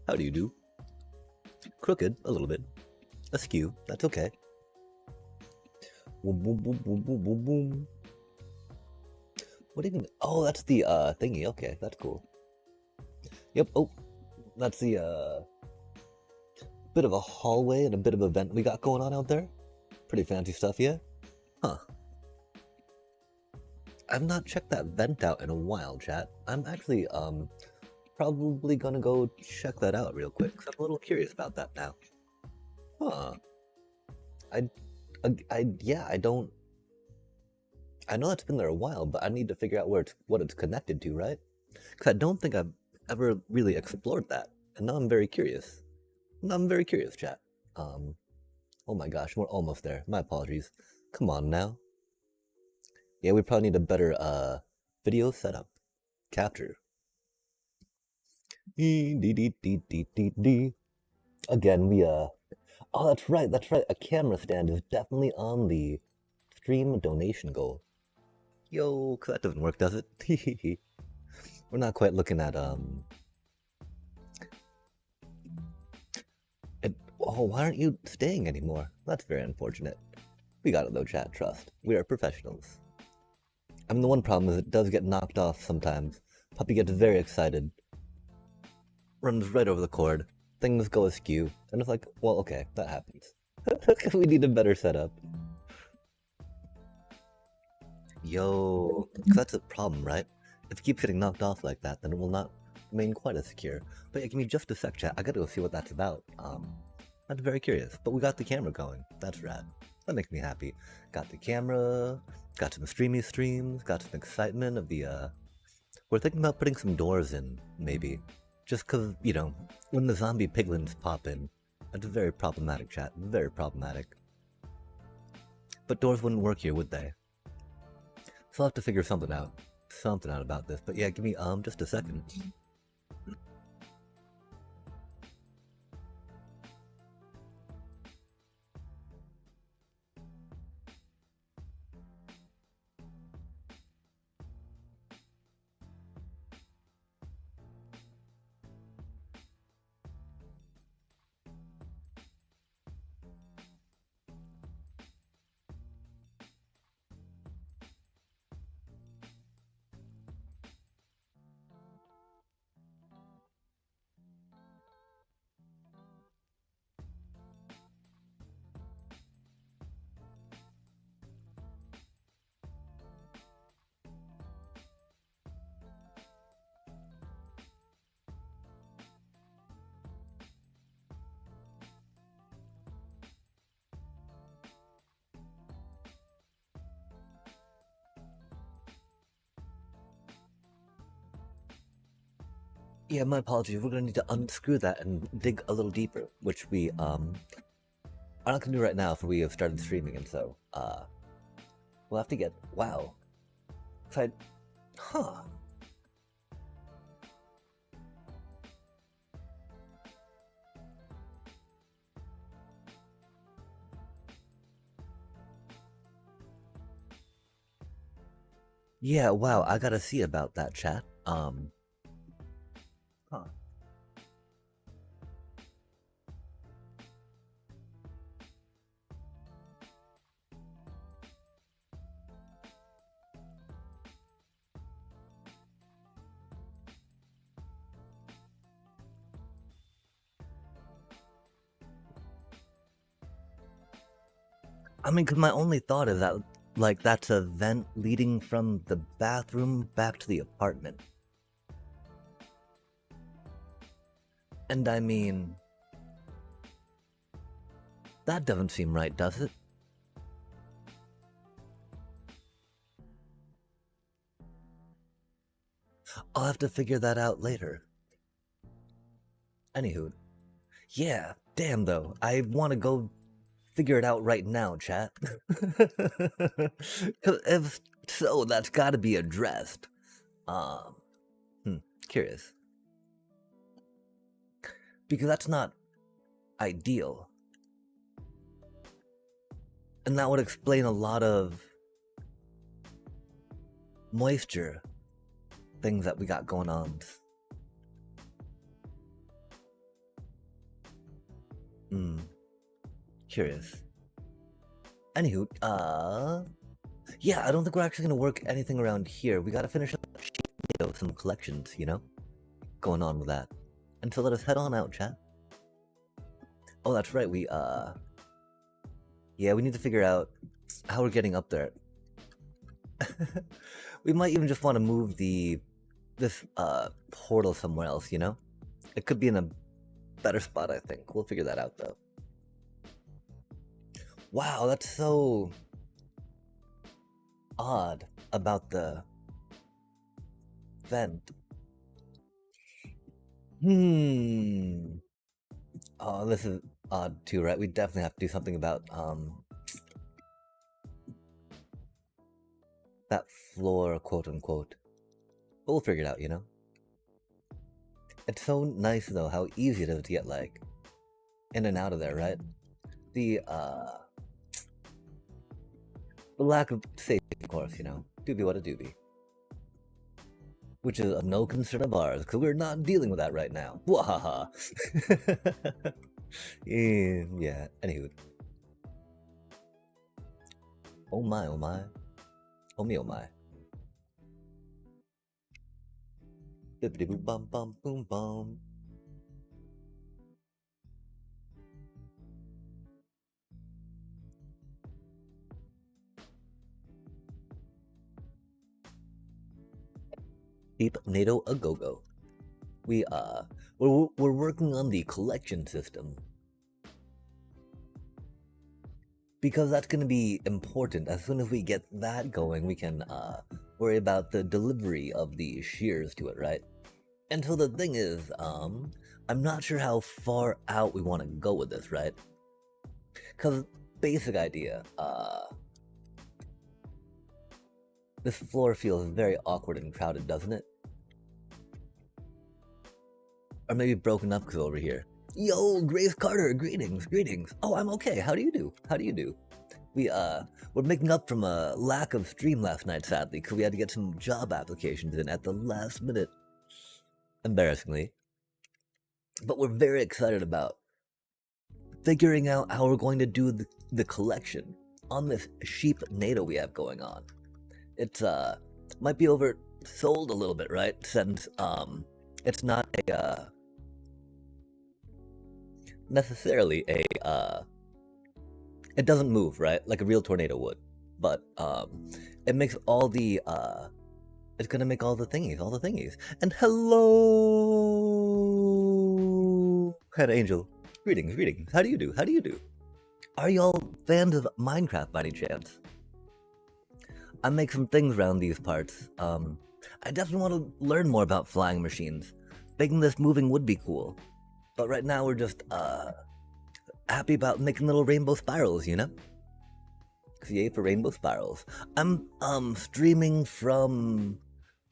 How do you do? Crooked, a little bit. Askew, that's okay. Boom, boom, boom, boom, boom, boom, boom. What even? Oh, that's the thingy. Okay, that's cool. Yep. Oh, that's the bit of a hallway and a bit of a vent we got going on out there. Pretty fancy stuff, yeah? Huh. I've not checked that vent out in a while, chat. I'm actually probably gonna go check that out real quick, 'cause I'm a little curious about that now. Huh. Yeah, I don't... I know it's been there a while, but I need to figure out what it's connected to, right? Because I don't think I've ever really explored that, and now I'm very curious. Now I'm very curious, chat. Oh my gosh, we're almost there. My apologies. Come on now. Yeah, we probably need a better video setup. Capture. Again, we oh, that's right, that's right. A camera stand is definitely on the stream donation goal. Yo, 'cause that doesn't work, does it? We're not quite looking at oh, why aren't you staying anymore? That's very unfortunate. We got it though, chat. Trust. We are professionals. I mean, the one problem is it does get knocked off sometimes. Puppy gets very excited, runs right over the cord, things go askew, and it's like, well, okay, that happens. We need a better setup. Yo, because that's a problem, right? If it keeps getting knocked off like that, then it will not remain quite as secure. But yeah, give me just a sec, chat. I gotta go see what that's about. I'm very curious. But we got the camera going. That's rad. That makes me happy. Got the camera, got some streamy streams, got some excitement of the, we're thinking about putting some doors in, maybe. Just cause, you know, when the zombie piglins pop in, that's very problematic, chat. Very problematic. But doors wouldn't work here, would they? So I'll have to figure something out. Something out about this. But yeah, give me, just a second. Yeah, my apologies. We're gonna need to unscrew that and dig a little deeper, which we are not gonna do right now, for we have started streaming, and so we'll have to get wow. Huh. Yeah, wow. I gotta see about that, chat. Huh. I mean, cause my only thought is that, like, that's a vent leading from the bathroom back to the apartment. And I mean, that doesn't seem right, does it? I'll have to figure that out later. Anywho, yeah, damn though, I want to go figure it out right now, chat. Cause if so, that's gotta be addressed. Curious. Because that's not ideal. And that would explain a lot of moisture things that we got going on. Curious. Anywho, yeah, I don't think we're actually gonna work anything around here. We gotta finish up some collections, you know? Going on with that. And so let us head on out, chat. Oh, that's right, yeah, we need to figure out how we're getting up there. We might even just want to move this portal somewhere else, you know? It could be in a better spot, I think. We'll figure that out, though. Wow, that's so odd about the vent. Oh, this is odd too, right? We definitely have to do something about that floor, quote unquote. But we'll figure it out, you know? It's so nice though how easy it is to get like in and out of there, right? The lack of safety, of course, you know. Doobie what a doobie. Which is of no concern of ours, because we're not dealing with that right now. Wahaha. Yeah, anywho. Oh my, oh my. Oh me, oh my. Bippity boom bum bum boom bum. Keep NATO a go-go. We're working on the collection system. Because that's going to be important. As soon as we get that going, we can worry about the delivery of the shears to it, right? And so the thing is, I'm not sure how far out we want to go with this, right? Because basic idea, this floor feels very awkward and crowded, doesn't it? Or maybe broken up because over here. Yo, Grace Carter, greetings, greetings. Oh, I'm okay. How do you do? How do you do? We're making up from a lack of stream last night, sadly, because we had to get some job applications in at the last minute. Embarrassingly. But we're very excited about figuring out how we're going to do the collection on this sheep NATO we have going on. It's, might be oversold a little bit, right? Since, it's not a, necessarily a, it doesn't move, right? Like a real tornado would. But, it makes all the, it's gonna make all the thingies. And hello, Head Angel. Greetings, greetings. How do you do? How do you do? Are y'all fans of Minecraft by any chance? I make some things around these parts. I definitely want to learn more about flying machines. Making this moving would be cool. But right now we're just, happy about making little rainbow spirals, you know? Yay for rainbow spirals. I'm, streaming from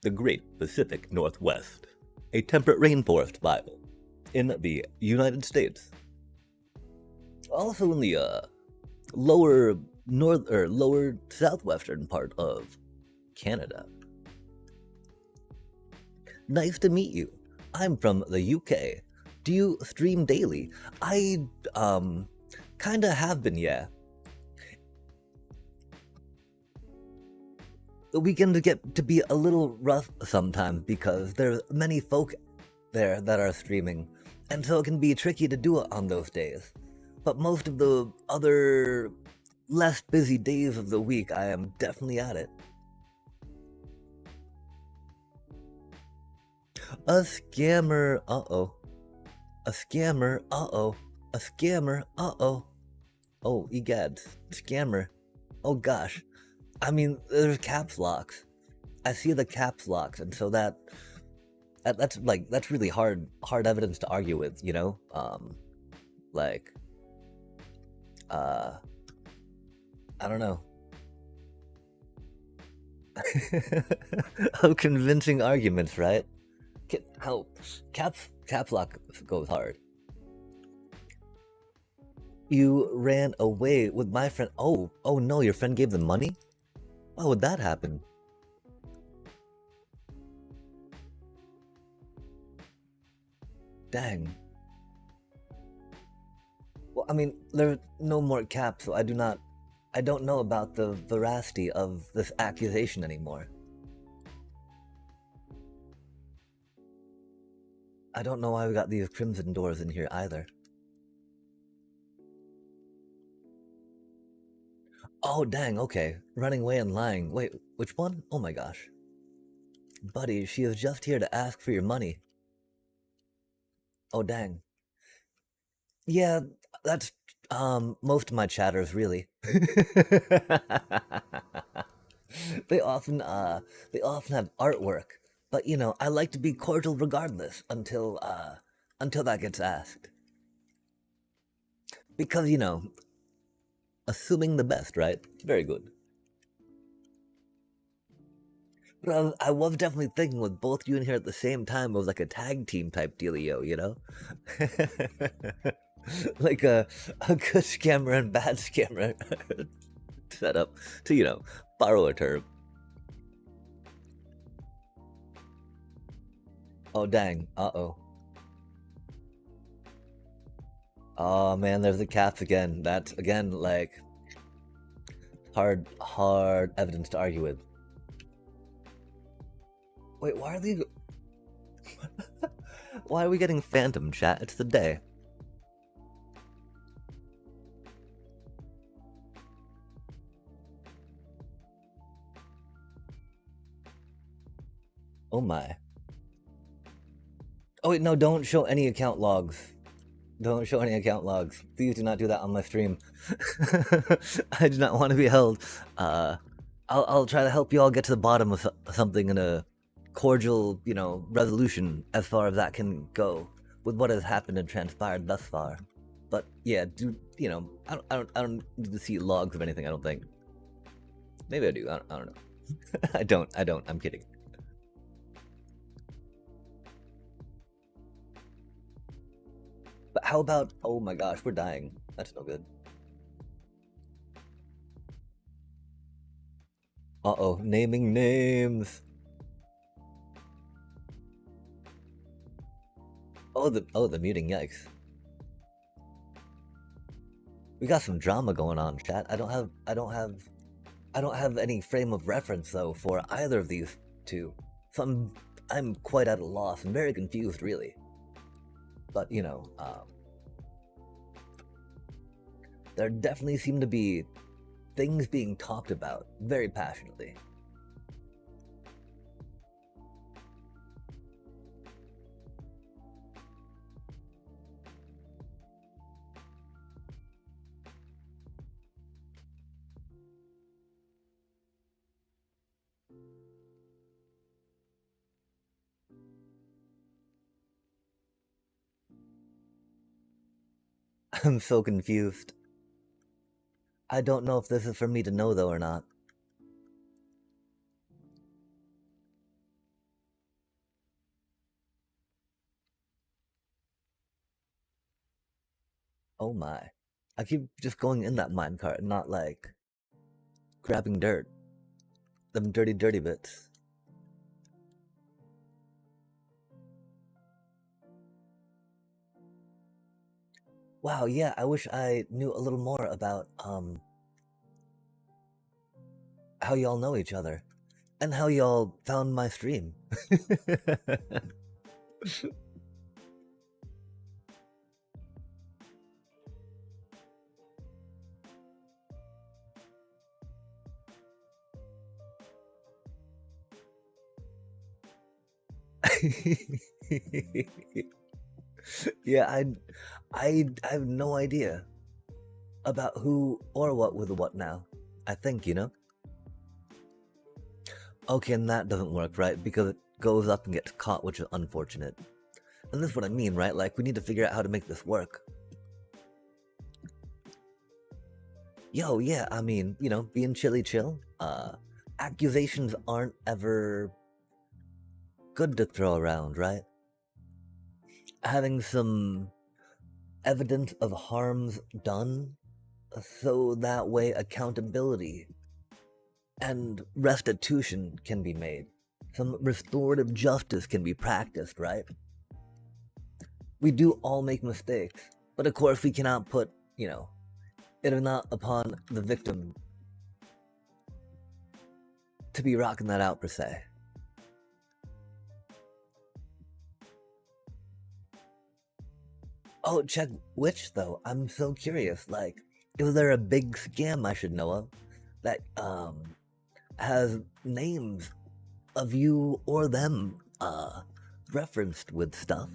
the Great Pacific Northwest, a temperate rainforest biome in the United States. Also in the, lower southwestern part of Canada. Nice to meet you. I'm from the UK. Do you stream daily? I, kinda have been, yeah. The weekends get to be a little rough sometimes because there's many folk there that are streaming, and so it can be tricky to do it on those days. But most of the other less busy days of the week, I am definitely at it. A scammer, uh-oh. A scammer, uh-oh. A scammer, uh-oh. Oh, egads. Scammer. Oh gosh. I mean, there's caps locks. I see the caps locks, and so that's really hard evidence to argue with, you know? I don't know. How convincing arguments, right? How caps lock goes hard. You ran away with my friend. Oh no, your friend gave them money? Why would that happen? Dang. Well, I mean, there are no more caps, so I don't know about the veracity of this accusation anymore. I don't know why we got these crimson doors in here either. Oh, dang, okay. Running away and lying. Wait, which one? Oh my gosh. Buddy, she is just here to ask for your money. Oh, dang. Yeah, that's, most of my chatters, really. They often, they often have artwork, but, you know, I like to be cordial regardless until that gets asked. Because, you know, assuming the best, right? Very good. But I was definitely thinking with both you in here at the same time, it was like a tag team type dealio, you know? Like a good scammer and bad scammer set up to, you know, borrow a term. Oh, dang. Uh-oh. Oh, man, there's the caps again. That's, again, like, hard evidence to argue with. Wait, why are they... Why are we getting phantom chat? It's the day. Oh my. Oh wait, no, don't show any account logs. Don't show any account logs. Please do not do that on my stream. I do not want to be held. I'll try to help you all get to the bottom of something in a cordial, you know, resolution as far as that can go with what has happened and transpired thus far. But yeah, you know, I don't need to see logs of anything. I don't think. Maybe I do. I don't know. I don't. I'm kidding. But how about? Oh my gosh, we're dying. That's no good. Uh-oh, naming names. Oh the muting, yikes. We got some drama going on, chat. I don't have any frame of reference though for either of these two. So I'm quite at a loss and very confused really. But you know, there definitely seem to be things being talked about very passionately. I'm so confused. I don't know if this is for me to know though or not. Oh my. I keep just going in that minecart and not like grabbing dirt. Them dirty bits. Wow, yeah, I wish I knew a little more about how y'all know each other and how y'all found my stream. Yeah, I have no idea about who or what with what now. I think, you know? Okay, and that doesn't work, right? Because it goes up and gets caught, which is unfortunate. And this is what I mean, right? Like, we need to figure out how to make this work. Yo, yeah, I mean, you know, being chilly chill. Accusations aren't ever good to throw around, right? Having some evidence of harms done, so that way accountability and restitution can be made. Some restorative justice can be practiced, right? We do all make mistakes, but of course we cannot put you know, it is not upon the victim to be rocking that out per se. Oh, check which though? I'm so curious. Like, is there a big scam I should know of that has names of you or them referenced with stuff?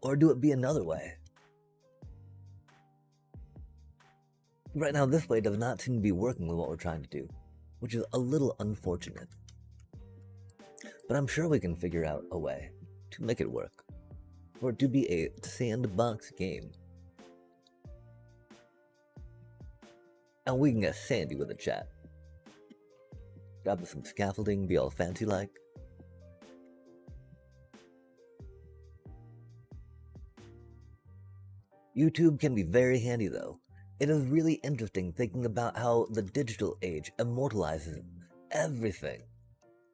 Or do it be another way? Right now, this way does not seem to be working with what we're trying to do, which is a little unfortunate. But I'm sure we can figure out a way to make it work, for it to be a sandbox game. And we can get sandy with the chat. Grab some scaffolding, be all fancy like. YouTube can be very handy though. It is really interesting thinking about how the digital age immortalizes everything.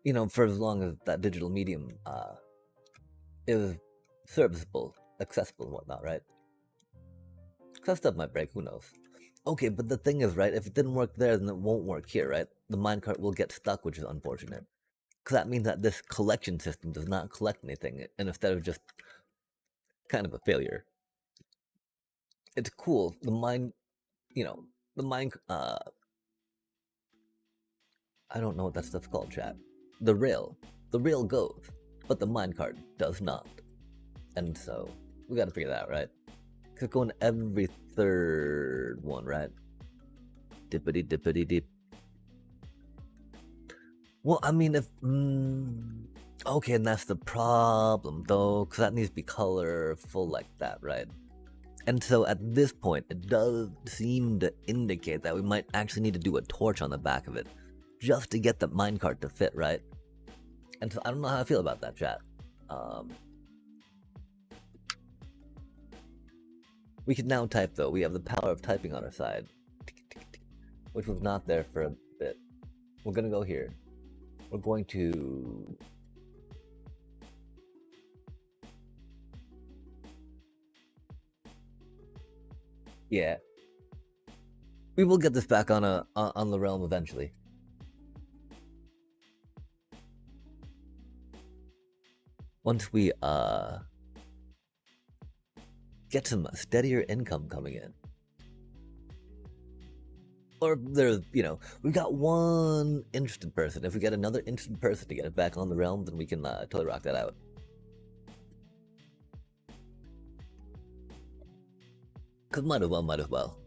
You know, for as long as that digital medium is serviceable, accessible and whatnot, right? Because stuff might break, who knows? Okay, but the thing is, right, if it didn't work there, then it won't work here, right? The minecart will get stuck, which is unfortunate. Because that means that this collection system does not collect anything, and instead of just kind of a failure. It's cool. The mine, you know, the mine, I don't know what that stuff's called, chat. The rail goes, but the minecart does not. And so, we gotta figure that out, right? Because going every third one, right? Dippity dippity dip. Well, I mean, if okay, and that's the problem, though, because that needs to be colorful like that, right? And so at this point, it does seem to indicate that we might actually need to do a torch on the back of it, just to get the minecart to fit, right? And so I don't know how I feel about that, chat. We can now type, though. We have the power of typing on our side, which was not there for a bit. We're gonna go here. We're going to... Yeah. We will get this back on the realm eventually. Once we get some steadier income coming in. Or there's, you know, we've got one interested person. If we get another interested person to get it back on the realm, then we can totally rock that out. Cause might as well.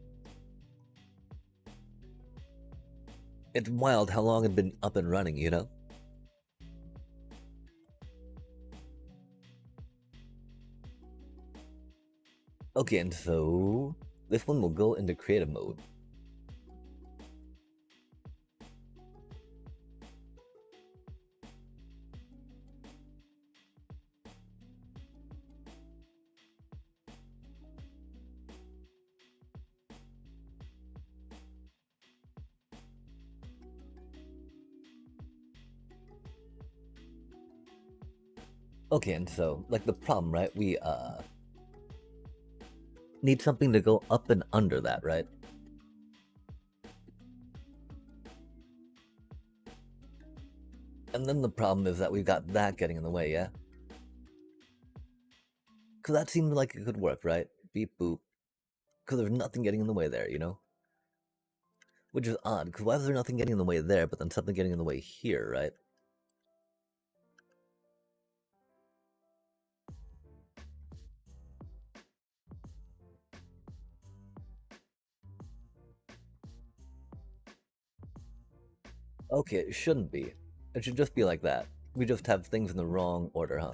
It's wild how long it's been up and running, you know? Okay, and so this one will go into creative mode. Okay, and so, like the problem, right? We need something to go up and under that, right? And then the problem is that we've got that getting in the way, yeah? Because that seemed like it could work, right? Beep boop. Because there's nothing getting in the way there, you know? Which is odd, because why is there nothing getting in the way there, but then something getting in the way here, right? Okay, it shouldn't be. It should just be like that. We just have things in the wrong order, huh?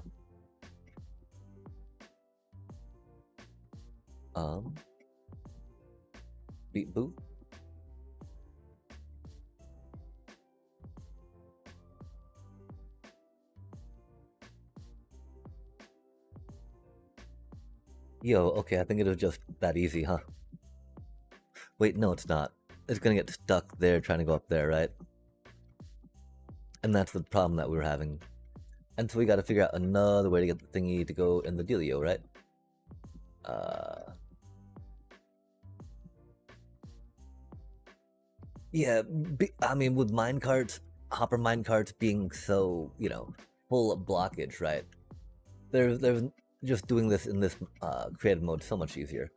Beep boop. Yo, okay, I think it was just that easy, huh? Wait, no, it's not. It's gonna get stuck there trying to go up there, right? And that's the problem that we were having. And so we gotta figure out another way to get the thingy to go in the dealio, right? Yeah, I mean, with minecarts, hopper minecarts being so, full of blockage, right? There's just doing this in this creative mode so much easier.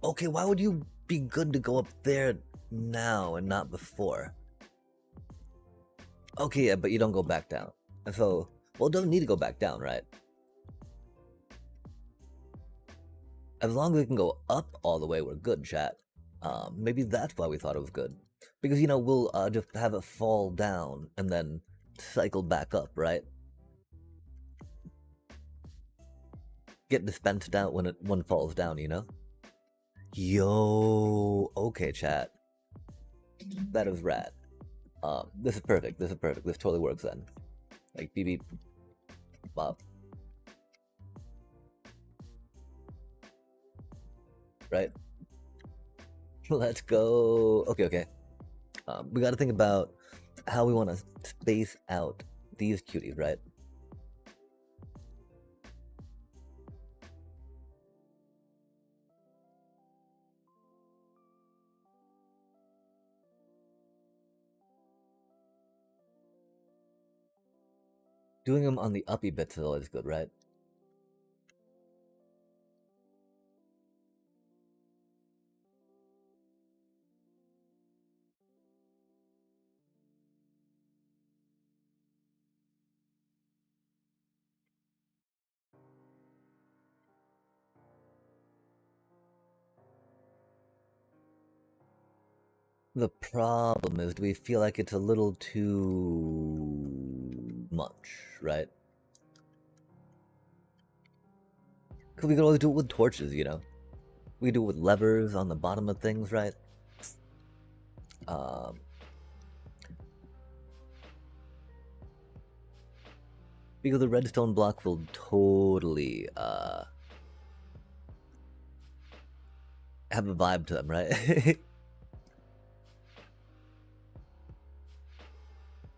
Okay, why would you be good to go up there now and not before? Okay, yeah, but you don't go back down. And so, well, it doesn't need to go back down, right? As long as we can go up all the way, we're good, chat. Maybe that's why we thought it was good. Because, we'll just have it fall down and then cycle back up, right? Get dispensed out when one falls down, Yo, okay, chat. That is rad. This is perfect. This totally works then. Like, beep beep, bop. Right? Let's go. Okay. We gotta think about how we want to space out these cuties, right? Doing them on the uppy bits is always good, right? The problem is, do we feel like it's a little too much, right? Because we could always do it with torches, We could do it with levers on the bottom of things, right? Because the redstone block will totally have a vibe to them, right?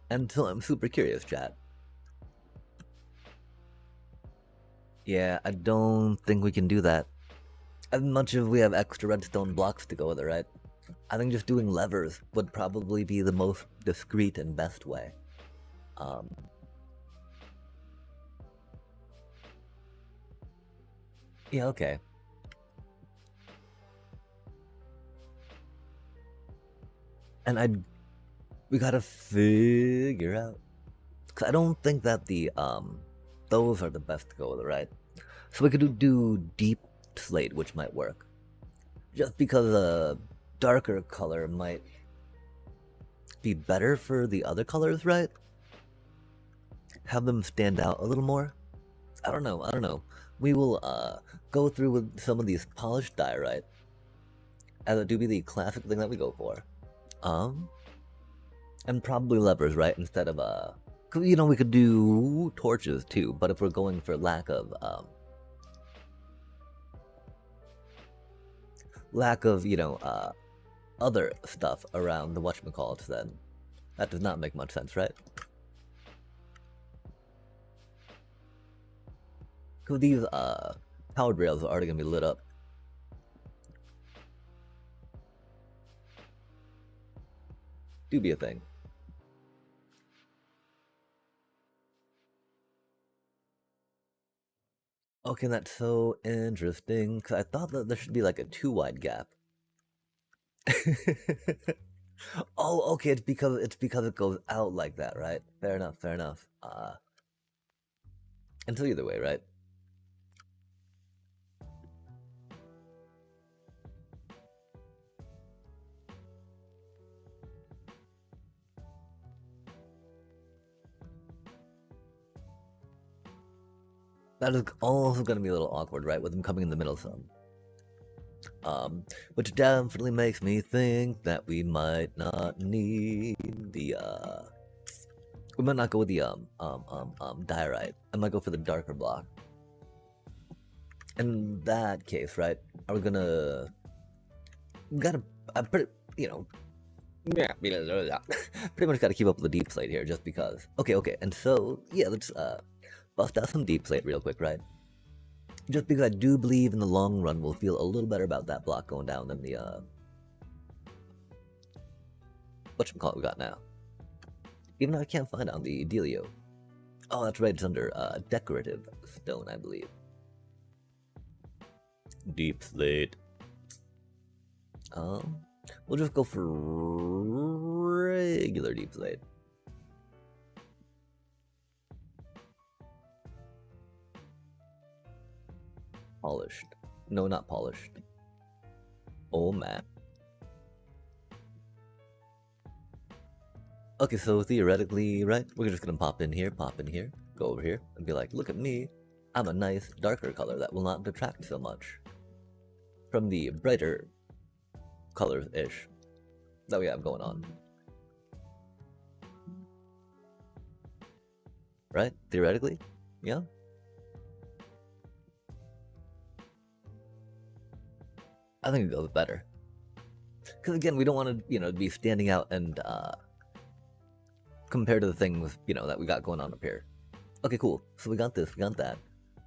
And so I'm super curious, chat. Yeah, I don't think we can do that. As much as we have extra redstone blocks to go with it, right? I think just doing levers would probably be the most discreet and best way. Yeah, okay. And we gotta figure out, cause I don't think that the those are the best to go with, right? So we could do deep slate, which might work, just because a darker color might be better for the other colors, right? Have them stand out a little more. I don't know. We will go through with some of these polished diorite, as it do be the classic thing that we go for. And probably levers, right? Instead of we could do torches too, but if we're going for lack of other stuff around the whatchamacallits, then that does not make much sense, right? Because these powered rails are already gonna be lit up. Do be a thing. Okay, that's so interesting, because I thought that there should be like a 2 wide gap. Oh, okay, it's because it goes out like that, right? Fair enough. Until either way, right? That is also going to be a little awkward, right? With them coming in the middle some. Which definitely makes me think that we might not need the we might not go with the diorite. I might go for the darker block. In that case, right? Are we gonna pretty much gotta keep up with the deep slate here just because. Okay, and so yeah, let's bust out some deep slate real quick, right? Just because I do believe in the long run we'll feel a little better about that block going down than the, whatchamacallit we got now. Even though I can't find it on the Delio. Oh, that's right, it's under, decorative stone, I believe. Deep slate. We'll just go for regular deep slate. Polished. No, not polished. Oh, man. Okay, so theoretically, right, we're just gonna pop in here, go over here, and be like, look at me. I'm a nice, darker color that will not detract so much from the brighter colors-ish that we have going on. Right? Theoretically? Yeah? I think it goes better. Because again, we don't want to, be standing out and compared to the things, that we got going on up here. Okay, cool. So we got this, we got that.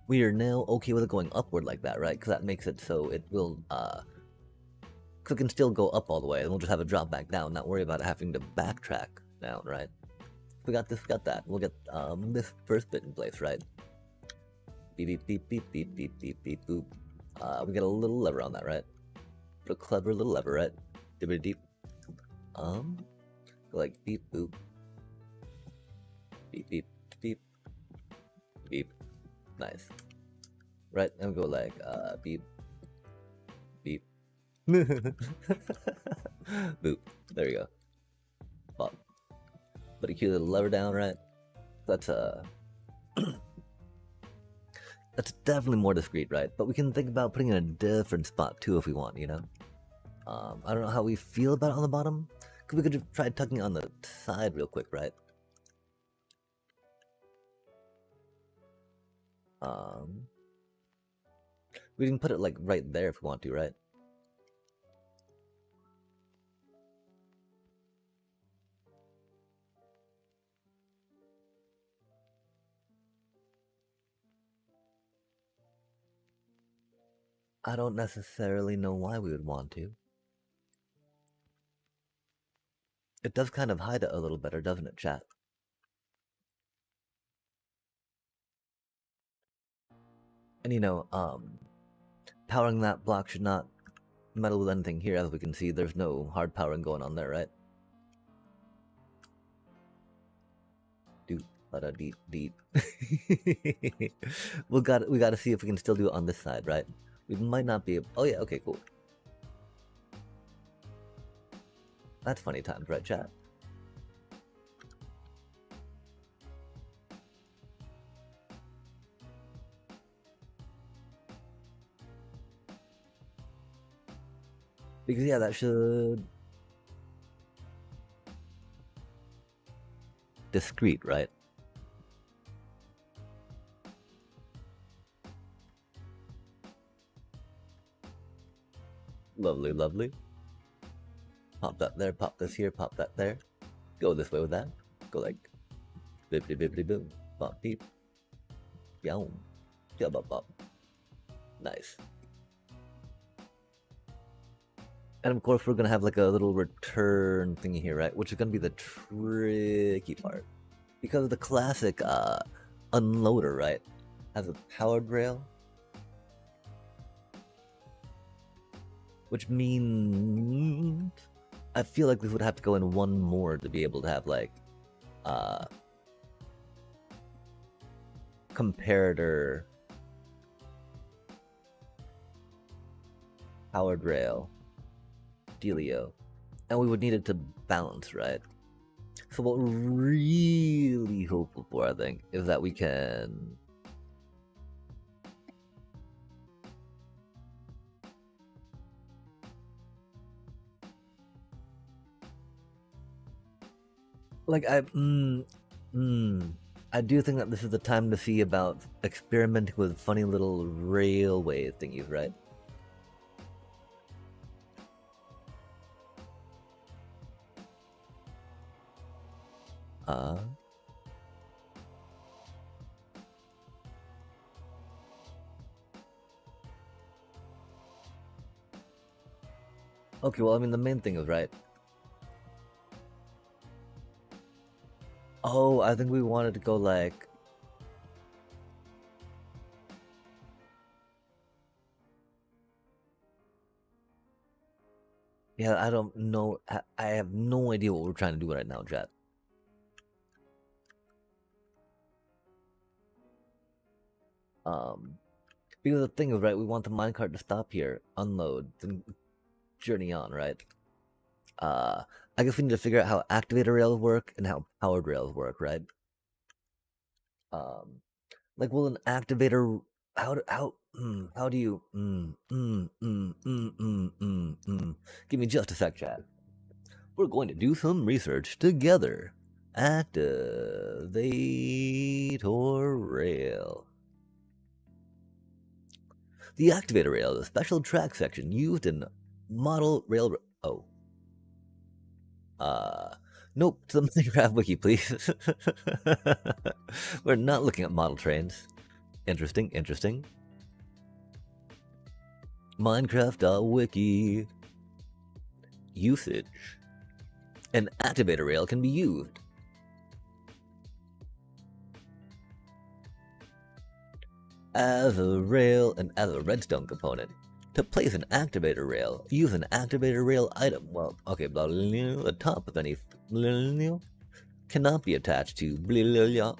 We are now okay with it going upward like that, right? Because that makes it so it will, because it can still go up all the way, and we'll just have it drop back down, not worry about it having to backtrack down, right? We got this, we got that. We'll get this first bit in place, right? Beep, beep, beep, beep, beep, beep, beep, beep, boop. We get a little lever on that, right? A clever little lever, right? Dibbity deep. Like beep, boop. Beep, beep, beep. Beep. Nice. Right, and we go like, beep. Beep. Boop. There we go. Pop. Put a cute little lever down, right? That's that's definitely more discreet, right? But we can think about putting it in a different spot too if we want, I don't know how we feel about it on the bottom. We could just try tucking it on the side real quick, right? We can put it like right there if we want to, right? I don't necessarily know why we would want to. It does kind of hide it a little better, doesn't it, chat? And powering that block should not meddle with anything here. As we can see, there's no hard powering going on there, right? Deep, deep. we gotta see if we can still do it on this side, right? We might not be able. Oh yeah, okay, cool. That's funny times, right, chat? Because yeah, that should discreet, right? Lovely, lovely. Pop that there, pop this here, pop that there. Go this way with that. Go like bippity bippity boom. Bop beep. Yow. Yeah, bop bop. Nice. And of course we're gonna have like a little return thingy here, right? Which is gonna be the tricky part. Because the classic unloader, right, has a powered rail. Which means I feel like we would have to go in one more to be able to have like comparator powered rail dealio, and we would need it to balance, right? So what we're really hopeful for, I think, is that we can like I do think that this is the time to see about experimenting with funny little railway thingies, right? Okay, well, I mean, the main thing is, right? Oh, I think we wanted to go, like... Yeah, I don't know. I have no idea what we're trying to do right now, chat. Because the thing is, right, we want the minecart to stop here, unload, then journey on, right? I guess we need to figure out how activator rails work and how powered rails work, right? Like, will an activator... How do you... Give me just a sec, chat. We're going to do some research together. Activator rail. The activator rail is a special track section used in model rail... Oh. Nope, to the Minecraft wiki, please. We're not looking at model trains. Interesting, interesting. Minecraft.wiki. Usage. An activator rail can be used as a rail and as a redstone component. To place an activator rail, use an activator rail item. Well, okay, blah, blah, blah, the top of any cannot be attached to blah, blah, blah.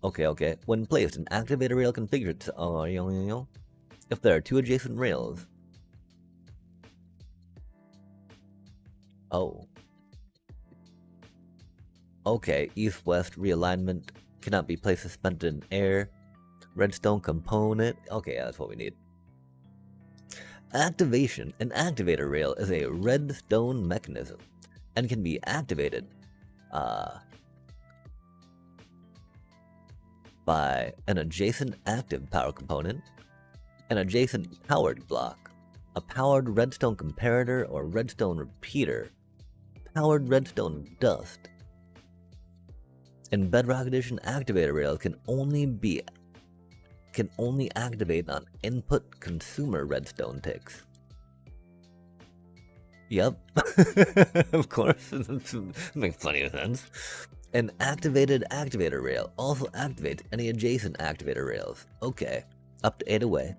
Okay. When placed, an activator rail configured if there are two adjacent rails. Oh. Okay, east-west realignment cannot be placed suspended in air. Redstone component. Okay, yeah, that's what we need. Activation. An activator rail is a redstone mechanism and can be activated by an adjacent active power component, an adjacent powered block, a powered redstone comparator or redstone repeater, powered redstone dust. In Bedrock Edition, activator rails can only activate on input consumer redstone ticks. Yep. Of course. That makes plenty of sense. An activated activator rail also activates any adjacent activator rails. Okay. Up to 8 away.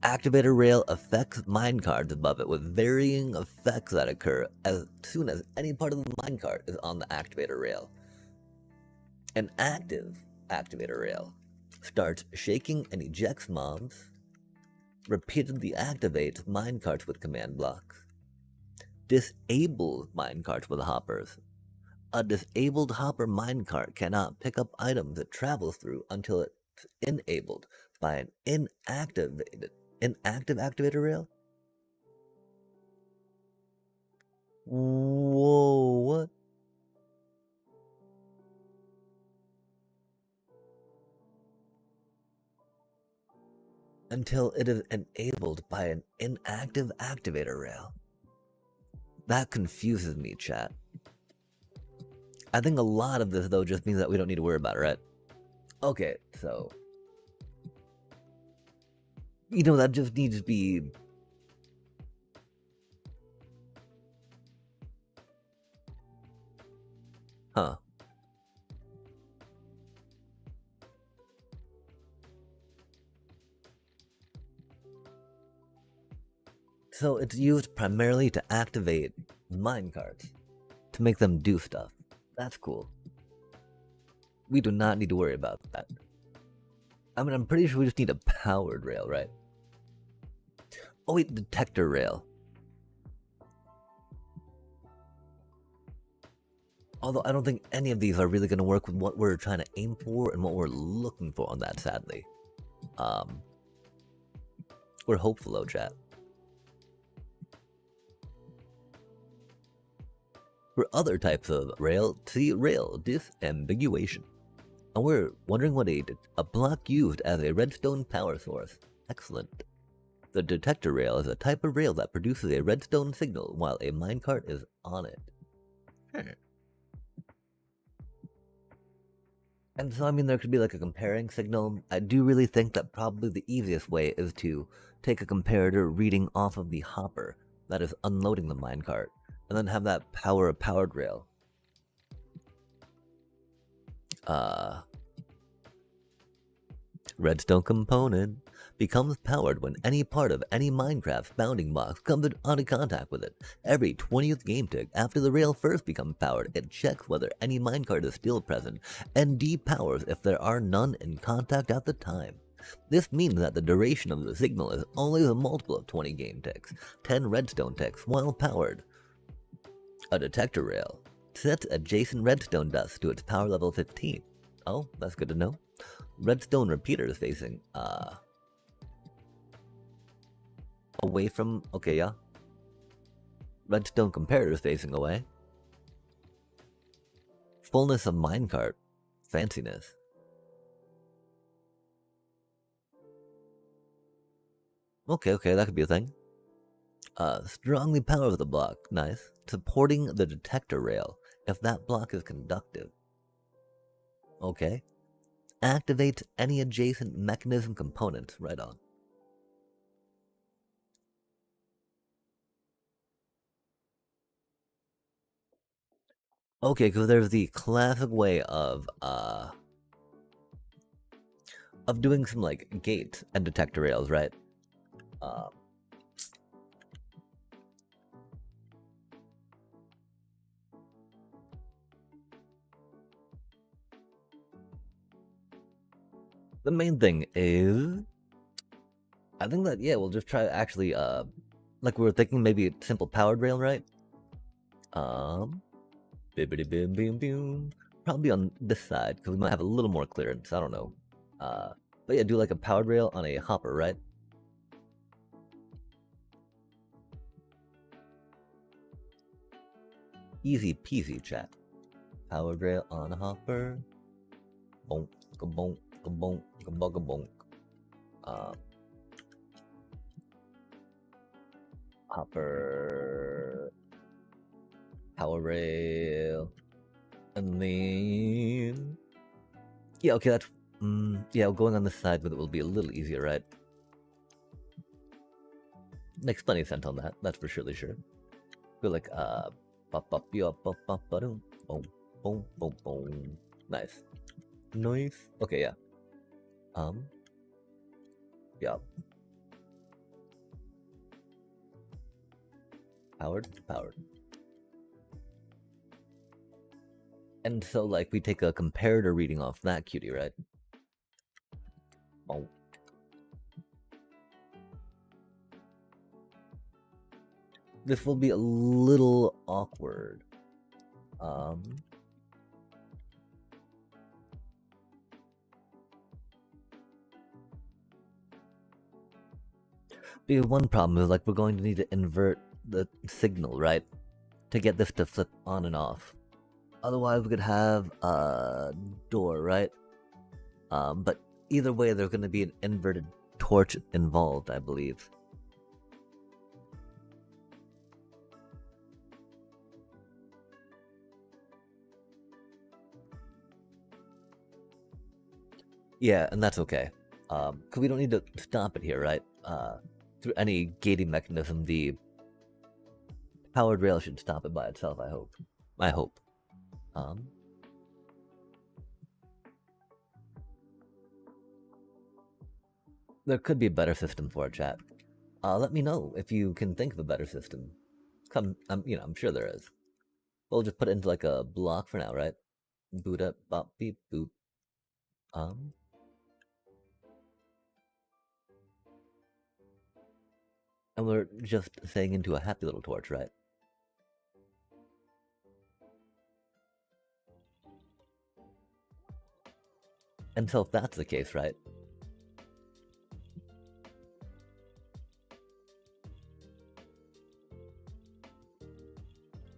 Activator rail affects minecarts above it with varying effects that occur as soon as any part of the minecart is on the activator rail. An active activator rail starts shaking and ejects mobs, repeatedly activates minecarts with command blocks, disables minecarts with hoppers. A disabled hopper minecart cannot pick up items it travels through until it's enabled by an inactive activator rail? Whoa, what? Until it is enabled by an inactive activator rail. That confuses me, chat. I think a lot of this, though, just means that we don't need to worry about it, right? Okay, so... that just needs to be... Huh. So it's used primarily to activate minecarts, to make them do stuff. That's cool. We do not need to worry about that. I mean, I'm pretty sure we just need a powered rail, right? Oh wait, detector rail. Although I don't think any of these are really going to work with what we're trying to aim for and what we're looking for on that, sadly. We're hopeful though, chat. For other types of rail, see rail disambiguation. And we're wondering what a block used as a redstone power source. Excellent. The detector rail is a type of rail that produces a redstone signal while a minecart is on it. And so, I mean, there could be like a comparing signal. I do really think that probably the easiest way is to take a comparator reading off of the hopper. That is unloading the minecart. And then have that power a powered rail. Redstone component becomes powered when any part of any Minecraft bounding box comes into contact with it. Every 20th game tick after the rail first becomes powered, it checks whether any minecart is still present and depowers if there are none in contact at the time. This means that the duration of the signal is only the multiple of 20 game ticks, 10 redstone ticks while powered. A detector rail sets adjacent redstone dust to its power level 15. Oh, that's good to know. Redstone repeaters facing away from, okay, yeah. Redstone comparators facing away. Fullness of minecart. Fanciness. Okay, that could be a thing. Strongly power the block. Nice. Supporting the detector rail if that block is conductive. Okay. Activates any adjacent mechanism components. Right on. Okay, because there's the classic way of doing some like gate and detector rails, right? The main thing is, I think that, yeah, we'll just try actually, like we were thinking, maybe a simple powered rail, right? Bibbidi bim bim bim. Probably on this side, because we might have a little more clearance, I don't know. But yeah, do like a powered rail on a hopper, right? Easy peasy, chat. Powered rail on a hopper. Bonk, bonk, bonk, bonk, bonk. Hopper. Power rail. And then... yeah, okay, that's... yeah, going on this side with it will be a little easier, right? Makes plenty of sense on that, that's for surely sure. Feel like, boom, boom, boom, boom. Nice. Nice. Okay, yeah. Yeah. Powered. And so, like, we take a comparator reading off that cutie, right? Oh. This will be a little awkward. Because one problem is, like, we're going to need to invert the signal, right? To get this to flip on and off. Otherwise, we could have a door, right? But either way, there's going to be an inverted torch involved, I believe. Yeah, and that's okay. Because we don't need to stop it here, right? Through any gating mechanism, the powered rail should stop it by itself, I hope. I hope. There could be a better system for it, chat. Let me know if you can think of a better system. You know, I'm sure there is. We'll just put it into like a block for now, right? Boot up, bop, beep, boop. And we're just saying into a happy little torch, right? And so if that's the case, right?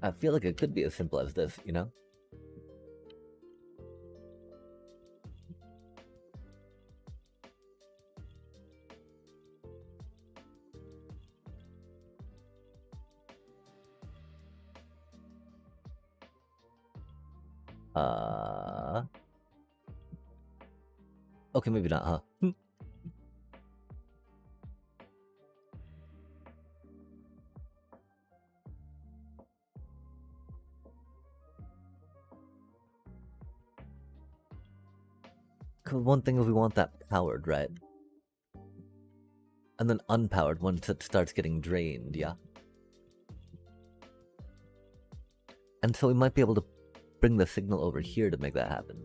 I feel like it could be as simple as this, you know? Okay, maybe not, huh? 'Cause one thing is we want that powered, right? And then unpowered once it starts getting drained, yeah? And so we might be able to bring the signal over here to make that happen.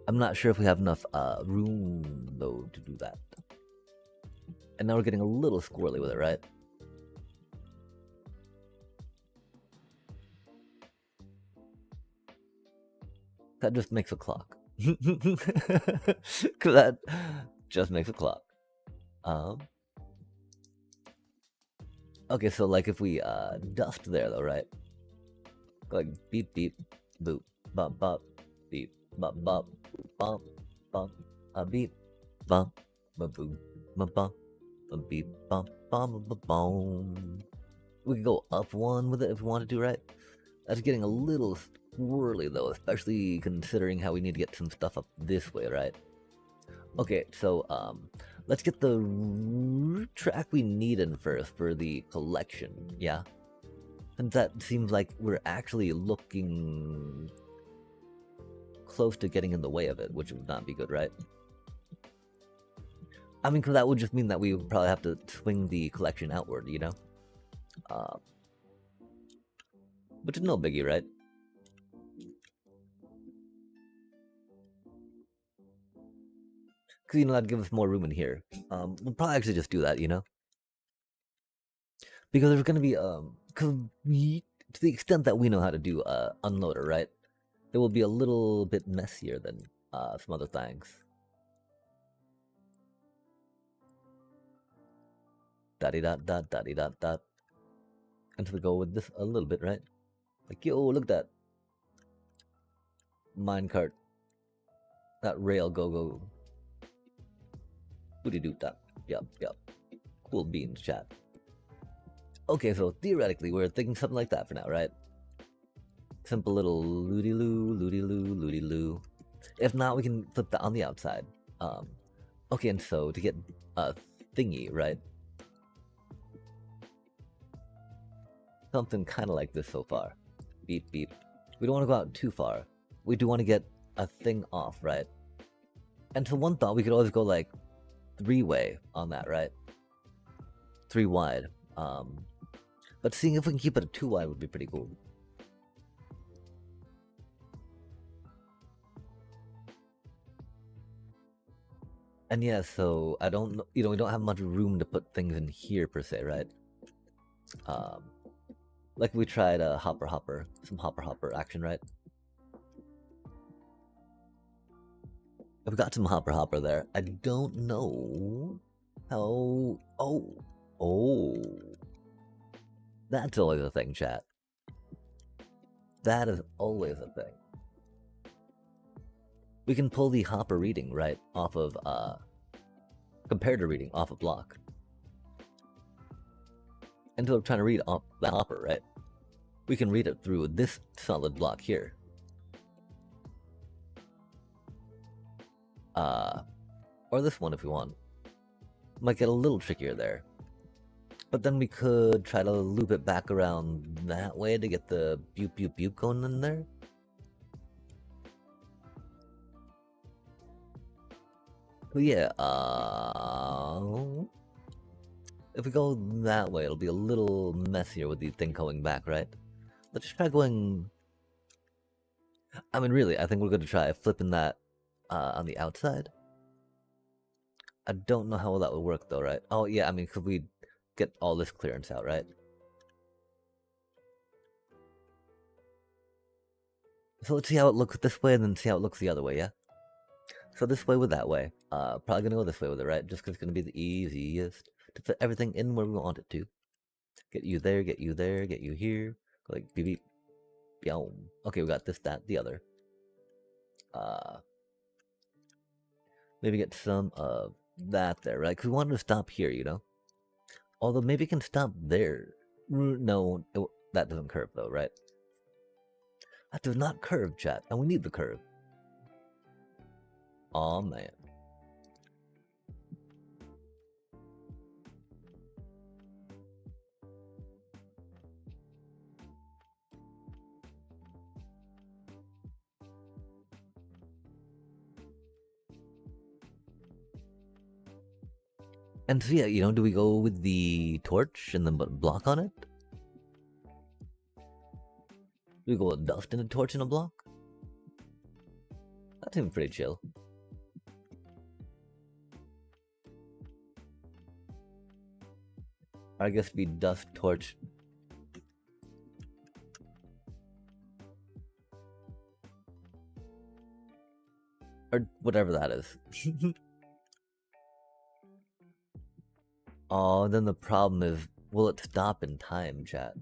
I'm not sure if we have enough room, though, to do that. And now we're getting a little squirrely with it, right? That just makes a clock. That just makes a clock. Okay, so like if we dust there though, right? Like beep beep boop bop bop beep bop bop bop bop beep bop bop boop bop bop beep bop bop bop boom. We could go up one with it if we want to do, right? That's getting a little squirrely though, especially considering how we need to get some stuff up this way, right? Okay, so let's get the track we need in first for the collection, yeah? And that seems like we're actually looking close to getting in the way of it, which would not be good, right? I mean, because that would just mean that we would probably have to swing the collection outward, you know? Which is no biggie, right? Because, you know, that'd give us more room in here. We'll probably actually just do that, you know? Because there's going to be, because we, to the extent that we know how to do unloader, right? It will be a little bit messier than some other things. Daddy dot dot daddy dot dot. And so we go with this a little bit, right? Like, yo, look at that minecart, that rail go. Booty doo dot. Yup. Cool beans, chat. Okay, so theoretically, we're thinking something like that for now, right? Simple little loody-loo. If not, we can flip that on the outside. Okay, and so to get a thingy, right? Something kind of like this so far. Beep, beep. We don't want to go out too far. We do want to get a thing off, right? And so one thought, we could always go like 3-way on that, right? 3 wide. But seeing if we can keep it a 2 wide would be pretty cool. And yeah, so I don't know, you know, we don't have much room to put things in here per se, right? Like we tried a hopper, some hopper action, right? I've got some hopper there. I don't know how. Oh, that's always a thing, chat. That is always a thing. We can pull the hopper reading, right, off of comparator reading off a block. And so we're trying to read off the hopper, right? We can read it through this solid block here. Or this one if we want. Might get a little trickier there. But then we could try to loop it back around that way to get the boop going in there. But yeah, if we go that way, it'll be a little messier with the thing going back, right? Let's just try going. I mean, really, I think we're going to try flipping that on the outside. I don't know how that would work though, right? Oh yeah, I mean, could we get all this clearance out, right? So let's see how it looks this way and then see how it looks the other way, yeah? So this way with that way. Probably gonna go this way with it, right? Just because it's gonna be the easiest to fit everything in where we want it to. Get you there, get you there, get you here. Go like beep beep. Boom. Okay, we got this, that, the other. Maybe get some of that there, right? Because we wanted to stop here, you know? Although maybe it can stop there. No, that doesn't curve though, right? That does not curve, chat, and we need the curve. Aw, man. And so yeah, you know, do we go with the torch and then block on it? Do we go with dust and a torch and a block? That seems pretty chill. I guess be dust, torch. Or whatever that is. Oh, then the problem is, will it stop in time, chat?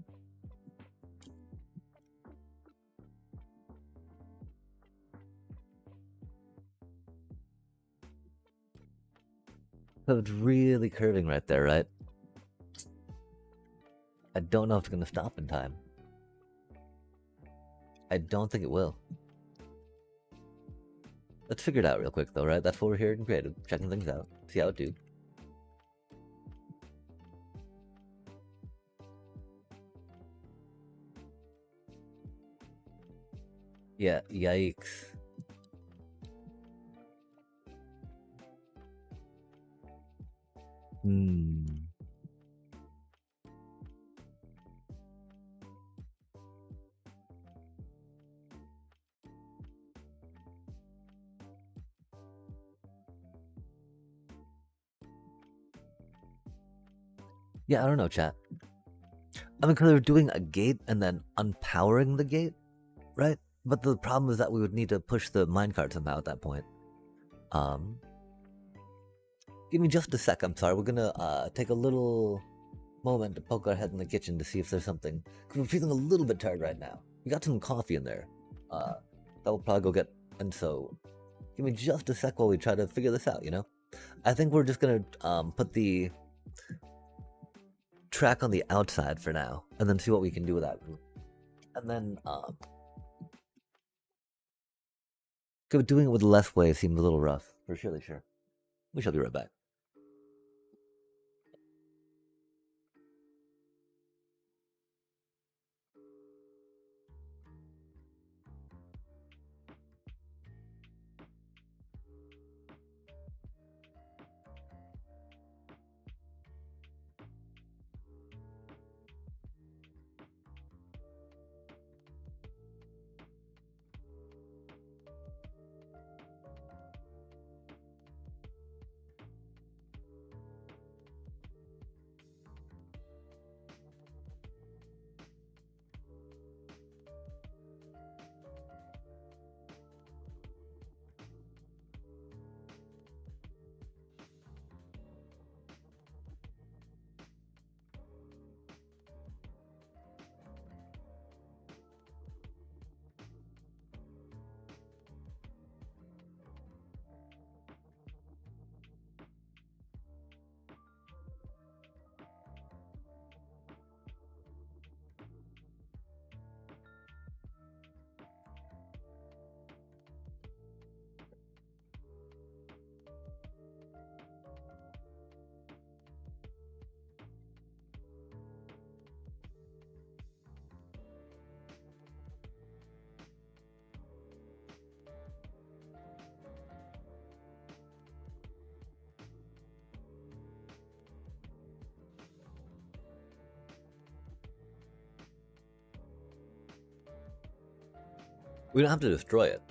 So it's really curving right there, right? I don't know if it's gonna stop in time. I don't think it will. Let's figure it out real quick though, right? That's what we're here in creative, checking things out, see how it do. Yeah, yikes. Yeah, I don't know, chat. I mean, because they're doing a gate and then unpowering the gate, right? But the problem is that we would need to push the minecart somehow at that point. Give me just a sec, I'm sorry. We're gonna take a little moment to poke our head in the kitchen to see if there's something. Because we're feeling a little bit tired right now. We got some coffee in there. That we'll probably go get. And so, give me just a sec while we try to figure this out, you know? I think we're just gonna put the track on the outside for now, and then see what we can do with that. And then, doing it with less waves seems a little rough, for surely sure. We shall be right back. We don't have to destroy it.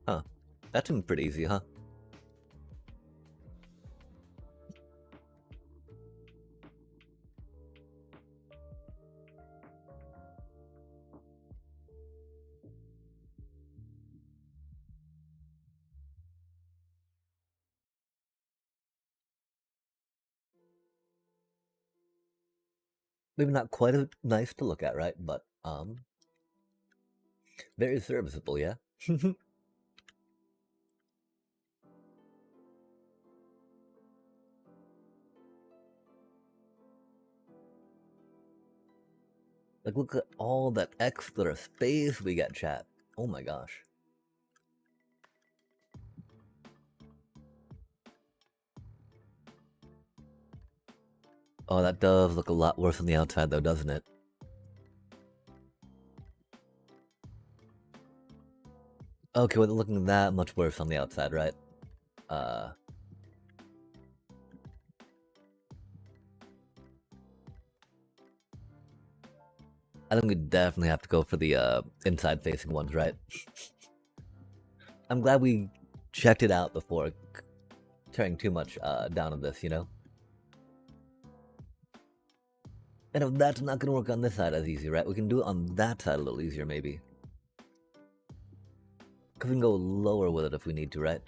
Huh. That seemed pretty easy, huh? Maybe not quite as nice to look at, right? But very serviceable, yeah. Like, look at all that extra space we get, chat. Oh my gosh. Oh, that does look a lot worse on the outside, though, doesn't it? Okay, well, looking that much worse on the outside, right? I think we definitely have to go for the inside-facing ones, right? I'm glad we checked it out before tearing too much down on this, you know? And if that's not gonna work on this side as easy, right? We can do it on that side a little easier, maybe. Because we can go lower with it if we need to, right?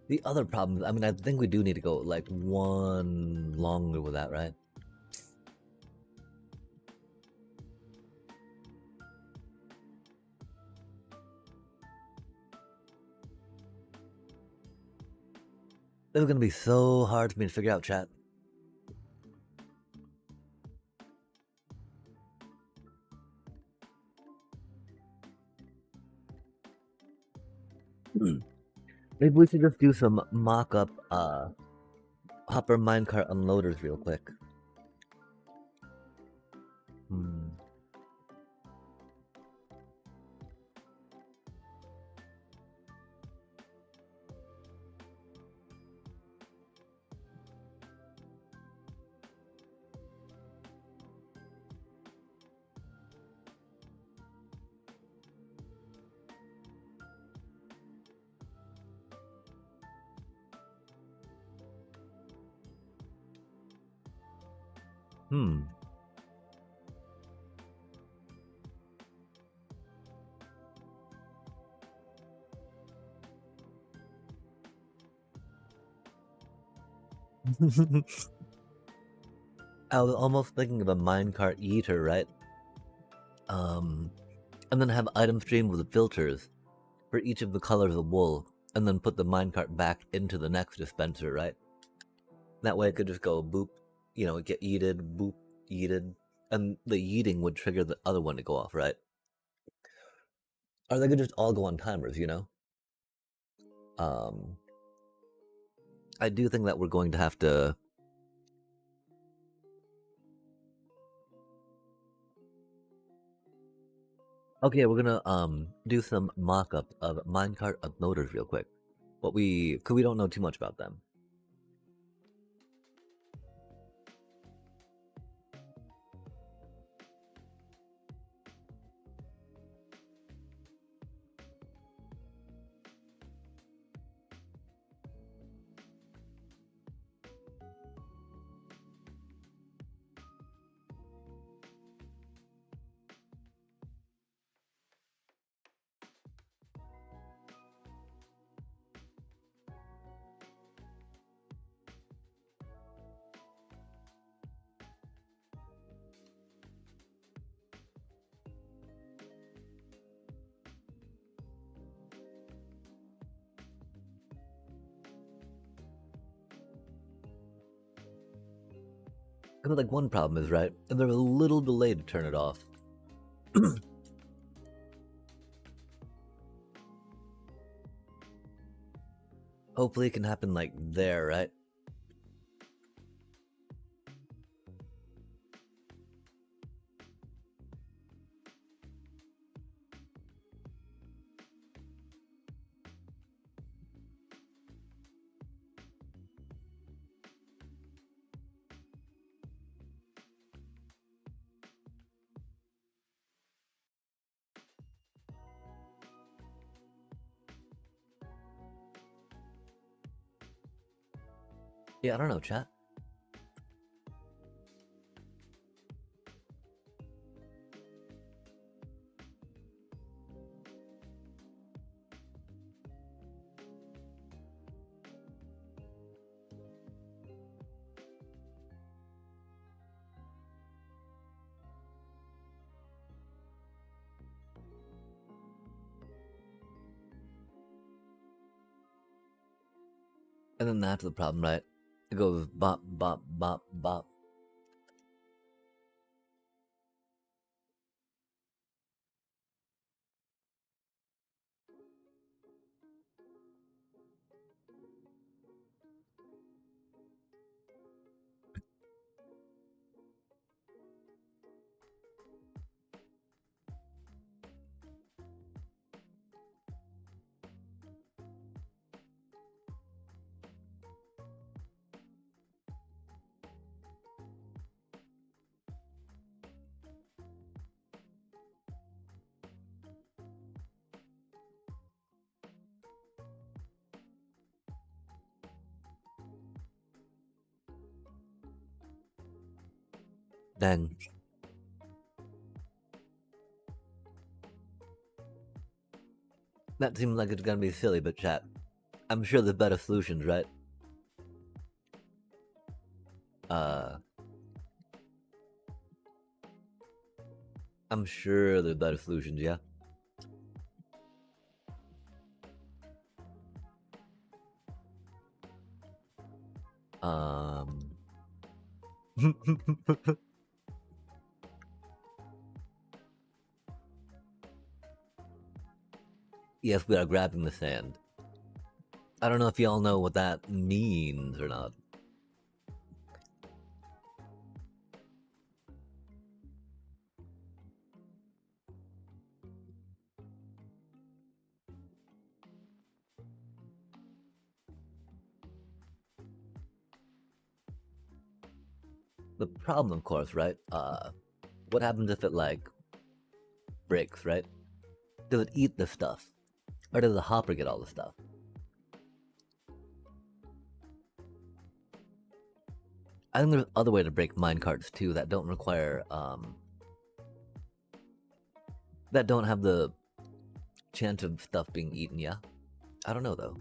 The other problem, I mean, I think we do need to go like one longer with that, right? This is gonna be so hard for me to figure out, chat. Maybe we should just do some mock-up hopper minecart unloaders real quick. Hmm. Hmm. I was almost thinking of a minecart eater, right? And then have item stream with filters for each of the colors of wool, and then put the minecart back into the next dispenser, right? That way it could just go boop, you know, get yeeted, boop, yeeted, and the yeeting would trigger the other one to go off, right? Or they could just all go on timers, you know? I do think that we're going to have to. Okay, we're gonna do some mock-up of minecart uploaders real quick. Cause we don't know too much about them. I mean, like one problem is right, and they're a little delayed to turn it off. Hopefully, it can happen like there, right? Yeah, I don't know, chat. And then that's the problem, right? It goes bop, bop, bop, bop. Dang. That seems like it's gonna be silly, but chat. I'm sure there's better solutions, right? I'm sure there's better solutions, yeah? Yes, we are grabbing the sand. I don't know if y'all know what that means or not. The problem, of course, right? What happens if it, like, breaks, right? Does it eat the stuff? Or does the hopper get all the stuff? I think there's other way to break minecarts too that don't require, that don't have the chance of stuff being eaten, yeah? I don't know, though.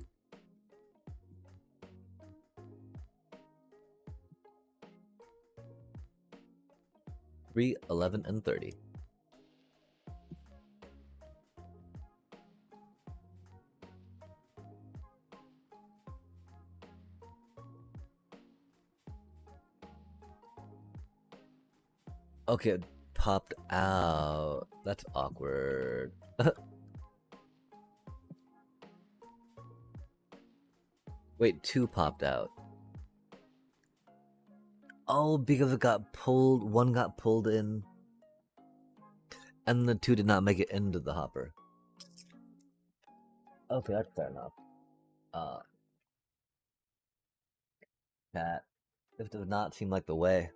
3, 11, and 30. Okay, it popped out. That's awkward. Wait, 2 popped out. Oh, because it got pulled. 1 got pulled in. And the 2 did not make it into the hopper. Okay, that's fair enough. Chat. This does not seem like the way.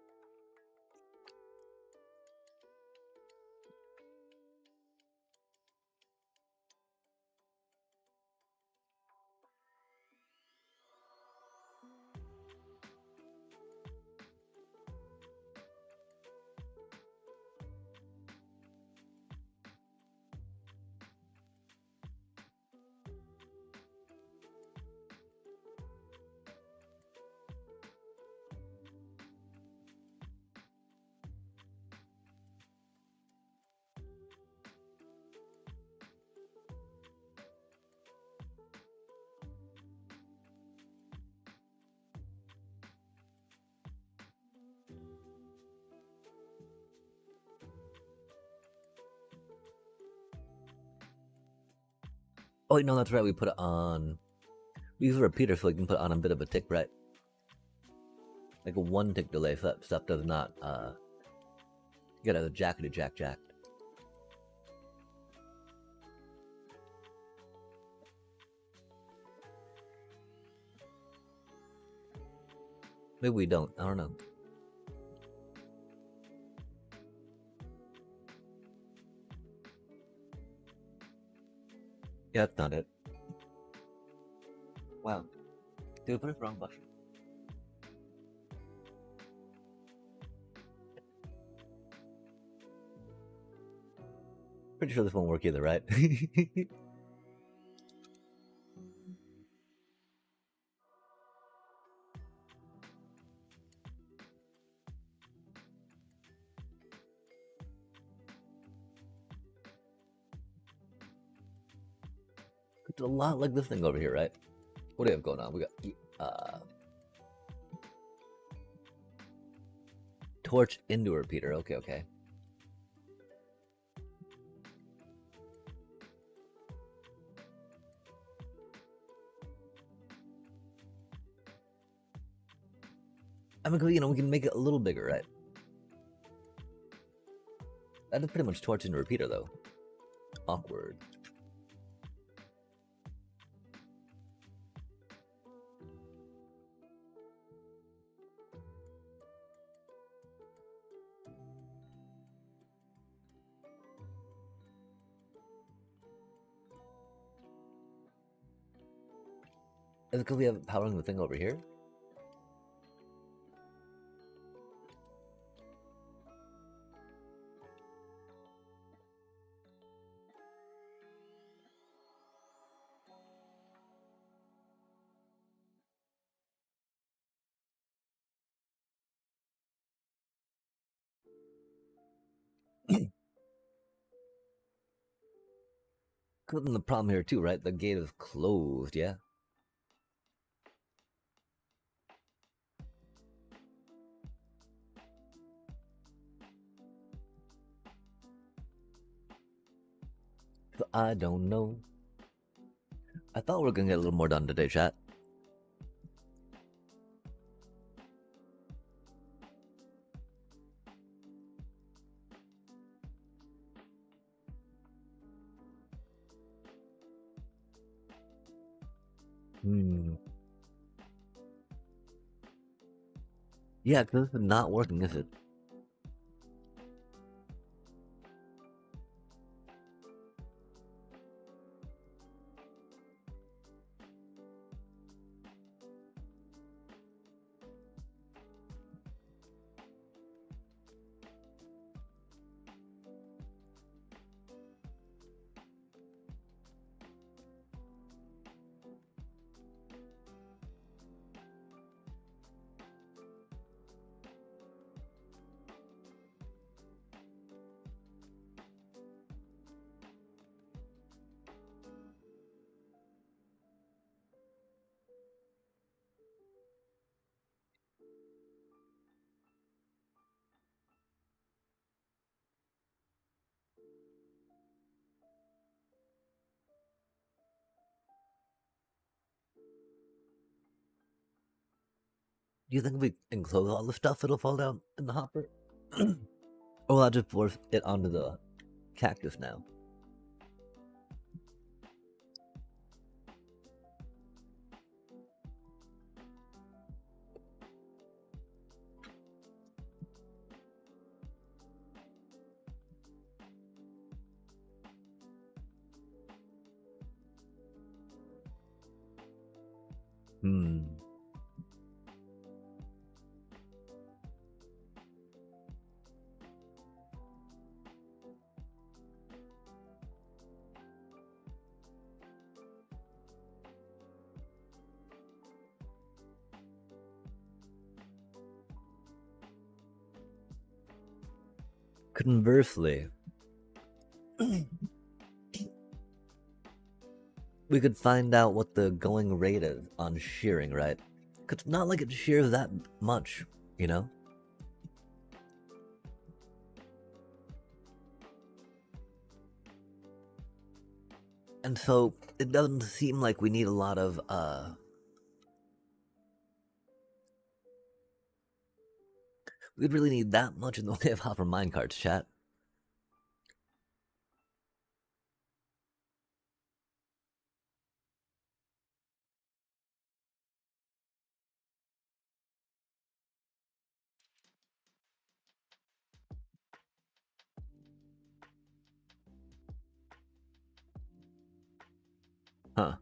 Oh, wait, no, that's right. We put it on. We use a repeater so we can put on a bit of a tick, right? Like a 1 tick delay, so that stuff does not get a jackety jacked. Maybe we don't. I don't know. Yeah, that's not it. Wow. Did we put it wrong button? Pretty sure this won't work either, right? It's a lot like this thing over here, right? What do we have going on? We got Torch into a repeater. Okay, okay. I mean, you know, we can make it a little bigger, right? That is pretty much torch into a repeater, though. Awkward. Is it because we have powering the thing over here? Because the problem here too, right? The gate is closed, yeah? So I don't know. I thought we were gonna get a little more done today, chat. Yeah, because this is not working, is it? Do you think if we enclose all the stuff, it'll fall down in the hopper? Or will I just force it onto the cactus now? Hmm. Conversely, we could find out what the going rate is on shearing, right? Cause it's not like it shears that much, you know? And so it doesn't seem like we need a lot of we really need that much in the way of hopper minecarts, chat. Huh.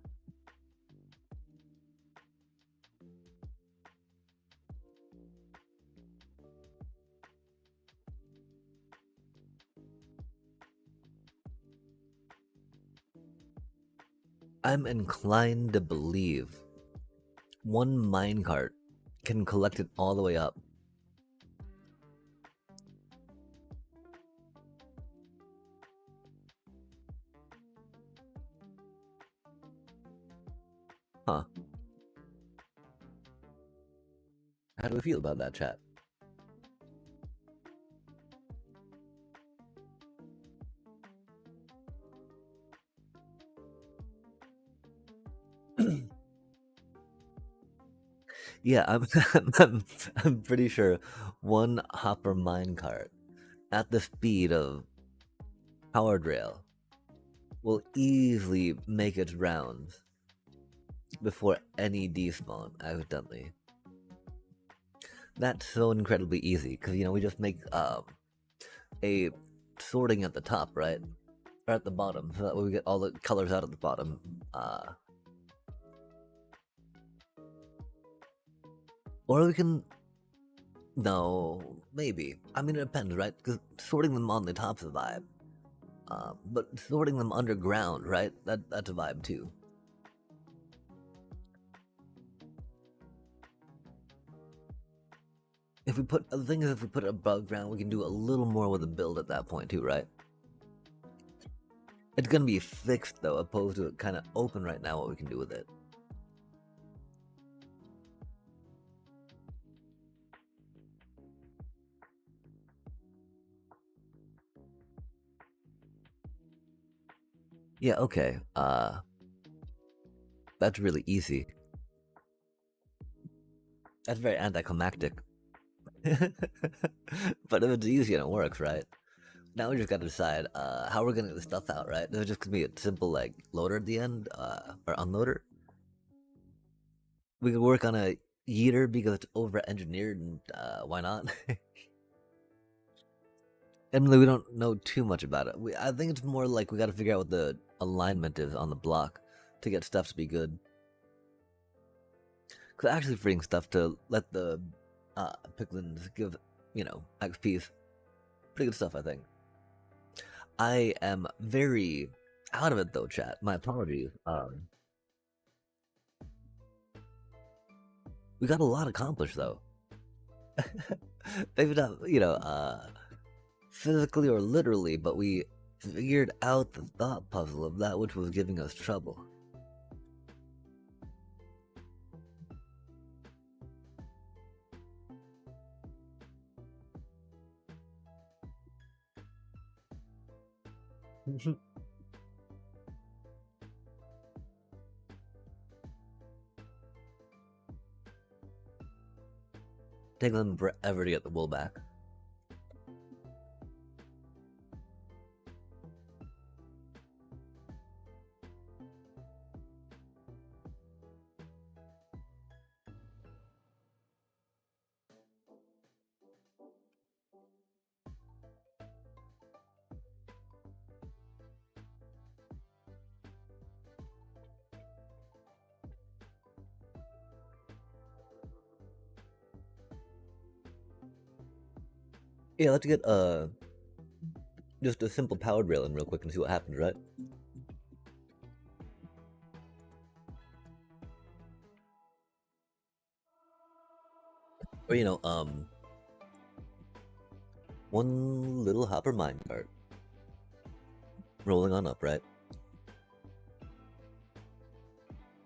I'm inclined to believe one minecart can collect it all the way up. Huh. How do we feel about that, chat? Yeah, I'm pretty sure one hopper minecart at the speed of powered rail will easily make its rounds before any despawn accidentally. That's so incredibly easy because we just make a sorting at the top, right, or at the bottom, so that way we get all the colors out at the bottom. Or we can no, maybe. I mean, it depends, right? Because sorting them on the top's a vibe. But sorting them underground, right? That's a vibe too. If we put the thing is, if we put it above ground, we can do a little more with the build at that point too, right? It's gonna be fixed though, opposed to it kind of open right now. What we can do with it. Yeah. Okay. That's really easy. That's very anticlimactic. But if it's easy and it works, right? Now we just gotta decide how we're gonna get the stuff out, right? There's just gonna be a simple like loader at the end, or unloader. We could work on a yeeter because it's over engineered, and why not? And we don't know too much about it. I think it's more like we gotta figure out what the alignment is on the block to get stuff to be good. Cause actually freeing stuff to let the piglins give, XP's pretty good stuff, I think. I am very out of it though, chat. My apologies. We got a lot accomplished though. Maybe not, physically or literally, but we figured out the thought puzzle of that which was giving us trouble. Take them forever to get the wool back. Yeah, let's get just a simple powered rail in real quick and see what happens, right? Or one little hopper minecart rolling on up, right?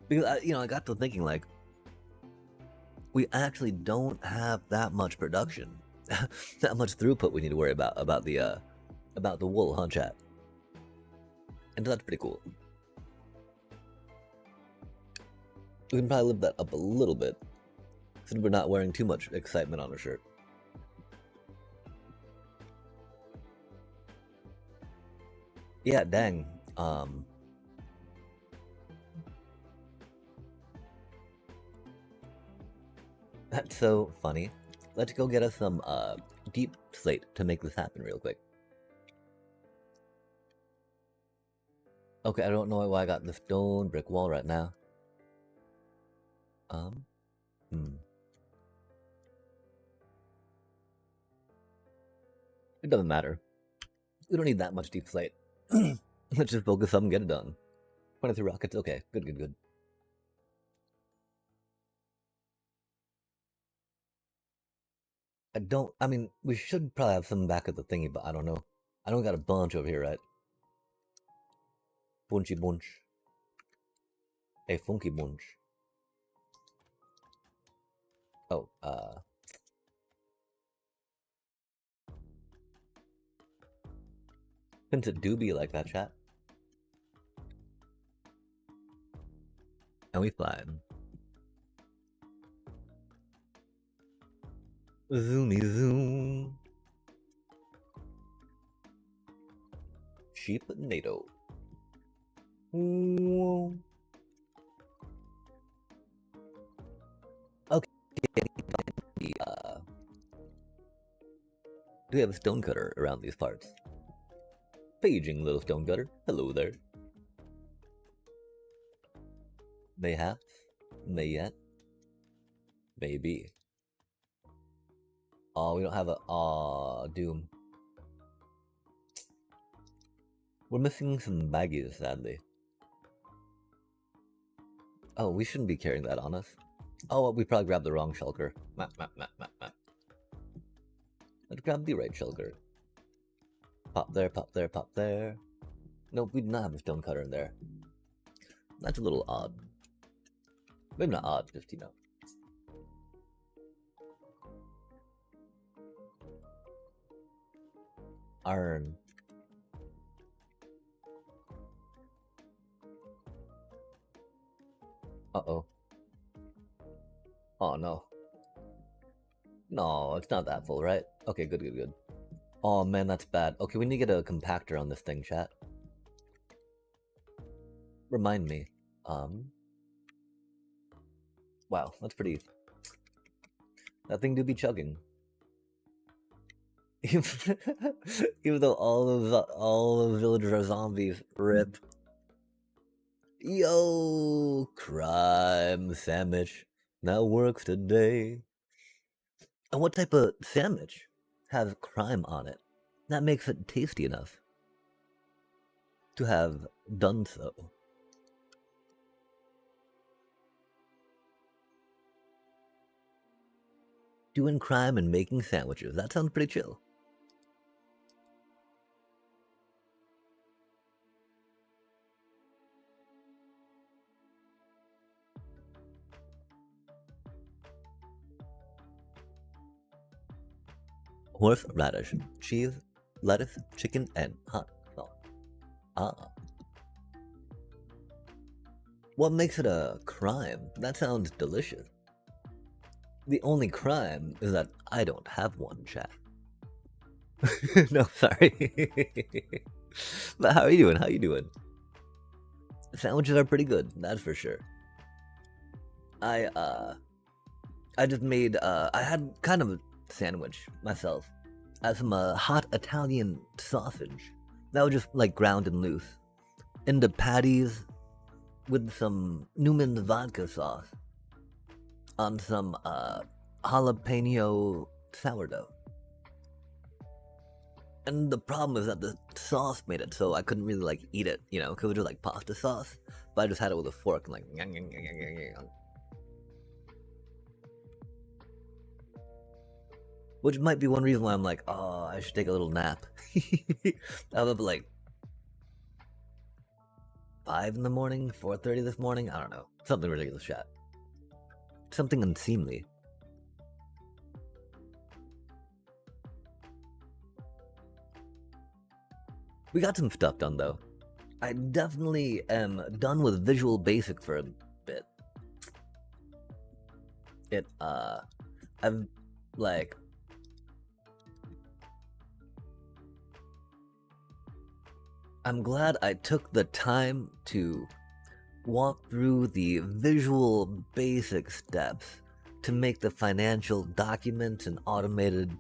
Because I got to thinking like we actually don't have that much production, that much throughput we need to worry about the wool, huh, chat? And that's pretty cool. We can probably lift that up a little bit, since we're not wearing too much excitement on our shirt. Yeah, dang. That's so funny. Let's go get us some deep slate to make this happen real quick. Okay, I don't know why I got the stone brick wall right now. It doesn't matter. We don't need that much deep slate. Let's just focus up and get it done. 23 rockets, okay. Good. I mean, we should probably have some back at the thingy, but I don't know. I don't got a bunch over here, right? Bunchy bunch. A funky bunch. Oh, Since it do be like that, chat. And we fly. Zoomy zoom. Sheep NATO. Okay. Do we have a stonecutter around these parts? Paging, little stonecutter. Hello there. Mayhaps. May yet. Maybe. Oh, we don't have a... Aw, Doom. We're missing some baggies, sadly. Oh, we shouldn't be carrying that on us. Oh, we probably grabbed the wrong shulker. Let's grab the right shulker. Pop there, pop there, pop there. Nope, we do not have a stonecutter in there. That's a little odd. Maybe not odd, just, you know. Iron. Uh-oh. Oh, no. No, it's not that full, right? Okay, good, good, good. Oh, man, that's bad. Okay, we need to get a compactor on this thing, chat. Remind me. Wow, that's pretty... That thing do be chugging. Even though all the villagers are zombies. RIP. Yo, crime sandwich that works today. And what type of sandwich has crime on it that makes it tasty enough to have done so? Doing crime and making sandwiches. That sounds pretty chill. Horseradish, cheese, lettuce, chicken, and hot sauce. Ah. What makes it a crime? That sounds delicious. The only crime is that I don't have one, chat. No, sorry. But how are you doing? How you doing? Sandwiches are pretty good, that's for sure. I just made, I had kind of a sandwich myself. I had some hot Italian sausage that was just like ground and loose into patties with some Newman's vodka sauce on some jalapeno sourdough. And the problem is that the sauce made it so I couldn't really like eat it, you know, because it was just like pasta sauce. But I just had it with a fork and like. Which might be one reason why I'm like, oh, I should take a little nap. I was up at like 5 in the morning, 4:30 this morning. I don't know, something ridiculous, chat. Something unseemly. We got some stuff done though. I definitely am done with Visual Basic for a bit. I've like I'm glad I took the time to walk through the Visual Basic steps to make the financial documents and automated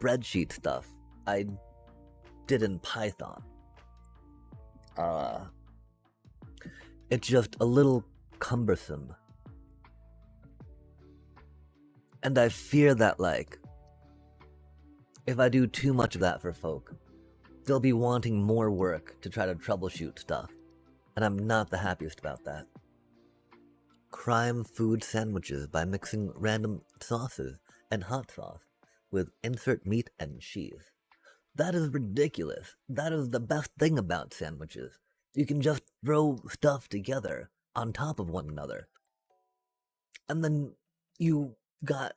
spreadsheet stuff I did in Python. It's just a little cumbersome. And I fear that, like, if I do too much of that for folk, they'll be wanting more work to try to troubleshoot stuff. And I'm not the happiest about that. Crime food sandwiches by mixing random sauces and hot sauce with insert meat and cheese. That is ridiculous. That is the best thing about sandwiches. You can just throw stuff together on top of one another. And then you got,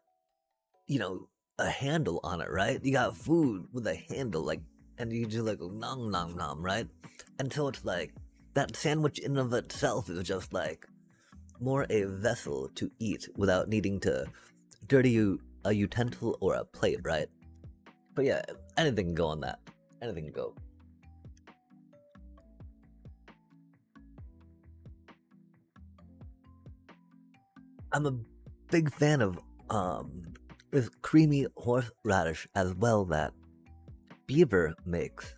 you know, a handle on it, right? You got food with a handle, like, and you do like nom nom nom, right? And so it's like, that sandwich in of itself is just like more a vessel to eat without needing to dirty a utensil or a plate, right? But yeah, anything can go on that. Anything can go. I'm a big fan of this creamy horseradish as well that Beaver makes.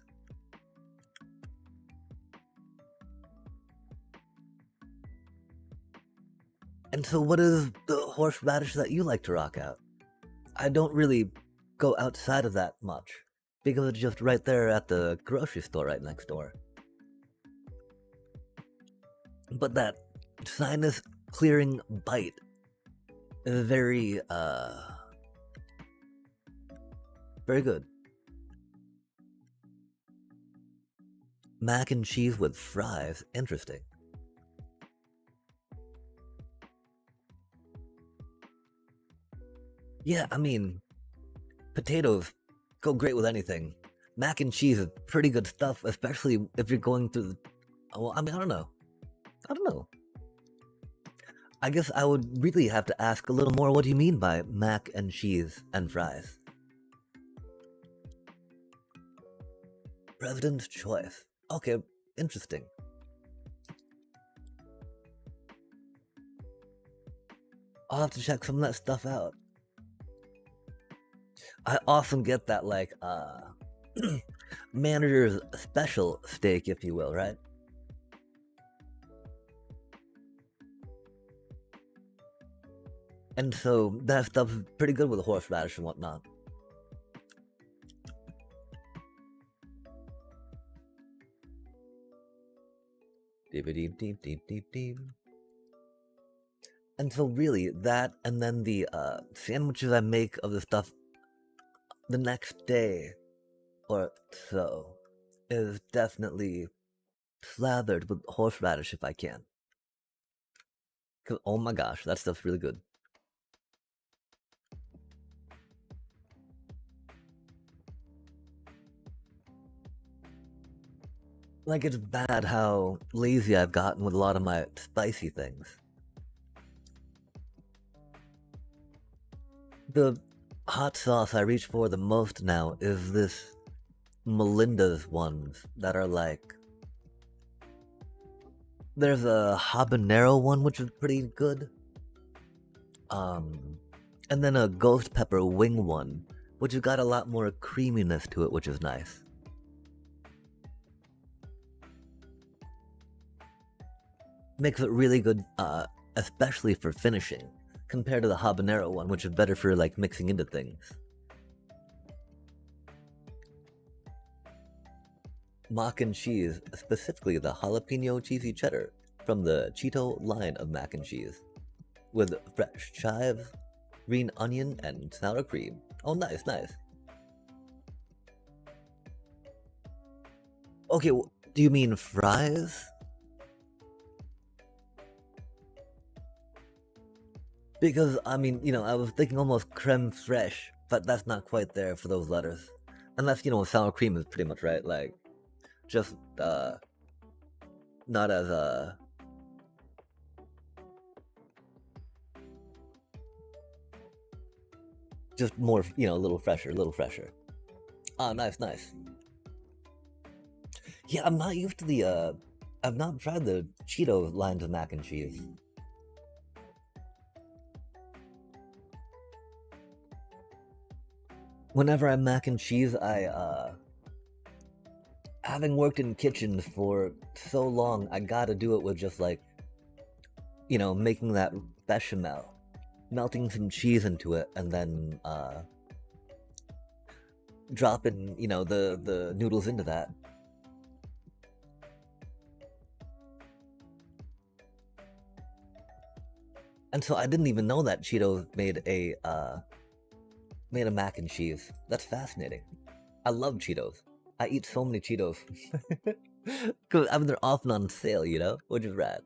And so what is the horseradish that you like to rock out? I don't really go outside of that much because it's just right there at the grocery store right next door. But that sinus clearing bite is very good. Mac and cheese with fries, interesting. Yeah, I mean, potatoes go great with anything. Mac and cheese is pretty good stuff, especially if you're going through the... Well, I mean, I don't know. I guess I would really have to ask a little more, what do you mean by mac and cheese and fries? President's choice. Okay, interesting. I'll have to check some of that stuff out. I often get that, like, manager's special steak, if you will, right? And so that stuff's pretty good with horseradish and whatnot. And so really, that and then the sandwiches I make of the stuff the next day or so is definitely slathered with horseradish if I can. Cause oh my gosh, that stuff's really good. Like, it's bad how lazy I've gotten with a lot of my spicy things. The hot sauce I reach for the most now is this Melinda's ones that are like... There's a habanero one, which is pretty good. And then a ghost pepper wing one, which has got a lot more creaminess to it, which is nice. Makes it really good, especially for finishing, compared to the habanero one, which is better for like mixing into things. Mac and cheese, specifically the jalapeno cheesy cheddar from the Cheeto line of mac and cheese, with fresh chives, green onion, and sour cream. Oh, nice, nice. Okay, do you mean fries? Because, I mean, you know, I was thinking almost creme fraiche, but that's not quite there for those letters. Unless, you know, sour cream is pretty much right, like, just, not as, just more, you know, a little fresher, Ah, nice, nice. Yeah, I'm not used to the, I've not tried the Cheeto lines of mac and cheese. Whenever I'm mac and cheese, having worked in kitchens for so long, I gotta do it with just like, you know, making that bechamel, melting some cheese into it, and then dropping, you know, the noodles into that. And so I didn't even know that Cheetos made a mac and cheese. That's fascinating. I love Cheetos. I eat so many Cheetos. Cause I mean, they're often on sale, you know, which is rad.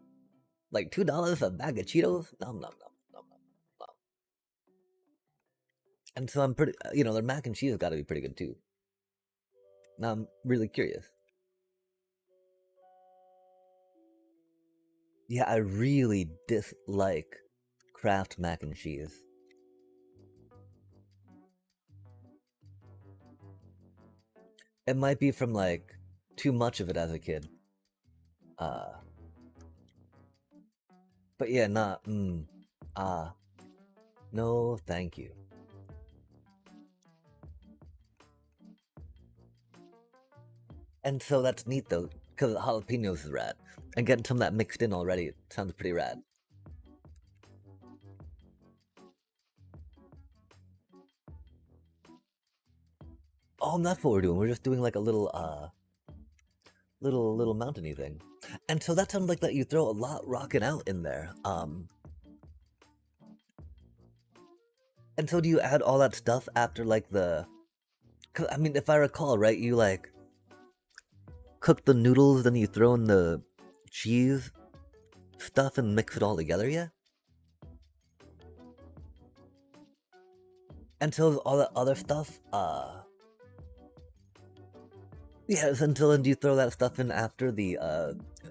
Like $2 a bag of Cheetos? Nom nom nom nom nom nom. And so I'm pretty, you know, their mac and cheese has got to be pretty good too. Now I'm really curious. Yeah, I really dislike Kraft mac and cheese. It might be from like too much of it as a kid. Uh, but yeah, not. Ah, no, thank you. And so that's neat though, because jalapenos is rad, and getting some of that mixed in already sounds pretty rad. Oh, that's what we're doing. We're just doing like a little little mountainy thing. And so that sounds like that you throw a lot rocking out in there. And so do you add all that stuff after like the? 'Cause, I mean, if I recall right, you like cook the noodles, then you throw in the cheese stuff and mix it all together, yeah? And so all that other stuff, yes, until then do you throw that stuff in after the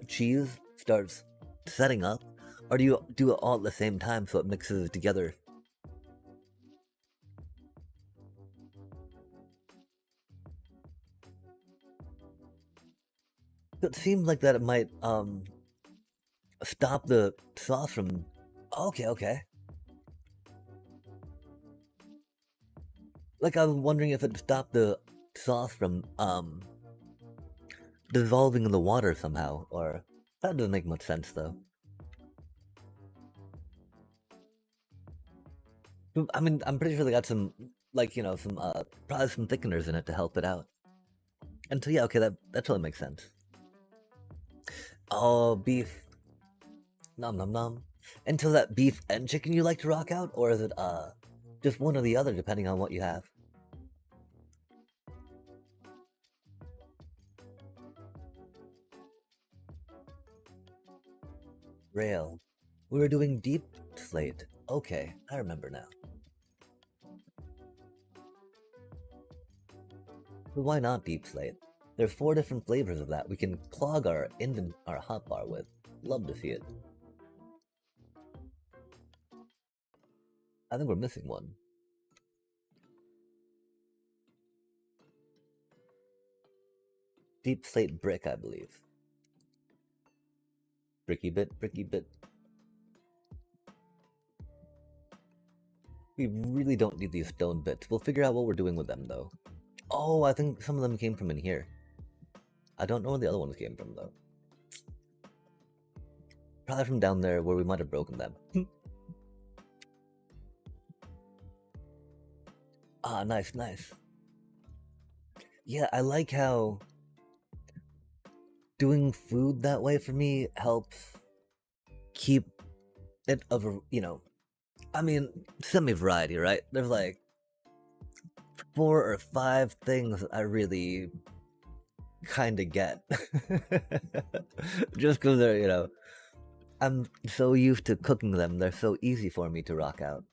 cheese starts setting up? Or do you do it all at the same time so it mixes together? It seems like that it might stop the sauce from. Okay, okay. Like I was wondering if it stopped the sauce from dissolving in the water somehow, or that doesn't make much sense though. I mean, I'm pretty sure they got some, like some probably some thickeners in it to help it out. And so yeah, okay, that totally makes sense. Oh, beef, nom nom nom. And so that beef and chicken you like to rock out, or is it just one or the other depending on what you have? Rail. We were doing deep slate. Okay, I remember now. But why not deep slate? There's 4 different flavors of that we can clog our hotbar with. Love to see it. I think we're missing one. Deep slate brick, I believe. Bricky bit, bricky bit. We really don't need these stone bits. We'll figure out what we're doing with them, though. Oh, I think some of them came from in here. I don't know where the other ones came from, though. Probably from down there where we might have broken them. Ah, nice, nice. Yeah, I like how doing food that way for me helps keep it of I mean, semi-variety, right? There's like 4 or 5 things I really kind of get. Just because they're, I'm so used to cooking them, they're so easy for me to rock out.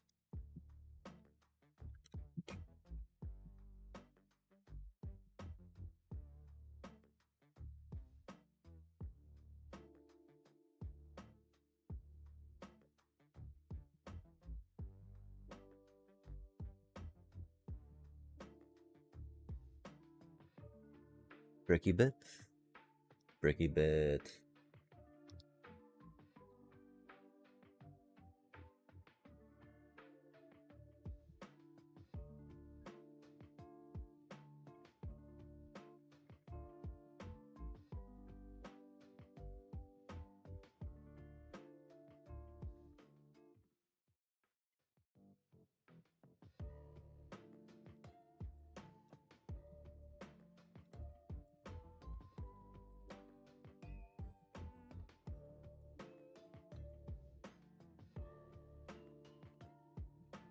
Bricky bits, bricky bits.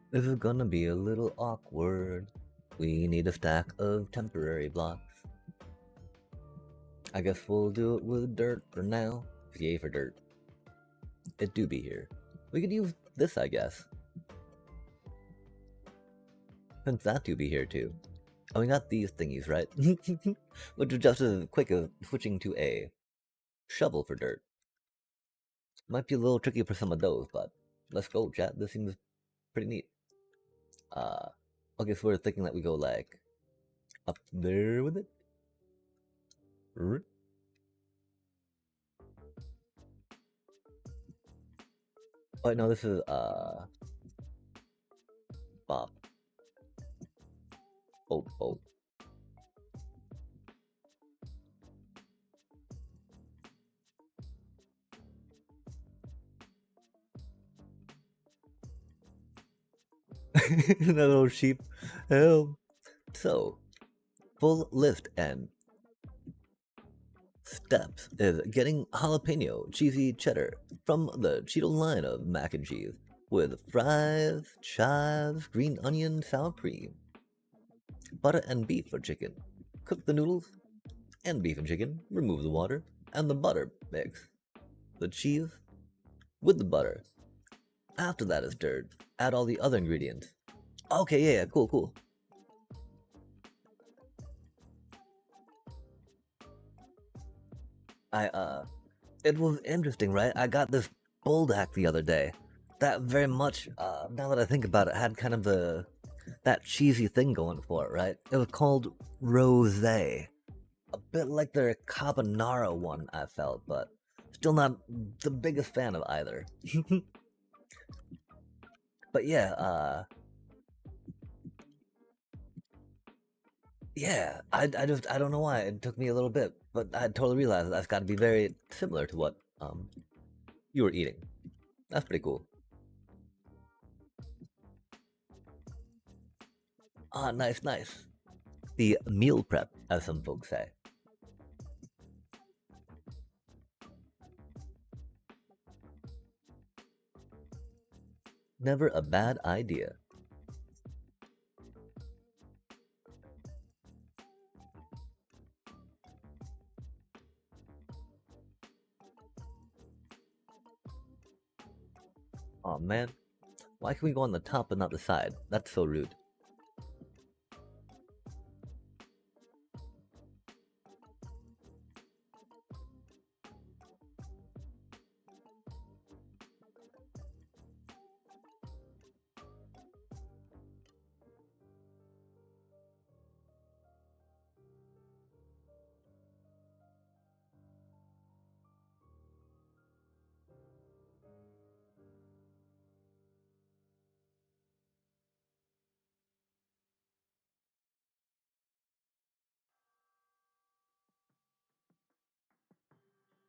This is gonna be a little awkward. We need a stack of temporary blocks. I guess we'll do it with dirt for now. Yay for dirt. It do be here. We could use this, I guess. Since that do be here too. And we got these thingies, right? Which is just as quick as switching to a shovel for dirt. Might be a little tricky for some of those, but let's go, chat. This seems pretty neat. Okay, so we're thinking that we go like up there with it. R Oh no, this is Bob. Oh. That little sheep. Help. So, full list and steps is getting jalapeno cheesy cheddar from the Cheeto line of mac and cheese with fries, chives, green onion, sour cream, butter and beef for chicken. Cook the noodles and beef and chicken, remove the water and the butter mix the cheese with the butter. After that is stirred, add all the other ingredients. Okay, yeah, cool. It was interesting, right? I got this Bulldog the other day. That very much, now that I think about it, had kind of that cheesy thing going for it, right? It was called Rosé. A bit like their carbonara one, I felt, but still not the biggest fan of either. But yeah, yeah, I don't know why it took me a little bit, but I totally realized that's got to be very similar to what you were eating. That's pretty cool. Ah, nice. The meal prep, as some folks say. Never a bad idea. Aw, man. Why can we go on the top but not the side? That's so rude.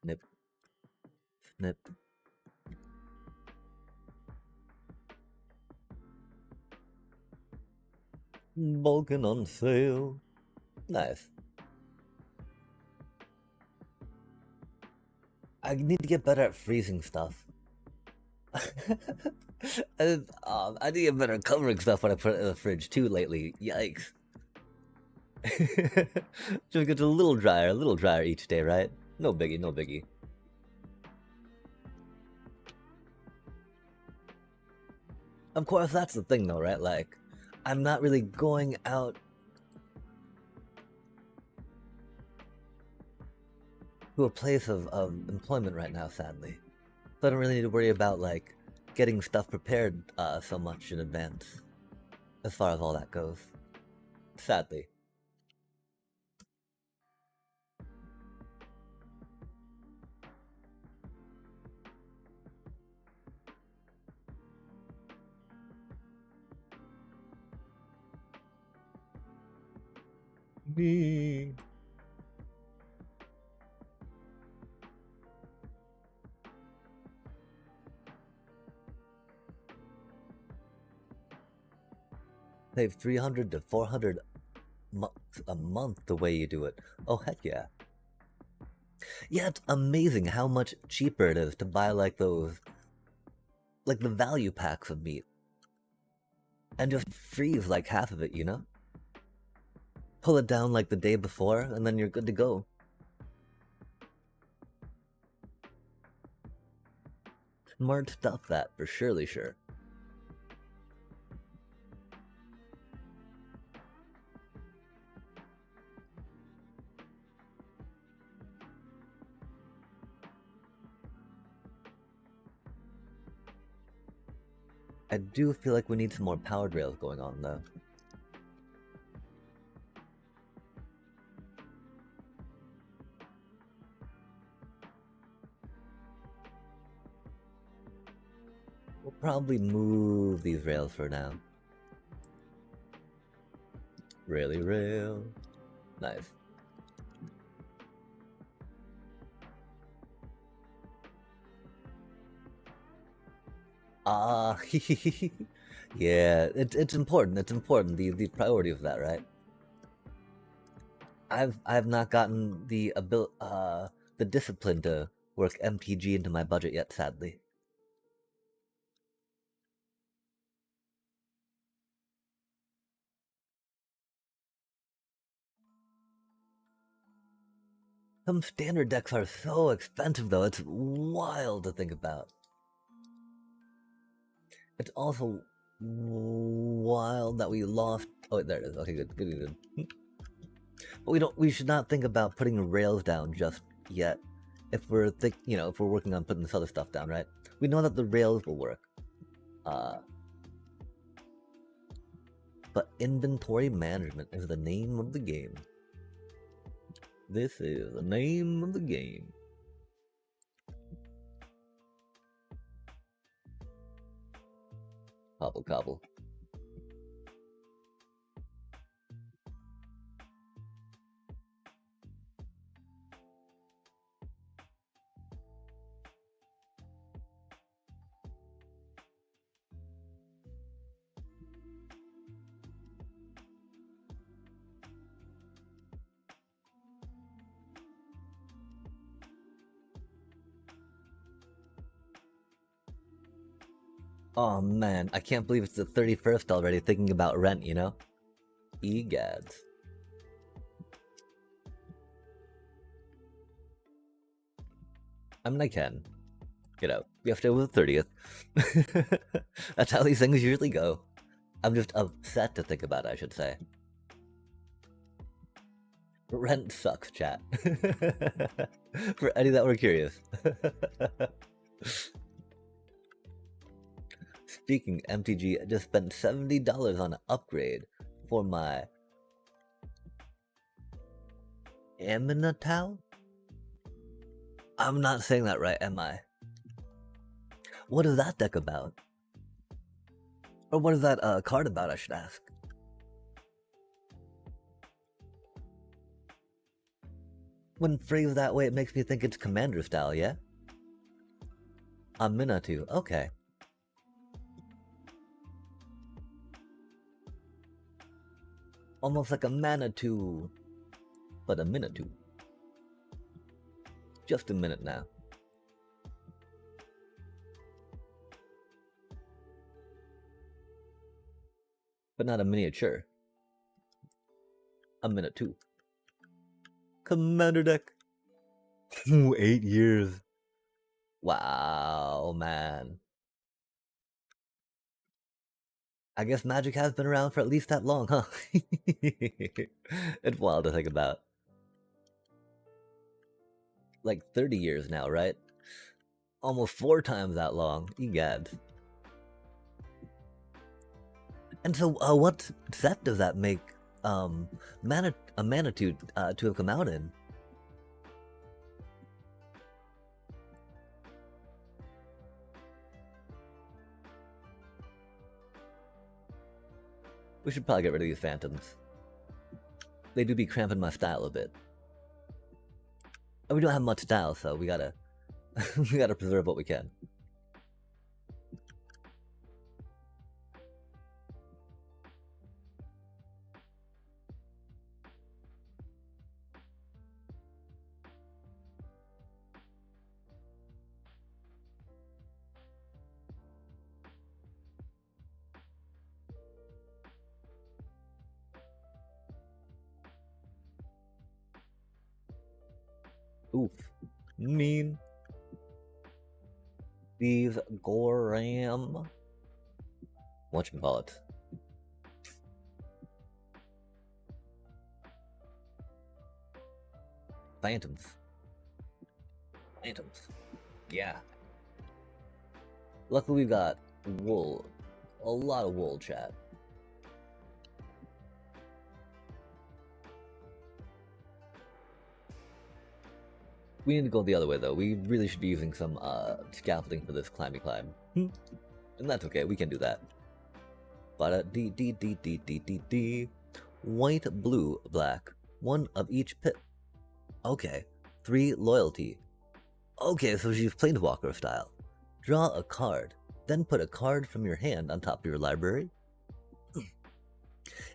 Snip, snip. Vulcan on sale. Nice. I need to get better at freezing stuff. I need to get better at covering stuff when I put it in the fridge too lately. Yikes. Just gets a little drier each day, right? No biggie. Of course, that's the thing though, right? Like, I'm not really going out to a place of employment right now, sadly. So I don't really need to worry about, like, getting stuff prepared so much in advance, as far as all that goes. Sadly. Me. Save 300 to 400 a month the way you do it. Oh, heck yeah. Yeah, it's amazing how much cheaper it is to buy, like, those, like, the value packs of meat. And just freeze, like, half of it, you know? Pull it down, like, the day before, and then you're good to go. Smart stuff, that, for surely sure. I do feel like we need some more powered rails going on, though. probably move these rails for now. Really rail. Nice. Ah, yeah, it's important. It's important. The priority of that, right? I've not gotten the the discipline to work MTG into my budget yet, sadly. Some standard decks are so expensive, though. It's wild to think about. It's also wild that we lost. Oh, there it is. Okay, good, good, good. But we don't. We should not think about putting rails down just yet. If we're if we're working on putting this other stuff down, right? We know that the rails will work. But inventory management is the name of the game. This is the name of the game. Cobble, cobble. Oh man, I can't believe it's the 31st already, thinking about rent, you know? Egads. I mean, I can. Get out. We have to go with the 30th. That's how these things usually go. I'm just upset to think about it, I should say. Rent sucks, chat. For any that were curious. Speaking MTG, I just spent $70 on an upgrade for my Aminatau? I'm not saying that right, am I? What is that deck about? Or what is that card about, I should ask? When phrased that way, it makes me think it's Commander style, yeah? Aminatu, okay. Almost like a Manitou, but a Minitou. Just a minute now. But not a miniature. A Minitou. Commander deck. 8 years. Wow, man. I guess Magic has been around for at least that long, huh? It's wild to think about. Like 30 years now, right? Almost 4 times that long. Egad. And so, what set does that make a Manitou to have come out in? We should probably get rid of these phantoms. They do be cramping my style a bit. And we don't have much style, so we gotta we gotta preserve what we can. Oof. Mean. These Goram. Whatchamacallit. Phantoms. Phantoms. Yeah. Luckily we got wool. A lot of wool, chat. We need to go the other way, though. We really should be using some scaffolding for this climby climb. And that's okay, we can do that. D D D D D D D. White, blue, black. One of each pit. Okay. 3 loyalty. Okay, so she's Planeswalker style. Draw a card, then put a card from your hand on top of your library.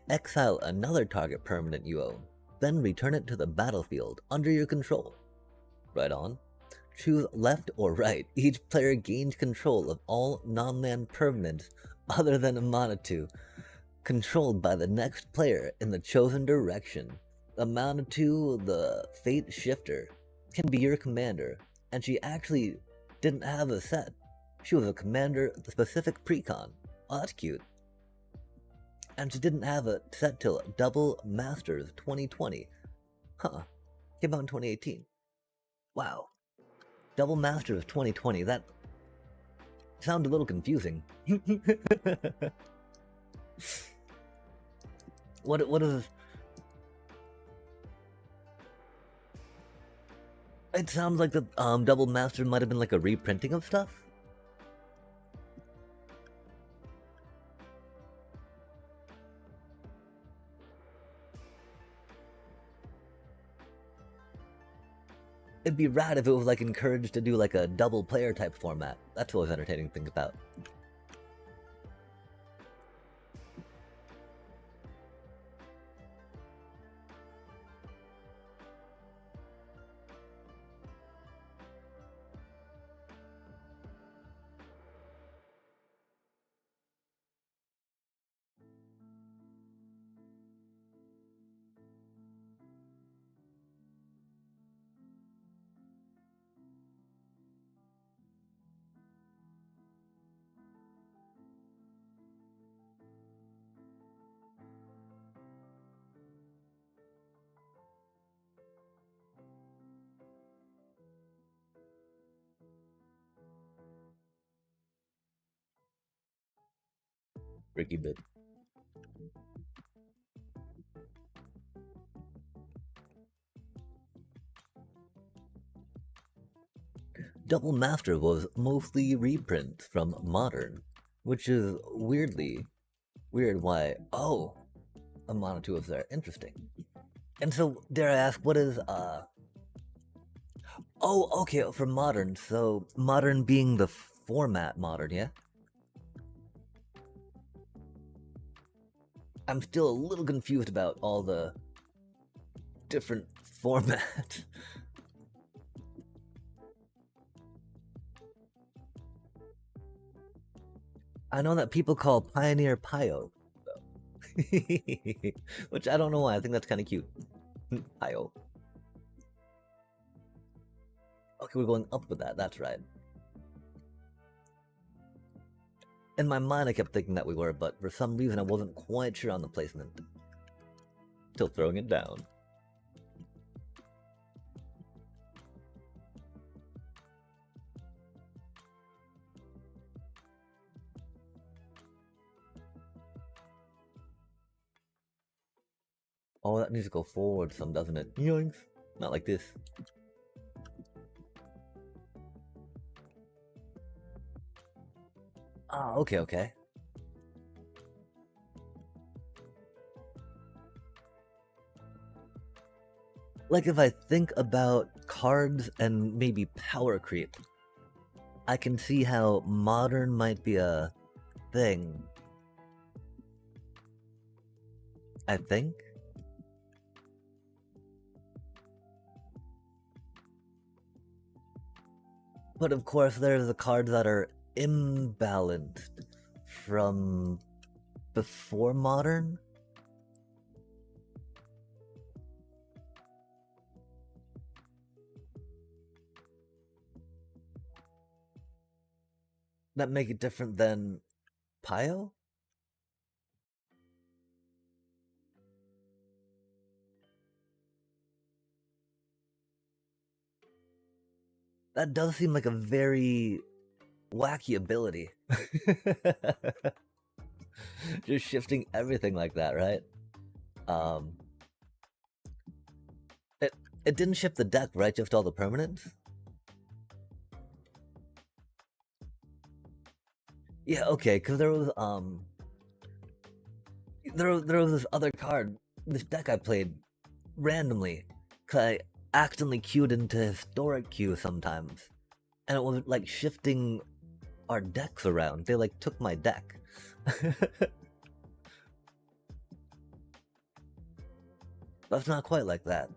Exile another target permanent you own, then return it to the battlefield under your control. Right on. Choose left or right. Each player gains control of all non-land permanents other than a mana 2, controlled by the next player in the chosen direction. A mana 2, the Fate Shifter, can be your commander, and she actually didn't have a set. She was a commander of the specific precon. Oh, that's cute. And she didn't have a set till Double Masters 2020. Huh. Came out in 2018. Wow. Double Masters 2020, that sounds a little confusing. What is... It sounds like the Double Master might have been like a reprinting of stuff. It'd be rad if it was like encouraged to do like a double player type format. That's what was entertaining to think about. Ricky bit. Double Master was mostly reprints from Modern, which is weirdly weird why, oh, a Mono 2 was there. Interesting. And so, dare I ask, what is, oh, okay, for Modern, so Modern being the format Modern, yeah? I'm still a little confused about all the different formats. I know that people call Pioneer Pio, which I don't know why. I think that's kind of cute. Pio. Okay, we're going up with that. That's right. In my mind, I kept thinking that we were, but for some reason, I wasn't quite sure on the placement. Still throwing it down. Oh, that needs to go forward some, doesn't it? Yoinks. Not like this. Ah, okay, okay. Like if I think about cards and maybe power creep, I can see how Modern might be a thing. I think. But of course, there's the cards that are imbalanced from before Modern. That make it different than Pio? That does seem like a very wacky ability. Just shifting everything like that, right? It didn't shift the deck, right? Just all the permanents? Yeah, okay, because there was this other card, this deck I played randomly, cause I accidentally queued into historic queue sometimes, and it was like shifting our decks around. They like took my deck. That's not quite like that.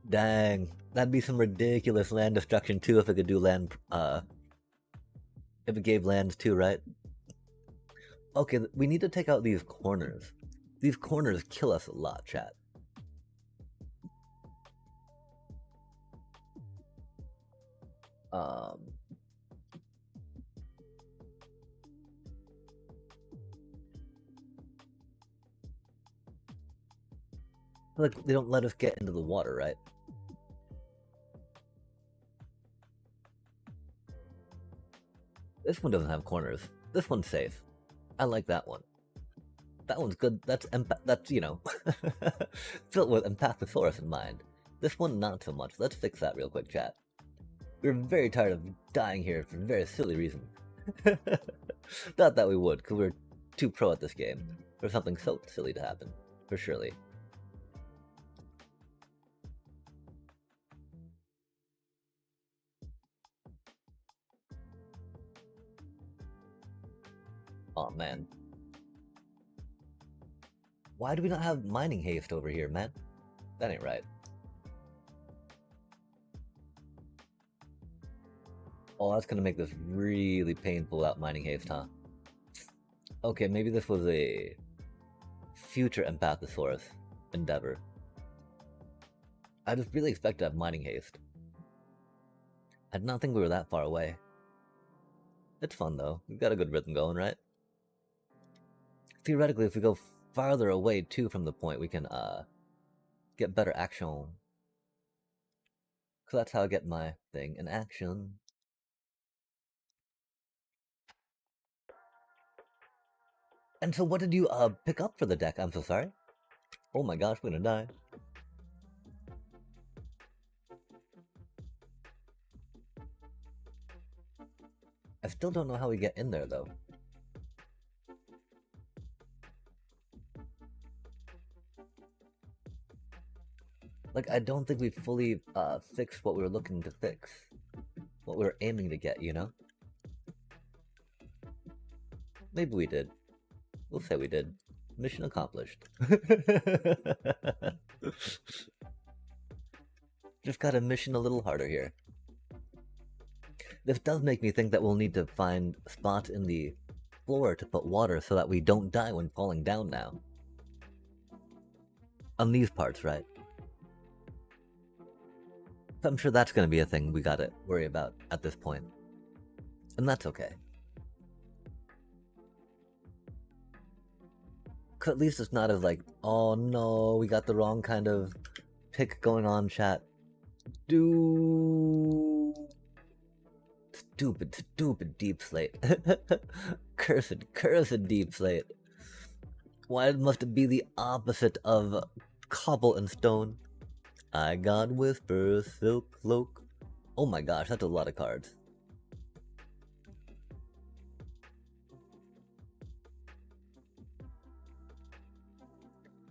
Dang, that'd be some ridiculous land destruction too if it could do land. If it gave lands too, right? Okay, we need to take out these corners. These corners kill us a lot, chat. Um, like they don't let us get into the water, right? This one doesn't have corners. This one's safe. I like that one. That one's good. That's you know, filled with empathosaurus in mind. This one not so much. Let's fix that real quick, chat. We're very tired of dying here for very silly reasons. Not that we would, because we're too pro at this game for something so silly to happen. For surely. Oh man. Why do we not have mining haste over here, man? That ain't right. Oh, that's gonna make this really painful without mining haste, huh? Okay, maybe this was a future Empathosaurus endeavor. I just really expected to have mining haste. I did not think we were that far away. It's fun though. We've got a good rhythm going, right? Theoretically, if we go farther away too from the point, we can get better action. Cause that's how I get my thing in action. And so what did you pick up for the deck? I'm so sorry. Oh my gosh, we're gonna die. I still don't know how we get in there though. Like, I don't think we fully fixed what we were looking to fix. What we were aiming to get, you know? Maybe we did. We'll say we did. Mission accomplished. Just got a mission a little harder here. This does make me think that we'll need to find spots in the floor to put water so that we don't die when falling down now. On these parts, right? I'm sure that's going to be a thing we gotta worry about at this point. And that's okay. At least it's not as like, oh no, we got the wrong kind of pick going on, chat. Stupid deep slate. Cursed deep slate. Why must it be the opposite of cobble and stone? I got whispers, silk cloak. Oh my gosh, that's a lot of cards.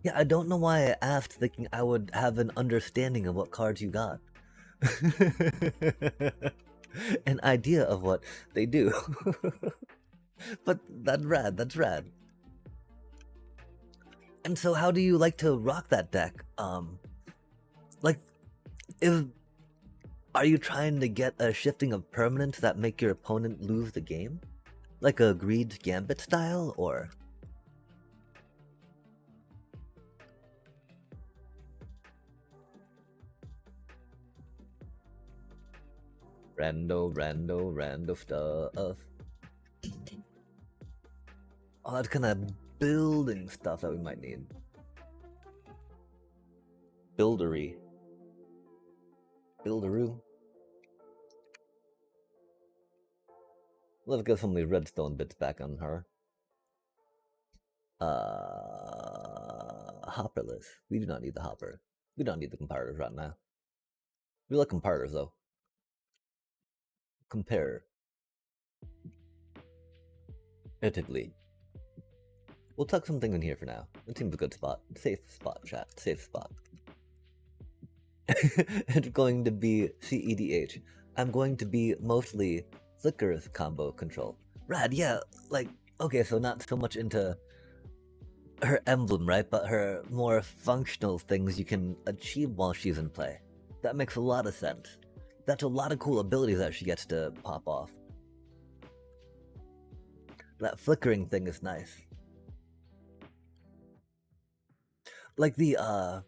Yeah, I don't know why I asked thinking I would have an understanding of what cards you got. An idea of what they do. But that's rad. And so how do you like to rock that deck? Like, are you trying to get a shifting of permanents that make your opponent lose the game? Like a Greed's Gambit style, or? Rando stuff. Oh, that's kind of building stuff that we might need. Builderoo. Let's get some of these redstone bits back on her. Hopperless. We do not need the hopper. We don't need the comparators right now. We like comparators though. Compare. Italy. We'll tuck something in here for now. It seems a good spot. Safe spot, chat. Safe spot. It's going to be CEDH. I'm going to be mostly Flicker's combo control. Rad, yeah, like, okay, so not so much into her emblem, right? But her more functional things you can achieve while she's in play. That makes a lot of sense. That's a lot of cool abilities that she gets to pop off. That flickering thing is nice. Like the,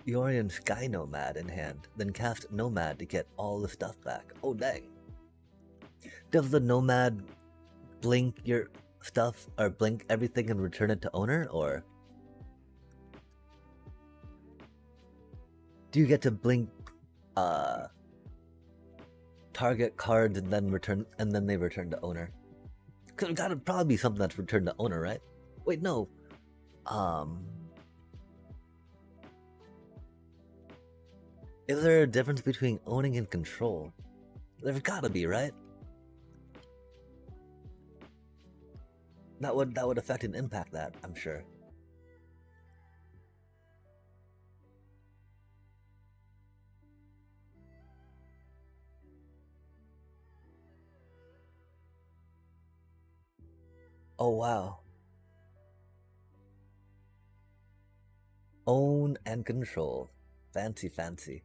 Yorian Sky Nomad in hand, then cast Nomad to get all the stuff back. Oh dang. Does the Nomad blink your stuff, or blink everything and return it to owner, or do you get to blink target cards and then return, and then they return to owner? Cause it gotta probably be something that's returned to owner, right? Wait, no. Is there a difference between owning and control? There's gotta be, right? That would affect and impact that, I'm sure. Oh wow. Own and control. Fancy, fancy.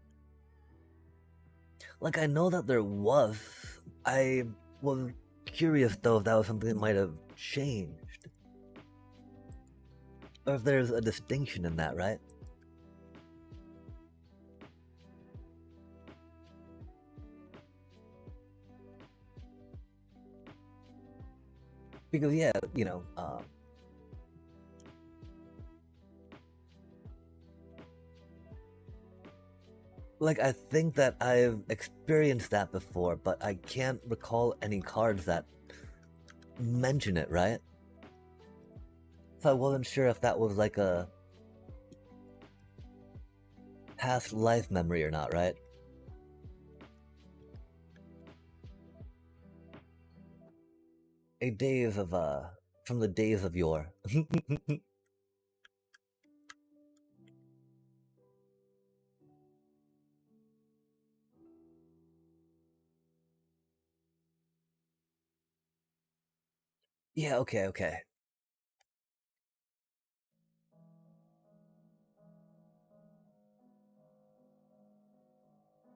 Like, I know that there was. I was curious though if that was something that might have changed. Or if there's a distinction in that, right? Because, yeah, you know, like, I think that I've experienced that before, but I can't recall any cards that mention it, right? So I wasn't sure if that was like a past life memory or not, right? A days of, from the days of yore. Yeah, okay, okay.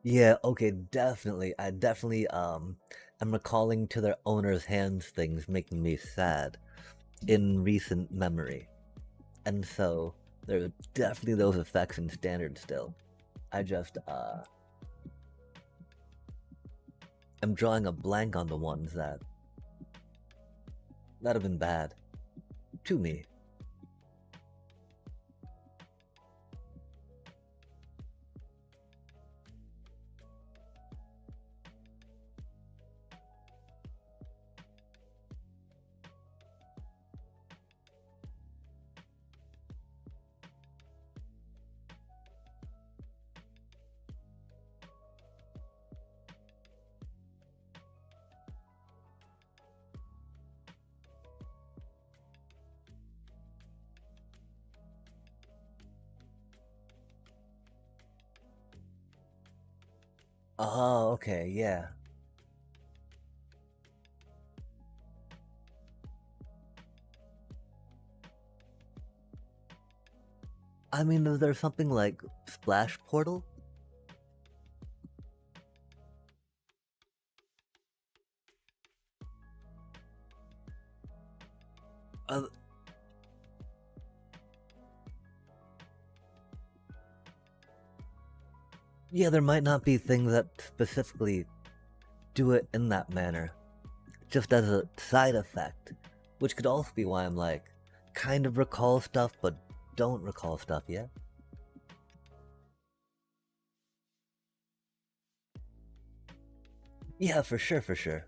Yeah, okay, definitely. I definitely am recalling to their owner's hands things making me sad in recent memory. And so there's definitely those effects in standard still. I just am drawing a blank on the ones that have been bad to me. Oh, okay, yeah. I mean, is there something like Splash Portal? Uh, yeah, there might not be things that specifically do it in that manner, just as a side effect, which could also be why I'm like, kind of recall stuff, but don't recall stuff yet. Yeah, for sure, for sure.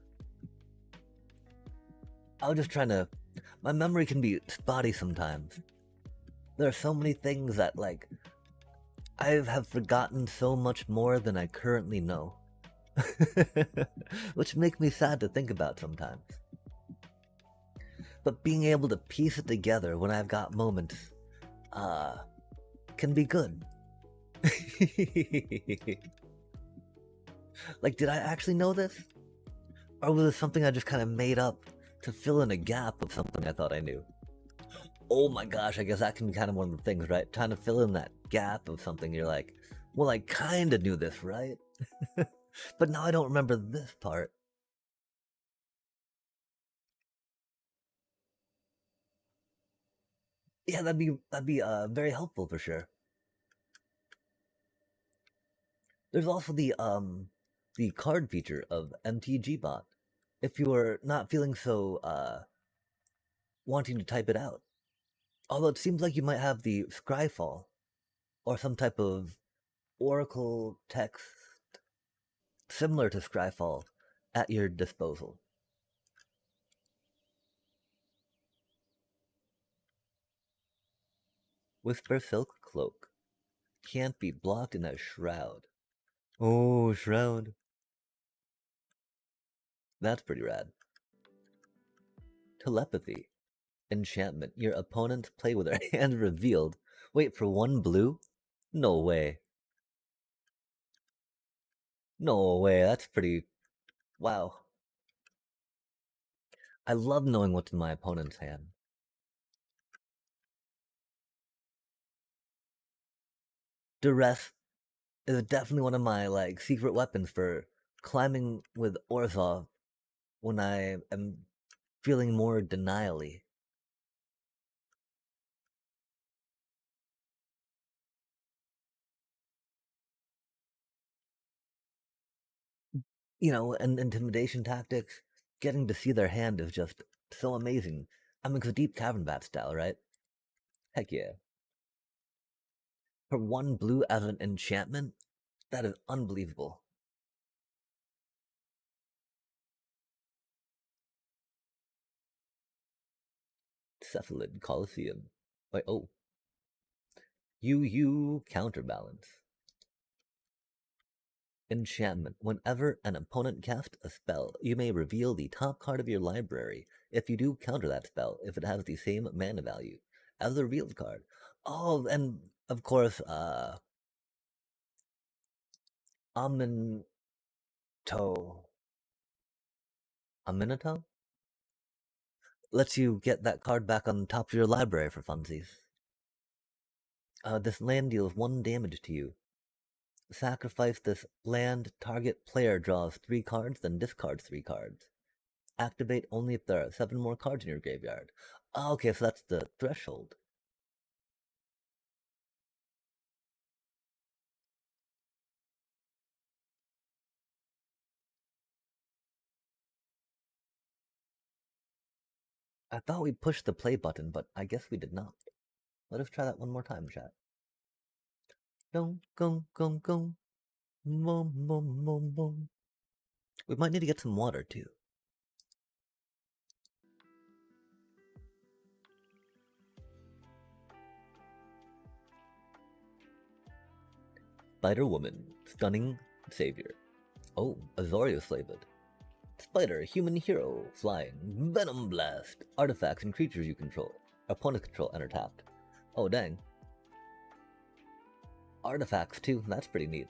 I was just trying to... My memory can be spotty sometimes. There are so many things that, like, I have forgotten so much more than I currently know. Which makes me sad to think about sometimes. But being able to piece it together when I've got moments, can be good. Like, did I actually know this? Or was it something I just kind of made up to fill in a gap of something I thought I knew? Oh my gosh, I guess that can be kind of one of the things, right? Trying to fill in that gap of something, you're like, well, I kind of knew this, right? But now I don't remember this part. Yeah, that'd be very helpful for sure. There's also the card feature of MTGBot. If you are not feeling so wanting to type it out. Although it seems like you might have the Scryfall or some type of Oracle text similar to Scryfall at your disposal. Whisper Silk Cloak. Can't be blocked in a shroud. Oh, shroud. That's pretty rad. Telepathy. Enchantment. Your opponents play with their hand revealed. Wait, for one blue? No way. No way, that's pretty... Wow. I love knowing what's in my opponent's hand. Duress is definitely one of my, like, secret weapons for climbing with Orzhov when I am feeling more denial-y. You know, and intimidation tactics, getting to see their hand is just so amazing. I mean, it's a deep cavern bat style, right? Heck yeah. For one blue as an enchantment, that is unbelievable. Cephalid Coliseum. Wait, oh. You counterbalance. Enchantment. Whenever an opponent casts a spell, you may reveal the top card of your library. If you do, counter that spell if it has the same mana value as the revealed card. Oh, and of course, Aminato. Aminato? Lets you get that card back on top of your library for funsies. This land deals 1 damage to you. Sacrifice this land, target player draws 3 cards, then discards 3 cards. Activate only if there are 7 more cards in your graveyard. Oh, okay, so that's the threshold. I thought we pushed the play button, but I guess we did not. Let us try that one more time, chat. Dum, gum, gum, gum. Mum, mum, mum, mum. We might need to get some water, too. Spider Woman. Stunning Savior. Oh, Azoria Slaved. Spider, human hero, flying, Venom Blast, artifacts and creatures you control. Opponent control enter tapped. Oh dang. Artifacts too, that's pretty neat.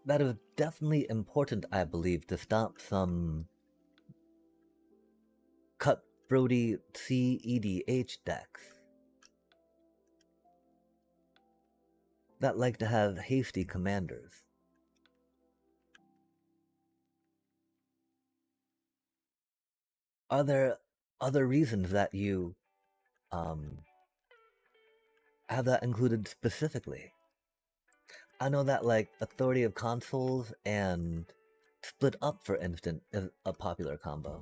That is definitely important, I believe, to stop some cutthroaty CEDH decks that like to have hasty commanders. Are there other reasons that you have that included specifically? I know that like Authority of Consoles and Split Up, for instance, is a popular combo.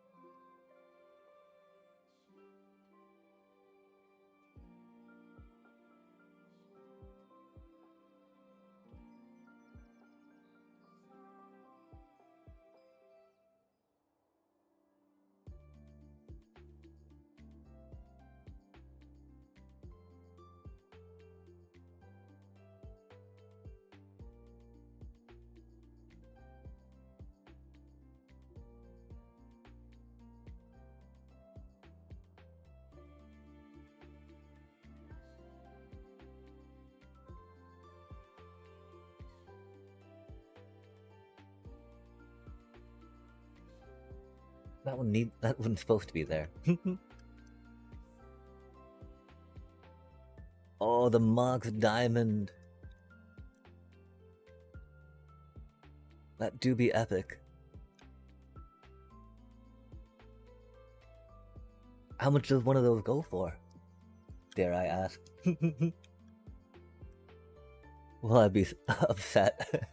That wasn't supposed to be there. Oh, the Mox Diamond. That do be epic. How much does one of those go for? Dare I ask? Will I be upset?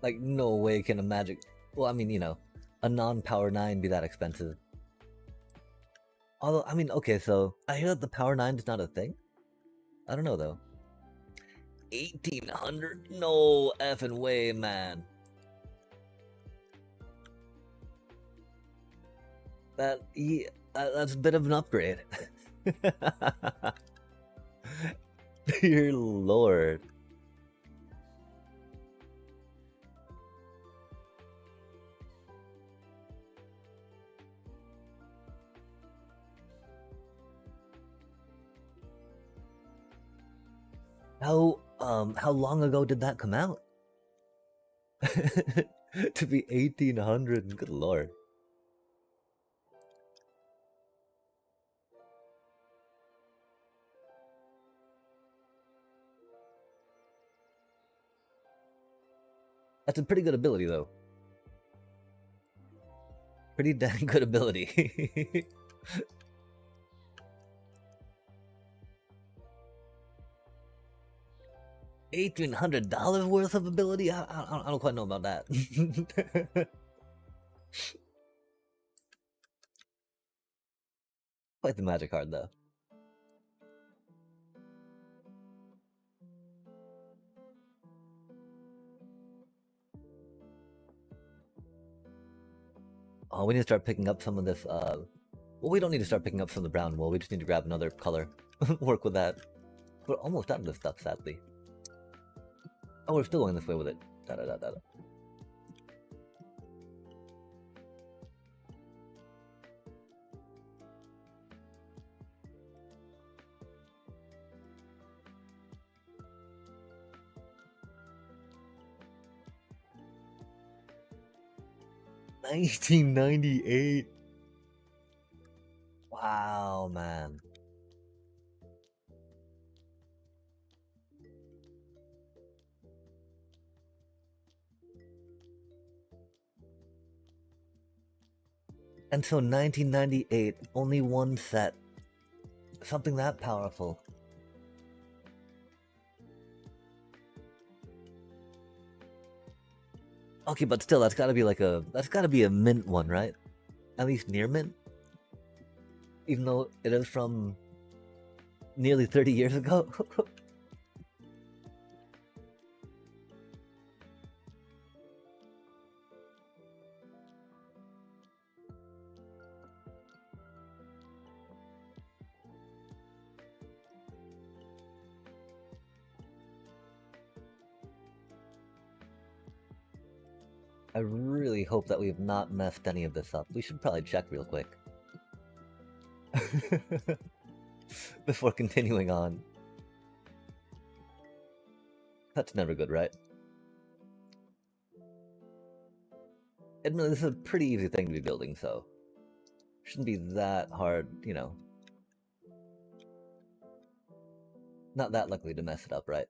Like, no way can a magic... Well, I mean, you know, a non-Power 9 be that expensive. Although, I mean, okay, so I hear that the Power 9 is not a thing. I don't know, though. 1800? No effing way, man. That's a bit of an upgrade. Dear Lord. How long ago did that come out? To be 1800, good lord. That's a pretty good ability, though. Pretty dang good ability. $1,800 worth of ability? I don't quite know about that. Quite the magic card, though. Oh, we need to start picking up some of this, well, we don't need to start picking up some of the brown wool, we just need to grab another color. Work with that. We're almost out of this stuff, sadly. Oh, we're still going this way with it. Da da da da. $1998. Wow, man. Until 1998, only one set. Something that powerful. Okay, but still, that's gotta be like a mint one, right? At least near mint? Even though it is from nearly 30 years ago? I really hope that we have not messed any of this up. We should probably check real quick. Before continuing on. That's never good, right? Admittedly, this is a pretty easy thing to be building, so... Shouldn't be that hard, you know. Not that likely to mess it up, right?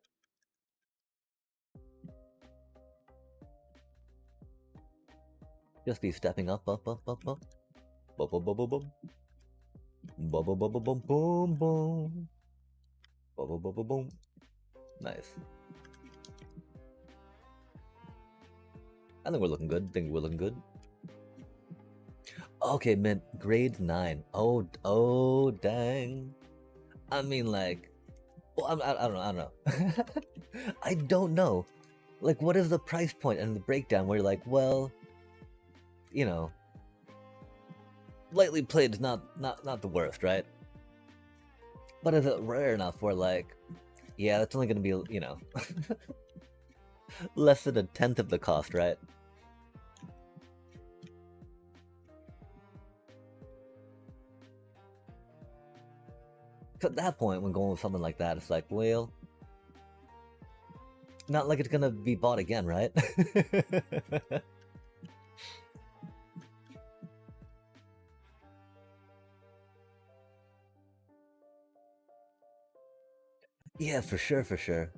Just be stepping up, up, up, up, up. Bum, bum, bum, bum, bum. Bum, bum, bum, bum, bum, bum, bum. Bum, bum, bum, bum, bum. Nice. I think we're looking good. Okay, mint. Grade 9. Oh, dang. I mean, like... Well, I don't know. I don't know. Like, what is the price point and the breakdown where you're like, well... You know... Lightly played is not the worst, right? But is it rare enough where, like... Yeah, that's only gonna be, you know... less than a tenth of the cost, right? So at that point, when going with something like that, it's like, well, Not like it's gonna be bought again, right? Yeah, for sure, for sure.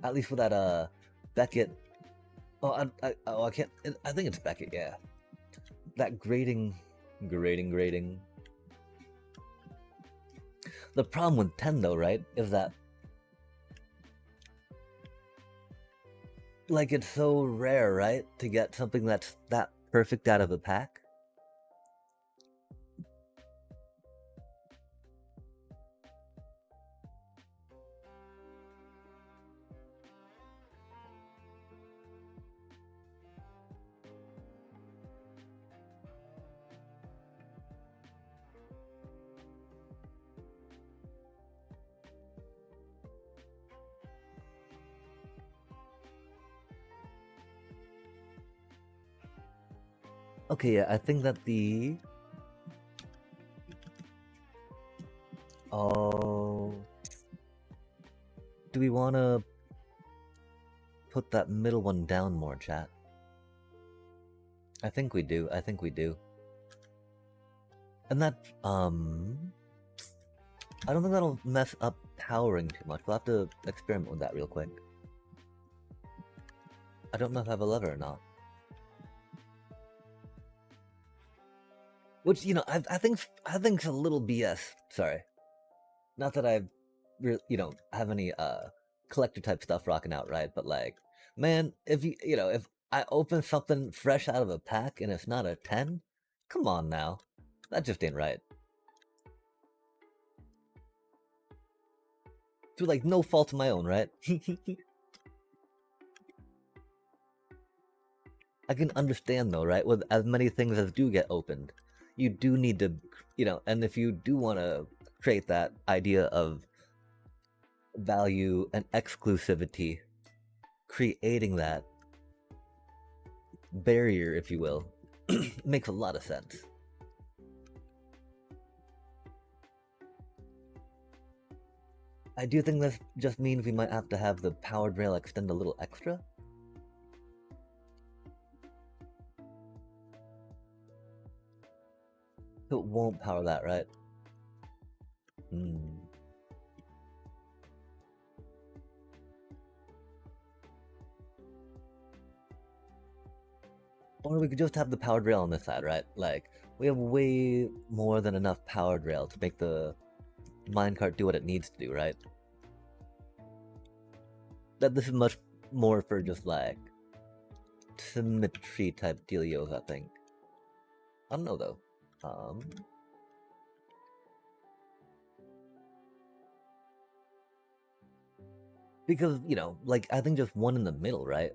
At least with that Beckett. Oh, I can't. I think it's Beckett. Yeah, that grading. The problem with 10 though, right, is that like it's so rare, right, to get something that's that perfect out of a pack. Okay, yeah, I think that the oh, do we want to put that middle one down more, chat? I think we do. I think we do. And that I don't think that'll mess up powering too much. We'll have to experiment with that real quick. I don't know if I have a lever or not. Which, you know, I think it's a little BS. Sorry, not that I, have any collector type stuff rocking out, right? But like, man, if if I open something fresh out of a pack and it's not a 10, come on now, that just ain't right. Through like no fault of my own, right? I can understand though, right? With as many things as do get opened, you do need to, and if you do want to create that idea of value and exclusivity, creating that barrier, if you will, makes a lot of sense. I do think this just means we might have to have the powered rail extend a little extra. So it won't power that, right? Or we could just have the powered rail on this side, right? Like, we have way more than enough powered rail to make the minecart do what it needs to do, right? That this is much more for just like symmetry type dealios, I think. I don't know though. Because, like I think just one in the middle, right,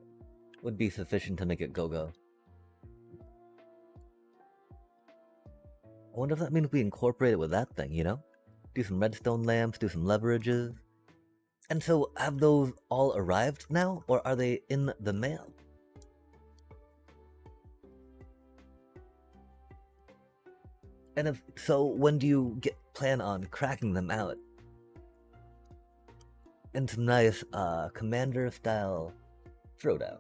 would be sufficient to make it go-go. I wonder if that means we incorporate it with that thing, Do some redstone lamps, do some leverages. And so, have those all arrived now, or are they in the mail? And if so, when do you plan on cracking them out? And some nice commander-style throwdown.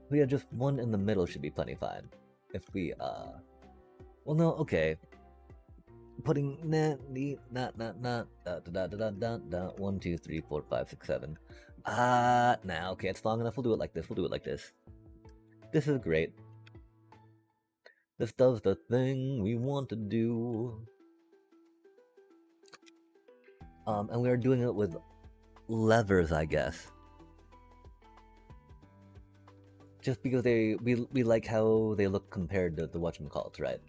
We have just one in the middle should be plenty fine. If we, well, no, okay. Putting 1, 2, 3, 4, 5, 6, 7. Nah, okay, it's long enough. We'll do it like this. This is great. This does the thing we want to do. And we are doing it with levers, I guess. Just because we like how they look compared to the whatchamacallits, right?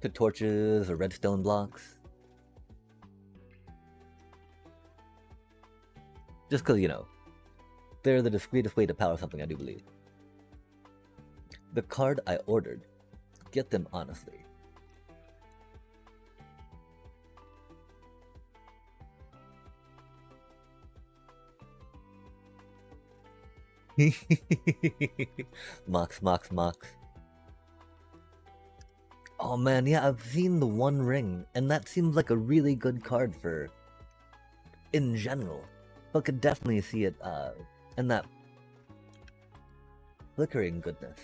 To torches or redstone blocks. Just because, they're the discreetest way to power something, I do believe. The card I ordered. Get them honestly. Mox, Mox, Mox. Oh man, yeah, I've seen the One Ring, and that seems like a really good card for in general. But could definitely see it in that flickering goodness.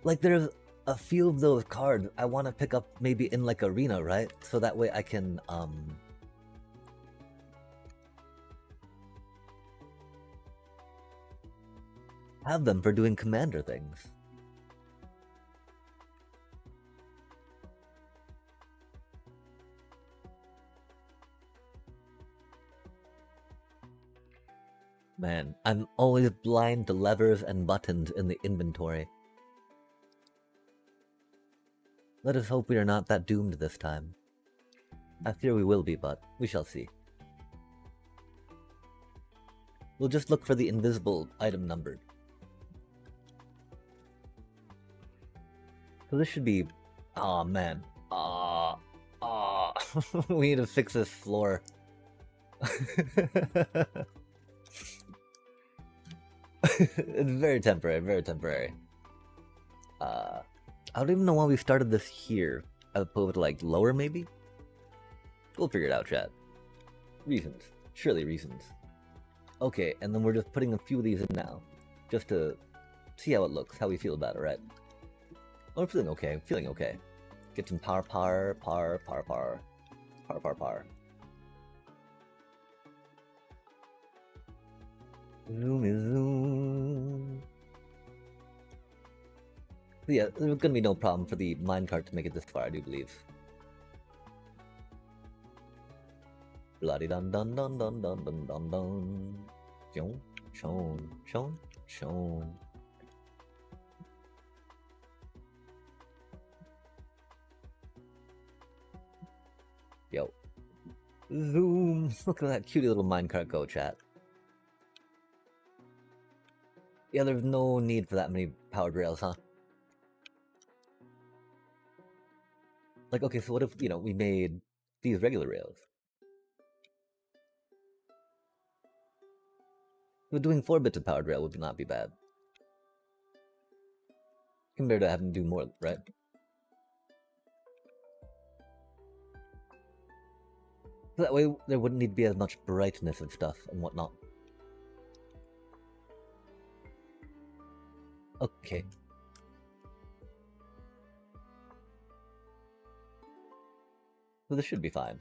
Like there's a few of those cards I want to pick up maybe in like Arena, right? So that way I can have them for doing commander things. Man, I'm always blind to levers and buttons in the inventory. Let us hope we are not that doomed this time. I fear we will be, but we shall see. We'll just look for the invisible item numbered. So this should be... Aw, oh, man. We need to fix this floor. It's very temporary, very temporary. I don't even know why we started this here, as opposed to like lower maybe? We'll figure it out, chat. Reasons. Surely reasons. Okay, and then we're just putting a few of these in now. Just to see how it looks, how we feel about it, right? Oh, we're feeling okay, feeling okay. Get some par. Zoom. Yeah, there's gonna be no problem for the minecart to make it this far, I do believe. Bloody dun dun dun dun dun dun dun dun. Shon. Yo. Zoom. Look at that cutie little minecart go, chat. Yeah, there's no need for that many powered rails, huh? Like, okay, so what if, you know, we made these regular rails? But doing 4 bits of powered rail would not be bad. Compared to having to do more, right? So that way there wouldn't need to be as much brightness and stuff and whatnot. Okay. So this should be fine.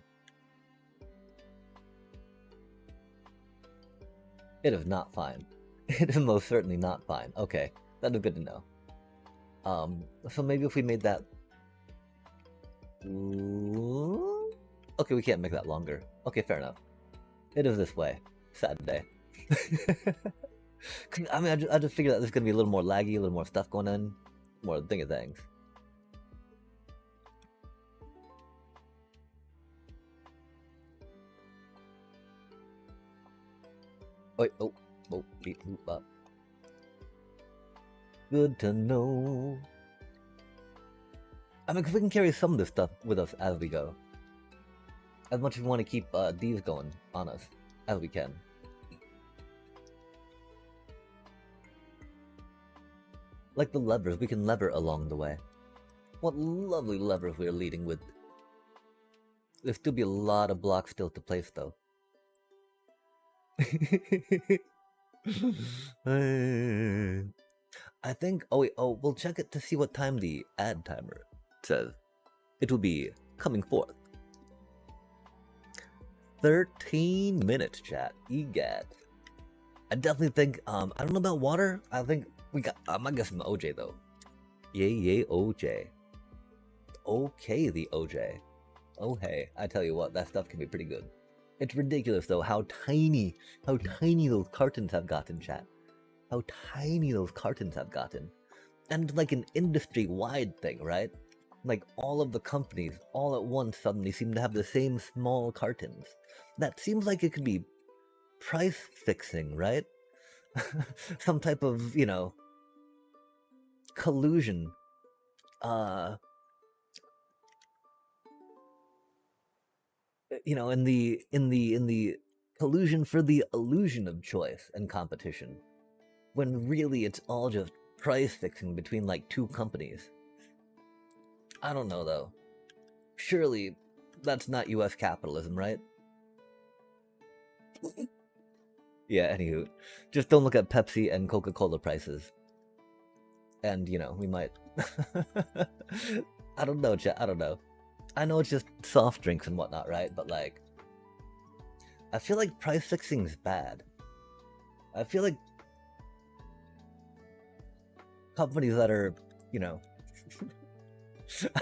It is not fine. It is most certainly not fine. Okay, that is good to know. So maybe if we made that... Okay, we can't make that longer. Okay, fair enough. It is this way. Sad day. I mean, I just figured that there's gonna be a little more laggy, a little more stuff going on. More thing of things. Wait, beep, boop, up. Good to know. I mean, because we can carry some of this stuff with us as we go. As much as we want to keep these going on us, as we can. Like the levers, we can lever along the way. What lovely levers we are leading with. There's still be a lot of blocks still to place, though. I think... we'll check it to see what time the ad timer says. It will be coming forth. 13 minutes, chat. Egad. I definitely think, I don't know about water. I think we got, I might get some OJ, though. Yay, OJ. Okay, the OJ. Oh, hey, I tell you what, that stuff can be pretty good. It's ridiculous, though, how tiny those cartons have gotten, chat. How tiny those cartons have gotten. And like an industry-wide thing, right? Like all of the companies all at once suddenly seem to have the same small cartons. That seems like it could be price fixing, right? Some type of, you know, collusion. you know, in the collusion for the illusion of choice and competition, when really it's all just price fixing between like two companies. I don't know though. Surely that's not US capitalism, right? Yeah, anywho, just don't look at Pepsi and Coca-Cola prices. And, you know, we might. I don't know, chat. I don't know. I know it's just soft drinks and whatnot, right? But, like, I feel like price fixing is bad. I feel like companies that are, you know,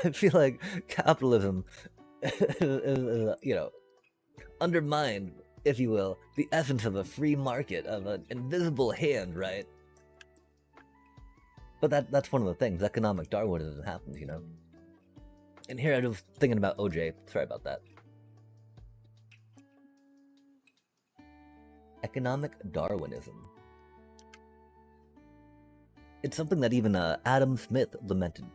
I feel like capitalism is, you know, undermined, if you will, the essence of a free market, of an invisible hand, right? But that's one of the things. Economic Darwinism happens, you know? And here I was thinking about OJ. Sorry about that. Economic Darwinism. It's something that even Adam Smith lamented.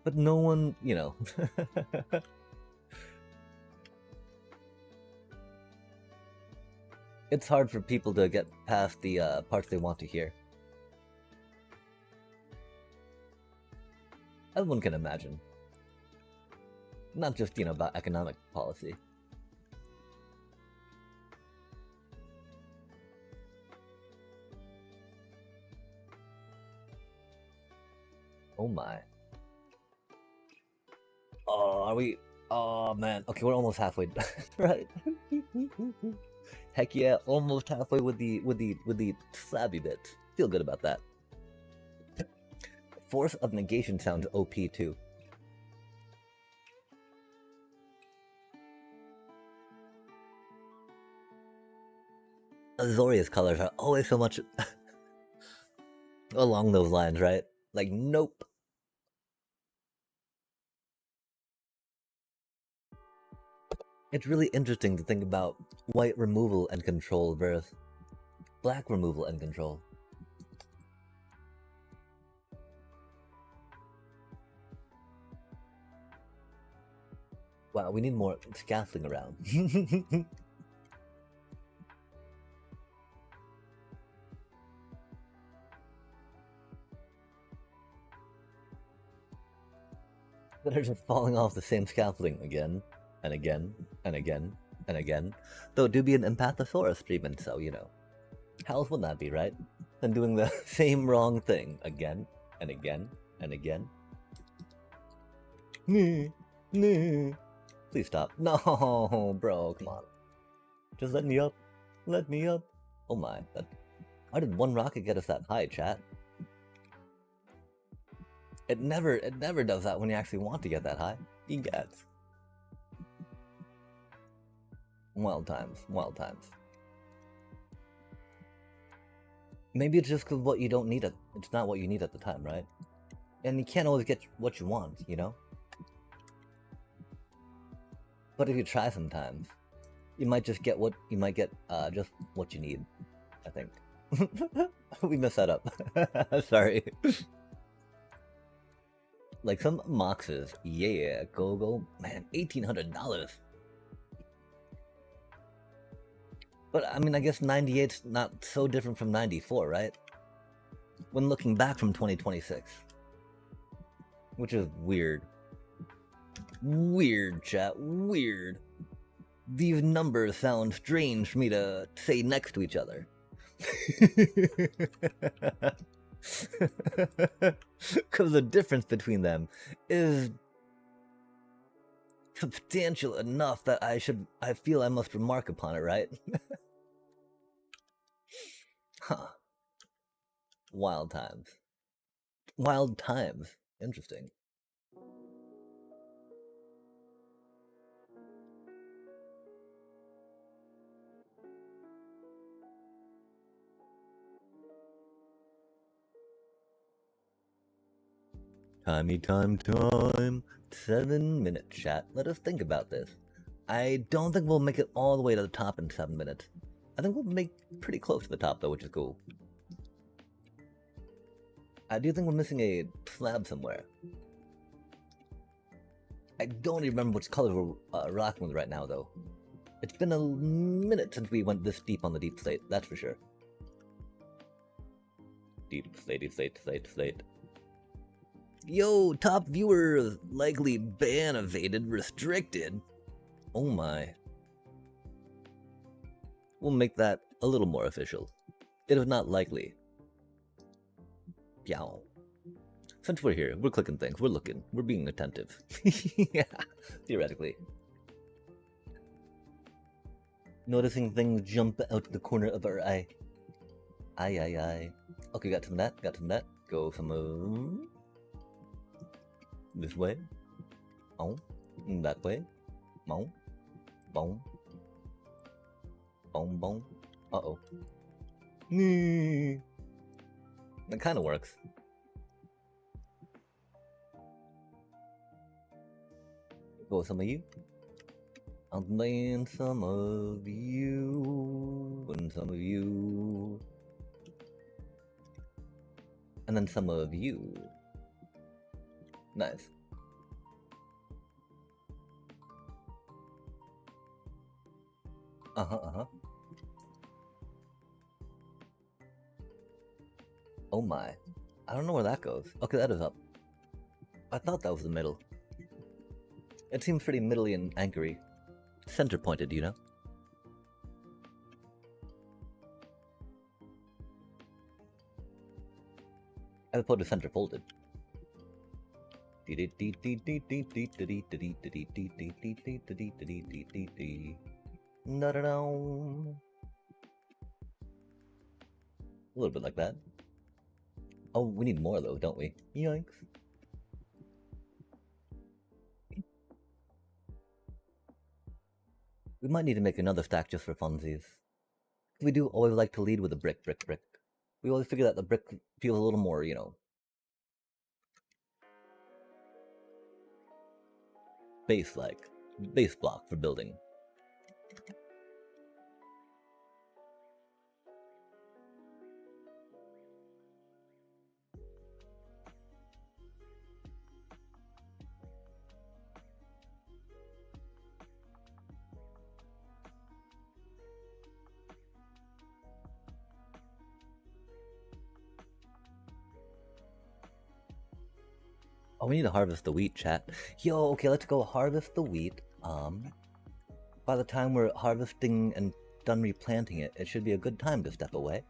But no one, you know. It's hard for people to get past the parts they want to hear. As one can imagine. Not just, you know, about economic policy. Oh my. Oh, are we? Oh man. Okay, we're almost halfway. Right. Heck yeah, almost halfway with the slabby bits. Feel good about that. Force of negation sounds OP too. Azoria's colors are always so much along those lines, right? Like, nope. It's really interesting to think about white removal and control versus black removal and control. Wow, we need more scaffolding around. That are just falling off the same scaffolding again and again and again and again. Though it do be an Empathosaurus treatment, so you know. How else would that be, right? Than doing the same wrong thing again and again and again. Please stop. No, bro, come on. Just let me up. Let me up. Oh my. Why did one rocket get us that high, chat? It never does that when you actually want to get that high. You get. Wild times. Wild times. Maybe it's just because what you don't need it's not what you need at the time, right? And you can't always get what you want, you know? But if you try sometimes, you might just get just what you need, I think. We messed that up. Sorry. Like some moxes. Yeah, go. Man, $1,800. But I mean, I guess 98's not so different from 94, right? When looking back from 2026. Which is weird. Weird, chat. Weird. These numbers sound strange for me to say next to each other. Because the difference between them is substantial enough that I feel I must remark upon it, right? Huh. Wild times. Wild times. Interesting. Time. 7 minute chat. Let us think about this. I don't think we'll make it all the way to the top in 7 minutes. I think we'll make pretty close to the top, though, which is cool. I do think we're missing a slab somewhere. I don't even remember which color we're rocking with right now, though. It's been a minute since we went this deep on the deep slate, that's for sure. Deep slate, deep slate, slate, slate. Yo, top viewers, likely ban evaded, restricted. Oh my. We'll make that a little more official. It is not likely. Yow. Since we're here, we're clicking things, we're looking, we're being attentive. Yeah, theoretically. Noticing things jump out the corner of our eye. Aye. Okay, got some of that, got some of that. Go some this way. Oh, that way. Boom. Boom. Boom, boom. Uh-oh. That kind of works. Go some of you. And then some of you. And some of you. And then some of you. Nice. Uh-huh. Oh my. I don't know where that goes. Okay, that is up. I thought that was the middle. It seems pretty middly and anchory. Center pointed, you know? As opposed to center folded. A little bit like that. Oh, we need more though, don't we? Yikes. We might need to make another stack just for funsies. We do always like to lead with a brick. We always figure that the brick feels a little more, you know, base-like. Base block for building. Oh, we need to harvest the wheat, chat. Yo, okay, let's go harvest the wheat. By the time we're harvesting and done replanting it, it should be a good time to step away.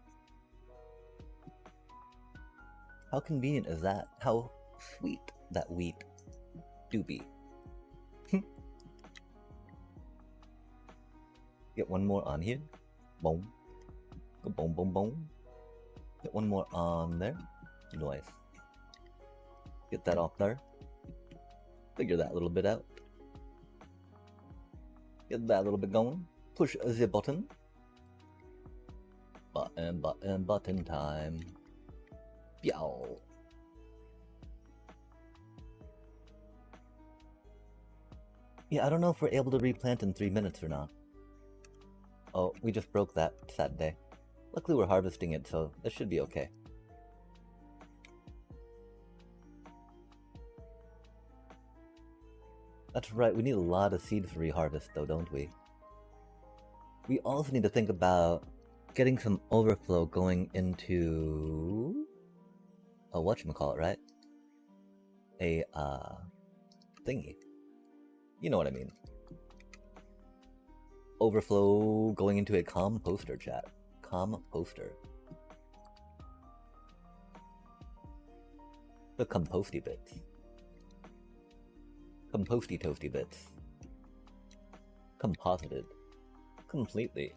How convenient is that? How sweet that wheat do be. Get one more on here. Boom. Go boom, boom, boom. Get one more on there. Nice. Get that off there. Figure that little bit out. Get that little bit going. Push the button. Button time. Yow. Yeah, I don't know if we're able to replant in 3 minutes or not. Oh, we just broke that sad day. Luckily we're harvesting it, so this should be okay. That's right, we need a lot of seeds for reharvest though, don't we? We also need to think about getting some overflow going into a whatchamacallit, right? A thingy. You know what I mean. Overflow going into a composter, chat. Composter. The composty bits. Composty toasty bits. Composited. Completely.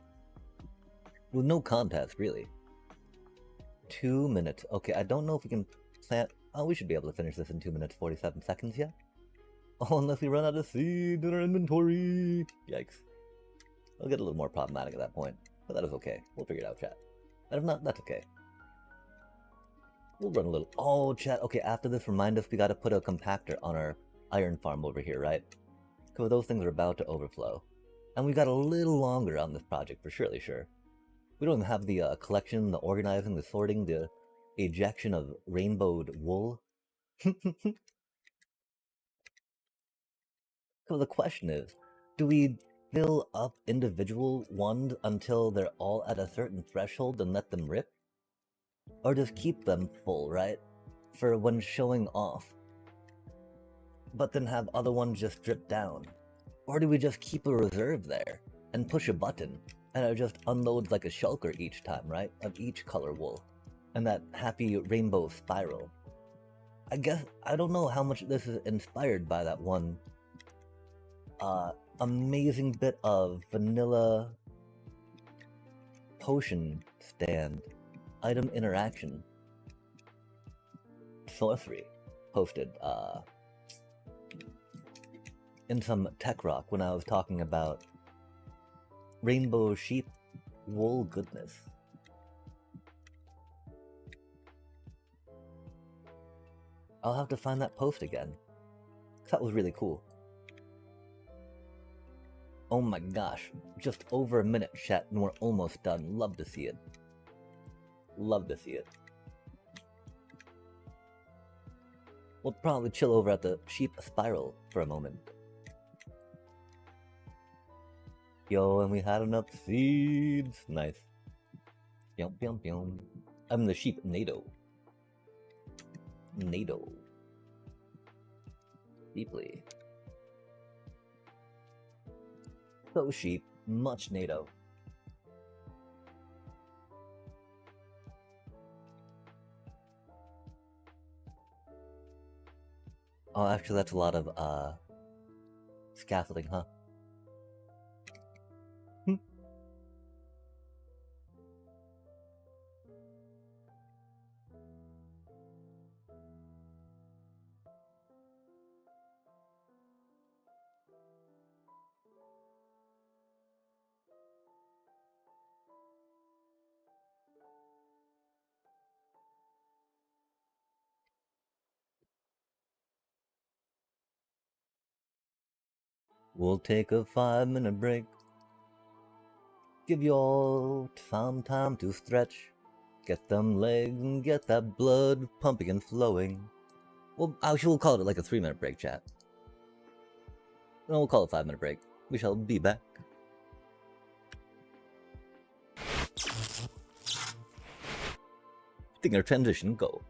With no contest, really. 2 minutes. Okay, I don't know if we can plant... Oh, we should be able to finish this in 2 minutes 47 seconds yet. Oh, unless we run out of seed in our inventory. Yikes. It'll get a little more problematic at that point. But that is okay. We'll figure it out, chat. And if not, that's okay. We'll run a little... Oh, chat. Okay, after this, remind us we gotta put a compactor on our iron farm over here, right? Because those things are about to overflow. And we got a little longer on this project, for surely sure. We don't have the collection, the organizing, the sorting, the ejection of rainbowed wool. So the question is, do we fill up individual ones until they're all at a certain threshold and let them rip? Or just keep them full, right? For when showing off. But then have other ones just drip down? Or do we just keep a reserve there and push a button and it just unloads like a shulker each time, right? Of each color wool. And that happy rainbow spiral. I guess, I don't know how much this is inspired by that one amazing bit of vanilla potion stand item interaction sorcery posted in some tech rock when I was talking about rainbow sheep wool goodness. I'll have to find that post again. That was really cool. Oh my gosh, just over a minute, chat, and we're almost done. Love to see it. Love to see it. We'll probably chill over at the sheep spiral for a moment. Yo, and we had enough seeds. Nice. Yum, yum, yum. I'm the sheep NATO. NATO. Deeply. So sheep, much NATO. Oh, actually that's a lot of, scaffolding, huh? We'll take a 5-minute break. Give you all some time to stretch. Get them legs and get that blood pumping and flowing. Well, actually, we'll call it like a 3-minute break, chat. No, we'll call it a 5-minute break. We shall be back. Think our transition, go.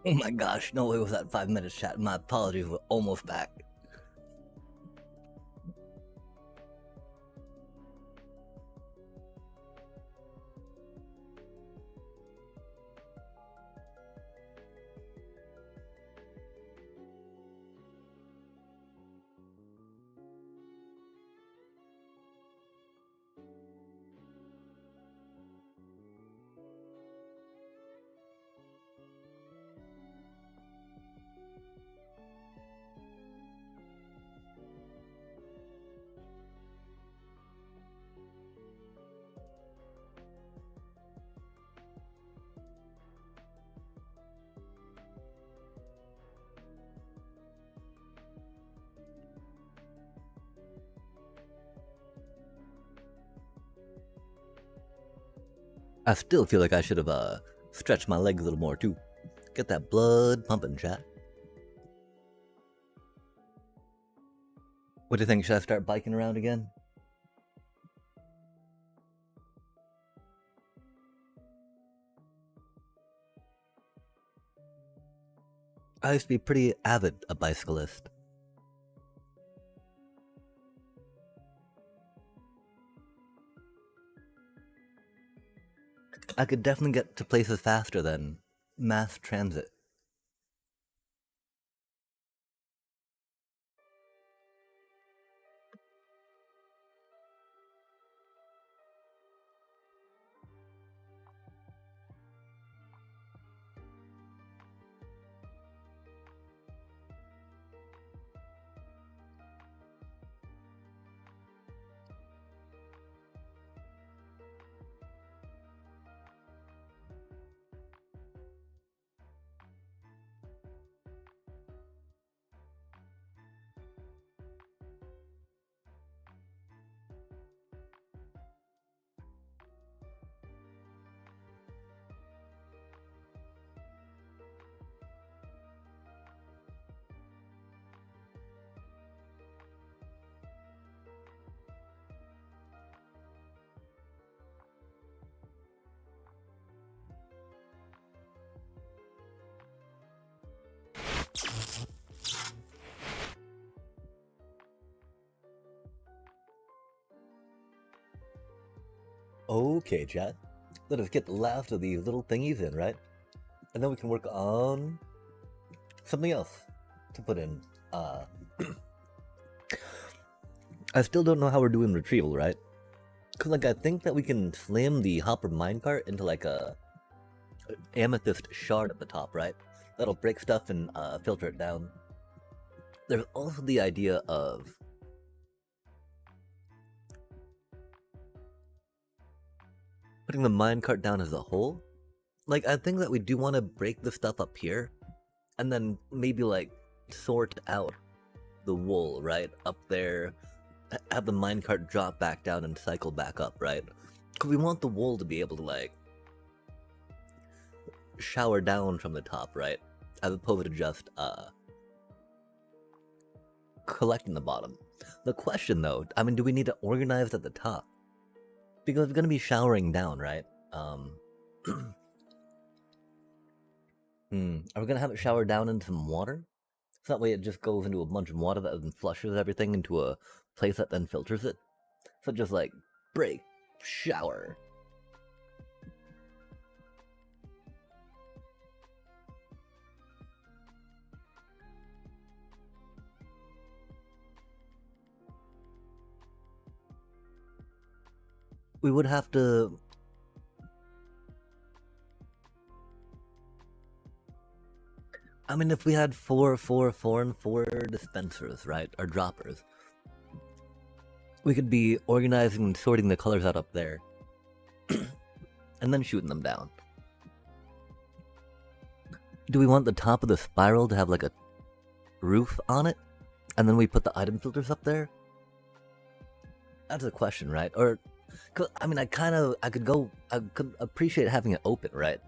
Oh my gosh, no way was that 5 minutes, chat. My apologies, we're almost back. I still feel like I should have stretched my legs a little more too. Get that blood pumping, chat. What do you think? Should I start biking around again? I used to be pretty avid a bicyclist. I could definitely get to places faster than mass transit. Okay, chat. Let us get the last of these little thingies in, right? And then we can work on something else to put in. I still don't know how we're doing retrieval, right? Cause like I think that we can slam the hopper minecart into like a amethyst shard at the top, right? That'll break stuff and filter it down. There's also the idea of putting the minecart down as a whole. Like I think that we do want to break the stuff up here, and then maybe like sort out the wool, right? Up there, have the minecart drop back down and cycle back up, right? Because we want the wool to be able to like shower down from the top, right? As opposed to just collecting the bottom. The question though, I mean, do we need to organize at the top? Because it's gonna be showering down, right? Are we gonna have it shower down into some water? So that way it just goes into a bunch of water that then flushes everything into a place that then filters it. So just like break, shower. We would have to. I mean, if we had 4, 4, 4, and 4 dispensers, right? Or droppers. We could be organizing and sorting the colors out up there. And then shooting them down. Do we want the top of the spiral to have like a roof on it? And then we put the item filters up there? That's a question, right? Or, I mean, I could appreciate having it open, right?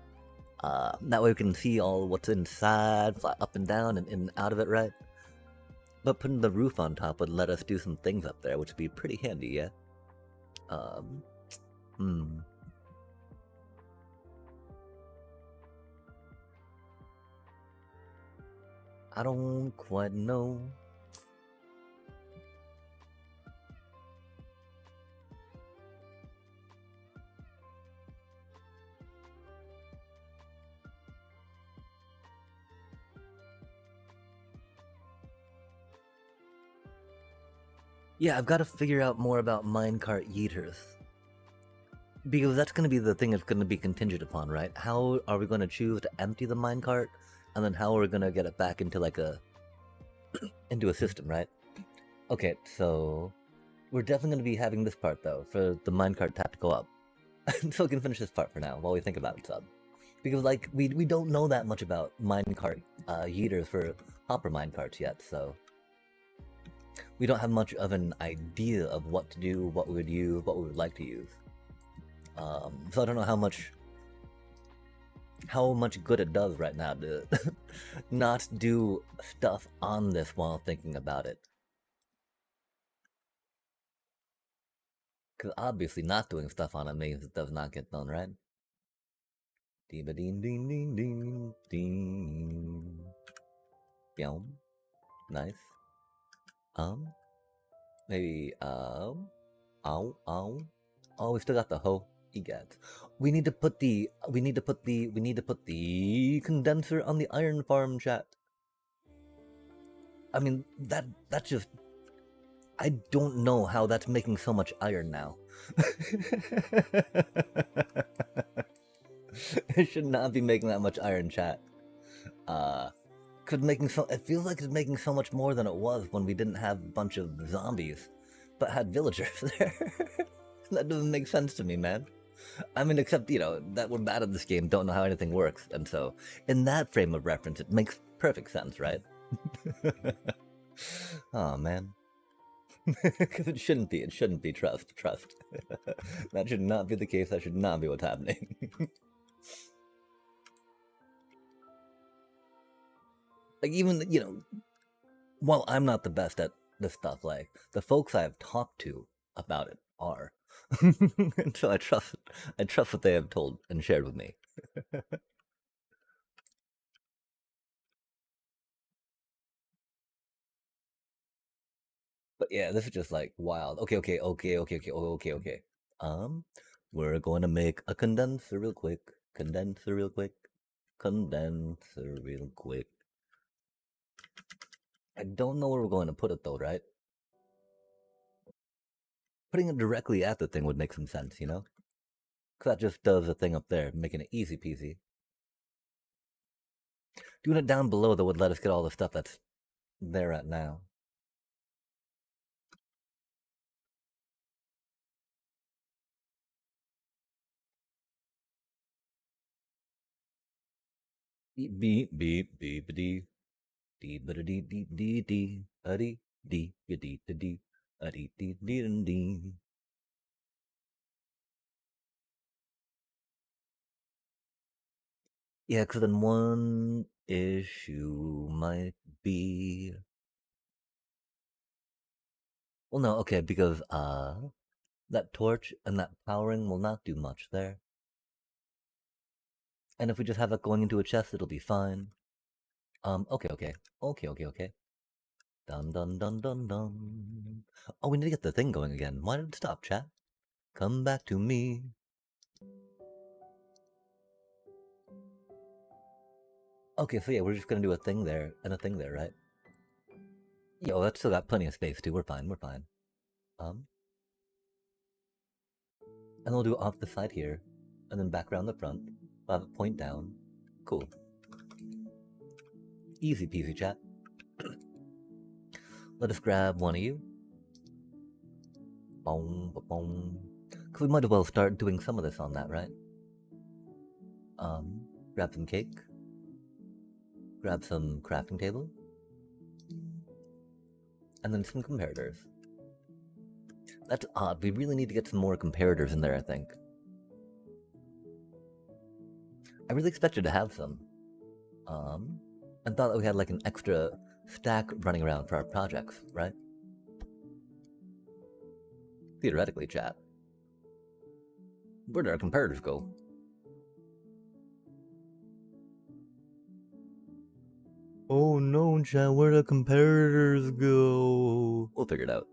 That way we can see all what's inside, fly up and down and in and out of it, right? But putting the roof on top would let us do some things up there, which would be pretty handy, yeah? I don't quite know. Yeah, I've got to figure out more about minecart yeeters. Because that's going to be the thing that's going to be contingent upon, right? How are we going to choose to empty the minecart, and then how are we going to get it back into like into a system, right? Okay, so we're definitely going to be having this part though for the minecart to have to go up. So we can finish this part for now while we think about it, sub. Because like we don't know that much about minecart yeeters for hopper minecarts yet, so we don't have much of an idea of what to do, what we would use, what we would like to use. So I don't know how much good it does right now to not do stuff on this while thinking about it. Because obviously not doing stuff on it means it does not get done, right? Ding ding ding ding ding ding. Yum. Nice. Maybe ow. Oh, we still got the hoe. Egad. We need to put the condenser on the iron farm, chat. I mean, that's just, I don't know how that's making so much iron now. It should not be making that much iron, chat. It feels like it's making so much more than it was when we didn't have a bunch of zombies, but had villagers there. That doesn't make sense to me, man. I mean, except, you know, that we're bad at this game, don't know how anything works, and so, in that frame of reference, it makes perfect sense, right? Oh, man. Because it shouldn't be, trust. That should not be the case, that should not be what's happening. Like, even, you know, while I'm not the best at this stuff, like, the folks I've talked to about it are. And so I trust what they have told and shared with me. But yeah, this is just like wild. Okay. We're going to make a condenser real quick. I don't know where we're going to put it though, right? Putting it directly at the thing would make some sense, you know? Because that just does a thing up there, making it easy peasy. Doing it down below that would let us get all the stuff that's there at now. Beep beep beep beep dee dee ba dee dee dee dee a dee dee dee dee a dee dee dee dee. Yeah, because then one issue might be, well, no, okay, because that torch and that powering will not do much there. And if we just have it going into a chest, it'll be fine. Okay. Dun. Oh, we need to get the thing going again. Why did it stop, chat? Come back to me. Okay, so yeah, we're just gonna do a thing there and a thing there, right? Yo, that's still got plenty of space too. We're fine. And we'll do it off the side here, and then back around the front. We'll have it point down. Cool. Easy peasy, chat. Let us grab one of you. Boom, boom. Cause we might as well start doing some of this on that, right? Grab some cake. Grab some crafting table. And then some comparators. That's odd. We really need to get some more comparators in there, I think. I really expected to have some. And thought that we had like an extra stack running around for our projects, right? Theoretically, chat. Where did our comparators go? Oh no, chat, where'd the comparators go? We'll figure it out.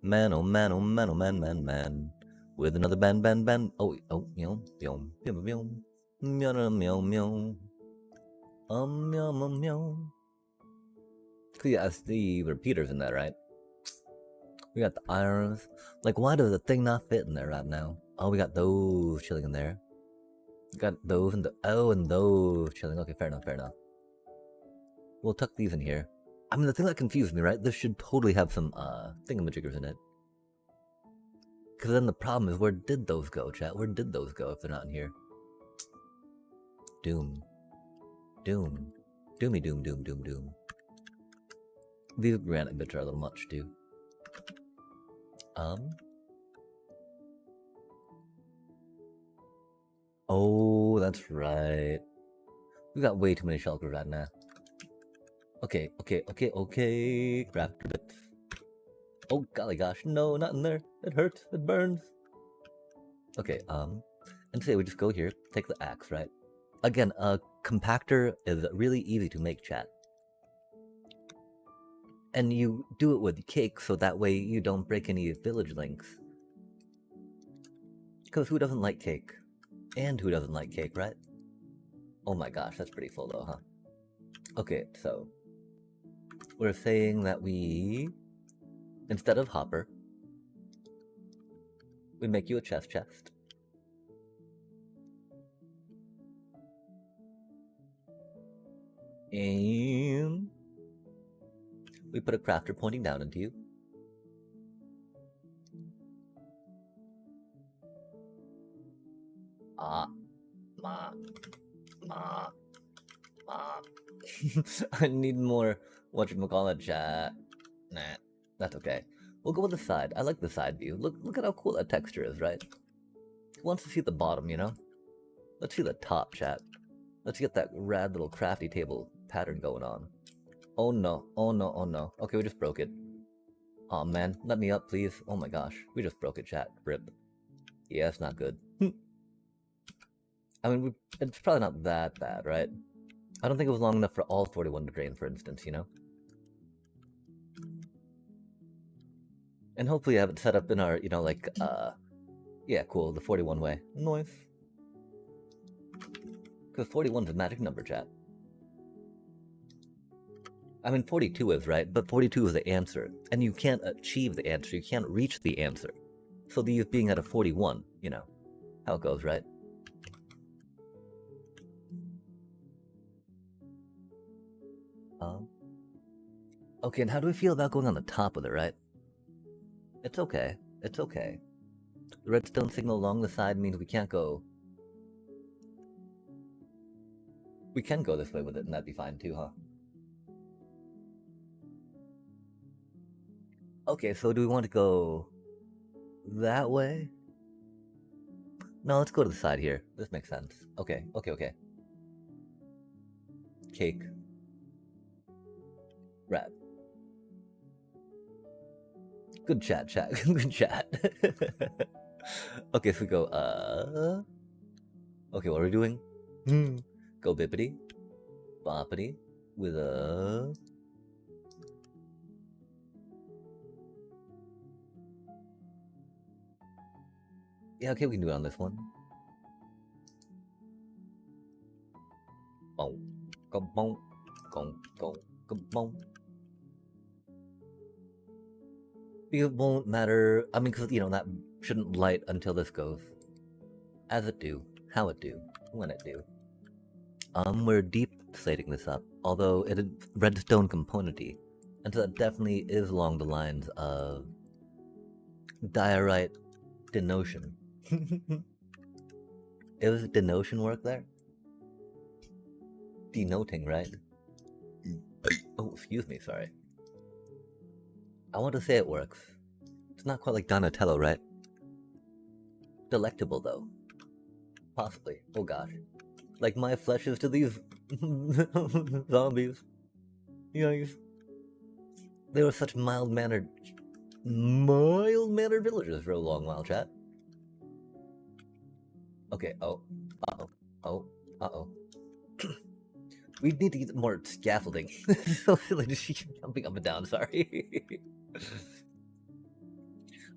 Man, oh man, oh man, oh man, man, man. With another band. Oh, meow, meow, meow, meow, meow, meow, meow. Meow, meow. So yeah, it's the repeaters in that, right? We got the irons. Like, why does the thing not fit in there right now? Oh, we got those chilling in there. We got those and and those chilling. Okay, fair enough, fair enough. We'll tuck these in here. I mean, the thing that confused me, right? This should totally have some thingamajiggers in it. Because then the problem is, where did those go, chat? Where did those go if they're not in here? Doom. Doom. Doomy doom, doom, doom, doom. These granite bits are a little much, too. Oh, that's right. We got way too many shulkers right now. Okay. Crafter bits. Oh, golly gosh, no, not in there. It hurts, it burns. Okay, and today we just go here, take the axe, right? Again, a compactor is really easy to make, chat. And you do it with cake, so that way you don't break any village links. Because who doesn't like cake? And who doesn't like cake, right? Oh my gosh, that's pretty full though, huh? Okay, so we're saying that we, instead of hopper, we make you a chest. And we put a crafter pointing down into you. I need more whatchamacallit, chat. Nah, that's okay. We'll go with the side. I like the side view. Look at how cool that texture is, right? Who wants to see the bottom, you know? Let's see the top, chat. Let's get that rad little crafty table pattern going on. Oh no. Okay, we just broke it. Aw, man. Let me up, please. Oh my gosh. We just broke it, chat. Rip. Yeah, it's not good. I mean, it's probably not that bad, right? I don't think it was long enough for all 41 to drain, for instance, you know? And hopefully I have it set up in our, you know, like, yeah, cool, the 41 way. Nice. Because 41's a magic number, chat. I mean, 42 is, right? But 42 is the answer. And you can't achieve the answer. You can't reach the answer. So these being at a 41, you know, how it goes, right? Okay, and how do we feel about going on the top of it, right? It's okay. It's okay. The redstone signal along the side means we can't go. We can go this way with it, and that'd be fine too, huh? Okay, so do we want to go that way? No, let's go to the side here. This makes sense. Okay. Cake. Rat. Good chat. Good chat. Okay, so we go, okay, what are we doing? Go bippity. Boppity. With a... Yeah, okay, we can do it on this one. Boom. Go boom. Go boom. It won't matter. I mean, because, you know, that shouldn't light until this goes. As it do. How it do. When it do. We're deep slating this up. Although it is redstone componenty. And so that definitely is along the lines of diorite denotion. Is denotion work there? Denoting, right? Oh, excuse me, sorry. I want to say it works. It's not quite like Donatello, right? Delectable, though. Possibly. Oh gosh. Like my flesh is to these zombies. Yikes. They were such mild-mannered villagers for a long while, chat. Okay, oh. Uh-oh. We need to get more scaffolding. So silly to keep jumping up and down, sorry.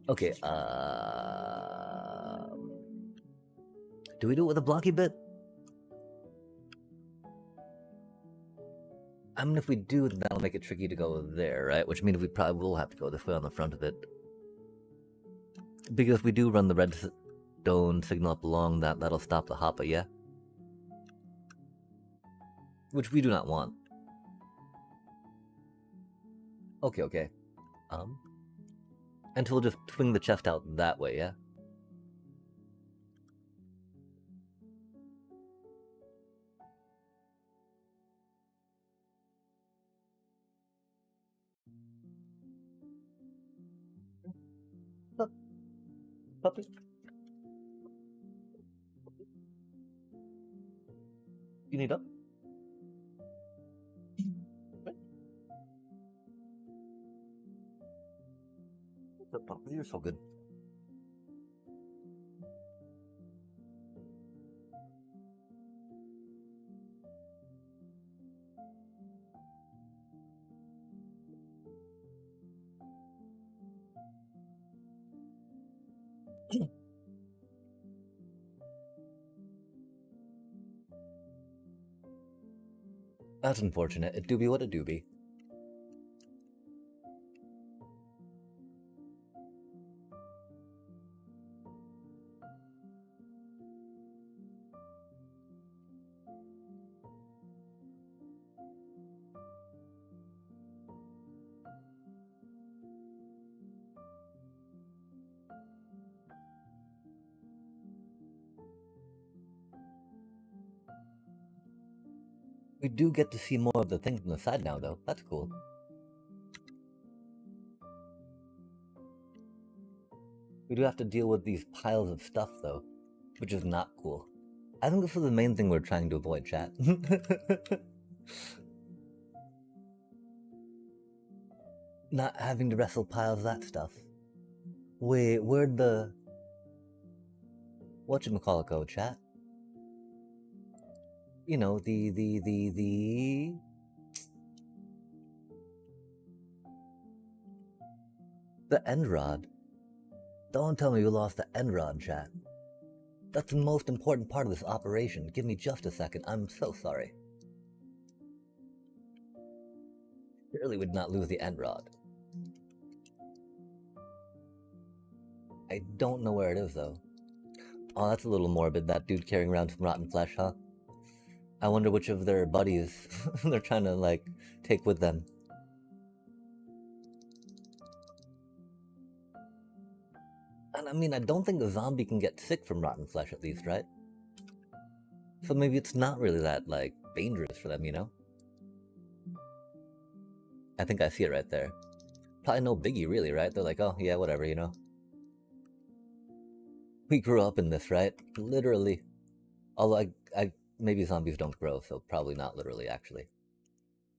Okay, do we do it with a blocky bit? I mean, if we do, then that'll make it tricky to go there, right? Which means we probably will have to go this way on the front of it. Because if we do run the redstone signal up along that, that'll stop the hopper, yeah? Which we do not want. Okay, okay. And we'll just swing the chest out that way, yeah? Puppy. You need up? You're so good. That's unfortunate. It do be what it do be. We do get to see more of the things on the side now, though. That's cool. We do have to deal with these piles of stuff, though, which is not cool. I think this is the main thing we're trying to avoid, chat. Not having to wrestle piles of that stuff. Wait, where'd the... whatchamacallit go, chat? You know, the end rod. Don't tell me you lost the end rod, chat. That's the most important part of this operation. Give me just a second. I'm so sorry. Surely would not lose the end rod. I don't know where it is, though. Oh, that's a little morbid, that dude carrying around some rotten flesh, huh? I wonder which of their buddies they're trying to, like, take with them. And I mean, I don't think a zombie can get sick from rotten flesh, at least, right? So maybe it's not really that, like, dangerous for them, you know? I think I see it right there. Probably no biggie, really, right? They're like, oh, yeah, whatever, you know? We grew up in this, right? Literally. Although maybe zombies don't grow, so probably not literally, actually.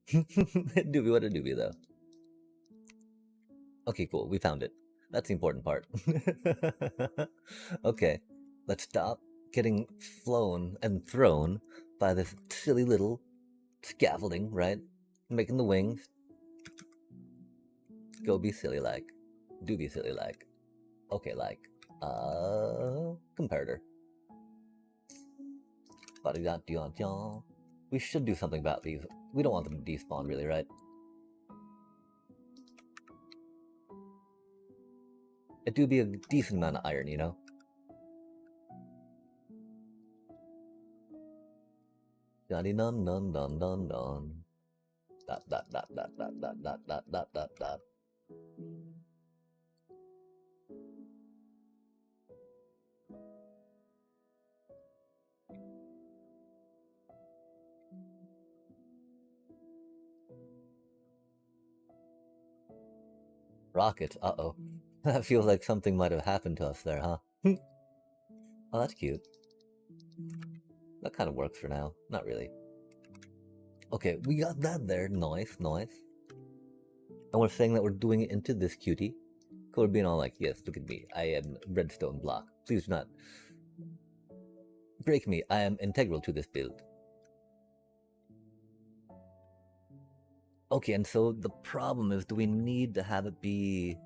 Doobie, what a doobie, though. Okay, cool, we found it. That's the important part. Okay, let's stop getting flown and thrown by this silly little scaffolding, right? Making the wings. Go be silly like. Do be silly like. Okay, like. Comparator. We should do something about these. We don't want them to despawn, really, right? It do be a decent amount of iron, you know? Dun dun dun dun dun dun. Dot dot dot dot dot dot dot dot dot dot dot. Rocket, uh-oh. That feels like something might have happened to us there, huh? Oh, that's cute. That kind of works for now. Not really. Okay, we got that there. Nice, nice. And we're saying that we're doing it into this cutie. We're being all like, yes, look at me. I am redstone block. Please do not break me. I am integral to this build. Okay, and so the problem is, do we need to have it be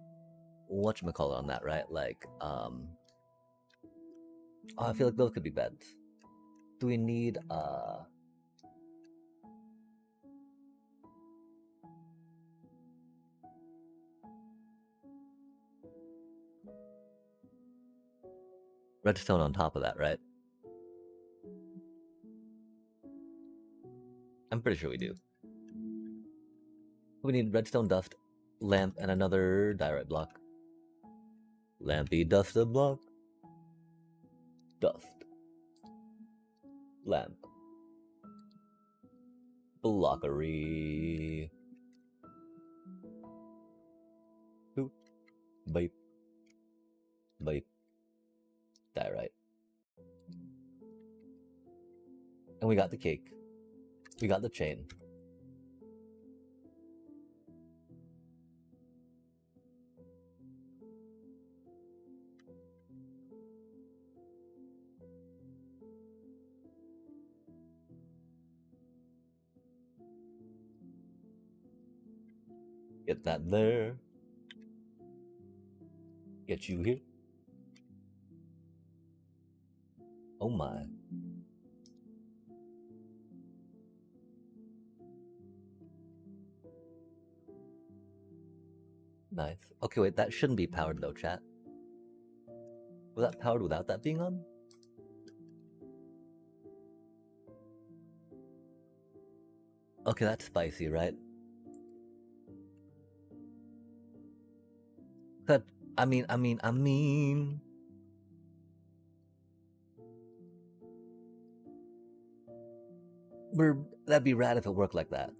whatchamacallit on that, right? Like, oh, I feel like those could be beds. Do we need redstone on top of that, right? I'm pretty sure we do. We need redstone dust, lamp, and another diorite block. Lampy dusted block. Dust. Lamp. Blockery. Boop. Bape. Bape. Diorite. And we got the cake. We got the chain. Get that there. Get you here. Oh my. Nice. Okay, wait, that shouldn't be powered though, chat. Was that powered without that being on? Okay, that's spicy, right? That, I mean. That'd be rad if it worked like that.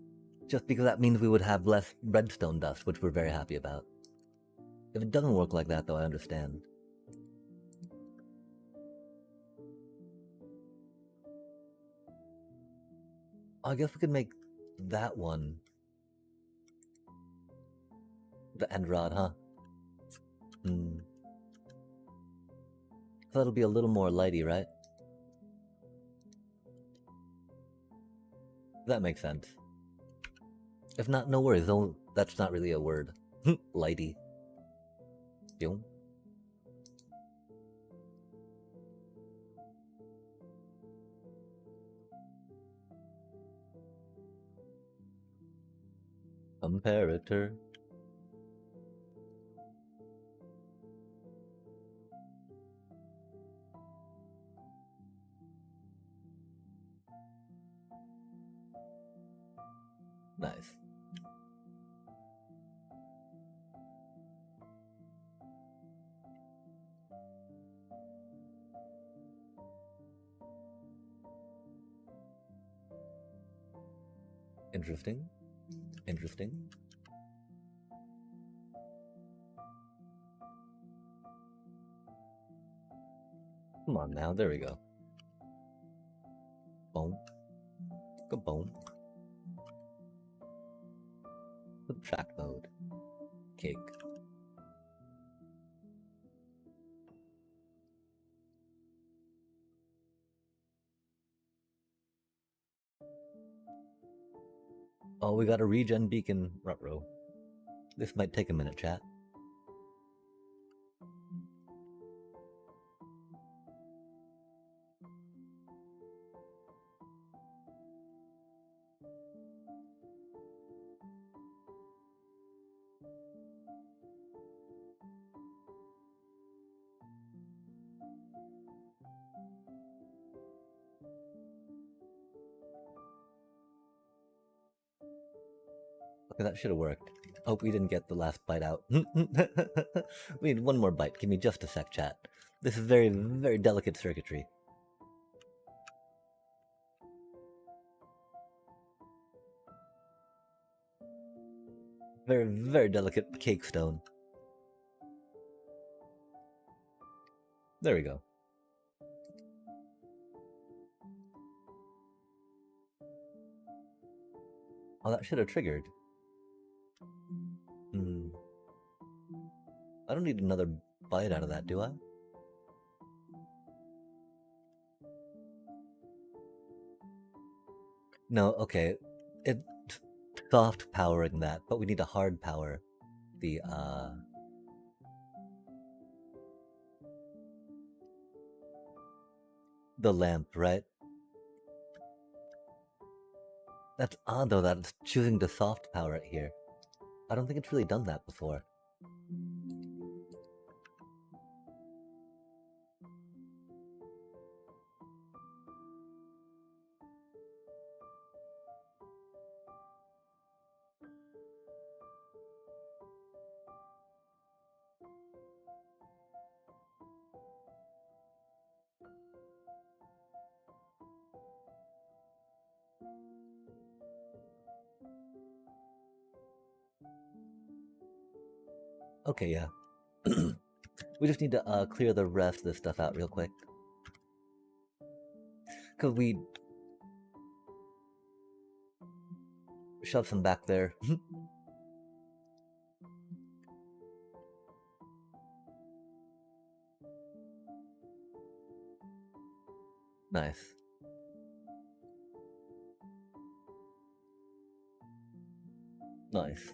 Just because that means we would have less redstone dust, which we're very happy about. If it doesn't work like that, though, I understand. I guess we could make that one the end rod, huh? Hmm. So that'll be a little more lighty, right? That makes sense. If not, no worries. Though that's not really a word. Lighty. Boom. Comparator. Nice. Interesting. Interesting. Come on now, there we go. Boom. Go boom. Subtract mode. Cake. Oh, we got a regen beacon, ruh-roh. This might take a minute, chat. Okay, that should have worked. Hope we didn't get the last bite out. We need one more bite. Give me just a sec, chat. This is very, very delicate circuitry. Very, very delicate cake stone. There we go. Oh, that should have triggered. I don't need another bite out of that, do I? No, okay. soft powering that, but we need to hard power the lamp, right? That's odd though that it's choosing to soft power it here. I don't think it's really done that before. Okay, yeah. We just need to clear the rest of this stuff out real quick. Cause we shove some back there. Nice. Nice.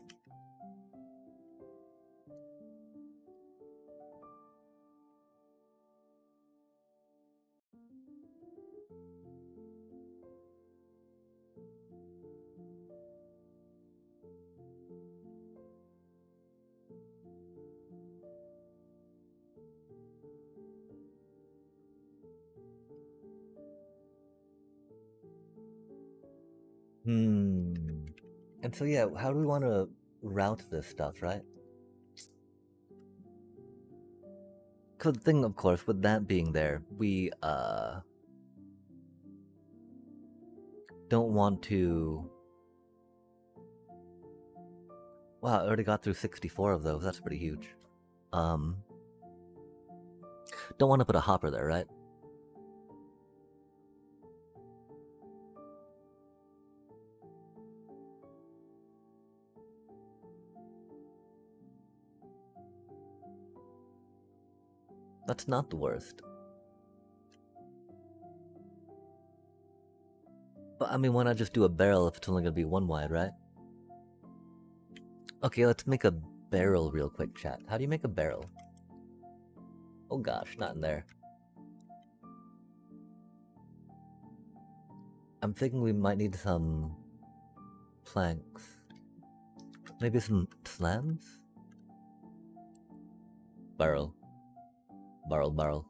And so yeah, how do we want to route this stuff, right? Cause the thing, of course, with that being there, we don't want to. Wow, I already got through 64 of those. That's pretty huge. Don't want to put a hopper there, right? That's not the worst. But I mean, why not just do a barrel if it's only gonna be one wide, right? Okay, let's make a barrel real quick, chat. How do you make a barrel? Oh gosh, not in there. I'm thinking we might need some planks. Maybe some slams? Barrel. Barrel, barrel.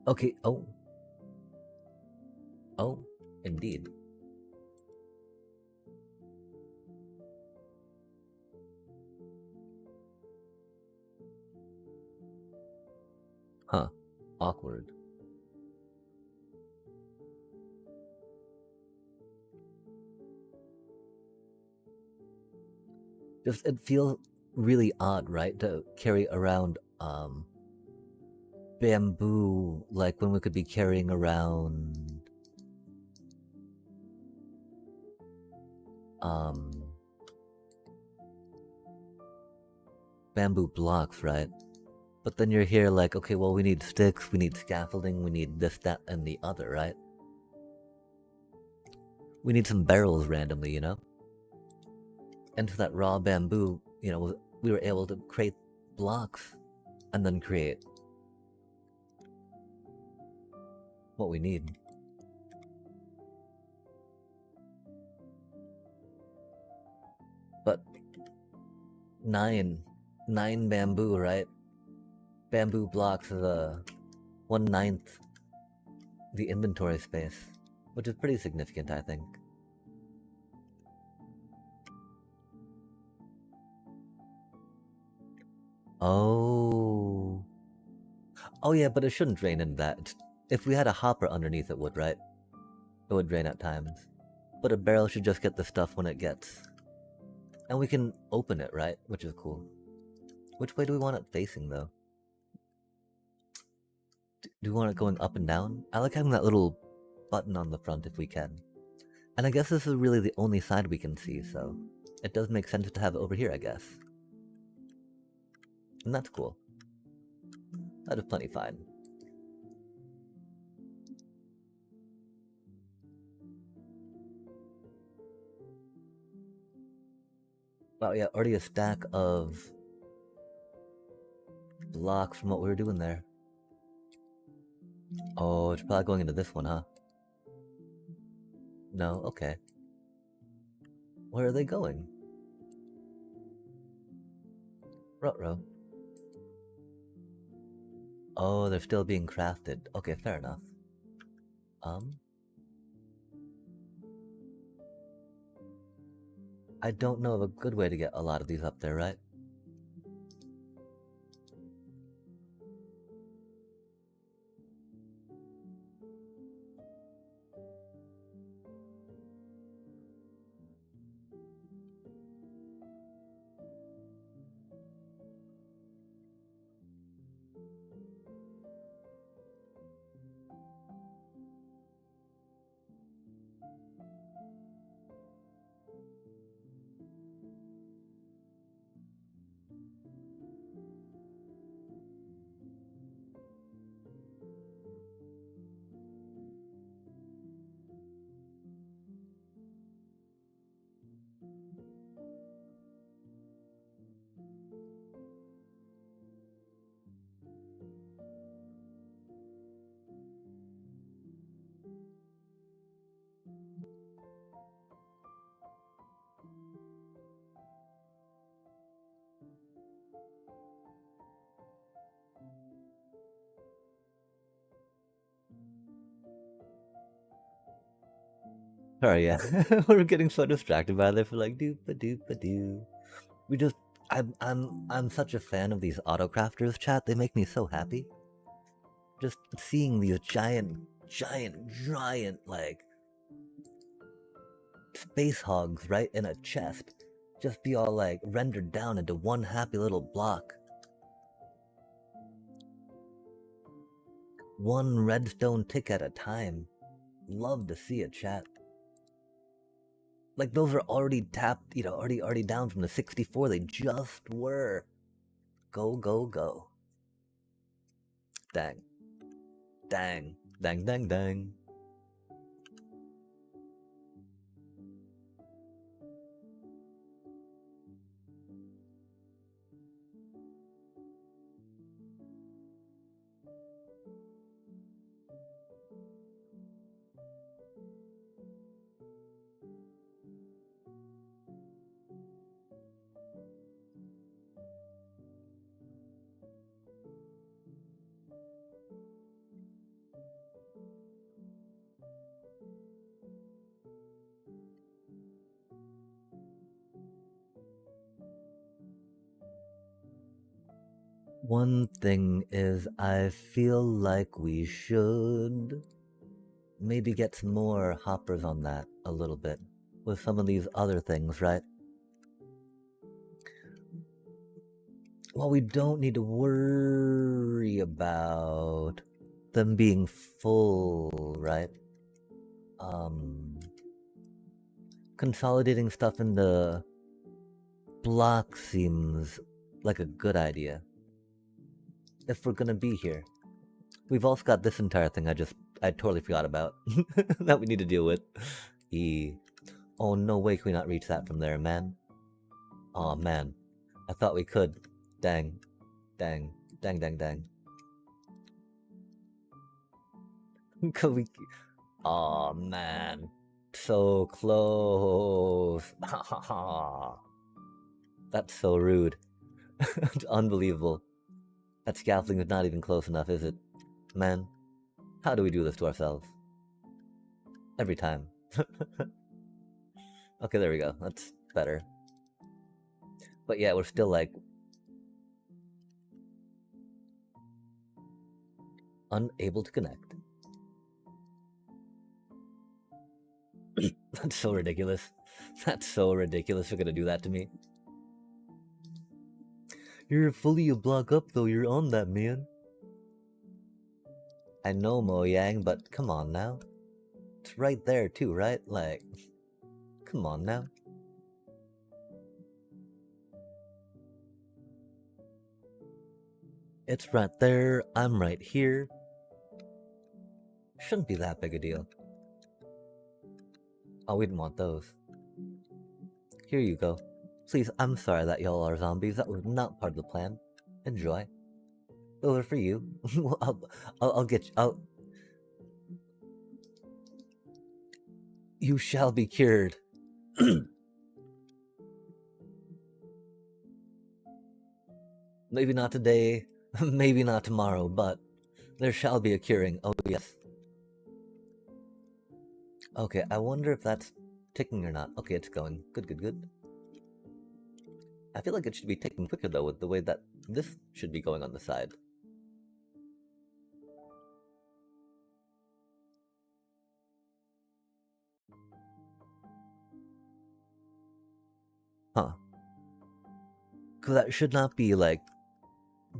Okay, oh. Oh, indeed. Huh. Awkward. Just, it feels really odd, right? To carry around, bamboo, like when we could be carrying around, bamboo blocks, right? But then you're here like, okay, well, we need sticks, we need scaffolding, we need this, that, and the other, right? We need some barrels randomly, you know? And for that raw bamboo, you know, we were able to create blocks and then create what we need. But nine bamboo, right? Bamboo blocks is 1/9 the inventory space, which is pretty significant, I think. Oh. Oh yeah, but it shouldn't drain into that. If we had a hopper underneath it would, right? It would drain at times. But a barrel should just get the stuff when it gets. And we can open it, right? Which is cool. Which way do we want it facing, though? Do we want it going up and down? I like having that little button on the front if we can. And I guess this is really the only side we can see, so it does make sense to have it over here, I guess. And that's cool. That is plenty fine. Wow, yeah, already a stack of blocks from what we were doing there. Oh, it's probably going into this one, huh? No, okay. Where are they going? Ruh-roh. Oh, they're still being crafted. Okay, fair enough. I don't know of a good way to get a lot of these up there, right? Sorry, yeah. We're getting so distracted by this. We're like doop-a-doop-a-doo. We just I'm such a fan of these autocrafters chat. They make me so happy. Just seeing these giant like space hogs right in a chest just be all like rendered down into one happy little block. One redstone tick at a time. Love to see it, chat. Like those are already tapped, you know, already down from the 64. They just were. Go, go, go. Dang. Dang. Dang, dang, dang. One thing is, I feel like we should maybe get some more hoppers on that a little bit with some of these other things, right? Well, we don't need to worry about them being full, right? Consolidating stuff into blocks seems like a good idea. If we're gonna be here. We've also got this entire thing I totally forgot about that we need to deal with. Oh, no way can we not reach that from there, man. Aw, man. I thought we could. Dang. Dang. Dang, dang, dang. Could we... Aw, man. So close. That's so rude. It's unbelievable. That scaffolding is not even close enough, is it? Man, how do we do this to ourselves? Every time. Okay, there we go. That's better. But yeah, we're still like... unable to connect. That's so ridiculous. That's so ridiculous. You're gonna do that to me. You're fully a block up though, you're on that, man. I know, Mo Yang, but come on now. It's right there too, right? Like, come on now. It's right there, I'm right here. Shouldn't be that big a deal. Oh, we didn't want those. Here you go. Please, I'm sorry that y'all are zombies. That was not part of the plan. Enjoy. Over for you. Well, I'll get you. You shall be cured. Maybe not today, maybe not tomorrow, but there shall be a curing. Oh, yes. Okay, I wonder if that's ticking or not. Okay, it's going. Good, good, good. I feel like it should be ticking quicker, though, with the way that this should be going on the side. Huh. Because that should not be, like,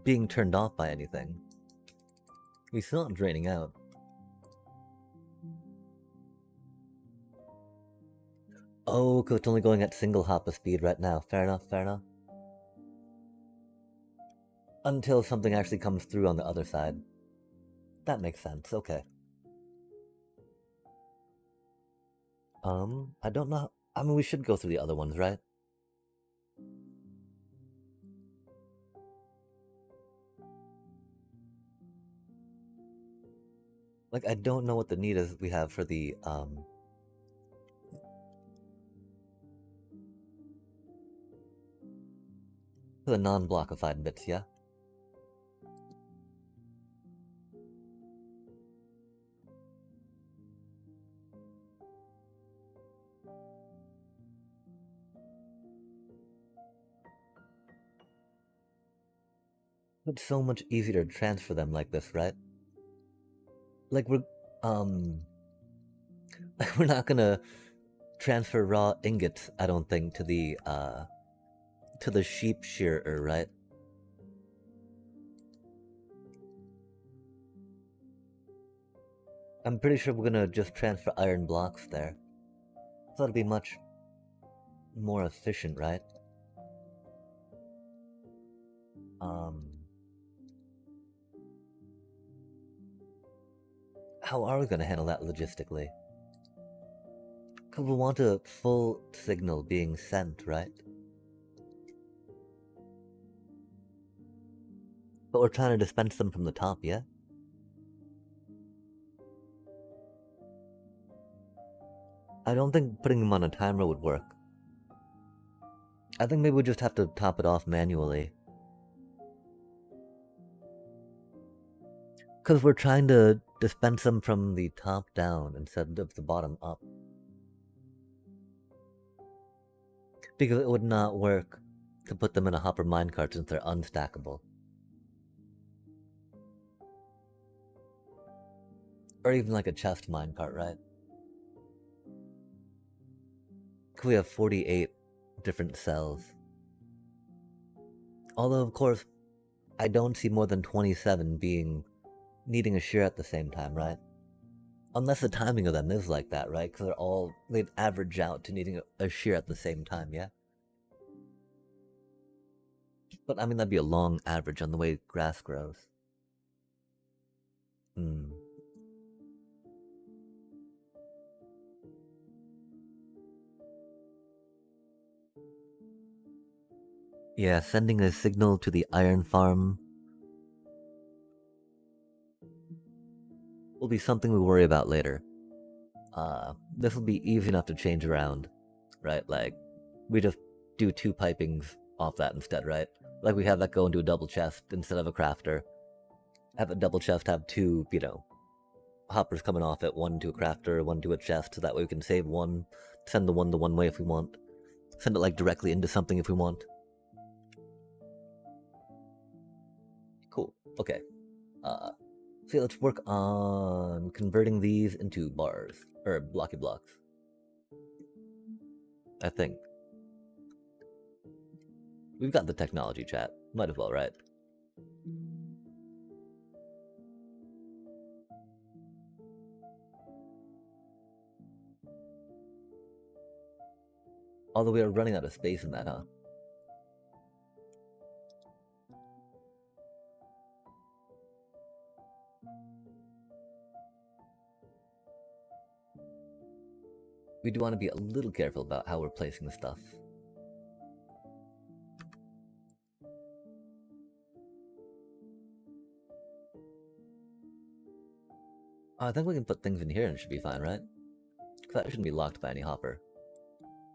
being turned off by anything. He's not draining out. Oh, because it's only going at single hop of speed right now. Fair enough, fair enough. Until something actually comes through on the other side. That makes sense, okay. I don't know. I mean, we should go through the other ones, right? Like, I don't know what the need is we have for the, for the non-blockified bits, yeah? It's so much easier to transfer them like this, right? Like, we're not gonna transfer raw ingots, I don't think, to the sheep shearer, right? I'm pretty sure we're gonna just transfer iron blocks there. So that'll be much more efficient, right? How are we gonna handle that logistically? Because we want a full signal being sent, right? But we're trying to dispense them from the top, yeah? I don't think putting them on a timer would work. I think maybe we just have to top it off manually. Because we're trying to dispense them from the top down instead of the bottom up. Because it would not work to put them in a hopper minecart since they're unstackable. Or even like a chest minecart, right? We have 48 different cells. Although, of course, I don't see more than 27 needing a shear at the same time, right? Unless the timing of them is like that, right? Because they'd average out to needing a shear at the same time, yeah? But I mean, that'd be a long average on the way grass grows. Hmm. Yeah, sending a signal to the iron farm will be something we worry about later. This will be easy enough to change around, right? Like, we just do 2 pipings off that instead, right? Like, we have that go into a double chest instead of a crafter. Have a double chest have 2, hoppers coming off it, 1 to a crafter, 1 to a chest, so that way we can save 1, send the one way if we want. Send it, like, directly into something if we want. Cool, okay. So yeah, let's work on converting these into bars, or blocky blocks. I think. We've got the technology, chat. Might as well, right? Although we are running out of space in that, huh? We do want to be a little careful about how we're placing the stuff. I think we can put things in here and it should be fine, right? Because that shouldn't be locked by any hopper.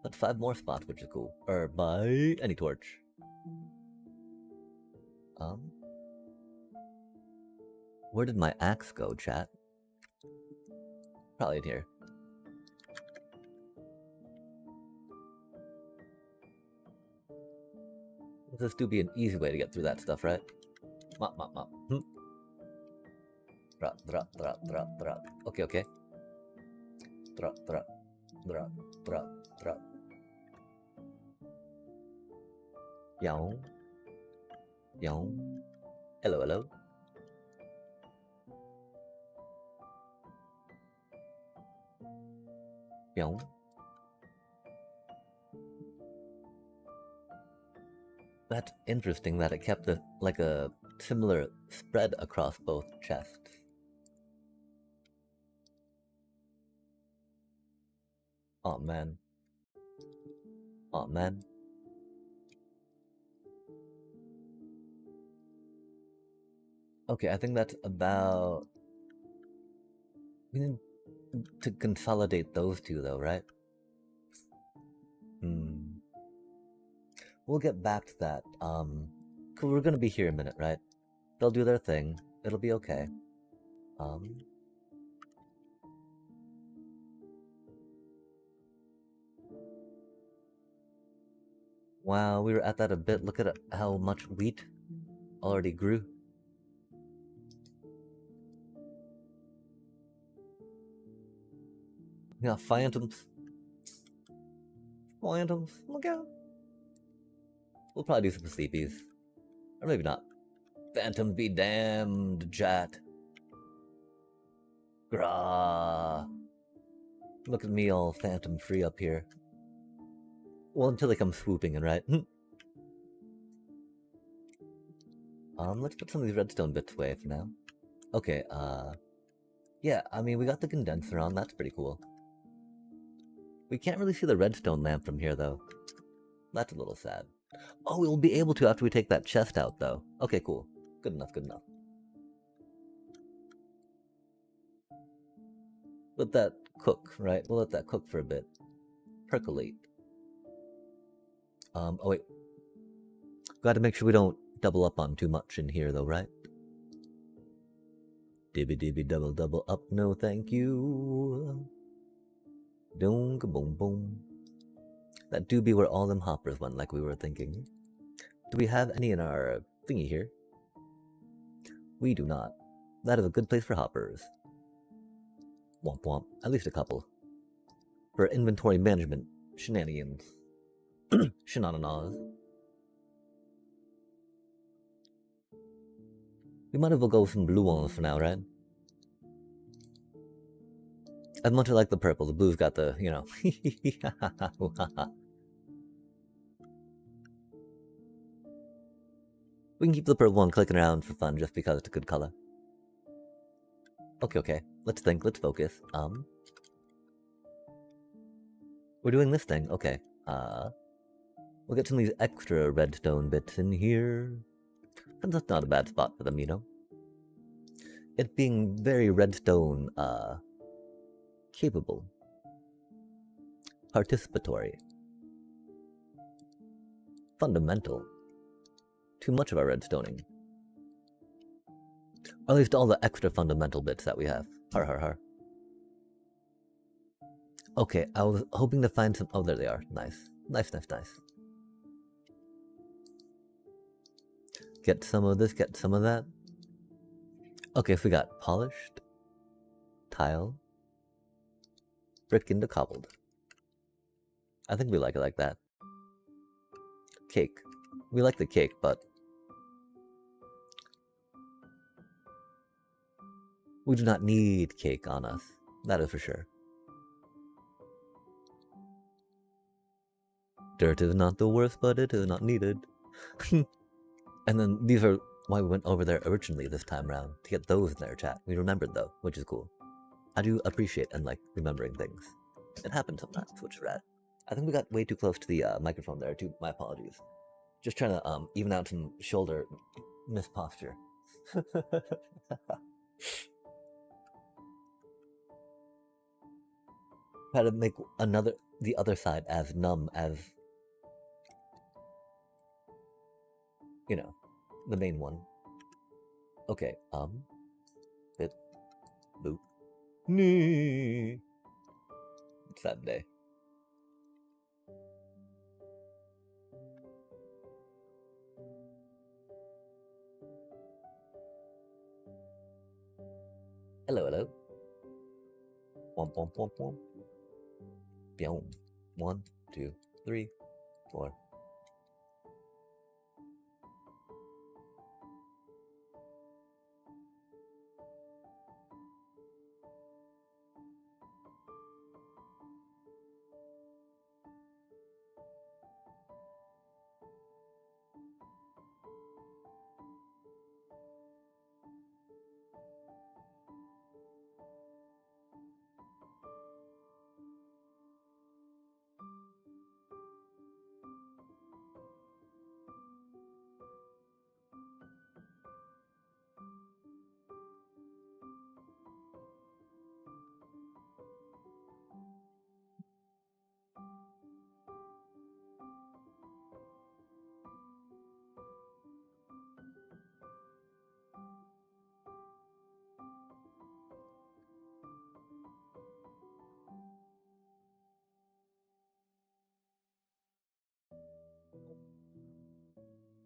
That's 5 more spots, which is cool. Or by any torch. Where did my axe go, chat? Probably in here. This do be an easy way to get through that stuff, right? Mop, mop, mop. Drop, drop, drop, drop, drop. Okay, okay. Drop, drop, drop, drop, drop. Yow. Yow. Hello, hello. Yow. That's interesting that it kept like a similar spread across both chests. Oh man. Oh man. Okay, I think that's about... We need to consolidate those two though, right? We'll get back to that. Cause we're gonna be here a minute, right? They'll do their thing. It'll be okay. Wow, we were at that a bit. Look at how much wheat already grew. Yeah, phantoms. Phantoms, look out. We'll probably do some sleepies. Or maybe not. Phantoms be damned, chat. Grah. Look at me all phantom free up here. Well, until they come swooping in, right? Let's put some of these redstone bits away for now. Okay, yeah, I mean, we got the condenser on, that's pretty cool. We can't really see the redstone lamp from here, though. That's a little sad. Oh, we'll be able to after we take that chest out, though. Okay, cool. Good enough, good enough. Let that cook, right? We'll let that cook for a bit. Percolate. Oh wait. Gotta make sure we don't double up on too much in here, though, right? Dibby dibby double double up, no thank you. Doom boom boom. That do be where all them hoppers went, like we were thinking. Do we have any in our thingy here? We do not. That is a good place for hoppers. Womp womp. At least a couple. For inventory management shenanigans. Shenanigans. We might as well go with some blue ones for now, right? As much as I like the purple, the blue's got the, you know. We can keep the purple one clicking around for fun just because it's a good color. Okay, okay. Let's think, let's focus. We're doing this thing, okay. We'll get some of these extra redstone bits in here. And that's not a bad spot for them, you know? It being very redstone, capable. Participatory. Fundamental. Too much of our redstoning. Or at least all the extra fundamental bits that we have. Har har har. Okay, I was hoping to find some... Oh, there they are. Nice. Nice, nice, nice. Get some of this, get some of that. Okay, so we got polished, tile, brick into cobbled. I think we like it like that. Cake. We like the cake, but we do not need cake on us. That is for sure. Dirt is not the worst, but it is not needed. And then these are why we went over there originally this time around, to get those in their chat. We remembered though, which is cool. I do appreciate and like remembering things. It happens sometimes, which is rad. I think we got way too close to the microphone there too, my apologies. Just trying to even out some shoulder misposture. Try to make the other side as numb as, you know, the main one. Okay, bit, boop. Nee. Sad day. Hello, hello. Womp, womp, womp, womp. Boom. 1, 2, 3, 4.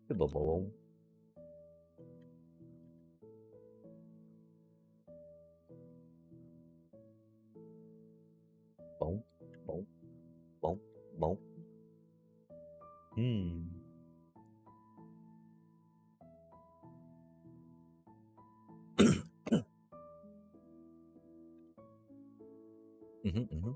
Boom, boom. Boom, boom, boom, boom. Hmm. Mm-hmm, mm-hmm.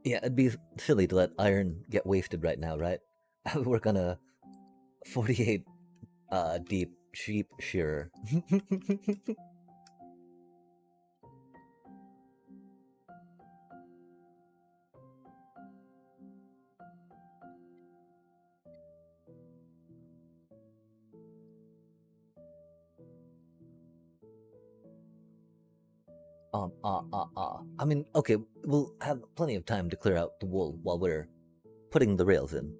Yeah, it'd be silly to let iron get wasted right now, right? I work on a 48 deep sheep shearer. I mean, okay, we'll have plenty of time to clear out the wool while we're putting the rails in.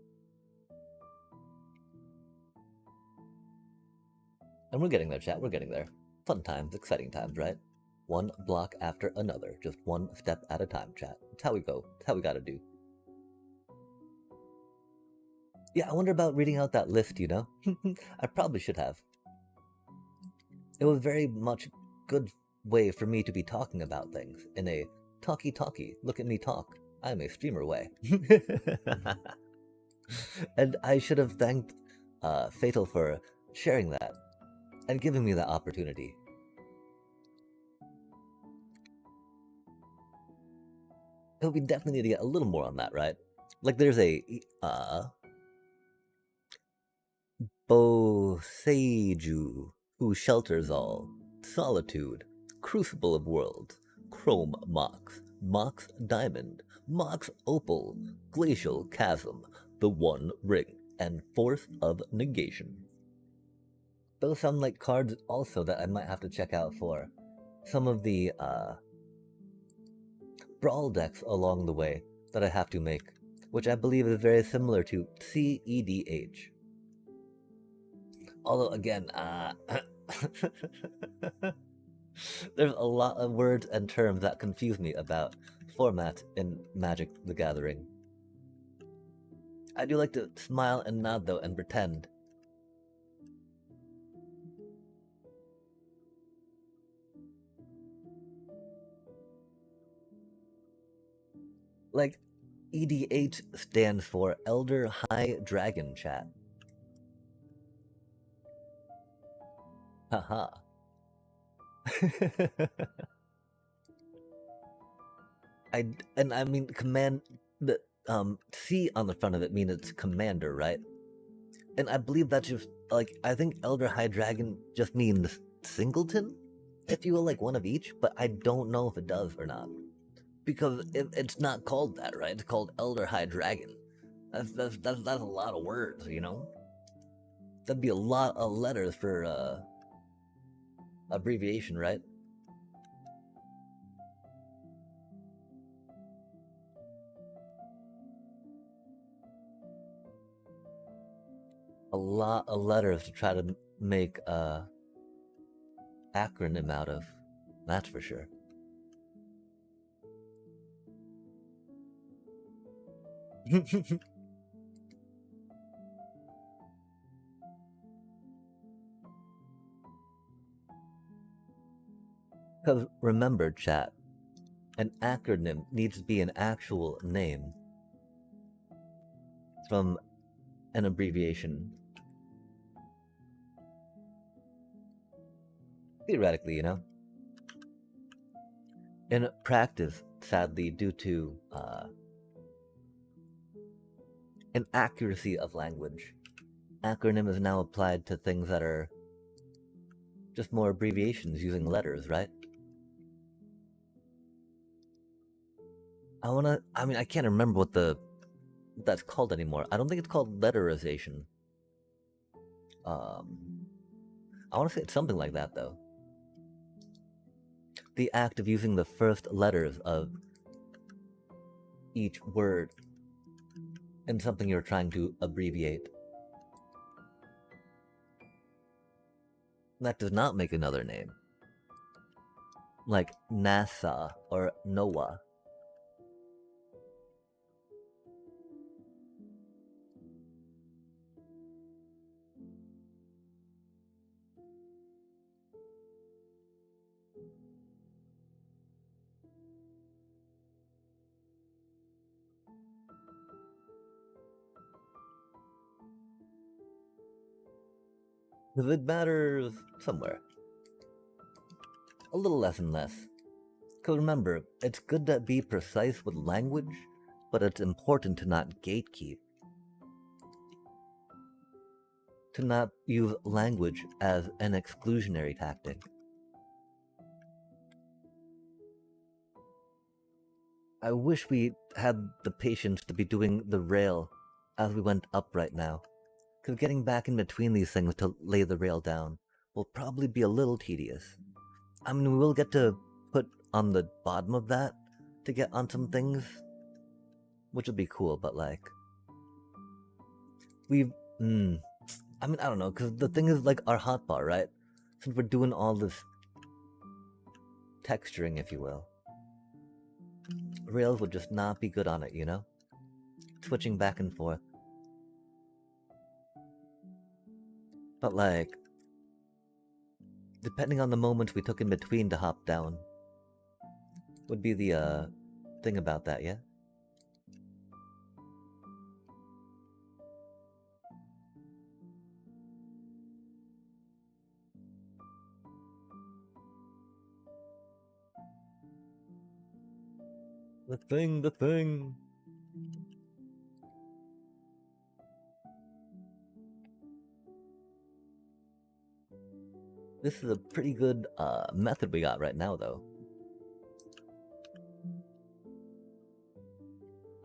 And we're getting there, chat, we're getting there. Fun times, exciting times, right? One block after another, just one step at a time, chat. That's how we go. That's how we gotta do. Yeah, I wonder about reading out that list, you know? I probably should have. It was very much good way for me to be talking about things in a talky, look at me talk. I'm a streamer way. And I should have thanked Fatal for sharing that and giving me that opportunity. So we definitely need to get a little more on that, right? Like there's a Boseiju, who shelters all, solitude, crucible of worlds, chrome mox diamond, mox opal, glacial chasm, the one ring, and force of negation. Those sound like cards also that I might have to check out for some of the brawl decks along the way that I have to make, which I believe is very similar to CEDH. Although again, there's a lot of words and terms that confuse me about format in Magic the Gathering. I do like to smile and nod though and pretend. Like, EDH stands for Elder High Dragon, chat. Haha. I mean command the C on the front of it means it's commander, right? And I believe that's just like I think Elder High Dragon just means singleton, if you will, like one of each, but I don't know if it does or not. Because it's not called that, right? It's called Elder High Dragon. That's a lot of words, you know? That'd be a lot of letters for abbreviation, right? A lot of letters to try to make a acronym out of. That's for sure. Because remember, chat, an acronym needs to be an actual name from an abbreviation. Theoretically, you know? In practice, sadly, due to inaccuracy of language, acronym is now applied to things that are just more abbreviations using letters, right? I can't remember what that's called anymore. I don't think it's called letterization. I want to say it's something like that, though. The act of using the first letters of each word in something you're trying to abbreviate. That does not make another name. Like NASA or NOAA. Because it matters somewhere. A little less and less. Because remember, it's good to be precise with language, but it's important to not gatekeep. To not use language as an exclusionary tactic. I wish we had the patience to be doing the rail as we went up right now. Because getting back in between these things to lay the rail down will probably be a little tedious. I mean, we will get to put on the bottom of that to get on some things, which would be cool, but like... I don't know, because the thing is like our hotbar, right? Since we're doing all this texturing, if you will, Rails would just not be good on it, you know? Switching back and forth. But like, depending on the moments we took in between to hop down, would be the thing about that, yeah? The thing. This is a pretty good method we got right now, though.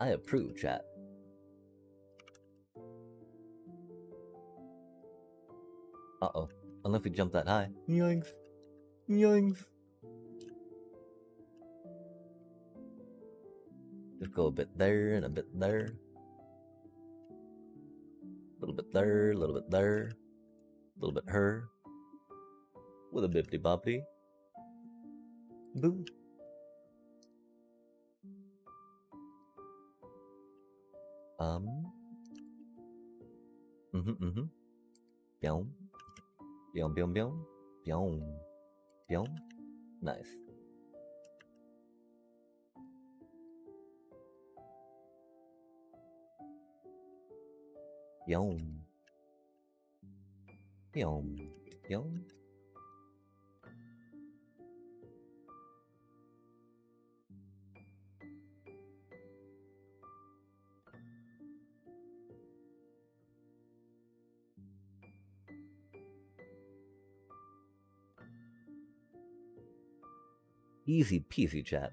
I approve, chat. Uh-oh. Unless we jump that high. Yoinks. Yoinks. Just go a bit there and a bit there. A little bit there, a little bit there. A little bit her. With a bippity boppity. Boo. Byong. Byong, byong, byong. Byong. Byong. Nice. Byong. Byong. Byong. Easy peasy, chat.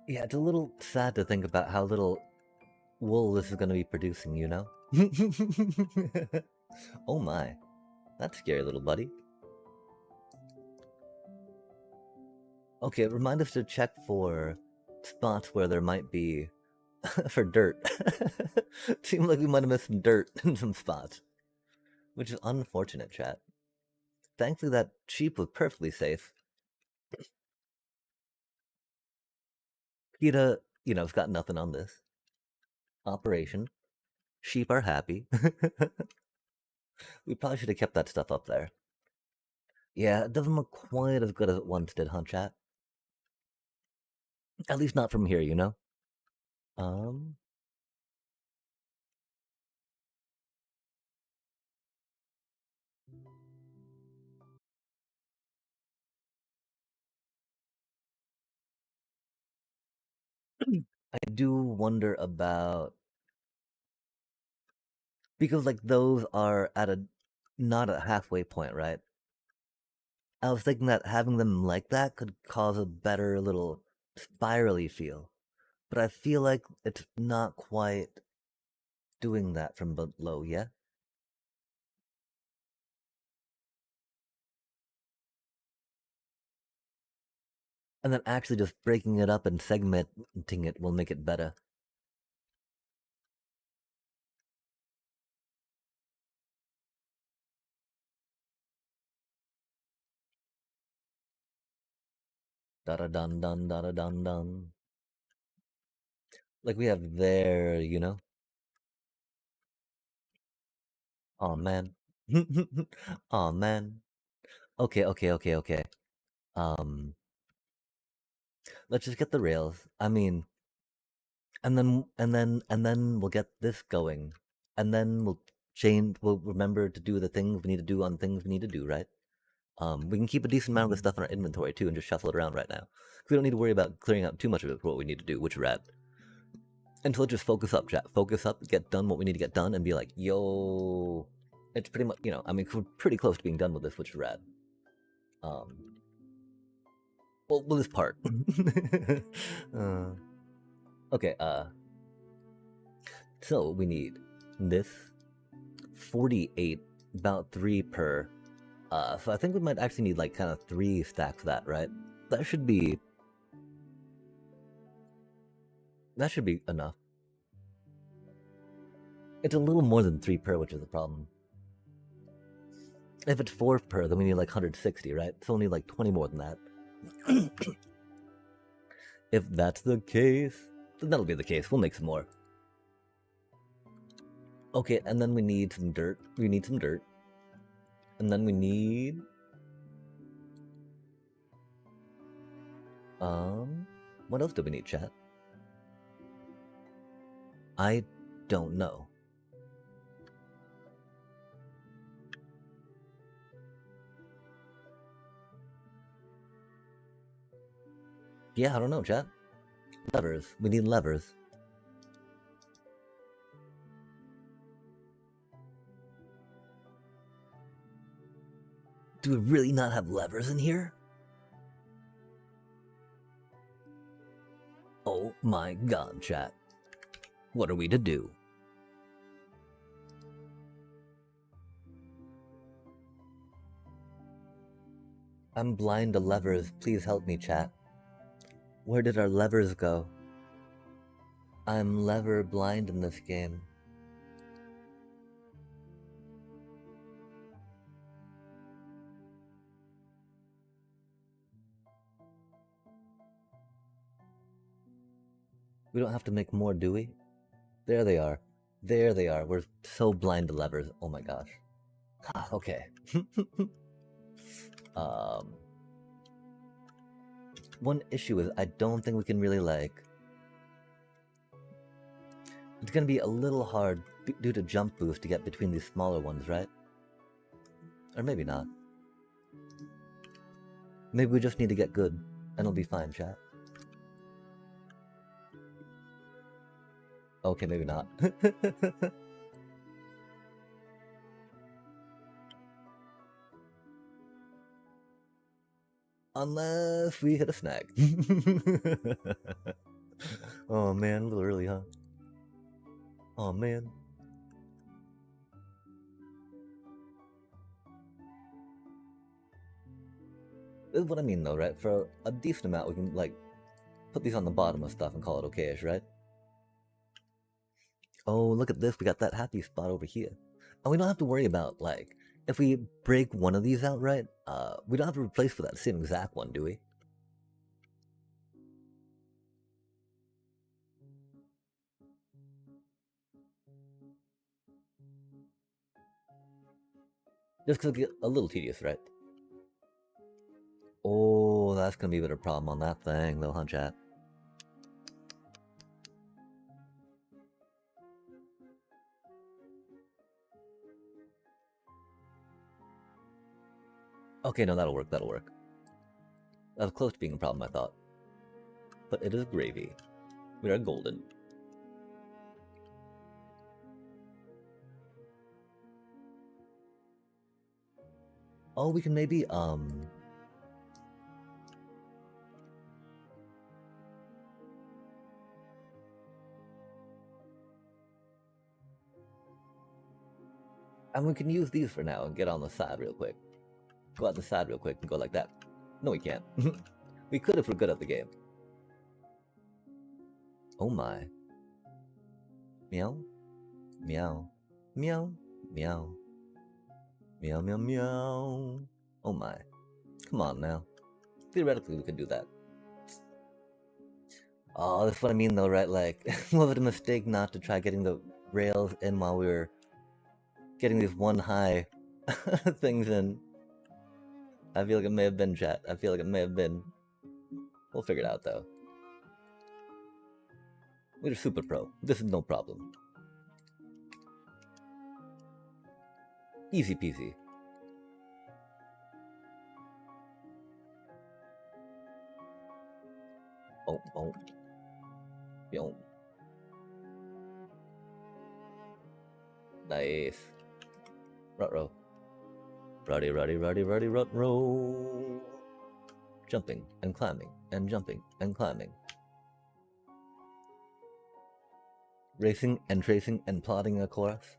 Yeah, it's a little sad to think about how little wool this is going to be producing, you know? Oh my, that's scary, little buddy. Okay, remind us to check for spots where there might be for dirt. Seems like we might have missed some dirt in some spots, which is unfortunate, chat. Thankfully, that sheep was perfectly safe. PETA, you know, has got nothing on this operation. Sheep are happy. We probably should have kept that stuff up there. Yeah, it doesn't look quite as good as it once did, huh, chat? At least not from here, you know? Um, I do wonder about because like those are at a not a halfway point, right? I was thinking that having them like that could cause a better little spirally feel, but I feel like it's not quite doing that from below, yeah? And then actually just breaking it up and segmenting it will make it better. Da da dun dun da da dun dun. Like we have there, you know? Oh man. Oh man. Okay, okay, okay, okay. Um, let's just get the rails. I mean, and then we'll get this going, and then we'll change. We'll remember to do the things we need to do on things we need to do, right? We can keep a decent amount of the stuff in our inventory too, and just shuffle it around right now. We don't need to worry about clearing out too much of it for what we need to do, which rad. Until just focus up, chat. Focus up, get done what we need to get done, and be like, yo, it's pretty much, you know, I mean, we're pretty close to being done with this, which is rad. Um, well, this part. uh, okay, so we need this 48, about 3 per. So I think we might actually need like kind of 3 stacks of that, right? That should be enough. It's a little more than 3 per, which is a problem. If it's 4 per, then we need like 160, right? It's only like 20 more than that. If that's the case, then that'll be the case. We'll make some more. Okay, and then we need some dirt. We need some dirt. And then we need... What else do we need, chat? I don't know. Yeah, I don't know, chat. Levers. We need levers. Do we really not have levers in here? Oh my god, chat. What are we to do? I'm blind to levers. Please help me, chat. Where did our levers go? I'm lever blind in this game. We don't have to make more, do we? There they are. There they are. We're so blind to levers. Oh my gosh. Okay. um, one issue is I don't think we can really like... It's gonna be a little hard due to jump boost to get between these smaller ones, right? Or maybe not. Maybe we just need to get good, and it'll be fine, chat. Okay, maybe not. Unless we hit a snag. Oh man, a little early, huh? Oh man. This is what I mean though, right? For a decent amount, we can, like, put these on the bottom of stuff and call it okay-ish, right? Oh, look at this, we got that happy spot over here. And we don't have to worry about, like, if we break one of these out, right? We don't have to replace for that same exact one, do we? Just because it get a little tedious, right? Oh, that's gonna be a bit of a problem on that thing, though, huh, chat? Okay, no, that'll work, that'll work. That was close to being a problem, I thought. But it is gravy. We are golden. Oh, we can maybe, and we can use these for now and get on the side real quick. Go out the side real quick and go like that. No, we can't. We could if we're good at the game. Oh my. Meow. Meow. Meow. Meow. Meow, meow, meow. Oh my. Come on now. Theoretically, we could do that. Oh, that's what I mean though, right? Like, was it a mistake not to try getting the rails in while we were getting these one high things in? I feel like it may have been, chat. I feel like it may have been. We'll figure it out though. We're super pro. This is no problem. Easy peasy. Oh, oh. Yo. Nice. Rut-row. Ruddy, ruddy, ruddy, ruddy, rut-row. Jumping and climbing and jumping and climbing. Racing and tracing and plotting a course.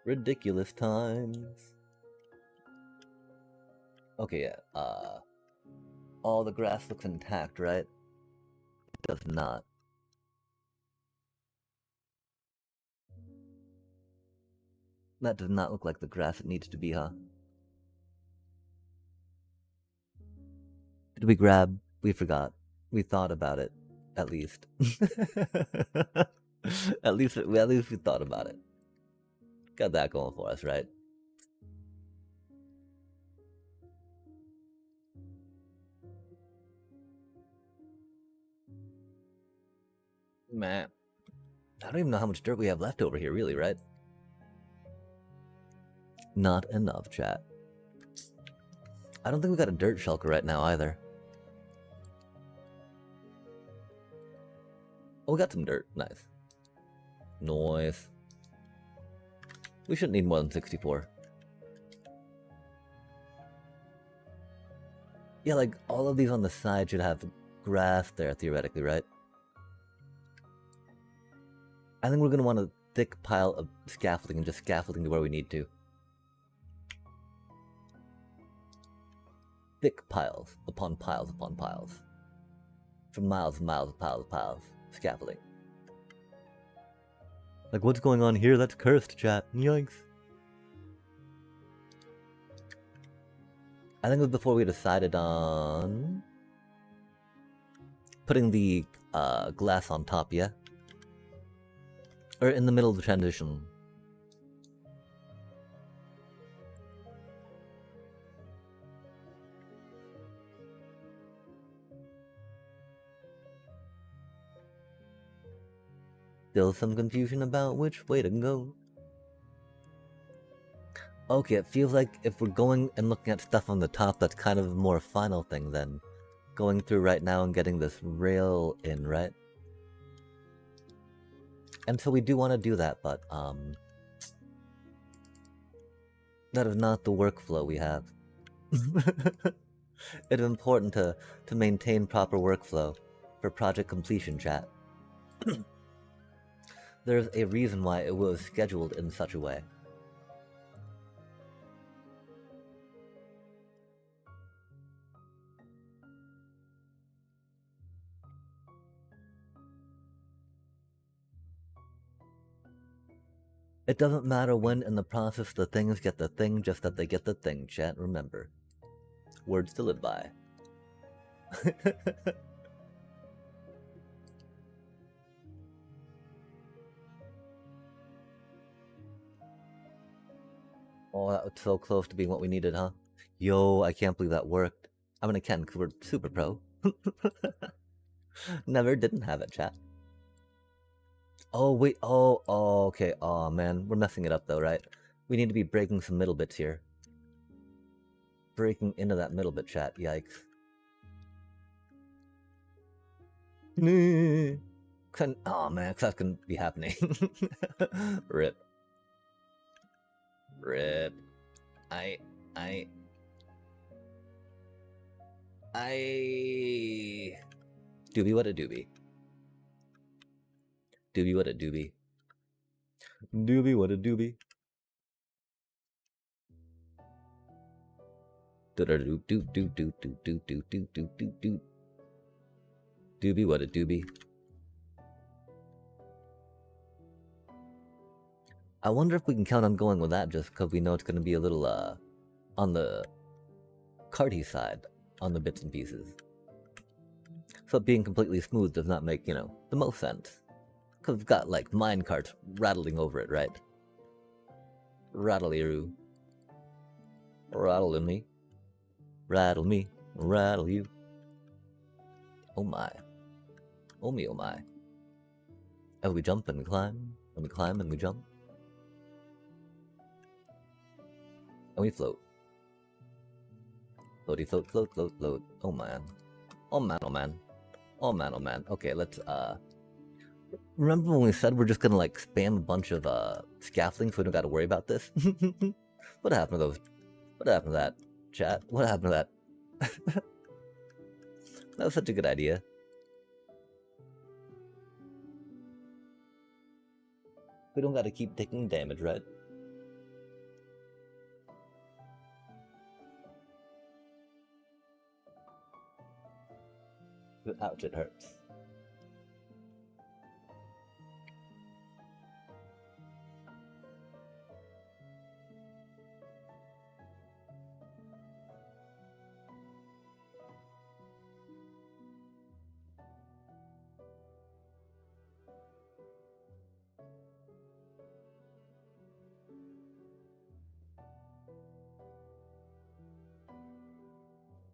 Ridiculous times. Okay, yeah. All the grass looks intact, right? It does not. That does not look like the grass it needs to be, huh? Did we grab? We forgot. We thought about it, at least. at least we thought about it. Got that going for us, right? Man, I don't even know how much dirt we have left over here, really, right? Not enough, chat. I don't think we got a dirt shulker right now either. Oh, we got some dirt. Nice. Nice. We shouldn't need more than 64. Yeah, like, all of these on the side should have grass there, theoretically, right? I think we're going to want a thick pile of scaffolding and just scaffolding to where we need to. Thick piles upon piles upon piles. For miles and miles of piles of piles. Scaffolding. Like, what's going on here? That's cursed, chat. Yikes. I think it was before we decided on putting the glass on top, yeah? Or in the middle of the transition. Still some confusion about which way to go. Okay, it feels like if we're going and looking at stuff on the top, that's kind of a more final thing than going through right now and getting this rail in, right? And so we do want to do that, but That is not the workflow we have. It is important to maintain proper workflow for project completion, chat. There's a reason why it was scheduled in such a way. It doesn't matter when in the process the things get the thing, just that they get the thing, chat, remember. Words to live by. Oh, that was so close to being what we needed, huh? Yo, I can't believe that worked. I mean, I can, because we're super pro. Never didn't have it, chat. Oh, wait, oh, okay, oh man, we're messing it up though, right? We need to be breaking some middle bits here. Breaking into that middle bit, chat, yikes. Oh man, that's gonna be happening. Rip. Rip. I... Doobie what a doobie. Doobie what a doobie. Doobie what a doobie. Doobie what a doobie. I wonder if we can count on going with that just because we know it's going to be a little on the carty side on the bits and pieces. So being completely smooth does not make, the most sense. Because we've got like mine carts rattling over it, right? Rattle-y-roo. Rattle me. Rattle me. Rattle you. Oh my. Oh me, oh my. And we jump and climb. And we climb and we jump. And we float. Floaty float, float, float, float. Oh man. Oh man, oh man. Oh man, oh man. Okay, let's remember when we said we're just gonna like spam a bunch of scaffolding so we don't gotta worry about this? What happened to those? What happened to that, chat? What happened to that? That was such a good idea. We don't gotta keep taking damage, right? Ouch, it hurts.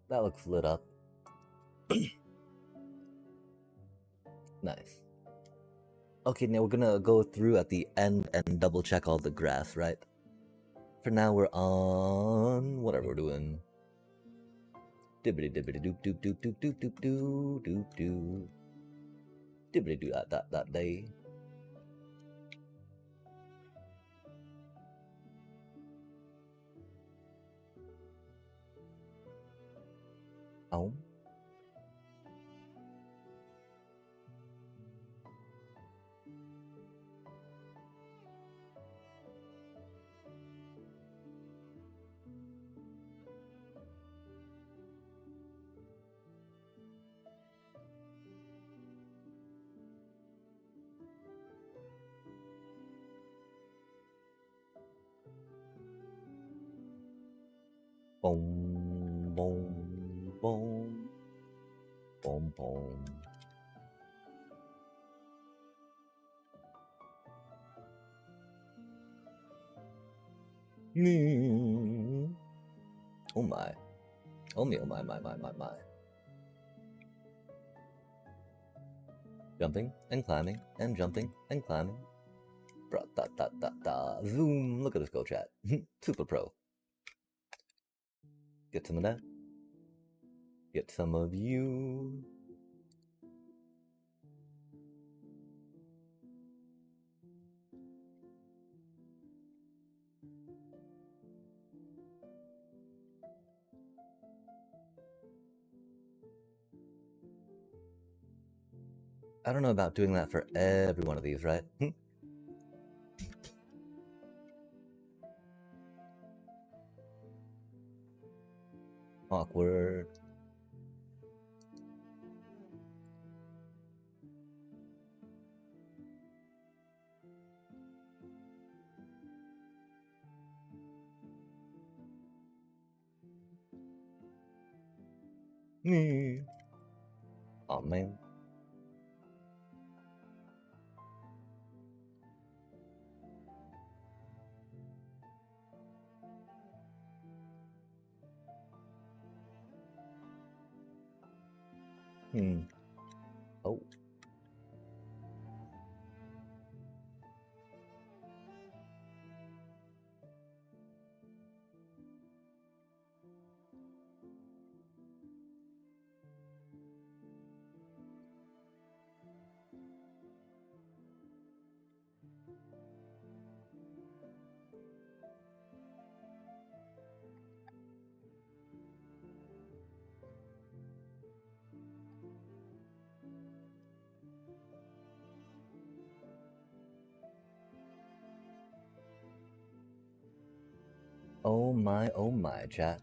That looks lit up. Nice. Okay, now we're gonna go through at the end and double check all the grass, right? For now, we're on whatever we're doing. Dibbity dibbity doop doop doop doop doop doop doop doop doop. Dibbity doo that day. Oh. Boom, boom, boom, boom, boom. Oh my. Oh me, oh my. Jumping and climbing and jumping and climbing. Bra da da da da. Zoom. Look at us go, chat. Super pro. Get some of that. Get some of you. I don't know about doing that for every one of these, right? Awkward. Oh man. Oh. Oh my, chat.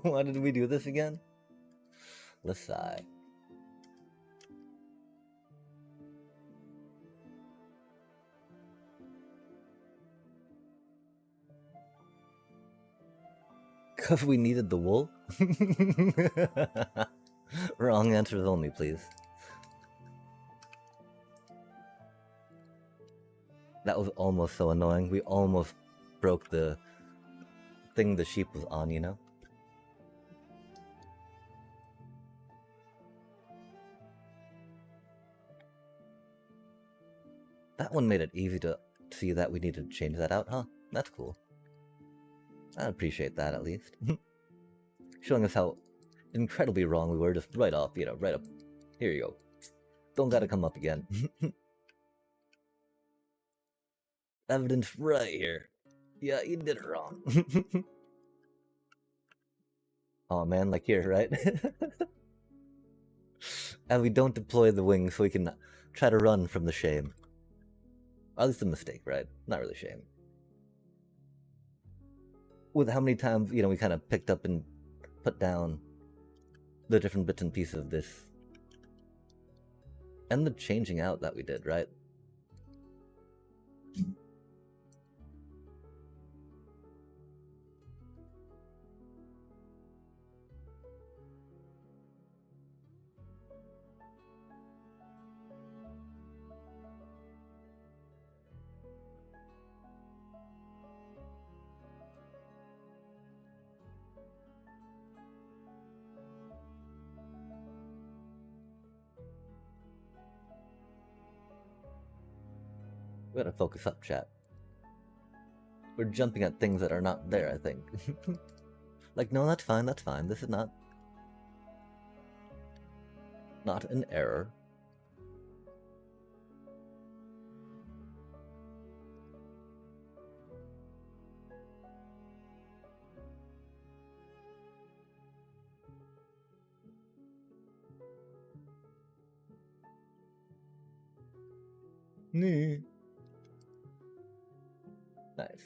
Why did we do this again? Let's sigh. Because we needed the wool? Wrong answers only, please. That was almost so annoying. We almost broke the thing the sheep was on, you know? That one made it easy to see that we needed to change that out, huh? That's cool. I appreciate that, at least. Showing us how incredibly wrong we were just right off, you know, right up. Here you go. Don't gotta come up again. Evidence right here. Yeah, you did it wrong. Oh man, like here, right? And we don't deploy the wings so we can try to run from the shame. At least a mistake, right? Not really shame. With how many times, you know, we kind of picked up and put down the different bits and pieces of this. And the changing out that we did, right? We gotta focus up, chat. We're jumping at things that are not there, I think. Like, no, that's fine, that's fine. This is not an error. Nice.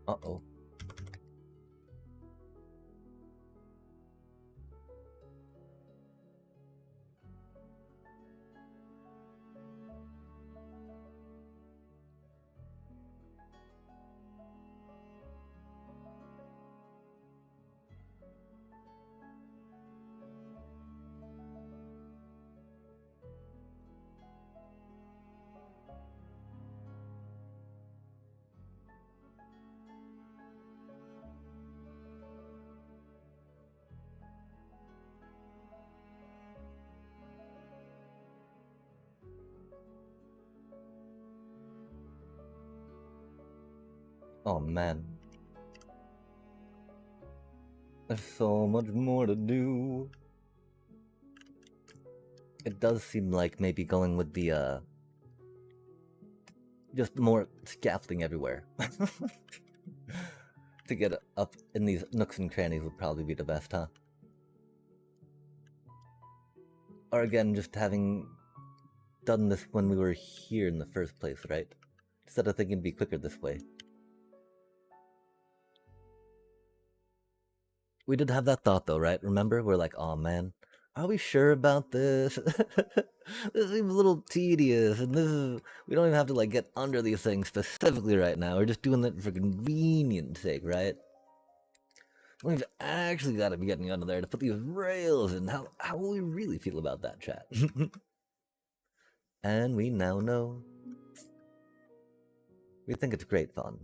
Uh-oh. Oh man. There's so much more to do. It does seem like maybe going with the, just more scaffolding everywhere. To get up in these nooks and crannies would probably be the best, huh? Or again, just having done this when we were here in the first place, right? Instead of thinking it'd be quicker this way. We did have that thought though, right? Remember? We're like, oh man, are we sure about this? This seems a little tedious, and this is, we don't even have to like get under these things specifically right now. We're just doing it for convenience sake, right? We've actually got to be getting under there to put these rails in. How will we really feel about that, chat? And we now know. We think it's great fun.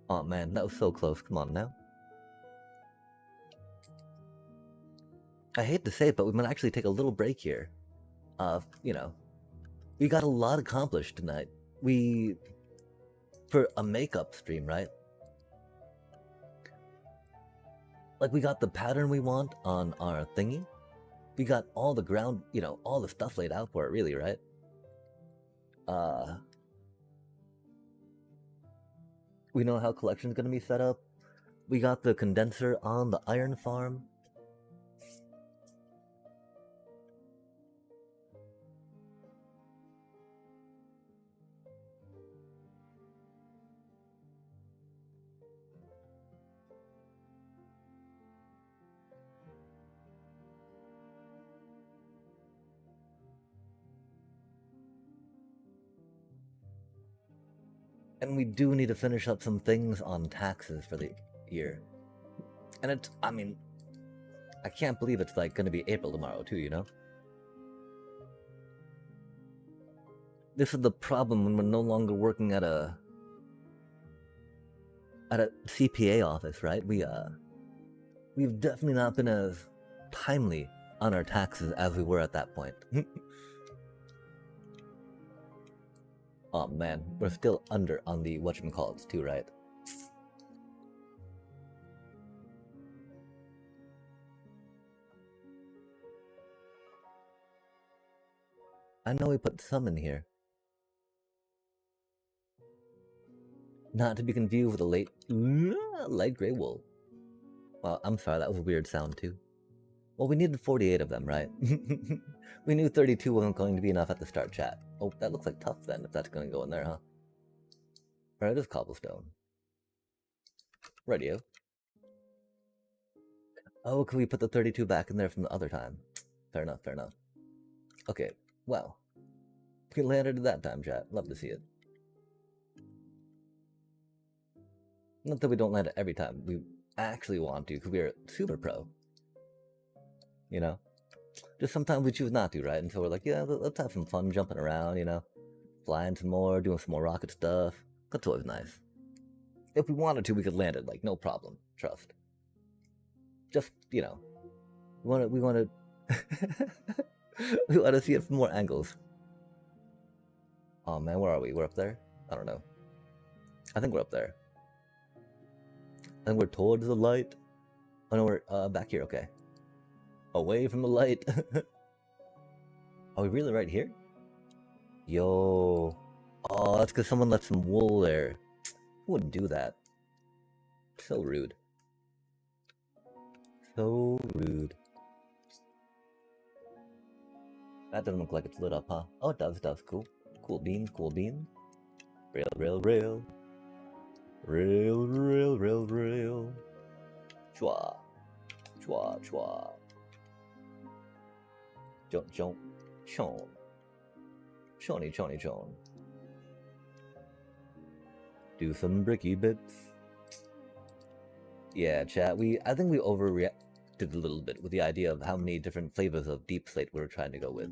Oh man, that was so close. Come on now. I hate to say it, but we might actually take a little break here. You know, we got a lot accomplished tonight. For a makeup stream, right? Like, we got the pattern we want on our thingy. We got all the ground, you know, all the stuff laid out for it, really, right? We know how collection's gonna be set up. We got the condenser on the iron farm. And we do need to finish up some things on taxes for the year. And it's, I mean, I can't believe it's like gonna be April tomorrow too, you know? This is the problem when we're no longer working at a CPA office, right? We've definitely not been as timely on our taxes as we were at that point. Oh man, we're still under on the whatchamacallits too, right? I know we put some in here. Not to be confused with a light gray wool. Well, I'm sorry, that was a weird sound too. Well, we needed 48 of them, right? We knew 32 wasn't going to be enough at the start, chat. Oh, that looks like tough then, if that's going to go in there, huh? Right, it is cobblestone. Radio. Oh, can we put the 32 back in there from the other time? Fair enough, fair enough. Okay, well. We landed at that time, chat. Love to see it. Not that we don't land it every time. We actually want to, because we are super pro. You know? Just sometimes we choose not to, right? And so we're like, yeah, let's have some fun jumping around, you know? Flying some more, doing some more rocket stuff. That's always nice. If we wanted to, we could land it, like, no problem. Trust. Just, you know, we want to we want to see it from more angles. Oh man, where are we? We're up there? I don't know. I think we're up there. I think we're towards the light. Oh no, we're back here, okay. Away from the light. Are we really right here? Yo. Oh, that's because someone left some wool there. Who wouldn't do that? So rude. So rude. That doesn't look like it's lit up, huh? Oh, it does, cool. Cool beans, cool beans. Rail, rail, rail. Rail, rail, rail, rail. Chua. Chua, chua. Jump, jump. Chon. Chony, chony, chon. Do some bricky bits. Yeah, chat, I think we overreacted a little bit with the idea of how many different flavors of deep slate we were trying to go with.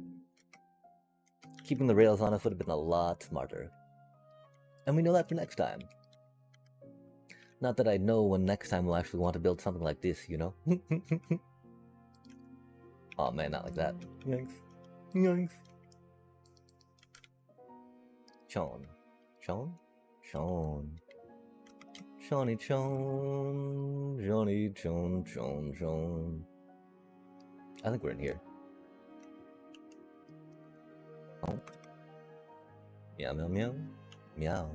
Keeping the rails on us would have been a lot smarter. And we know that for next time. Not that I know when next time we'll actually want to build something like this, you know? Oh man, not like that. Yikes. Yikes. Chon. Chon? Chon. Johnny Chon. Johnny Chon. Chon. Chon. I think we're in here. Oh. Meow meow meow. Meow.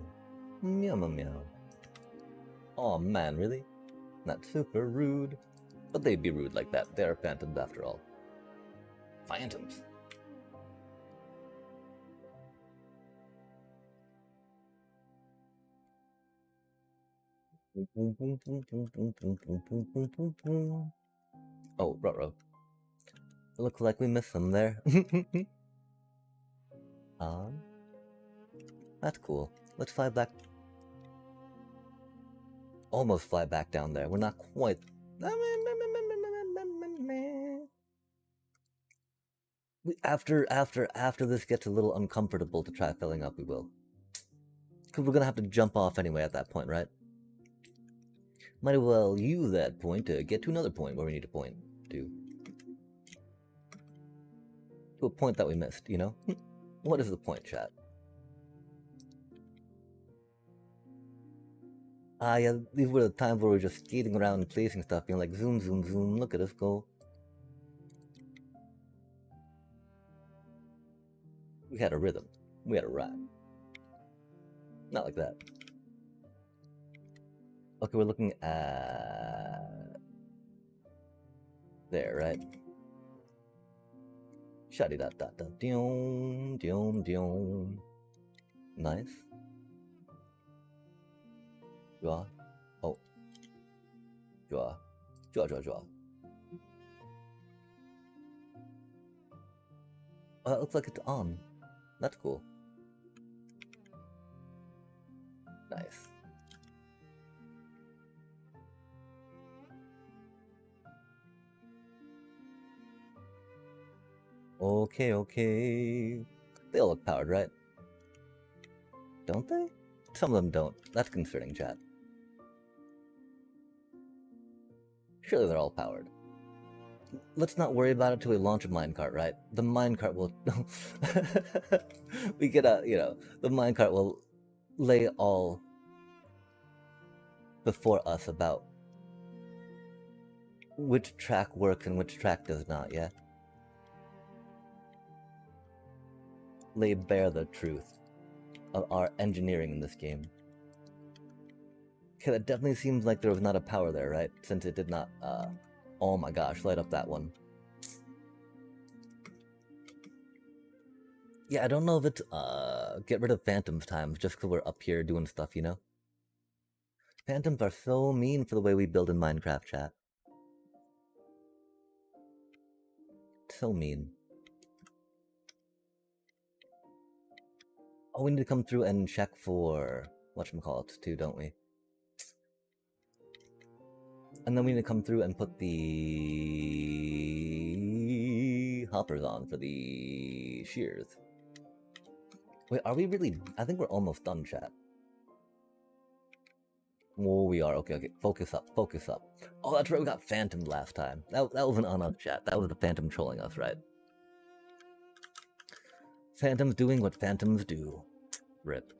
Meow meow meow. Oh man, really? Not super rude. But they'd be rude like that. They are phantoms after all. Phantoms. Oh, ruh-roh. Looks like we missed them there. That's cool. Let's fly back. Almost fly back down there. We're not quite. After this gets a little uncomfortable to try filling up, we will. Because we're gonna have to jump off anyway at that point, right? Might as well use that point to get to another point where we need to point to. To a point that we missed, you know? What is the point, chat? Yeah, these were the times where we were just skating around and placing stuff, being like, zoom, zoom, zoom, look at us go. We had a rhythm. We had a rhyme. Not like that. Okay, we're looking at... there, right? Shadi-da-da-da. Dion, dion, dion. Nice. Draw. Oh. Draw. Draw, draw, draw. Oh, that looks like it's on. That's cool. Nice. Okay, okay. They all look powered, right? Don't they? Some of them don't. That's concerning, chat. Surely they're all powered. Let's not worry about it till we launch a minecart, right? The minecart will... we get a, you know, the minecart will lay all before us about which track works and which track does not, yeah? Lay bare the truth of our engineering in this game. Okay, that definitely seems like there was not a power there, right? Since it did not, oh my gosh, light up that one. Yeah, I don't know if it's, get rid of phantoms times just because we're up here doing stuff, you know? Phantoms are so mean for the way we build in Minecraft, chat. So mean. Oh, we need to come through and check for whatchamacallit too, don't we? And then we need to come through and put the hoppers on for the shears. Wait, are we really? I think we're almost done, chat. Oh, we are. Okay, okay. Focus up, focus up. Oh, that's right. We got phantom last time. That wasn't on us, chat. That was the phantom trolling us, right? Phantoms doing what phantoms do. Rip.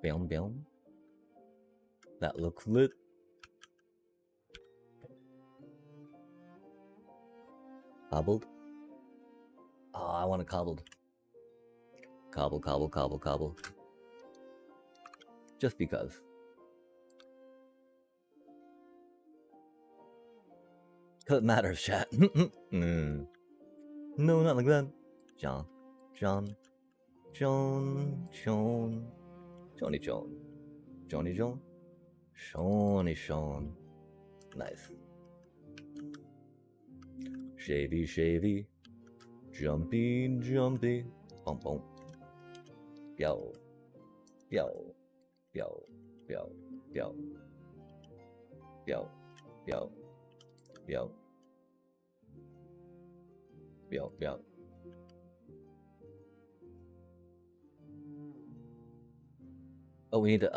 Bam, bam. That looks lit. Cobbled. Oh, I want a cobbled. Cobble, cobble, cobble, cobble. Just because. Cause it matters, chat. No, not like that. John. John. John. John. Johnny John. Johnny John. Shawnee Sean. Nice. Shavy, shavy. Jumpy, jumpy. Bum, bum. Yo. Yo. Yo. Yo. Yo. Yo. Yo. Yo. Yo. Yo. Oh, we need to,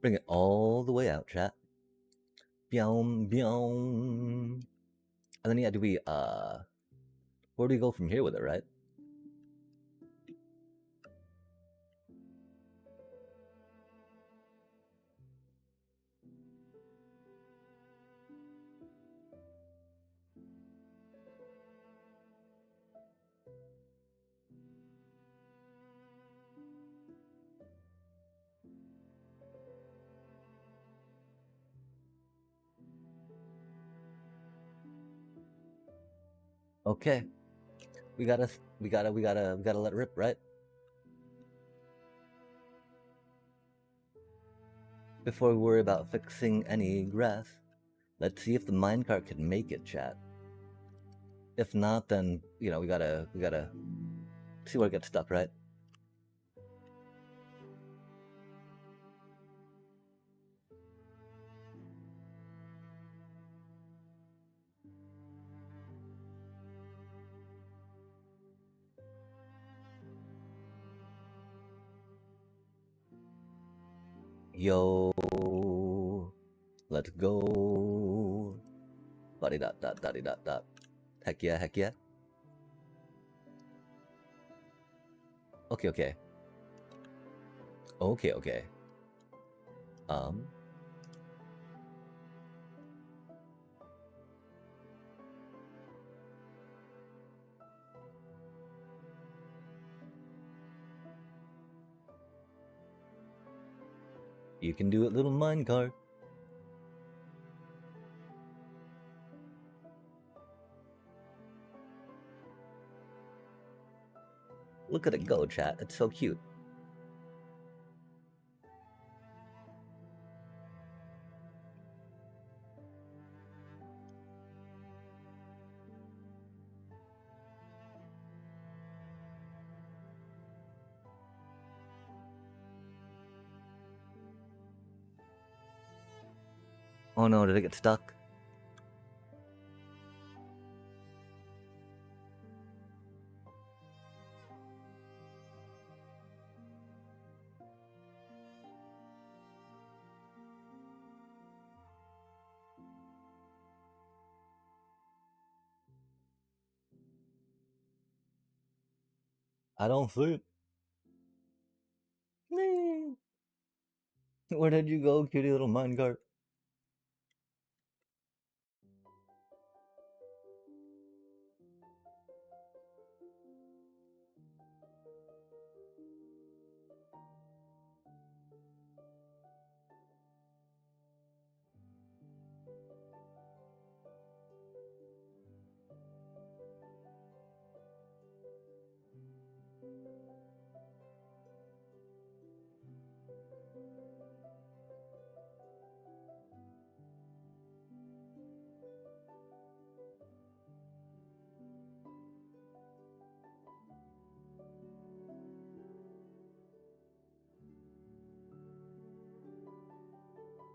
Bring it all the way out, chat. Byom, byom. And then yeah, do we where do we go from here with it, right? Okay. We gotta let rip, right? Before we worry about fixing any grass, let's see if the minecart can make it, chat. If not, then you know we gotta see where it gets stuck, right? Yo, let's go. Buddy dot dot dotty dot dot. Heck yeah, heck yeah. Okay, okay. Okay, okay. You can do it, little minecart. Look at it go, chat. It's so cute. Oh no, did it get stuck? I don't see it. Where did you go, cutie little minecart?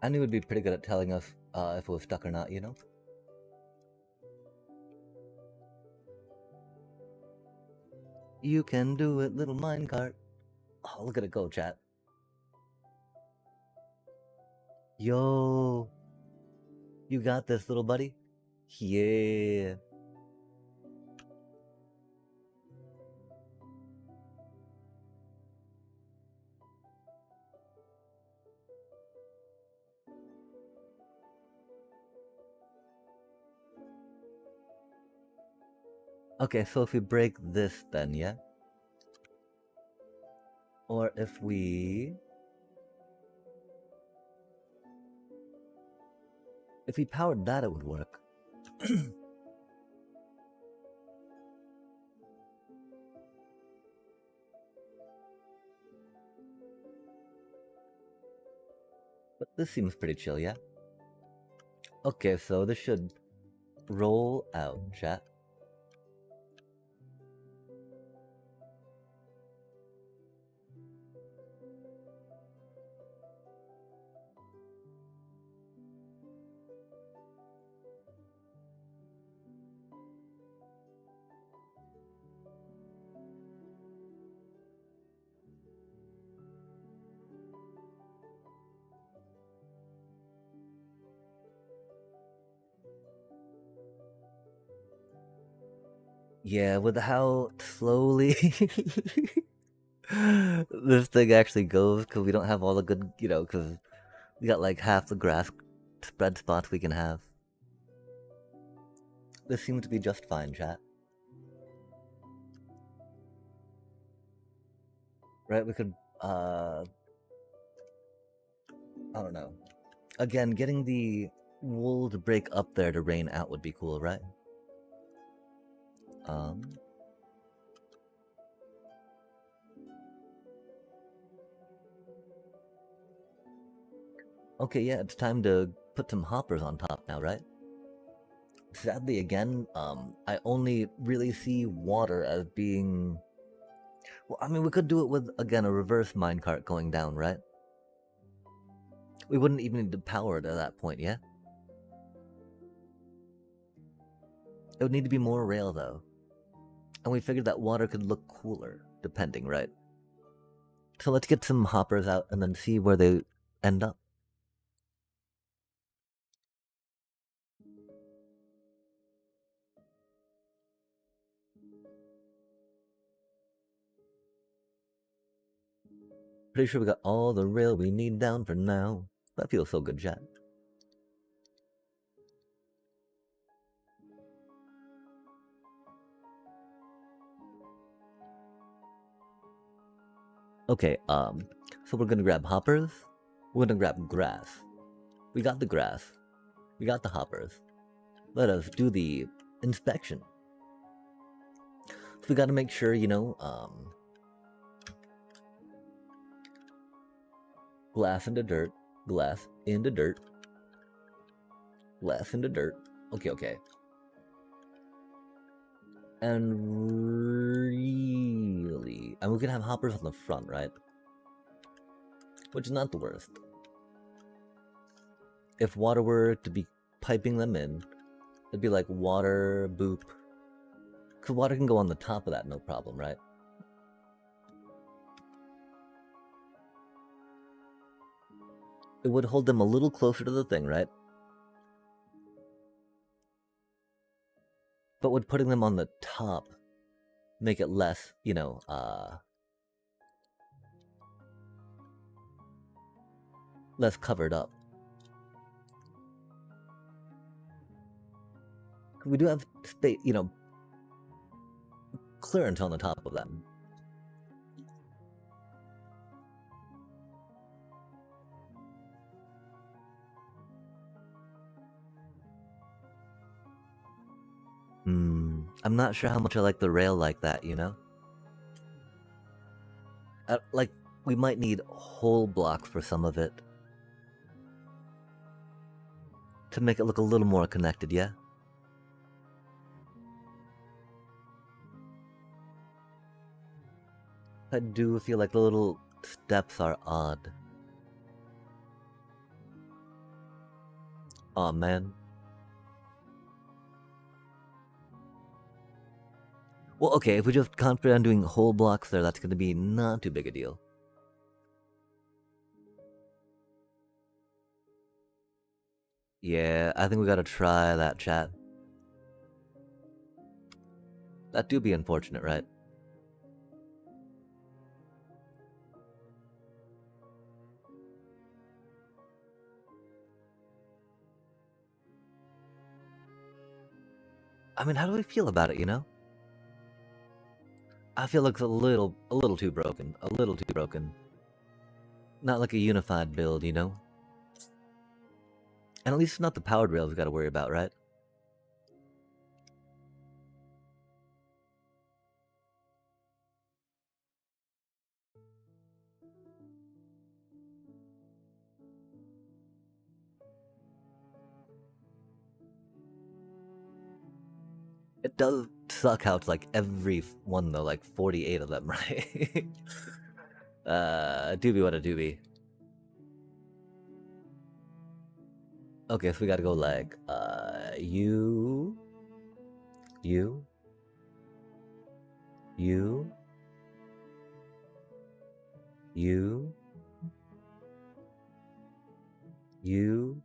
I knew it'd be pretty good at telling us if it was stuck or not, you know? You can do it, little minecart. Oh, look at it go, chat. Yo, you got this, little buddy. Yeah. Okay, so if we break this then, yeah? Or if we... If we powered that, it would work. But this seems pretty chill, yeah? Okay, so this should roll out, chat. Yeah, with how slowly this thing actually goes, because we don't have all the good, because we got like half the grass spread spots we can have. This seems to be just fine, chat. Right, we could, I don't know. Again, getting the wool to break up there to rain out would be cool, right? Okay, yeah, it's time to put some hoppers on top now, right? Sadly, again, I only really see water as being... Well, I mean, we could do it with, again, a reverse minecart going down, right? We wouldn't even need to power it at that point, yeah? It would need to be more rail, though. And we figured that water could look cooler, depending, right? So let's get some hoppers out and then see where they end up. Pretty sure we got all the rail we need down for now. That feels so good, chat. Okay, so we're gonna grab hoppers. We're gonna grab grass. We got the grass. We got the hoppers. Let us do the inspection. So we gotta make sure, glass into dirt, glass into dirt, glass into dirt. Okay. And really... And we can have hoppers on the front, right? Which is not the worst. If water were to be piping them in, it'd be like water, boop. Because water can go on the top of that, no problem, right? It would hold them a little closer to the thing, right? But would putting them on the top make it less, less covered up? We do have space, clearance on the top of them. I'm not sure how much I like the rail like that, like, we might need whole blocks for some of it. To make it look a little more connected, yeah? I do feel like the little steps are odd. Aw, man. Well, okay, if we just concentrate on doing whole blocks there, that's gonna be not too big a deal. Yeah, I think we gotta try that, chat. That do be unfortunate, right? I mean, how do we feel about it, I feel like it's a little too broken. A little too broken. Not like a unified build, And at least it's not the powered rails we gotta worry about, right? It does suck how it's like every one, though, like 48 of them, right? Doobie what a doobie. Okay, so we gotta go like, you, you, you, you, you,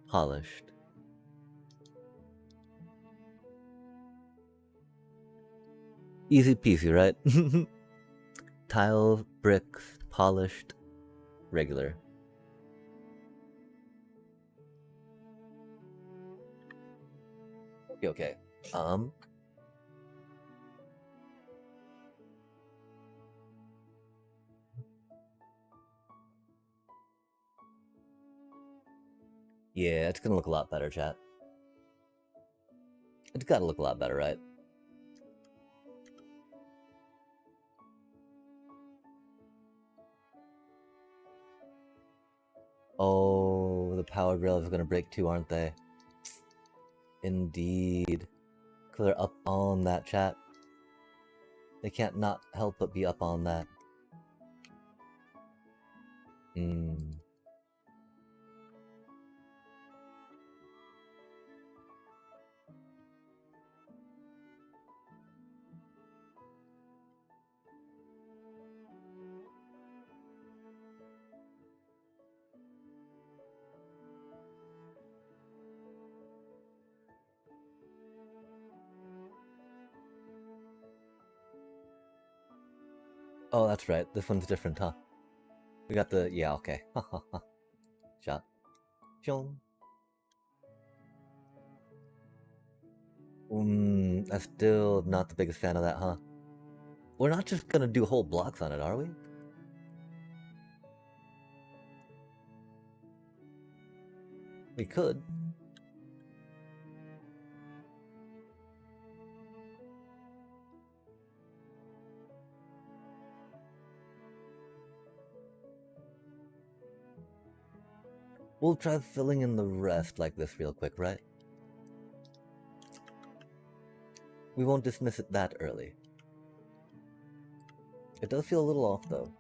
polished. Easy peasy, right? Tiles, bricks, polished, regular. Okay. Yeah, it's gonna look a lot better, chat. It's gotta look a lot better, right? Oh, the power rails are gonna break too, aren't they? Indeed. Because they're up on that, chat. They can't not help but be up on that. Oh, that's right. This one's different, huh? We got the... Yeah, okay. Shot. Chong. I'm still not the biggest fan of that, huh? We're not just gonna do whole blocks on it, are we? We could. We'll try filling in the rest like this real quick, right? We won't dismiss it that early. It does feel a little off, though.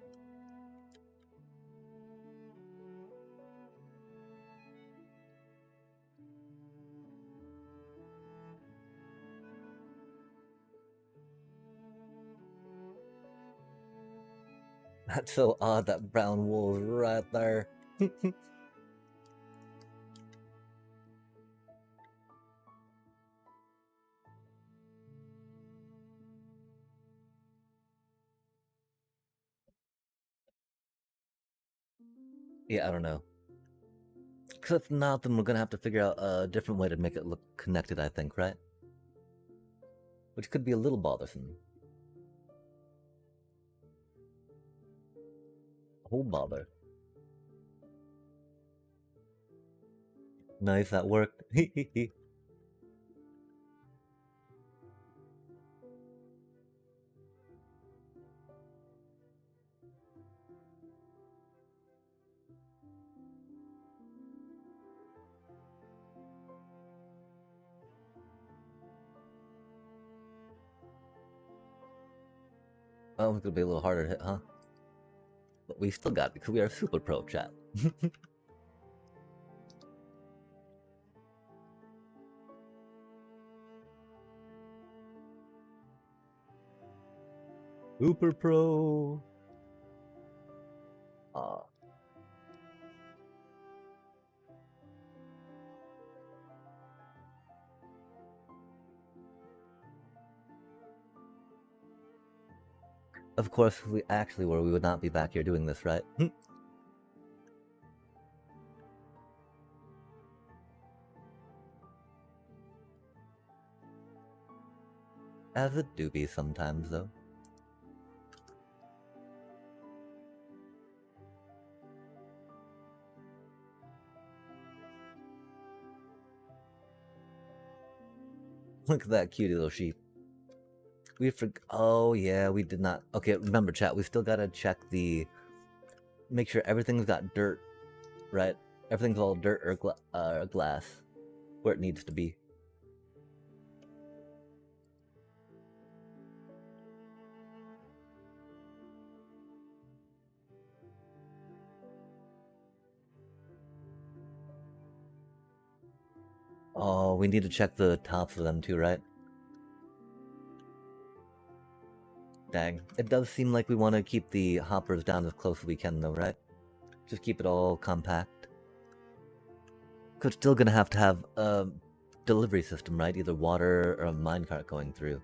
That's so odd, that brown wool's right there. Yeah, I don't know. Because if not, then we're gonna have to figure out a different way to make it look connected, I think, right? Which could be a little bothersome. Oh, bother. Nice, that worked. Oh, it's gonna be a little harder to hit, huh? But we still got it because we are super pro, chat. Super pro. Of course, if we actually were, we would not be back here doing this, right? As it do be sometimes, though. Look at that cutie little sheep. We oh yeah, we did not. Okay, remember, chat. We still gotta check the. Make sure everything's got dirt, right? Everything's all dirt or glass, where it needs to be. Oh, we need to check the tops of them too, right? Dang. It does seem like we want to keep the hoppers down as close as we can, though, right? Just keep it all compact. Because still gonna have to have a delivery system, right? Either water or a minecart going through.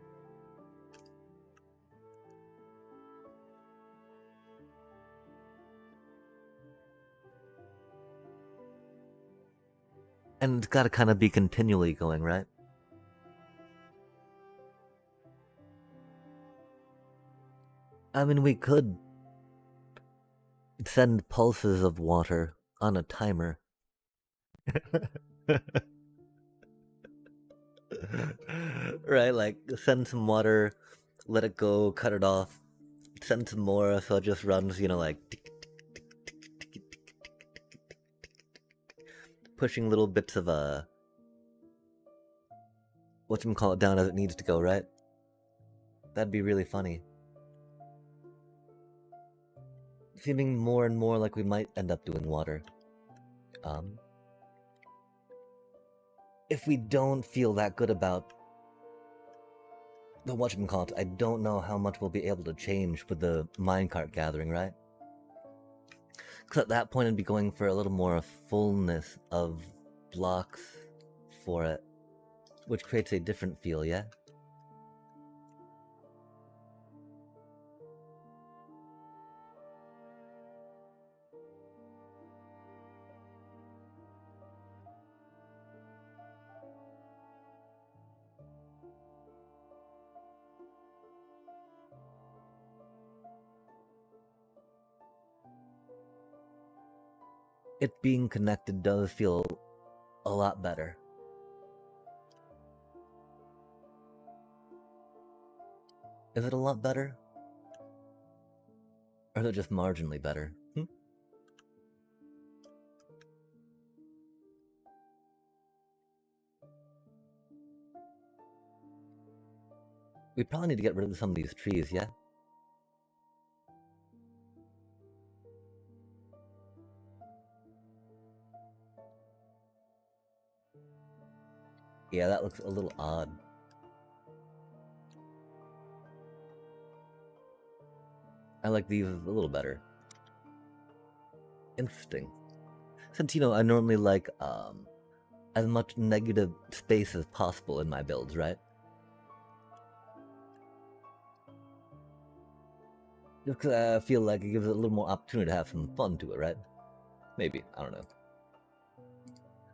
And it's gotta kind of be continually going, right? I mean, we could send pulses of water on a timer. Right, like send some water, let it go, cut it off, send some more so it just runs, you know, like tick, tick, tick, pushing little bits of whatchamacallit down as it needs to go, right? That'd be really funny. Seeming more and more like we might end up doing water. If we don't feel that good about the whatchamacallit, I don't know how much we'll be able to change with the minecart gathering, right? Because at that point, I'd be going for a little more fullness of blocks for it, which creates a different feel, yeah? It being connected does feel a lot better. Is it a lot better? Or is it just marginally better? We probably need to get rid of some of these trees, yeah? Yeah, that looks a little odd. I like these a little better. Interesting. Since, you know, I normally like as much negative space as possible in my builds, right? Just because I feel like it gives it a little more opportunity to have some fun to it, right? Maybe, I don't know.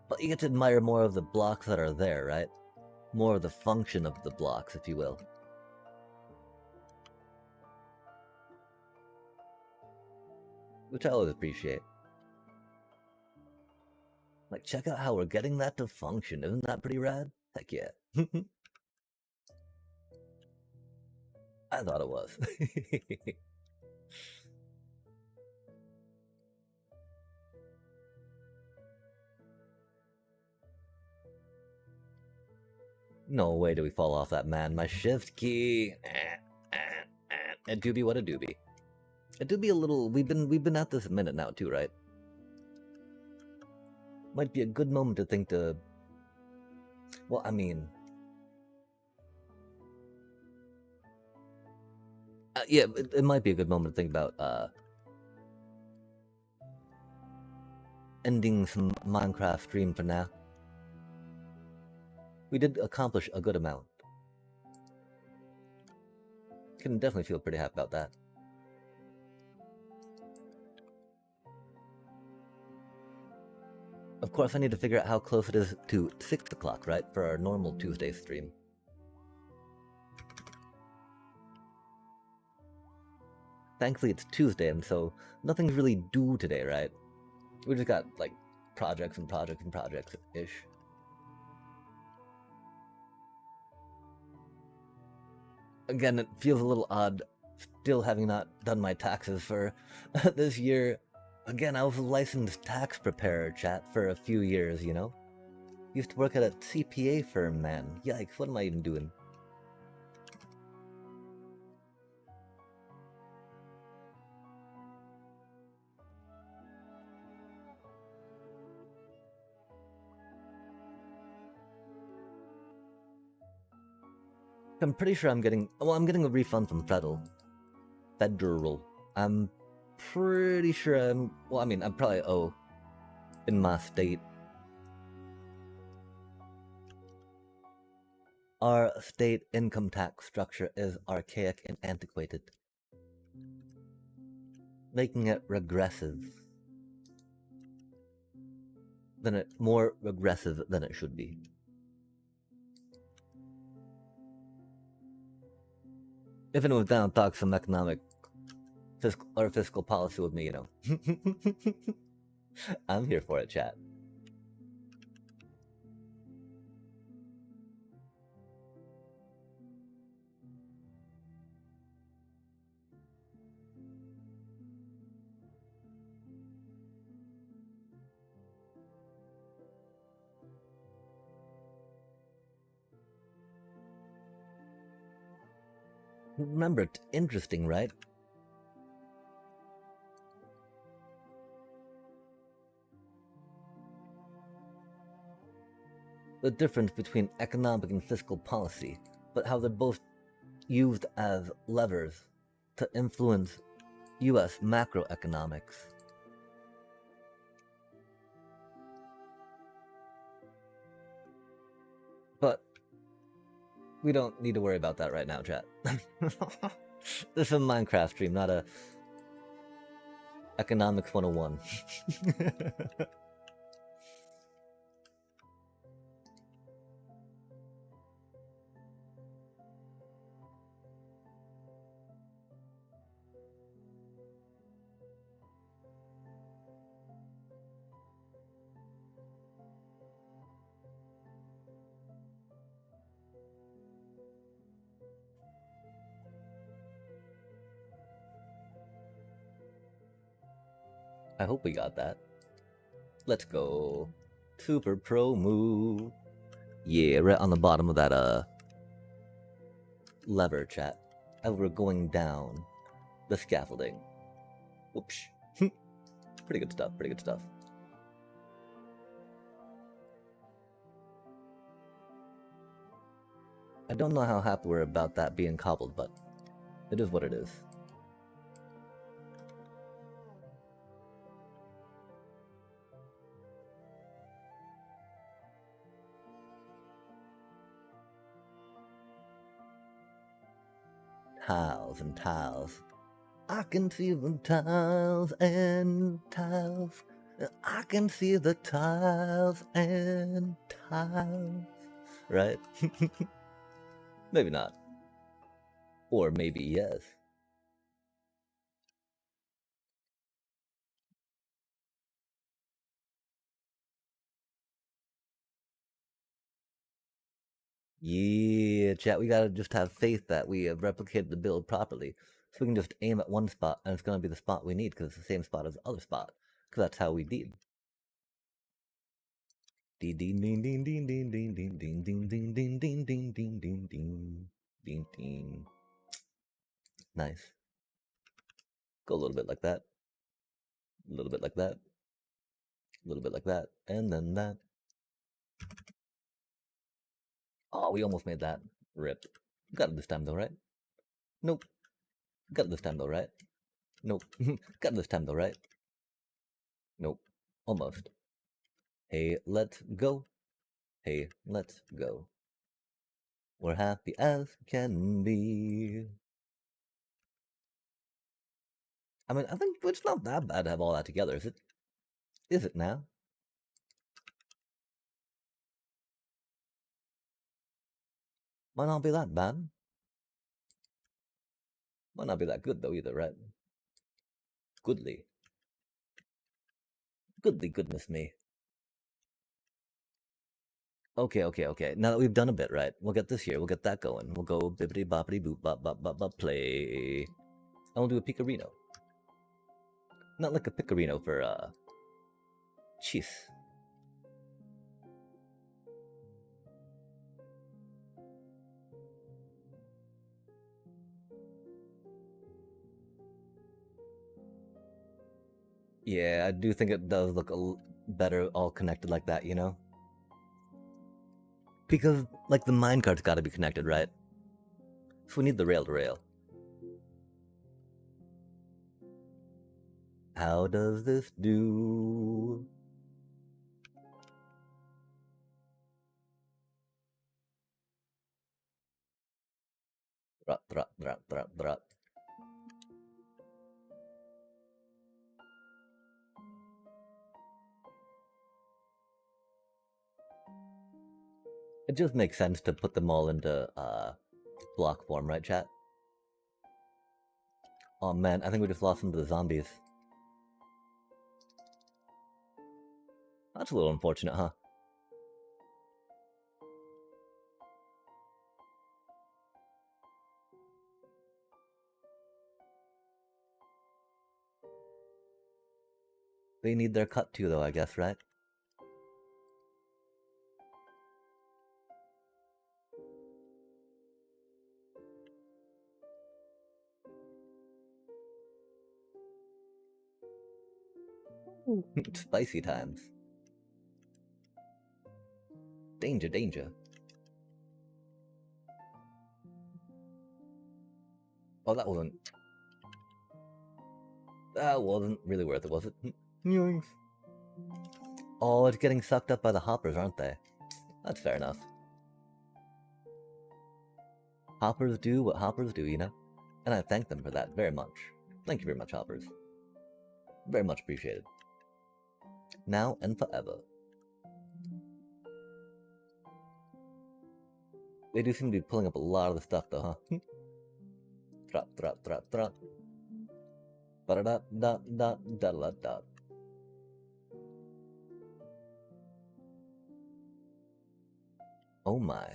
But you get to admire more of the blocks that are there, right? More of the function of the blocks, if you will. Which I always appreciate. Like, check out how we're getting that to function. Isn't that pretty rad? Heck yeah. I thought it was. No way do we fall off that, man. My shift key. A doobie, what a doobie. A doobie a little. We've been at this a minute now too, right? Might be a good moment to think to. Well, I mean, yeah, it might be a good moment to think about ending some Minecraft stream for now. We did accomplish a good amount. Can definitely feel pretty happy about that. Of course, I need to figure out how close it is to 6 o'clock, right, for our normal Tuesday stream. Thankfully, it's Tuesday, and so nothing's really due today, right? We just got, like, projects and projects and projects-ish. Again, it feels a little odd still having not done my taxes for this year. Again, I was a licensed tax preparer, chat, for a few years, you know? Used to work at a CPA firm, man. Yikes, what am I even doing? I'm pretty sure I'm getting... Well, I'm getting a refund from Federal. I'm pretty sure I'm... Well, I mean, I'm probably owe in my state. Our state income tax structure is archaic and antiquated, making it regressive. more regressive than it should be. If anyone's down to talk some economic fiscal policy with me, you know, I'm here for it, chat. Remember, it's interesting, right? The difference between economic and fiscal policy, but how they're both used as levers to influence US macroeconomics. But we don't need to worry about that right now, chat. This is a Minecraft stream, not a economics 101. I hope we got that. Let's go. Super pro move. Yeah, right on the bottom of that lever, chat. As we're going down the scaffolding. Whoops. Pretty good stuff, pretty good stuff. I don't know how happy we're about that being cobbled, but it is what it is. Tiles and tiles. I can see the tiles and tiles. I can see the tiles and tiles. Right? Maybe not. Or maybe yes. Yeah, chat, we gotta just have faith that we have replicated the build properly. So we can just aim at one spot and it's gonna be the spot we need because it's the same spot as the other spot. Because that's how we deed. Ding ding ding ding ding ding ding ding ding ding ding ding ding ding ding ding ding ding ding. Nice. Go a little bit like that. A little bit like that. A little bit like that. And then that. Oh, we almost made that. Rip. Got it this time though, right? Nope. Got it this time though, right? Nope. Got it this time though, right? Nope. Almost. Hey, let's go. Hey, let's go. We're happy as can be. I mean, I think it's not that bad to have all that together, is it? Is it now? Might not be that bad. Might not be that good though either, right? Goodly. Goodly goodness me. Okay. Now that we've done a bit, right? We'll get this here. We'll get that going. We'll go bippity boppity boop bop bop bop bop play. And we'll do a picarino. Not like a picarino for cheese. Yeah, I do think it does look better all connected like that, you know? Because, like, the minecart's gotta be connected, right? So we need the rail to rail. How does this do? Drop. It just makes sense to put them all into block form, right, chat? Oh man, I think we just lost some of the zombies. That's a little unfortunate, huh? They need their cut too, though, I guess, right? Spicy times. Danger, danger. Oh, that wasn't really worth it, was it? Yoinks. Oh, it's getting sucked up by the hoppers, aren't they? That's fair enough. Hoppers do what hoppers do, you know? And I thank them for that very much. Thank you very much, hoppers. Very much appreciated. Now and forever. They do seem to be pulling up a lot of the stuff, though, huh? Drop, drop, drop, drop. Ba-da-da-da-da-da-da-da. Oh my.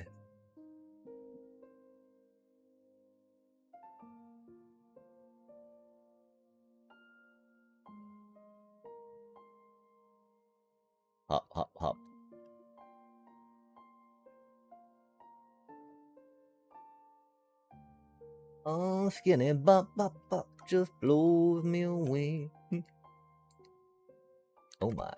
Hop, hop, hop. Oh, skinny bop, bop, bop, just blows me away. Oh my.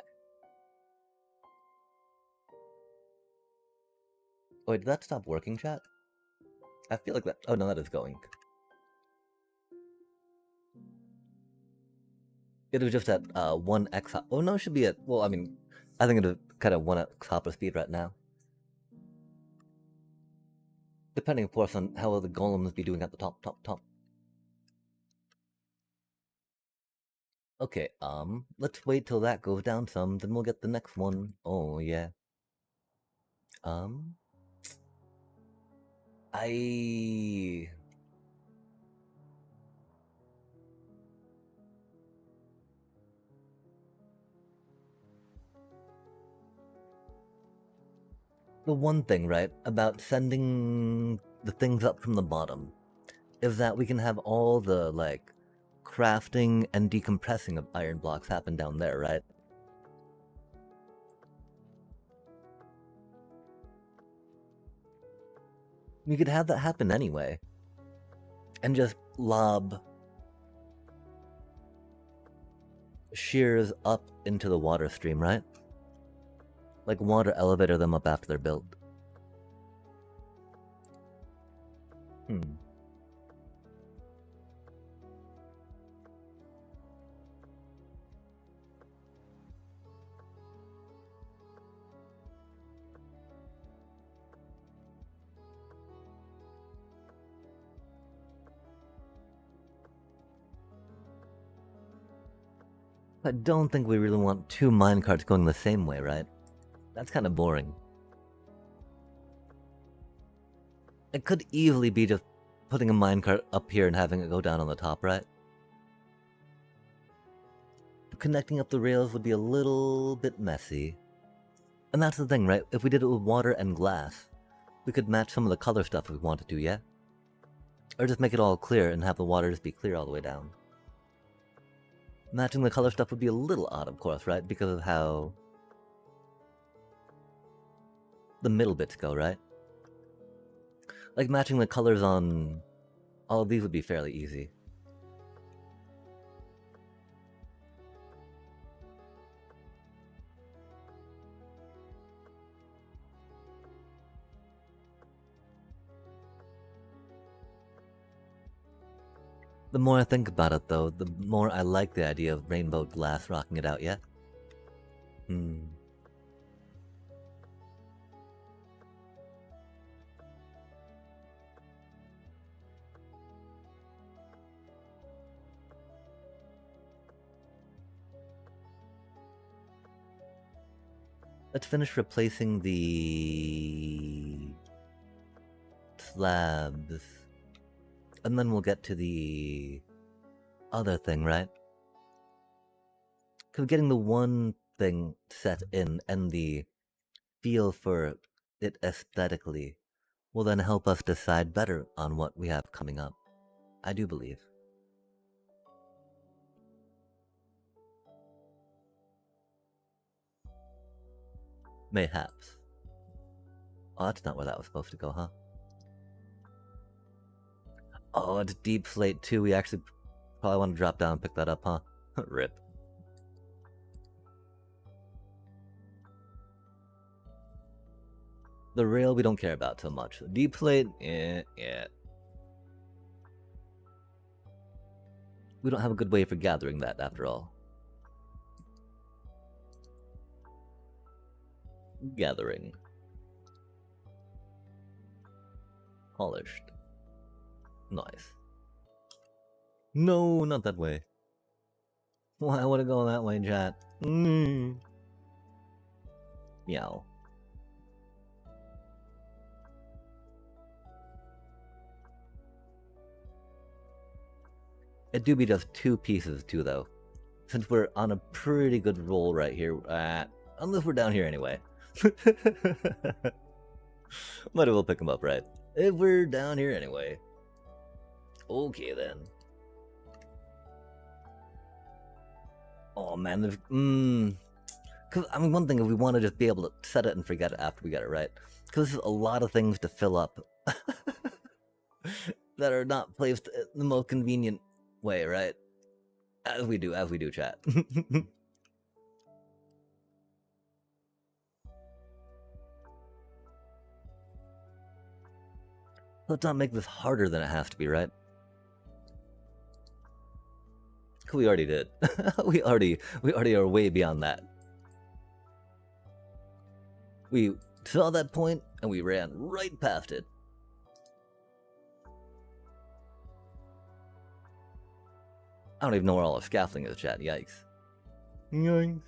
Wait, did that stop working, chat? I feel like that. Oh no, that is going. It was just at 1x. Oh no, it should be at. Well, I mean, I think it's kind of 1x hopper speed right now. Depending, of course, on how the golems be doing at the top, top, top. Okay, let's wait till that goes down some, then we'll get the next one. Oh, yeah. I... The one thing, right, about sending the things up from the bottom is that we can have all the, like, crafting and decompressing of iron blocks happen down there, right? We could have that happen anyway. And just lob shears up into the water stream, right? Like water elevator them up after they're built. I don't think we really want two minecarts going the same way, right? That's kind of boring. It could easily be just putting a minecart up here and having it go down on the top, right? Connecting up the rails would be a little bit messy. And that's the thing, right? If we did it with water and glass, we could match some of the color stuff if we wanted to, yeah? Or just make it all clear and have the water just be clear all the way down. Matching the color stuff would be a little odd, of course, right? Because of how the middle bits go, right? Like matching the colors on all of these would be fairly easy. The more I think about it, though, the more I like the idea of rainbow glass rocking it out, yeah? Let's finish replacing the slabs. And then we'll get to the other thing, right? Because getting the one thing set in and the feel for it aesthetically will then help us decide better on what we have coming up. I do believe. Mayhaps. Oh, that's not where that was supposed to go, huh? Oh, it's deep slate too. We actually probably want to drop down and pick that up, huh? Rip. The rail we don't care about so much. The deep slate, yeah. We don't have a good way for gathering that after all. Gathering. Polished. Nice. No, not that way. Why would it go that way, chat? Meow. It do be just 2 pieces too, though. Since we're on a pretty good roll right here. Unless we're down here anyway. Might as well pick them up, right? If we're down here anyway. Okay, then. Oh, man. Because, I mean, one thing, if we want to just be able to set it and forget it after we get it right. Because there's a lot of things to fill up. That are not placed in the most convenient way, right? As we do, chat. Let's not make this harder than it has to be, right? We already did. we already are way beyond that. We saw that point and we ran right past it. I don't even know where all the scaffolding is, chat. Yikes. Yikes.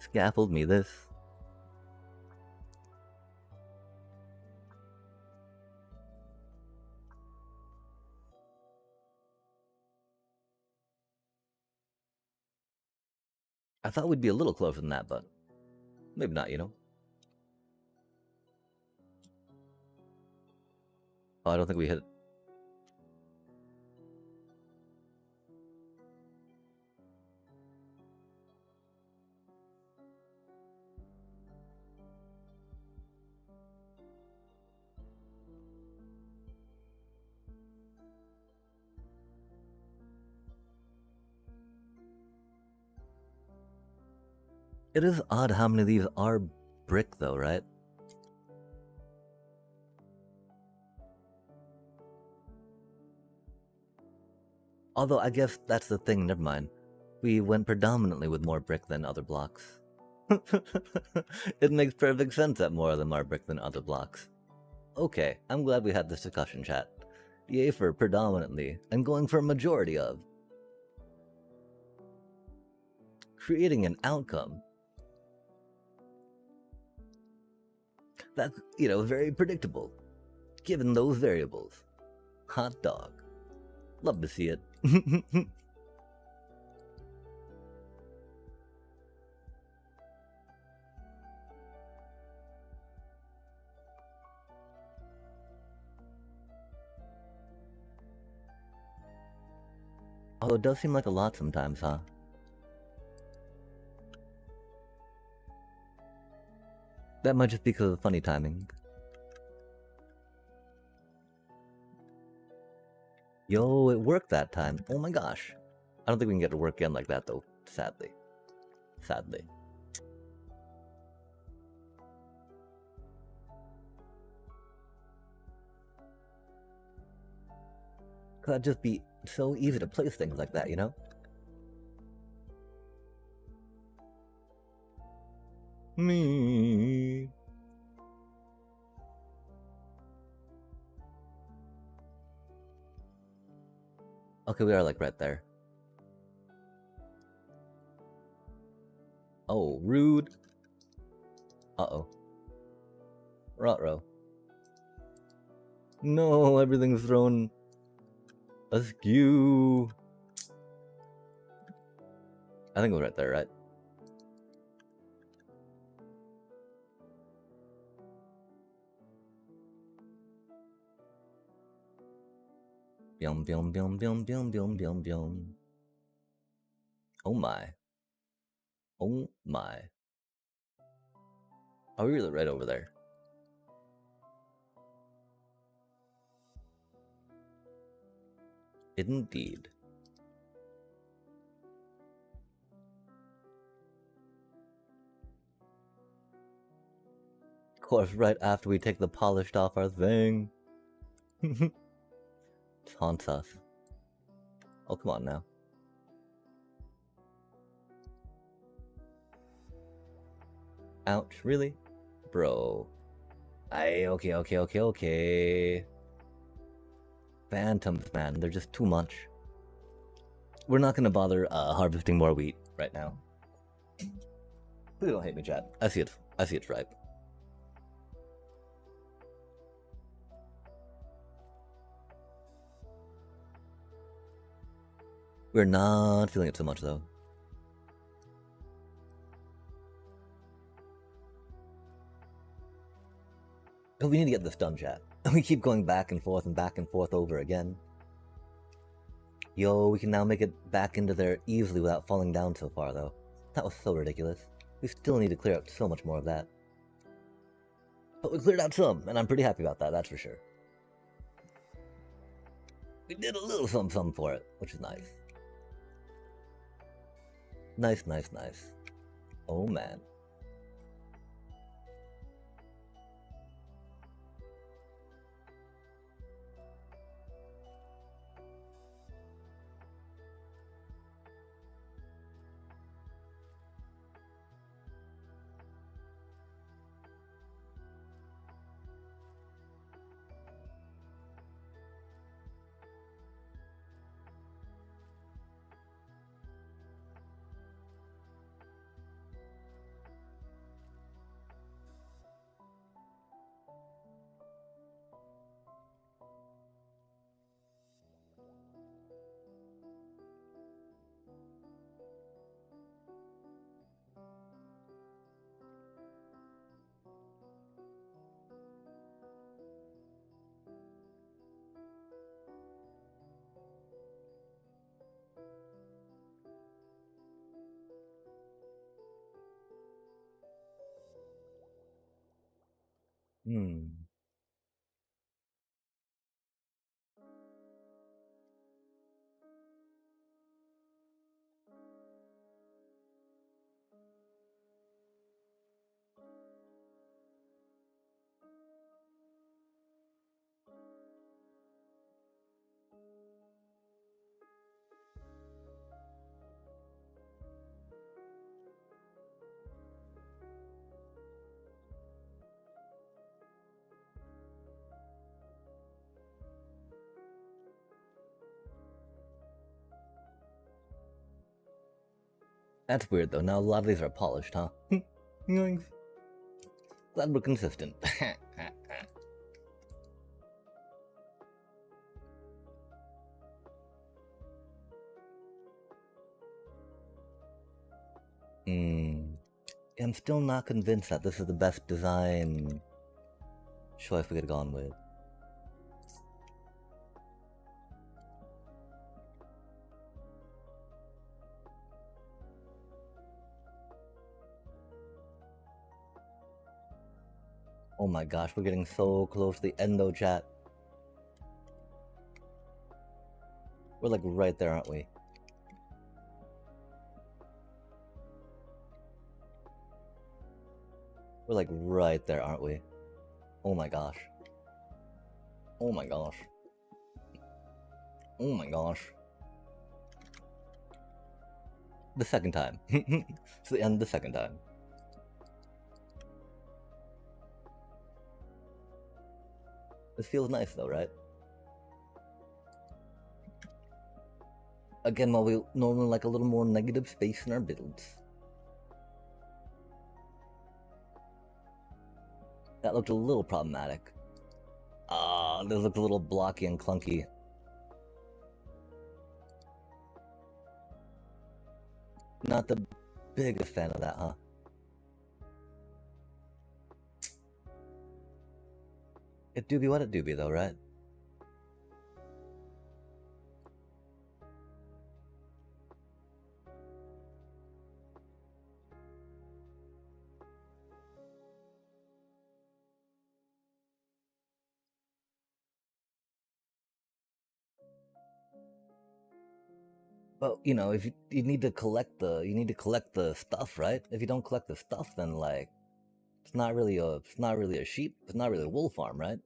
Scaffold me this. I thought we'd be a little closer than that, but maybe not, you know? Oh, I don't think we hit it. It is odd how many of these are brick, though, right? Although, I guess that's the thing, never mind. We went predominantly with more brick than other blocks. It makes perfect sense that more of them are brick than other blocks. Okay, I'm glad we had this discussion, chat. Yay for predominantly, and going for a majority of. Creating an outcome that's, very predictable, given those variables. Hot dog. Love to see it. Although it does seem like a lot sometimes, huh? That might just be because of funny timing. Yo, it worked that time. Oh my gosh. I don't think we can get to work again like that, though. Sadly. Sadly. That'd just be so easy to place things like that, you know? Me. Okay, we are like right there. Oh, rude. Uh-oh. Ruh-roh. No, everything's thrown askew. I think it was right there, right? Byum, byum, byum, byum, byum, byum, byum, byum. Oh my. Oh my. Are we really right over there? Indeed. Of course, right after we take the polished off our thing. Taunts us. Oh, come on now. Ouch, really? Bro. Okay. Phantoms, man, they're just too much. We're not gonna bother harvesting more wheat right now. Please don't hate me, chat. I see it's ripe. We're not feeling it so much, though. Oh, we need to get this done, chat. We keep going back and forth over again. Yo, we can now make it back into there easily without falling down so far, though. That was so ridiculous. We still need to clear out so much more of that. But we cleared out some, and I'm pretty happy about that, that's for sure. We did a little something for it, which is nice. Nice. Oh, man. That's weird, though. Now a lot of these are polished, huh? Yoinks. Glad we're consistent. I'm still not convinced that this is the best design choice we could have gone with. Oh my gosh, we're getting so close to the end though, chat. We're like right there, aren't we? We're like right there, aren't we? Oh my gosh. Oh my gosh. Oh my gosh. The second time. It's the end the second time. This feels nice though, right? Again, while we normally like a little more negative space in our builds. That looked a little problematic. Oh, this looks a little blocky and clunky. Not the biggest fan of that, huh? It do be what it do be, though, right? Well, you know, if you need to collect the stuff, right? If you don't collect the stuff, then like it's not really a sheep, it's not really a wool farm, right?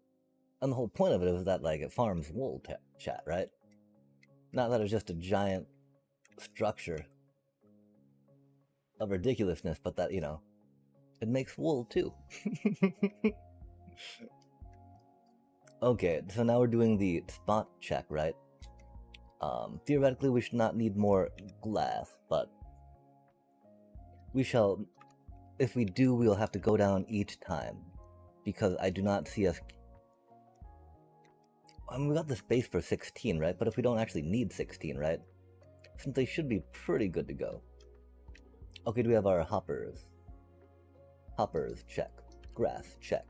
And the whole point of it is that like it farms wool, chat, right? Not that it's just a giant structure of ridiculousness, but that, you know, it makes wool too. Okay, so now we're doing the spot check, right? Theoretically, we should not need more glass, but we shall. If we do, we will have to go down each time, because I do not see us. I mean, we got the space for 16, right? But if we don't actually need 16, right? Since they should be pretty good to go. Okay, do we have our hoppers? Hoppers, check. Grass, check.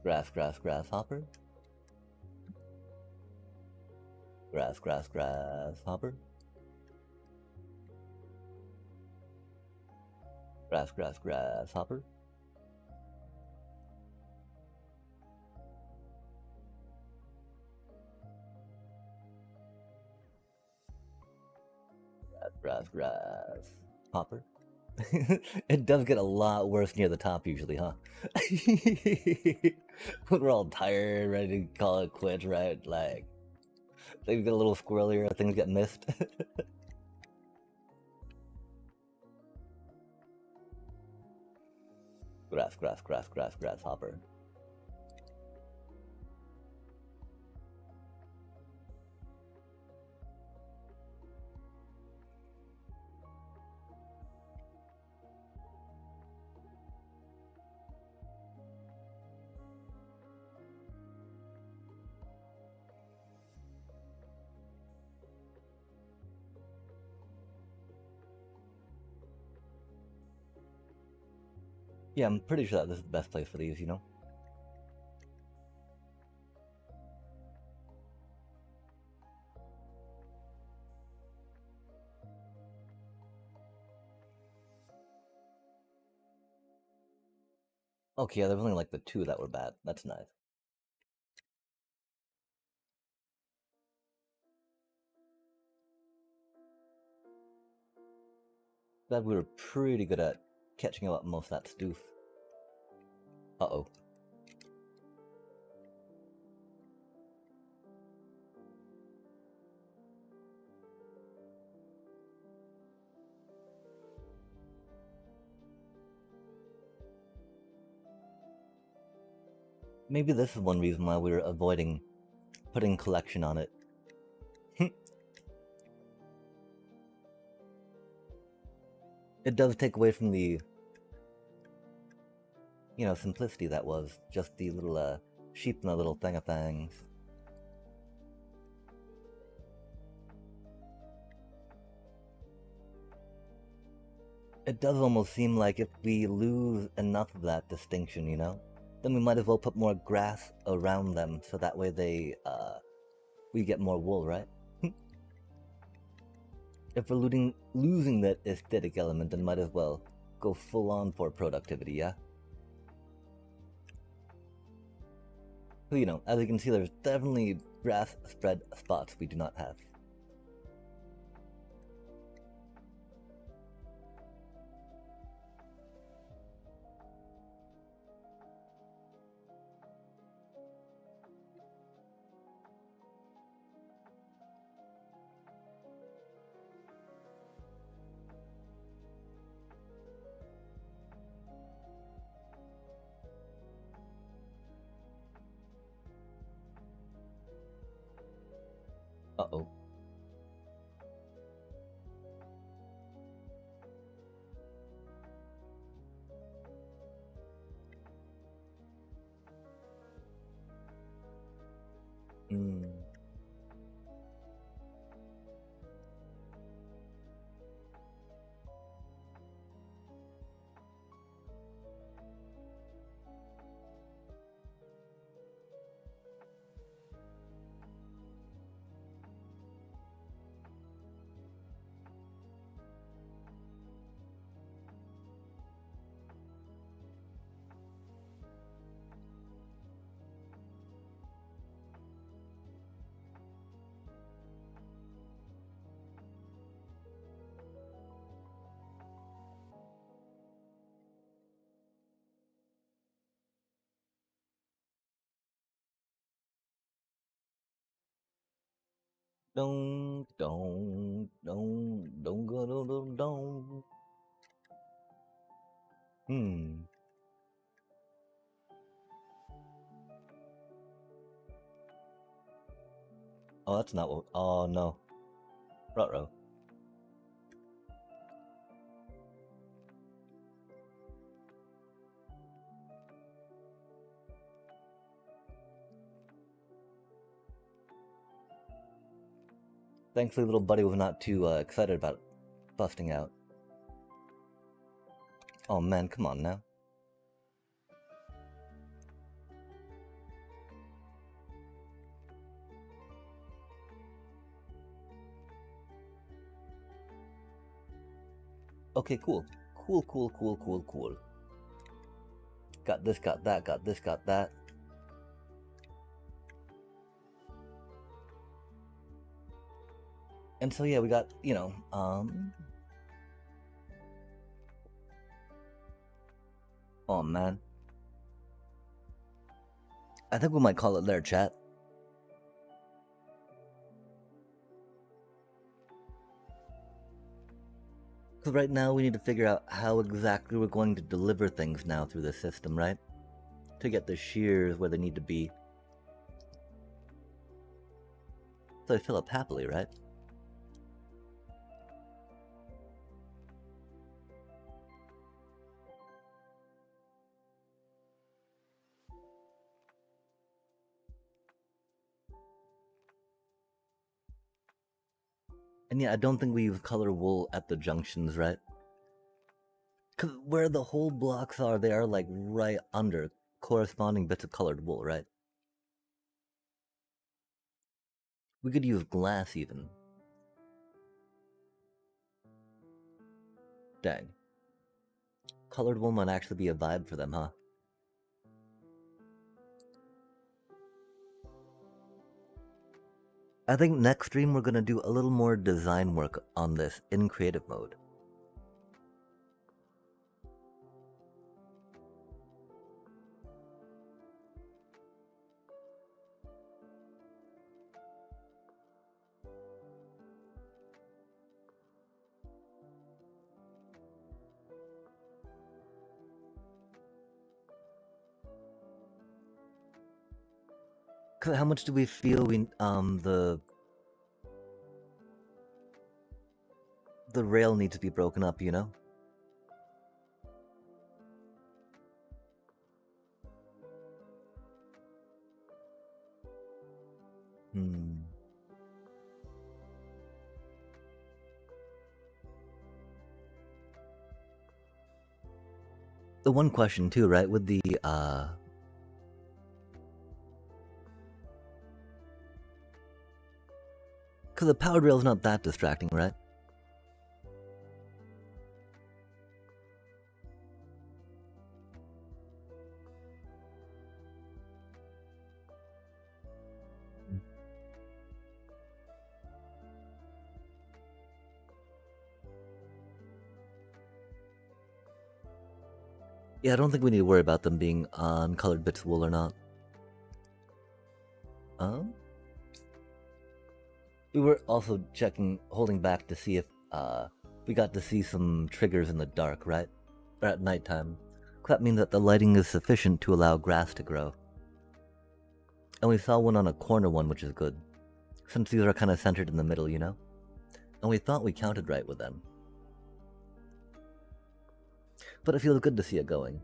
Grass, grass, grasshopper. Grass, grass, grasshopper. Grass, grass, grasshopper. Grass, grass, hopper. It does get a lot worse near the top usually, huh? When we're all tired, ready to call it quits, right? Like, things get a little squirrelier, things get missed. Grass, grass, grass, grass, grasshopper. Yeah, I'm pretty sure that this is the best place for these, you know? Okay, yeah, there was only like the two that were bad. That's nice. Glad we were pretty good at catching up most of that stoof. Uh-oh. Maybe this is one reason why we were avoiding putting collection on it. It does take away from the, you know, simplicity that was just the little sheep and the little thing-a-thangs. It does almost seem like if we lose enough of that distinction, you know, then we might as well put more grass around them so that way we get more wool, right? If we're losing that aesthetic element, then might as well go full on for productivity, yeah? So, you know, as you can see, there's definitely grass spread spots we do not have. Uh-oh. Hmm. Don't go, don't. Hmm. Oh, that's not what. Oh no. Ruh-roh. Thankfully, little buddy was not too excited about busting out. Oh man, come on now. Okay, cool. Cool. Got this, got that, got this, got that. And so yeah, we got, oh man. I think we might call it there, chat. Because right now we need to figure out how exactly we're going to deliver things now through the system, right? To get the shears where they need to be. So they fill up happily, right? And yeah, I don't think we use color wool at the junctions, right? Because where the whole blocks are, they are like right under corresponding bits of colored wool, right? We could use glass even. Dang. Colored wool might actually be a vibe for them, huh? I think next stream we're gonna do a little more design work on this in creative mode. Cause how much do we feel the rail needs to be broken up, you know? Hmm. The one question too, right, with the cause the powered rail's not that distracting, right? Yeah, I don't think we need to worry about them being on colored bits of wool or not. We were also holding back to see if we got to see some triggers in the dark, right? Or at nighttime. That means that the lighting is sufficient to allow grass to grow. And we saw one on a corner one, which is good. Since these are kind of centered in the middle, you know? And we thought we counted right with them. But it feels good to see it going.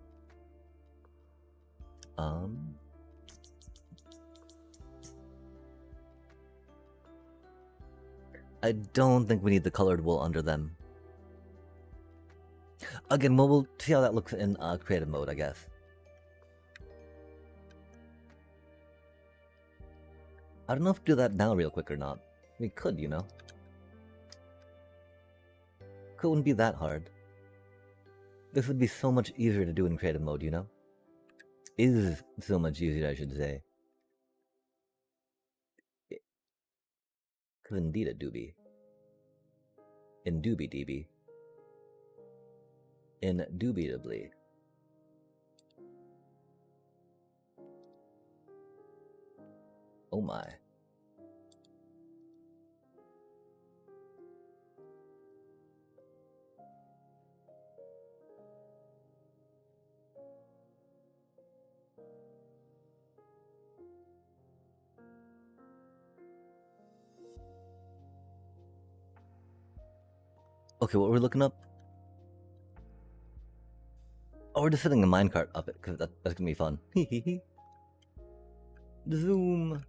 I don't think we need the colored wool under them. Again, we'll see how that looks in creative mode, I guess. I don't know if we do that now real quick or not. We could, you know. Couldn't be that hard. This would be so much easier to do in creative mode, you know? Is so much easier, I should say. Because indeed it do be. Indubitably. Indubitably. Oh my. Okay, what we're looking up? Oh, we're just setting a minecart up it, because that's gonna be fun. Zoom!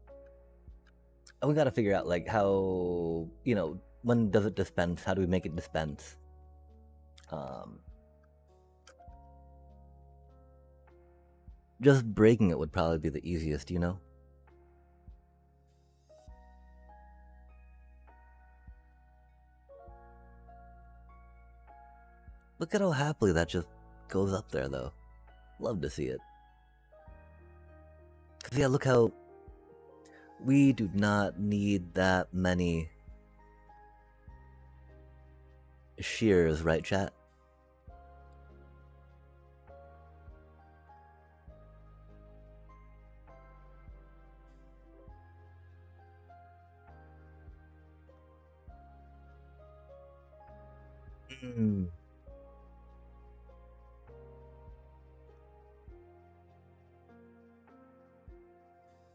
And we gotta figure out, like, how, you know, when does it dispense? How do we make it dispense? Just breaking it would probably be the easiest, you know? Look at how happily that just goes up there, though. Love to see it. Cause yeah, look how we do not need that many shears, right, chat?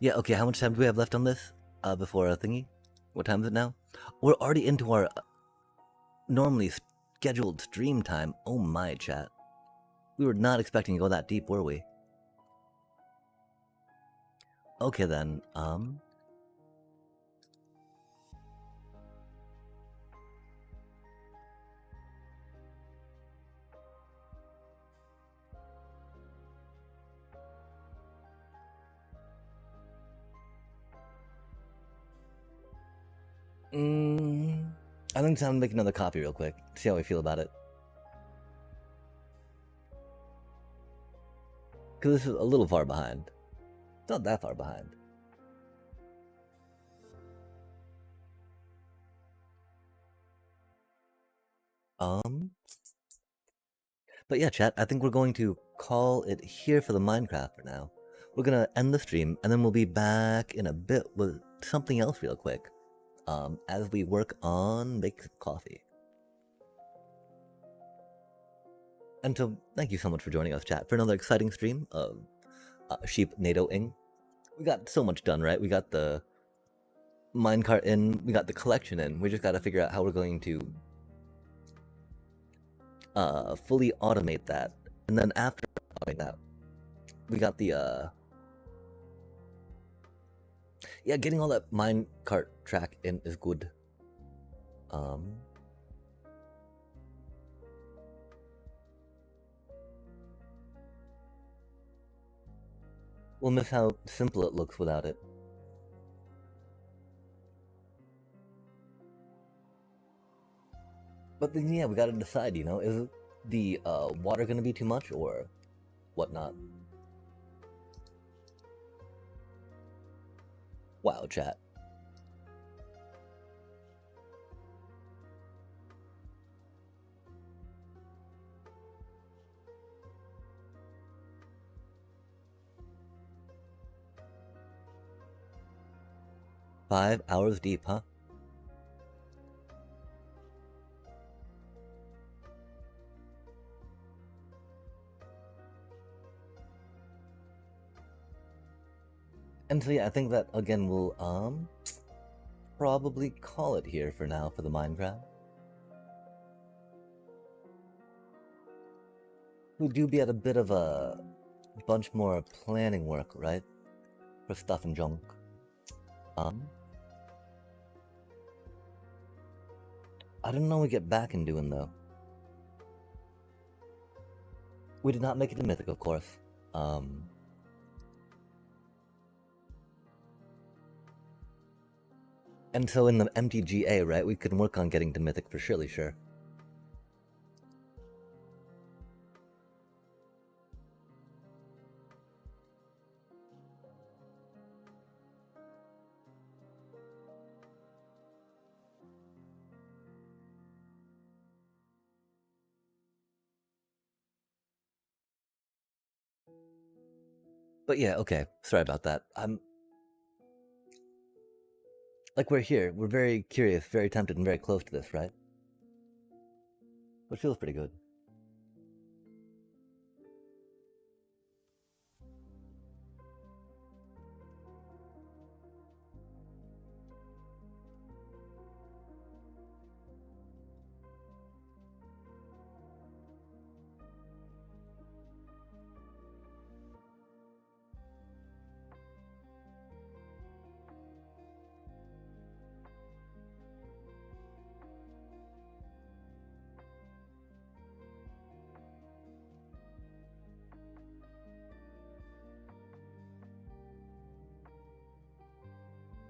Yeah, okay, how much time do we have left on this? Before our thingy? What time is it now? We're already into our normally scheduled stream time. Oh my, chat. We were not expecting to go that deep, were we? Okay then, I think it's time to make another copy real quick. See how we feel about it. Because this is a little far behind. It's not that far behind. But yeah, chat, I think we're going to call it here for the Minecraft for now. We're gonna end the stream, and then we'll be back in a bit with something else real quick. As we work on making coffee. And so, thank you so much for joining us, chat, for another exciting stream of Sheep NATO-ing. We got so much done, right? We got the minecart in, we got the collection in. We just gotta figure out how we're going to fully automate that. And then after automating that, we got the yeah, getting all that minecart track in is good. We'll miss how simple it looks without it. But then, yeah, we gotta decide, you know, is the water gonna be too much or whatnot? Wow, chat. "5 hours deep, huh?" And so yeah, I think that again we'll probably call it here for now for the Minecraft. We do be at a bit of a bunch more planning work, right? For stuff and junk. I don't know what we get back in doing though. We did not make it to Mythic, of course. And so in the MTGA, right, we can work on getting to Mythic for surely, sure. But yeah, okay. Sorry about that. Like, we're here. We're very curious, very tempted, and very close to this, right? Which feels pretty good.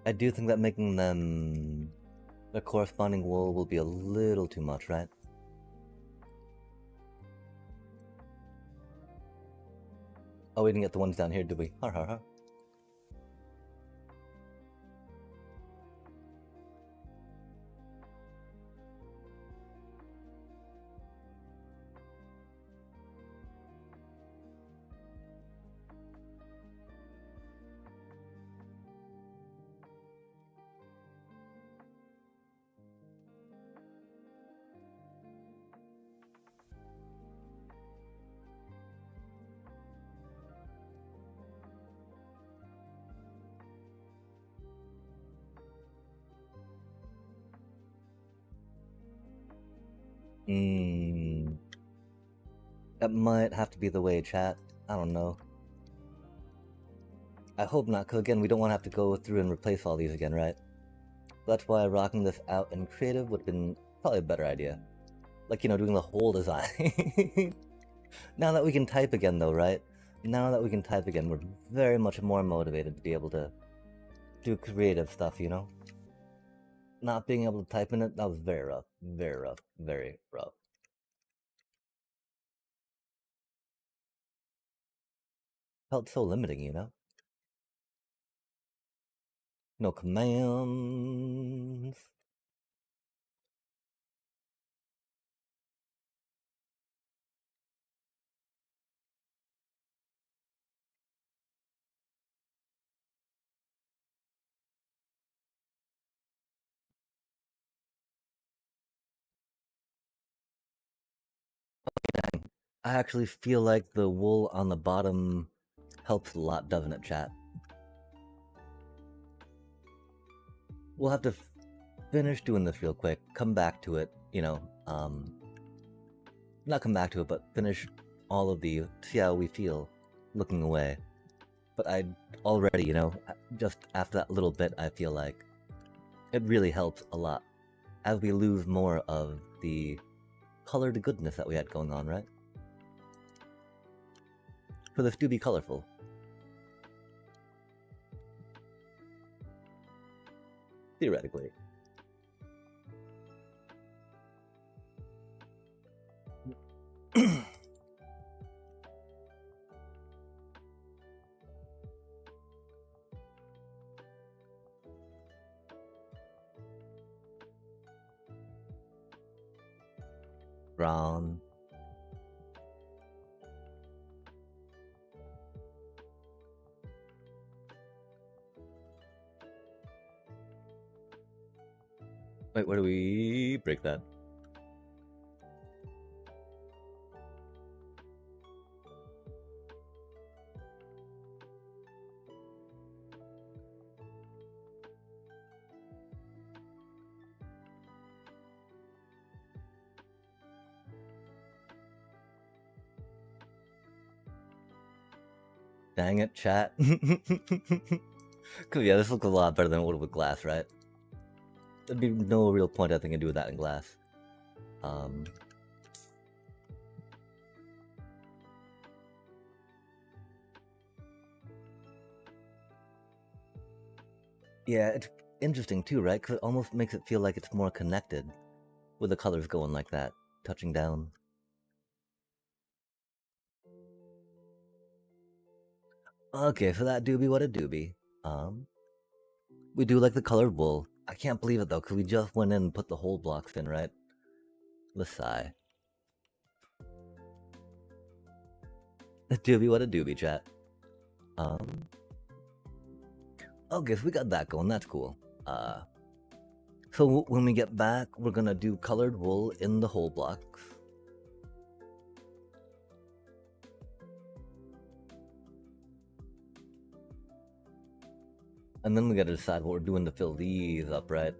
I do think that making them the corresponding wool will be a little too much, right? Oh, we didn't get the ones down here, did we? Har har har. That might have to be the way, chat. I don't know. I hope not, because again, we don't want to have to go through and replace all these again, right? That's why rocking this out in creative would have been probably a better idea. Like, you know, doing the whole design. Now that we can type again, though, right? Now that we can type again, we're very much more motivated to be able to do creative stuff, you know? Not being able to type in it, that was very rough. Very rough. Very rough. Felt so limiting, you know? No commands. I actually feel like the wool on the bottom helps a lot, doesn't it, chat? We'll have to finish doing this real quick, come back to it, you know, not come back to it, but finish all of the, see how we feel looking away. But I already, you know, just after that little bit, I feel like it really helps a lot as we lose more of the colored goodness that we had going on, right? For this to be colorful. Theoretically. Brown. Wait, where do we break that? Dang it, chat. Cause yeah, this looks a lot better than it would with glass, right? There'd be no real point, I think, in doing that in glass. Yeah, it's interesting too, right? Because it almost makes it feel like it's more connected with the colors going like that, touching down. Okay, so that do be what it do be. We do like the colored wool. I can't believe it though, because we just went in and put the whole blocks in, right? Let's sigh. It do be what it do be, chat. Okay, so we got that going, that's cool. So when we get back, we're gonna do colored wool in the whole blocks. And then we gotta decide what we're doing to fill these up, right?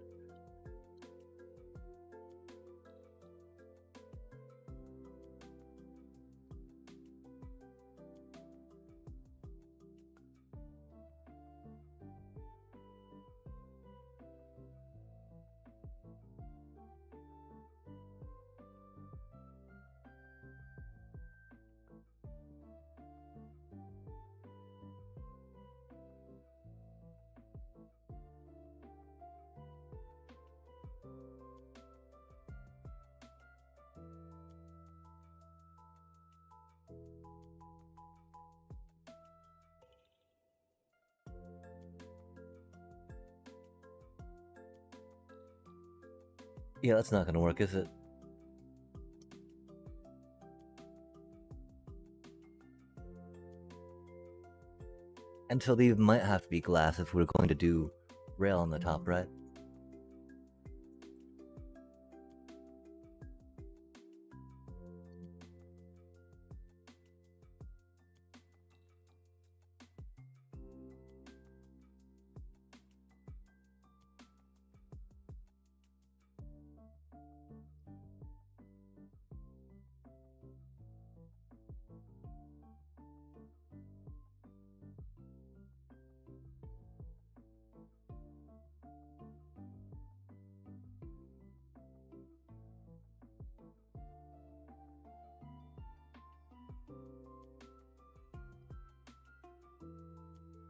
Yeah, that's not gonna work, is it? And so these might have to be glass if we're going to do rail on the top, right?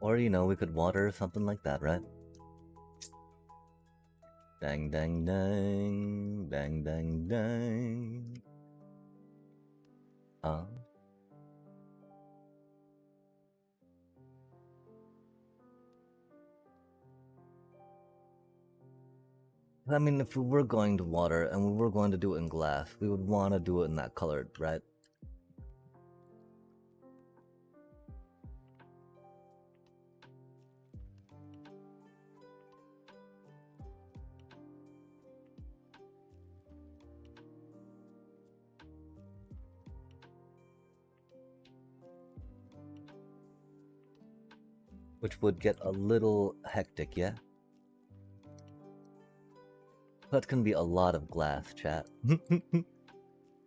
Or, you know, we could water something like that, right? Dang, dang, dang, dang, dang, dang. I mean, if we were going to water and we were going to do it in glass, we would want to do it in that colored, right? Which would get a little hectic, yeah? That's gonna be a lot of glass, chat.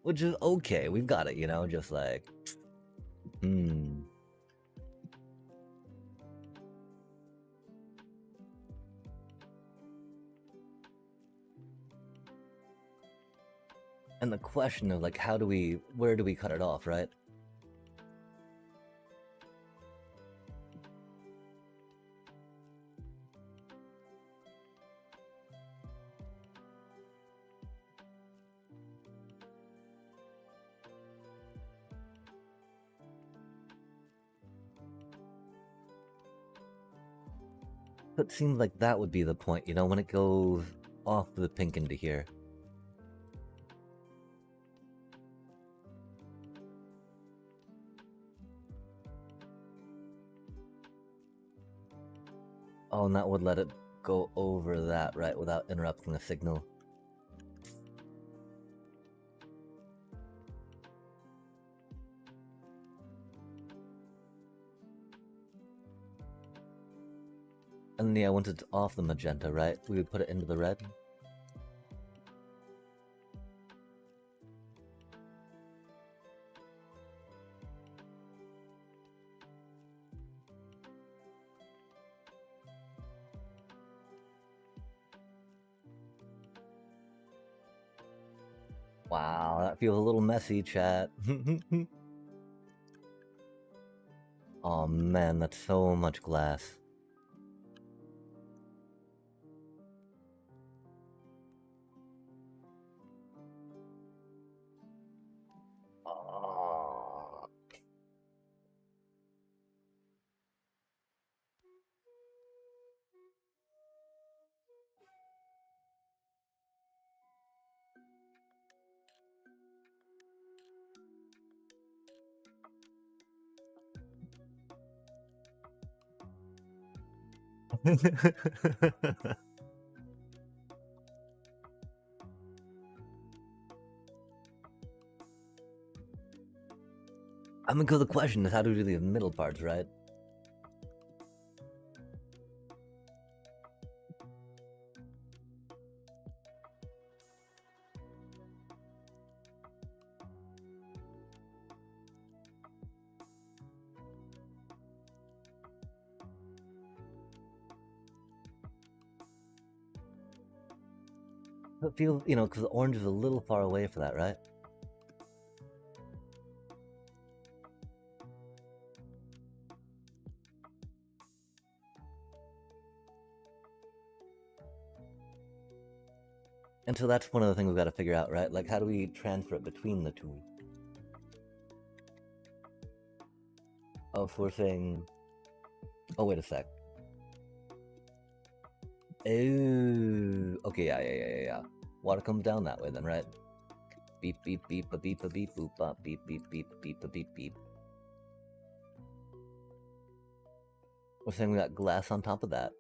Which is okay, we've got it, you know, just like... And the question of, like, where do we cut it off, right? It seems like that would be the point, you know, when it goes off the pink into here. Oh, and that would let it go over that, right, without interrupting the signal. And yeah, once it's off the magenta, right, we would put it into the red. Wow, that feels a little messy, chat. Oh man, that's so much glass. Oh. I mean, because the question is how do we do the middle parts, right? It feels, you know, because the orange is a little far away for that, right? And so that's one of the things we've got to figure out, right? Like, how do we transfer it between the two? Oh, if we're saying... Oh, wait a sec. Oh, okay, yeah. Water comes down that way then, right? Beep, beep, beep, a beep, a beep, boop, bop, beep, beep, beep, beep, a beep, beep. We're saying we got glass on top of that.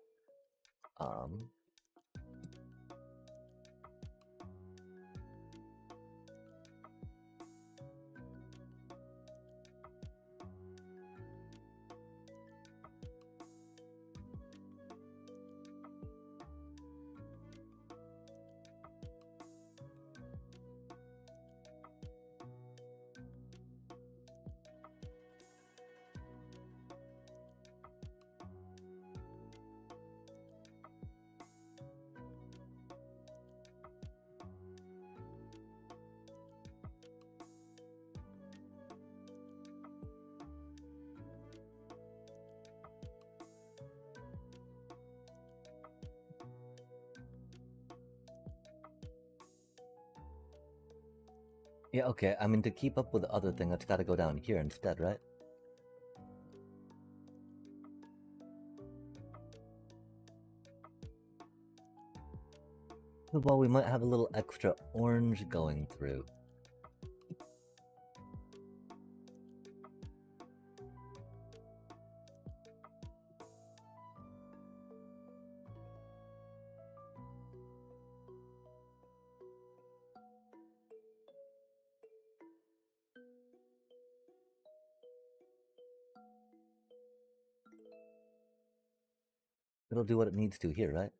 Yeah, okay, I mean, to keep up with the other thing, that's got to go down here instead, right? Well, we might have a little extra orange going through. It'll do what it needs to here, right?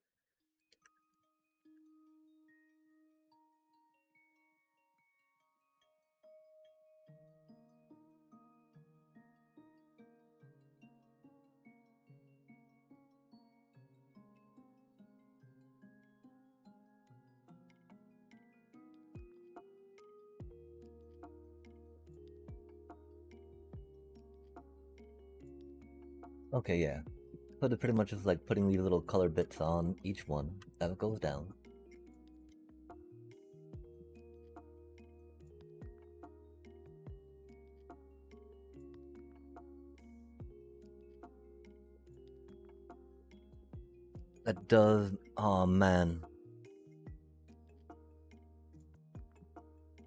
Okay, yeah. But it pretty much is like putting these little color bits on each one as it goes down. That does... Oh man.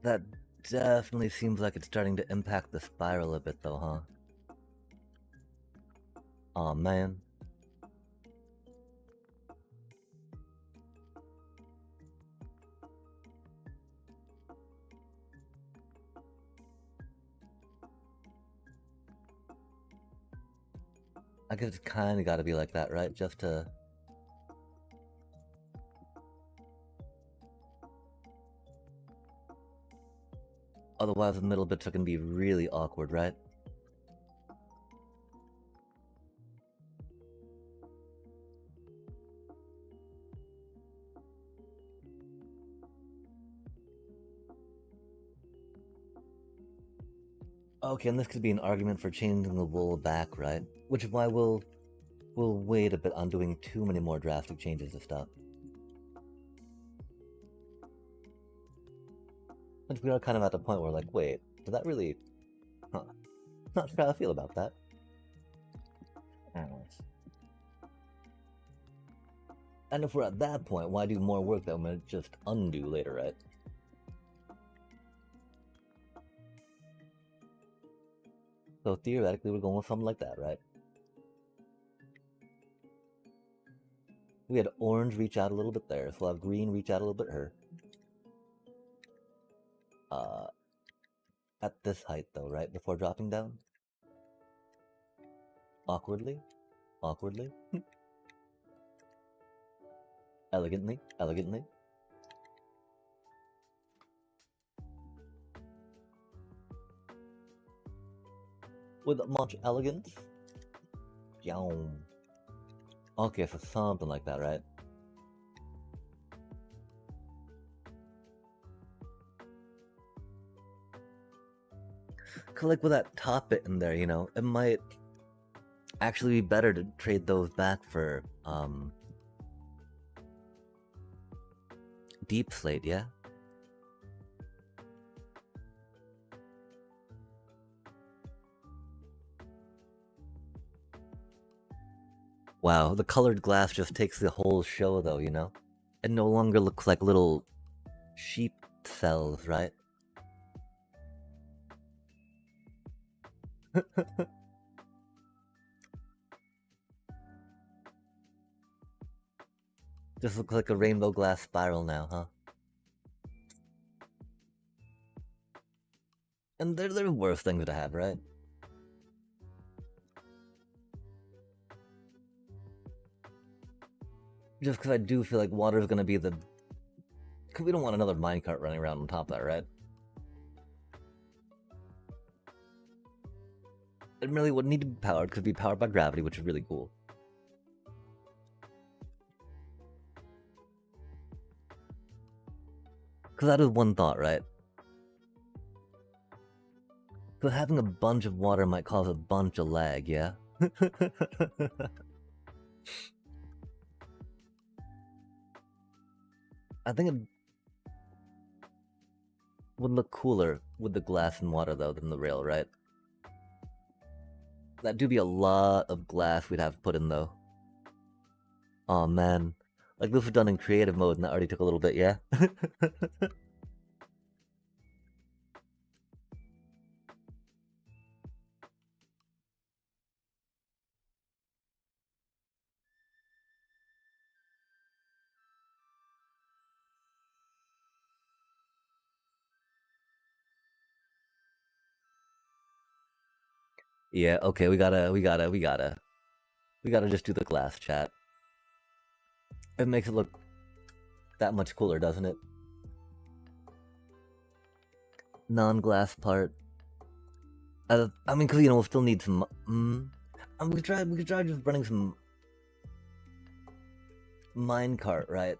That definitely seems like it's starting to impact the spiral a bit though, huh? Oh man. I guess it's kinda gotta be like that, right? Just to... Otherwise the middle bits are gonna be really awkward, right? Okay, and this could be an argument for changing the wool back, right? Which is why we'll wait a bit on doing too many more drastic changes to stuff. But we are kind of at the point where, like, wait, did that really... Huh. Not sure how I feel about that. And if we're at that point, why do more work that we might just undo later, right? So theoretically, we're going with something like that, right? We had orange reach out a little bit there, so we'll have green reach out a little bit here. At this height though, right? Before dropping down? Awkwardly? Awkwardly? Elegantly? Elegantly? With much elegance? Yum. Okay, so something like that, right? Cause like with that top bit in there, you know, it might actually be better to trade those back for deep slate, yeah? Wow, the colored glass just takes the whole show though, you know? It no longer looks like little sheep cells, right? Just looks like a rainbow glass spiral now, huh? And there are worse things to have, right? Just because I do feel like water is going to be the... Because we don't want another minecart running around on top of that, right? It really wouldn't need to be powered, because it'd be powered by gravity, which is really cool. Because that is one thought, right? Because having a bunch of water might cause a bunch of lag, yeah? I think it would look cooler with the glass and water, though, than the rail, right? That do be a lot of glass we'd have to put in, though. Oh man. Like, this was done in creative mode, and that already took a little bit, yeah? Yeah, okay, we gotta just do the glass, chat. It makes it look that much cooler, doesn't it? Non-glass part. I mean, cause you know we'll still need some. We could try just running some minecart, right?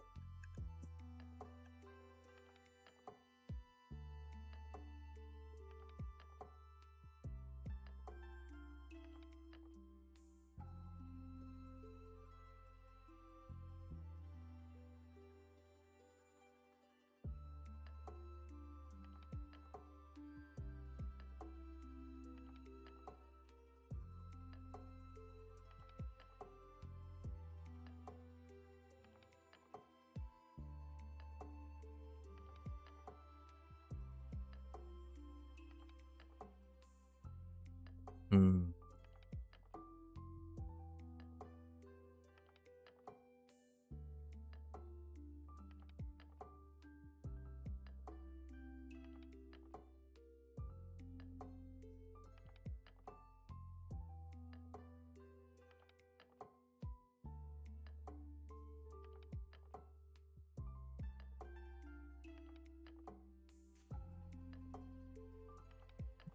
Hmm.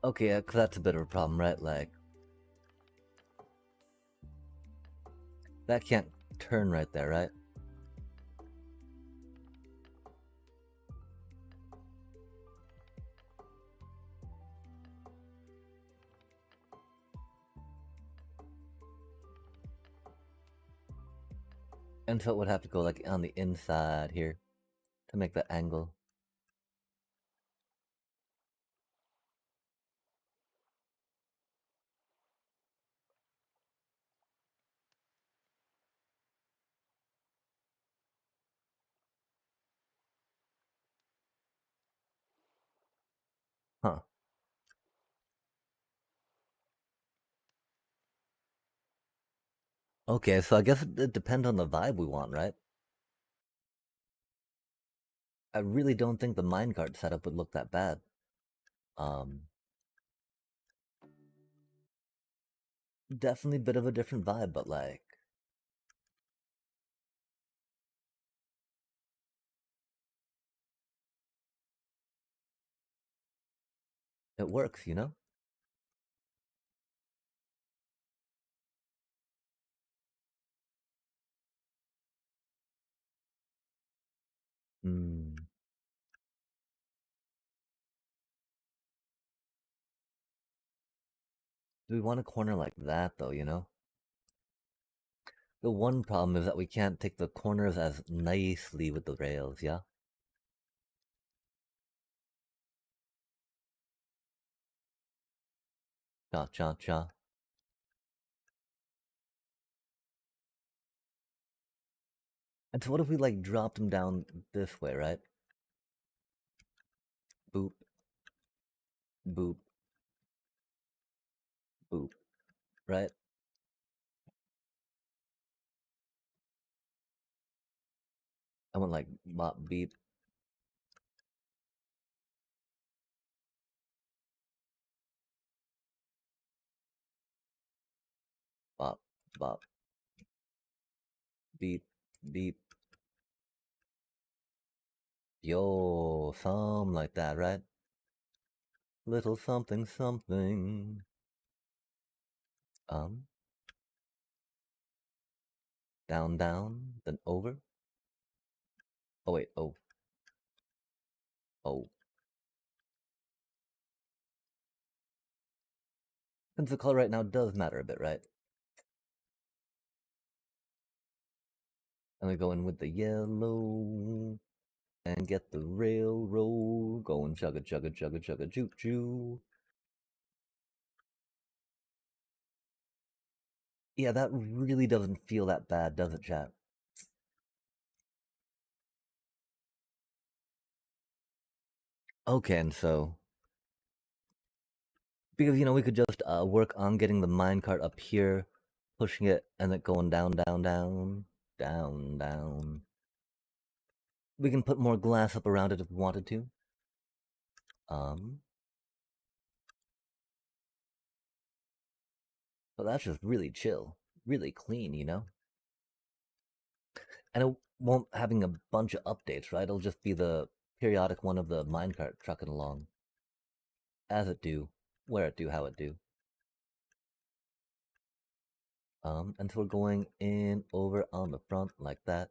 Okay, yeah, cause that's a bit of a problem, right? Like that can't turn right there, right? And so it would have to go like on the inside here to make the angle. Huh. Okay, so I guess it depends on the vibe we want, right? I really don't think the minecart setup would look that bad. Um, Definitely a bit of a different vibe, but like, it works, you know? Hmm. Do we want a corner like that, though, you know? The one problem is that we can't take the corners as nicely with the rails, yeah? Cha cha cha. And so what if we like dropped them down this way, right? Boop, boop, boop, right? I went like bop, beep, bop, bop, beep, beep. Yo, something like that, right? Little something something. Um, Down, down, then over. Oh wait, oh, oh. Since the color right now does matter a bit, right? And we go in with the yellow and get the railroad going chugga chugga chugga chugga choo choo. Yeah, that really doesn't feel that bad, does it, chat? Okay, and so because we could just work on getting the minecart up here, pushing it, and then going down, down, down, down, down. We can put more glass up around it if we wanted to. Um, but that's just really chill, really clean, you know. And it won't having a bunch of updates, right? It'll just be the periodic one of the minecart trucking along, as it do, where it do, how it do. And so we're going in over on the front like that.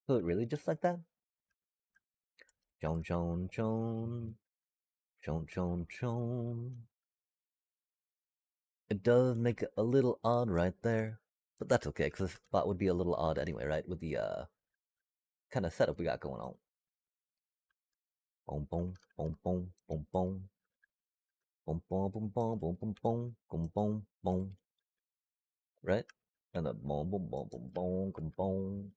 So it really just like that? Chon chon chon. Chon chon chon. It does make it a little odd right there. But that's okay, because this spot would be a little odd anyway, right? With the kind of setup we got going on. Boom boom boom boom boom boom. Boom boom boom boom boom boom boom boom boom boom. Right? And then boom boom boom boom boom boom boom.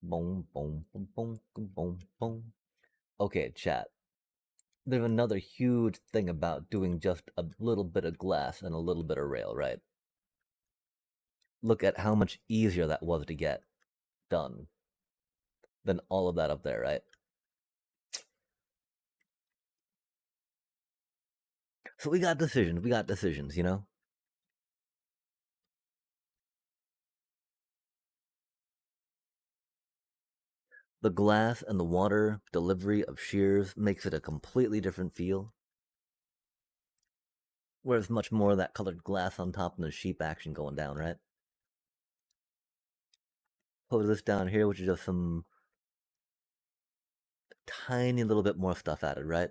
Boom boom boom boom boom boom boom. Okay, chat. There's another huge thing about doing just a little bit of glass and a little bit of rail, right? Look at how much easier that was to get done than all of that up there, right? So we got decisions. We got decisions, you know? The glass and the water delivery of shears makes it a completely different feel. Whereas much more of that colored glass on top and the sheep action going down, right? Put this down here, which is just some tiny little bit more stuff added, right?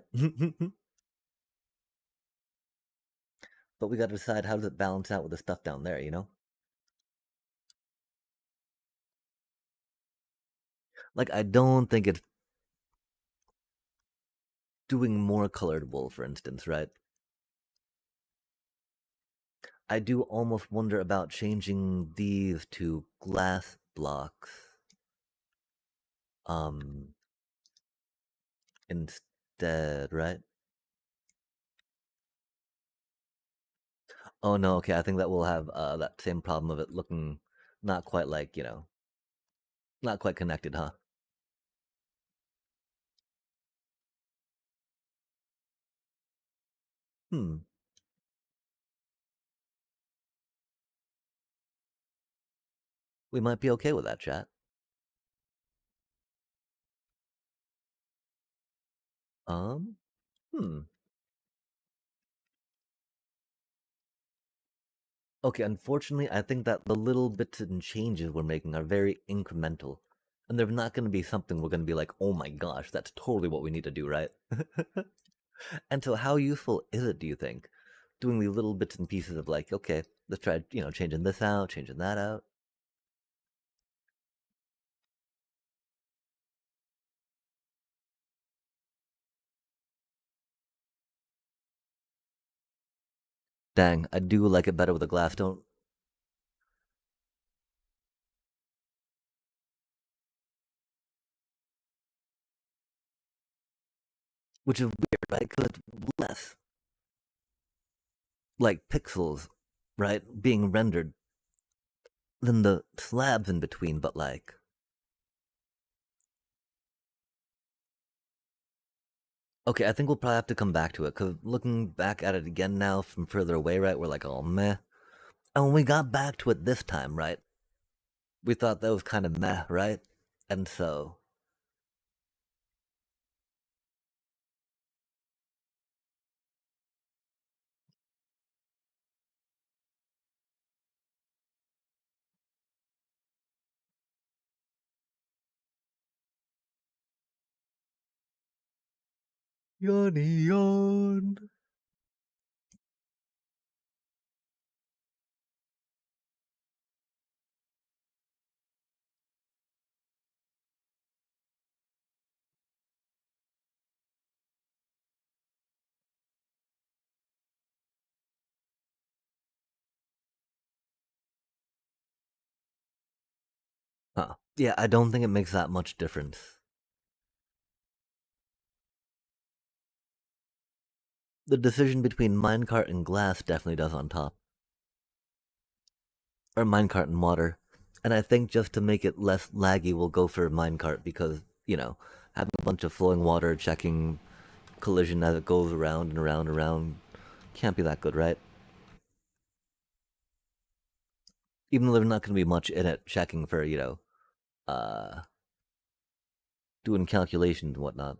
But we gotta decide how does it balance out with the stuff down there, you know? Like, I don't think it's doing more colored wool, for instance, right? I do almost wonder about changing these to glass blocks um instead, right? Oh no, okay, I think that we'll have that same problem of it looking not quite like, not quite connected, huh? Hmm. We might be okay with that, chat. Um, hmm. Okay, unfortunately, I think that the little bits and changes we're making are very incremental. And they're not going to be something we're going to be like, oh my gosh, that's totally what we need to do, right? And so, how useful is it, do you think? Doing these little bits and pieces of like, okay, let's try, changing this out, changing that out. Dang, I do like it better with a glass don't. Which is weird, right? Because it's less like pixels, right, being rendered than the slabs in between, but like, okay, I think we'll probably have to come back to it because looking back at it again now from further away, right, we're like, oh meh. And when we got back to it this time, right, we thought that was kind of meh, right? And so, yawn, yawn. Huh. Yeah, I don't think it makes that much difference. The decision between minecart and glass definitely does on top. Or minecart and water. And I think just to make it less laggy, we'll go for minecart because, having a bunch of flowing water checking collision as it goes around and around and around can't be that good, right? Even though there's not going to be much in it checking for, uh, doing calculations and whatnot.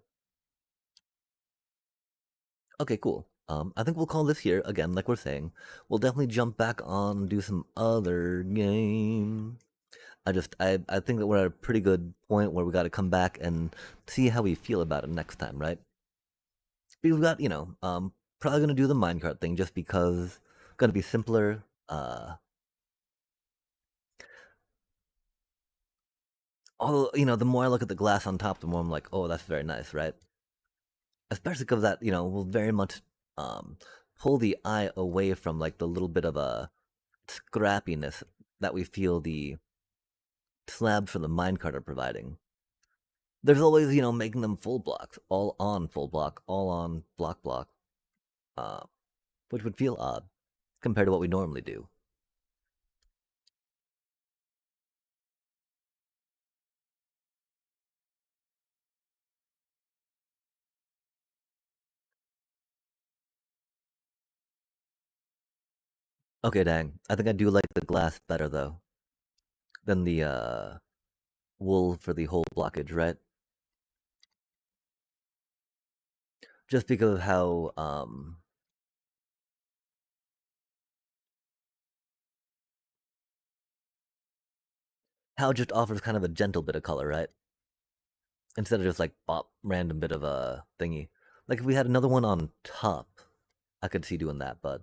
Okay, cool. I think we'll call this here again, like we're saying. We'll definitely jump back on do some other game. I think that we're at a pretty good point where we got to come back and see how we feel about it next time, right? Because we got, probably gonna do the minecart thing just because gonna be simpler. Although the more I look at the glass on top, the more I'm like, oh, that's very nice, right? Especially because that will very much um pull the eye away from like the little bit of a scrappiness that we feel the slabs from the minecart are providing. There's always making them full blocks, all on full block, all on block, uh, which would feel odd compared to what we normally do. Okay, dang. I think I do like the glass better though than the wool for the whole blockage, right? Just because of how it just offers kind of a gentle bit of color, right? Instead of just like pop random bit of a thingy. Like if we had another one on top, I could see doing that, but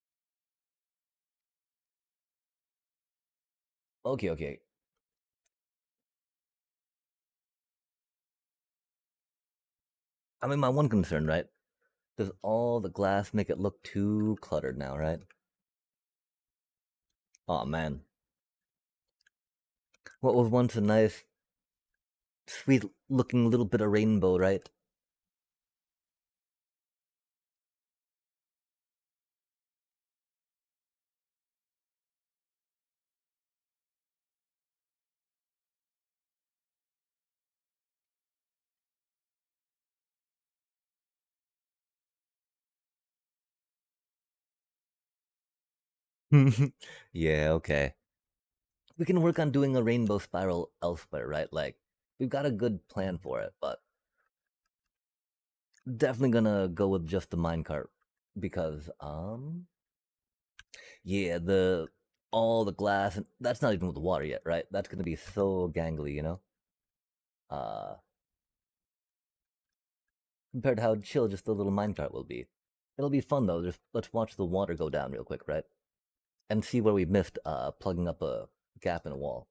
Okay, okay. I mean, my one concern, right? Does all the glass make it look too cluttered now, right? Oh man, what was once a nice, sweet-looking little bit of rainbow, right? Yeah, okay. We can work on doing a rainbow spiral elsewhere, right? Like, we've got a good plan for it, but definitely gonna go with just the minecart because, yeah, the all the glass and that's not even with the water yet, right? That's gonna be so gangly, you know. Uh, Compared to how chill just the little minecart will be. It'll be fun though. Just let's watch the water go down real quick, right? And see where we missed plugging up a gap in a wall.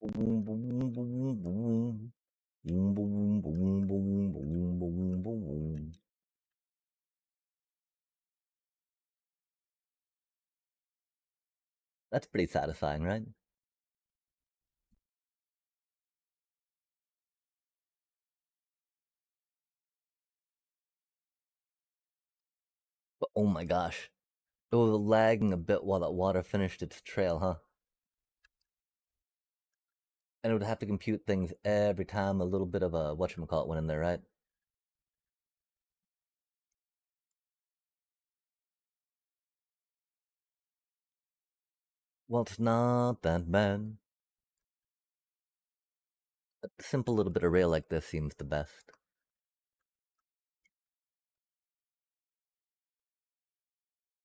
Boom, boom, boom, boom. Boom, boom, boom, boom, boom, boom, boom. That's pretty satisfying, right? But oh my gosh, it was lagging a bit while that water finished its trail, huh? And it would have to compute things every time a little bit of a whatchamacallit went in there, right? Well, it's not that bad. A simple little bit of rail like this seems the best.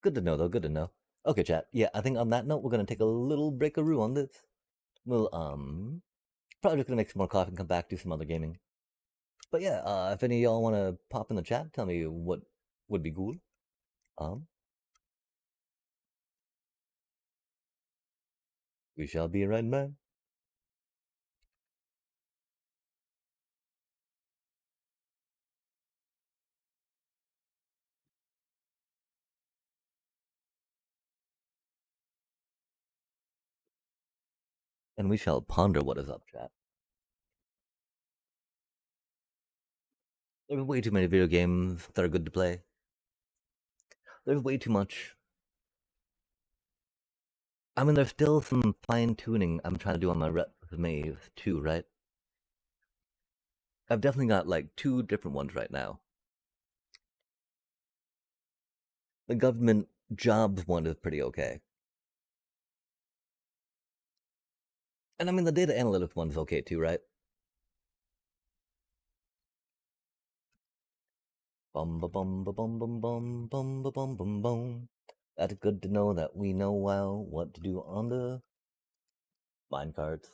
Good to know, though. Good to know. Okay, chat. Yeah, I think on that note, we're gonna take a little breakaroo on this. We'll probably just gonna make some more coffee and come back do some other gaming. But yeah, if any of y'all want to pop in the chat, tell me what would be cool. Um, we shall be right back, and we shall ponder what is up, chat. There's way too many video games that are good to play. There's way too much. I mean, there's still some fine tuning I'm trying to do on my resumes too, right? I've definitely got like two different ones right now. The government jobs one is pretty okay. And I mean, the data analytics one is okay too, right? Bum ba bum ba bum bum bum bum ba bum bum bum. That's good to know that we know well what to do on the minecarts.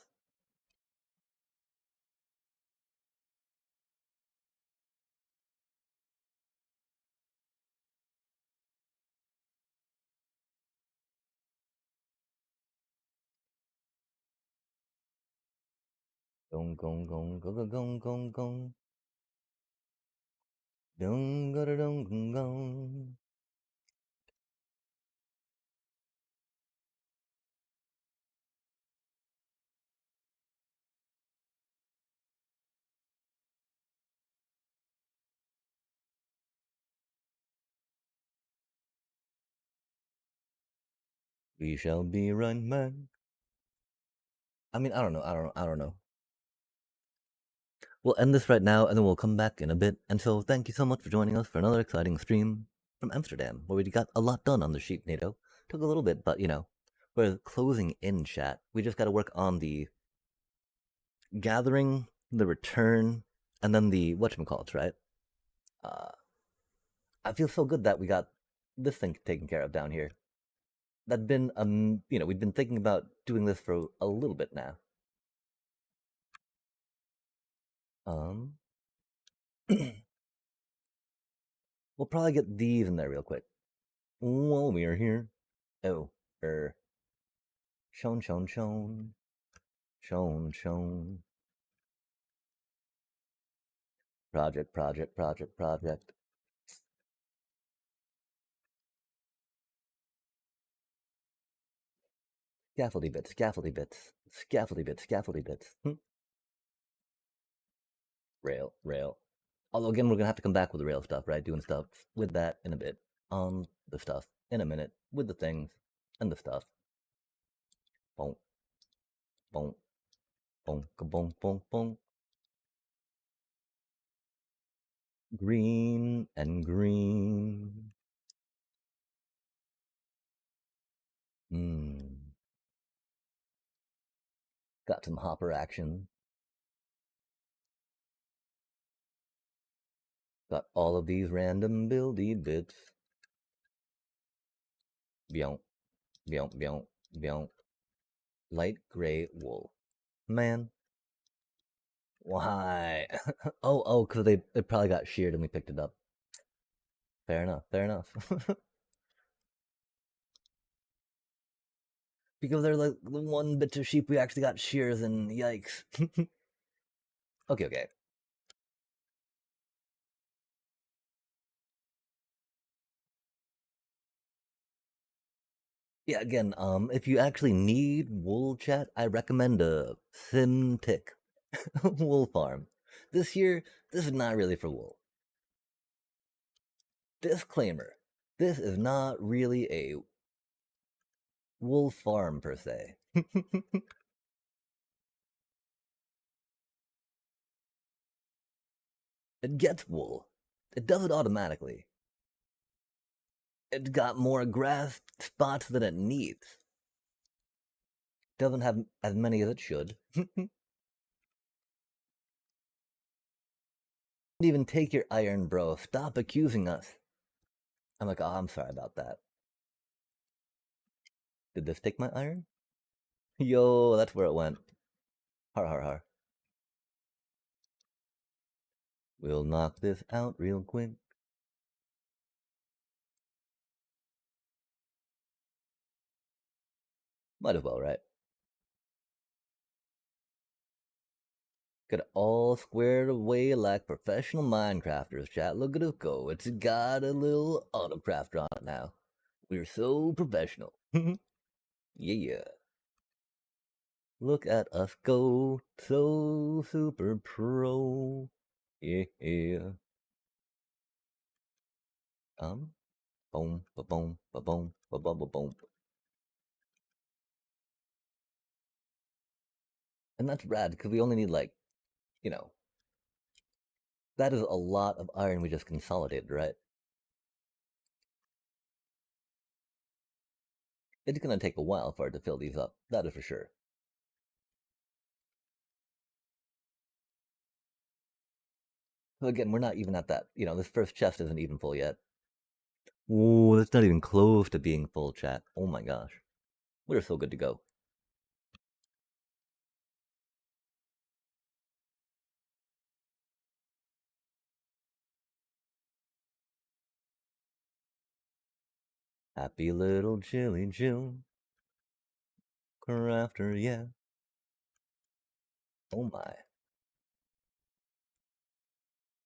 Gong gong gong gong gong gong gong. Dong ga dong gong gong. We shall be right back. I mean, I don't know. I don't know. We'll end this right now and then we'll come back in a bit. And so, thank you so much for joining us for another exciting stream from Amsterdam, where we got a lot done on the sheep NATO. Took a little bit, but you know, we're closing in chat. We just got to work on the gathering, the return, and then the whatchamacallits, right? Uh, I feel so good that we got this thing taken care of down here. That'd been, we've been thinking about doing this for a little bit now. Um, we'll probably get these in there real quick. While we are here. Oh, Shone, shone, shone. Shone, shone. Project, project, project, project. Scaffoldy bits, scaffoldy bits. Scaffoldy bits, scaffoldy bits. Rail, rail. Although again, we're gonna have to come back with the rail stuff, right? Doing stuff with that in a bit. On the stuff in a minute with the things and the stuff. Boom, boom, boom, boom, boom, boom. Green and green. Got some hopper action. Got all of these random buildy bits. Byonk, byonk, byonk, byonk. Light gray wool. Man, why? Oh, because they probably got sheared and we picked it up. Fair enough, fair enough. Because they're like the one bit of sheep we actually got shears and yikes. Okay, okay. Yeah, again, if you actually need wool chat, I recommend a Simtic wool farm. This year, this is not really for wool. Disclaimer, this is not really a wool farm per se. It gets wool. It does it automatically. It's got more grass spots than it needs. Doesn't have as many as it should. Even take your iron, bro. Stop accusing us. I'm like, oh, I'm sorry about that. Did this take my iron? Yo, that's where it went. Har har har. We'll knock this out real quick. Might as well, right? Get it all squared away like professional Minecrafters, chat. Look at it go. It's got a little autocraft on it now. We're so professional. Yeah. Look at us go. So super pro. Yeah. Boom, ba boom, ba boom, ba boom, ba boom. And that's rad because we only need like, you know, that is a lot of iron we just consolidated, right? It's gonna take a while for it to fill these up, that is for sure. So again, we're not even at that. This first chest isn't even full yet. Ooh, that's not even close to being full, chat. Oh my gosh. We're so good to go. Happy little chilly June. Crafter, yeah. Oh my.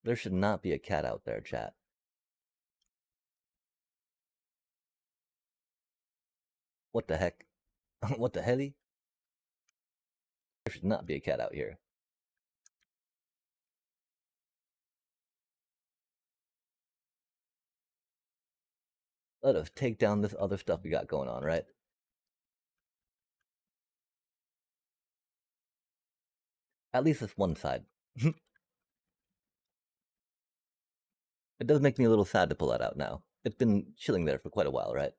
There should not be a cat out there, chat. What the heck? What the helly? There should not be a cat out here. Let us take down this other stuff we got going on, right? At least this one side. It does make me a little sad to pull that out now. It's been chilling there for quite a while, right?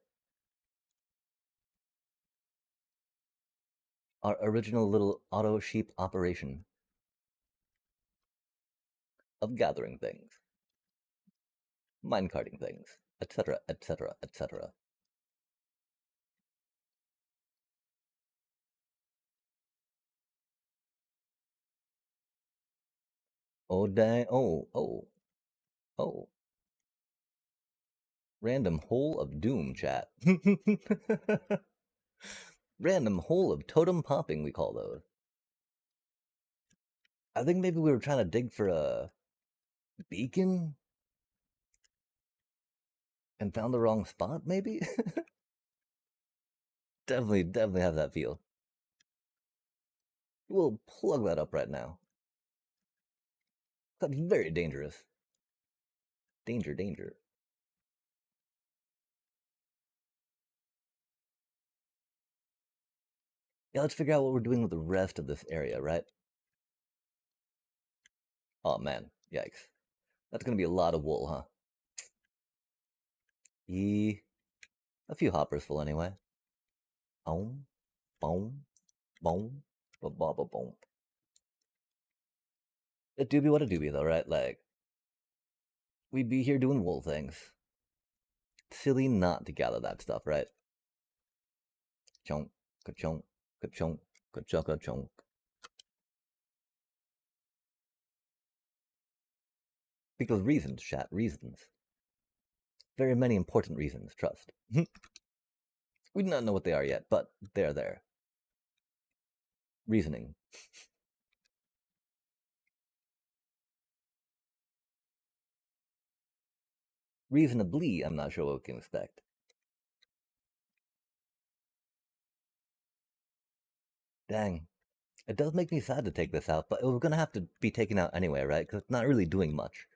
Our original little auto sheep operation of gathering things, minecarting things, etc., etc., etc. Oh, dang. Oh. Random hole of doom, chat. Random hole of totem popping, we call those. I think maybe we were trying to dig for a beacon and found the wrong spot, maybe? definitely have that feel. We'll plug that up right now. That's very dangerous. Danger. Yeah, let's figure out what we're doing with the rest of this area, right? Oh man, yikes. That's gonna be a lot of wool, huh? A few hoppers full anyway. Boom, boom, boom, boom. It do be what it do be though, right? Like, we'd be here doing wool things. Silly not to gather that stuff, right? Chonk, ka-chonk, ka-chonk, ka-chonk. Because reasons, chat, reasons. Very many important reasons, trust. We do not know what they are yet, but they're there. Reasoning. Reasonably, I'm not sure what we can expect. Dang. It does make me sad to take this out, but we're gonna have to be taken out anyway, right? Because it's not really doing much.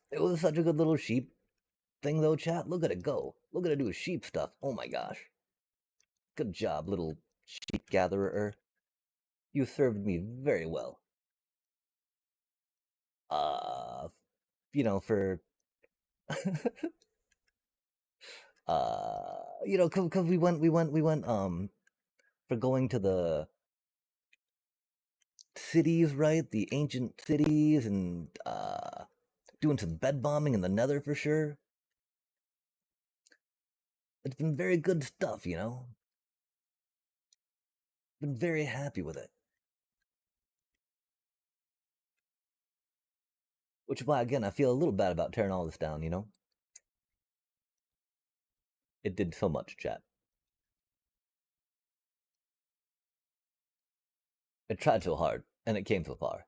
It was such a good little sheep thing, though, chat. Look at it go. Look at it do sheep stuff. Oh my gosh. Good job, little sheep gatherer. You served me very well. You know, for you know, cause we went, for going to the cities, right? The ancient cities, and doing some bed bombing in the Nether for sure. It's been very good stuff, you know. Been very happy with it. Which is why, again, I feel a little bad about tearing all this down, you know? It did so much, chat. It tried so hard, and it came so far.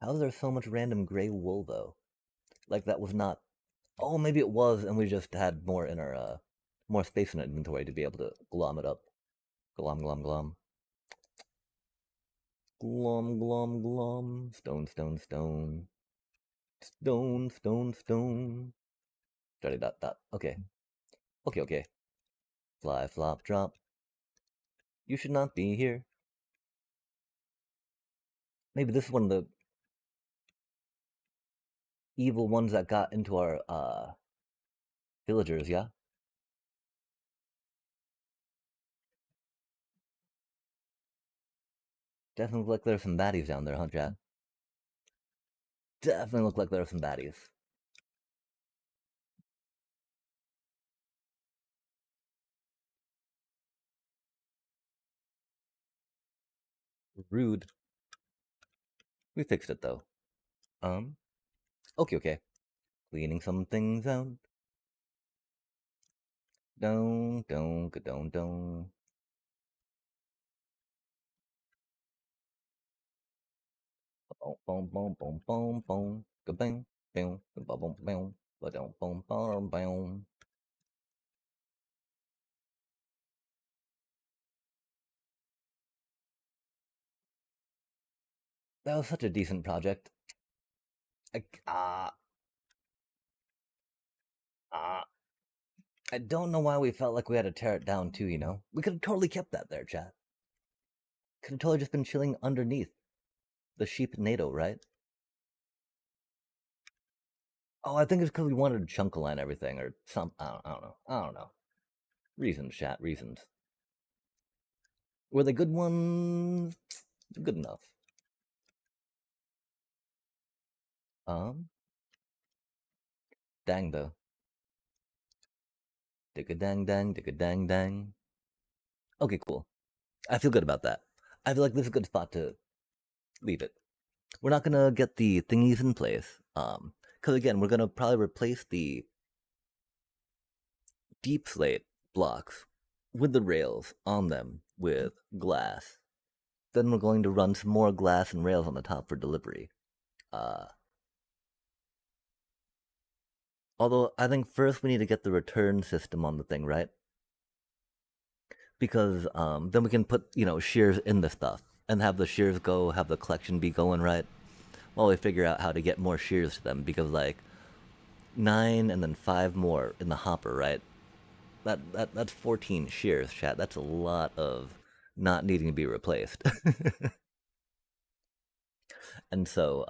How is there so much random gray wool, though? Like, that was not... Oh, maybe it was, and we just had more in our, more space in our inventory to be able to glom it up. Glom. Glom. Stone. Stone. Dot. Okay. Fly, flop, drop. You should not be here. Maybe this is one of the evil ones that got into our villagers, yeah? Definitely look like there's some baddies down there, huh, chat? Definitely look like there's some baddies. Rude. We fixed it though. Okay. Cleaning some things out. Don't. Boom. Ka-bang. Boom. Boom. Boom. That was such a decent project. I don't know why we felt like we had to tear it down too, you know? We could have totally kept that there, chat. Could have totally just been chilling underneath the sheep NATO, right? Oh, I think it's because we wanted to chunk align everything or some. I don't know. Reasons, chat. Reasons. Were they good ones? Good enough. Dang though. Digga dang. Okay, cool. I feel good about that. I feel like this is a good spot to leave it. we're not gonna get the thingies in place. Because again, we're gonna probably replace the deep slate blocks with the rails on them with glass. Then we're going to run some more glass and rails on the top for delivery. Uh, Although I think first we need to get the return system on the thing, right? Because then we can put shears in the stuff and have the shears go, have the collection be going right while we figure out how to get more shears to them. Because like 9 and then 5 more in the hopper, right? That's 14 shears, chat. That's a lot of not needing to be replaced. And so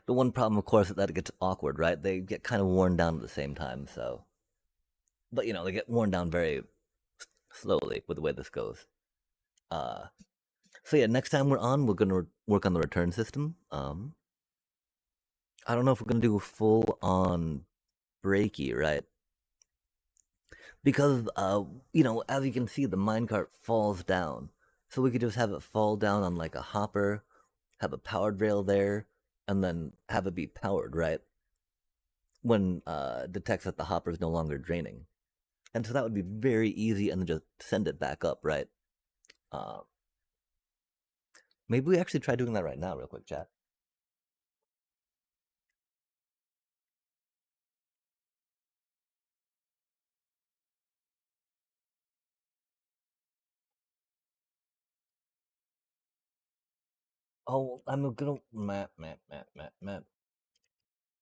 the one problem, of course, is that it gets awkward, right? They get kind of worn down at the same time. So, but they get worn down very slowly with the way this goes. Uh, so yeah, next time we're on, we're gonna work on the return system. I don't know if we're gonna do full on breaky, right? Because as you can see, the minecart falls down, so we could just have it fall down on like a hopper, have a powered rail there, and then have it be powered, right? When detects that the hopper is no longer draining, and so that would be very easy, and then just send it back up, right? Uh, Maybe we actually try doing that right now, real quick, chat. Oh, I'm gonna map.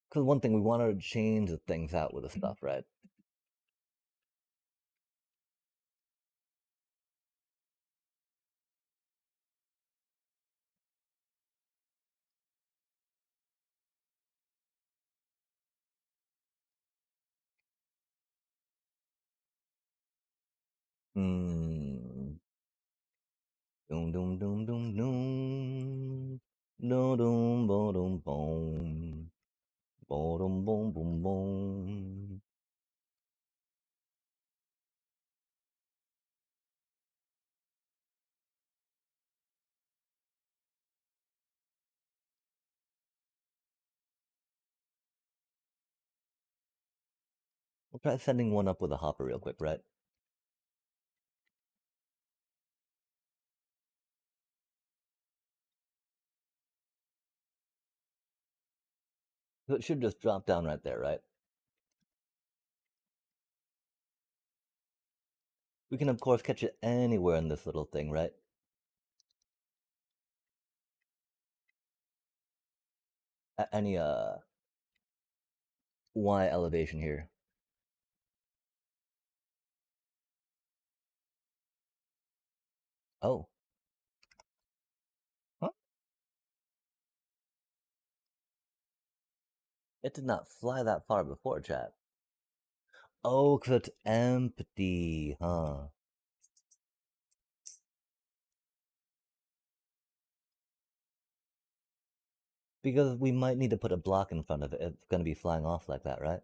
Because one thing we wanted to change the things out with the stuff, right? Hmm. Doom doom doom doom doom. No doom boom boom. Boom boom boom boom. We'll try sending one up with a hopper real quick, right? So it should just drop down right there, right? We can of course catch it anywhere in this little thing, right? At any Y elevation here. Oh. Huh? It did not fly that far before, chat. Oh, 'cause it's empty, huh? Because we might need to put a block in front of it. It's going to be flying off like that, right?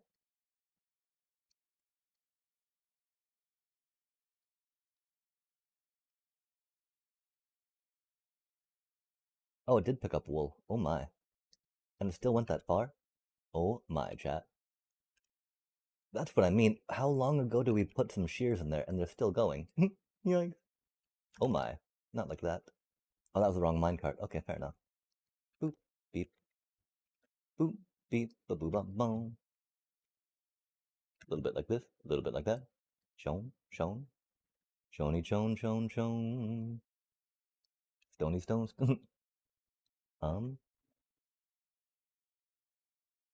Oh, it did pick up wool. Oh my. And it still went that far? Oh my, chat. That's what I mean. How long ago did we put some shears in there and they're still going? Yoink. Oh my. Not like that. Oh, that was the wrong minecart. Okay, fair enough. Boop, beep, boop, beep, ba boo ba boom. A little bit like this, a little bit like that. Shone, shone, shony, shone, shone, shone. Stony stones. um,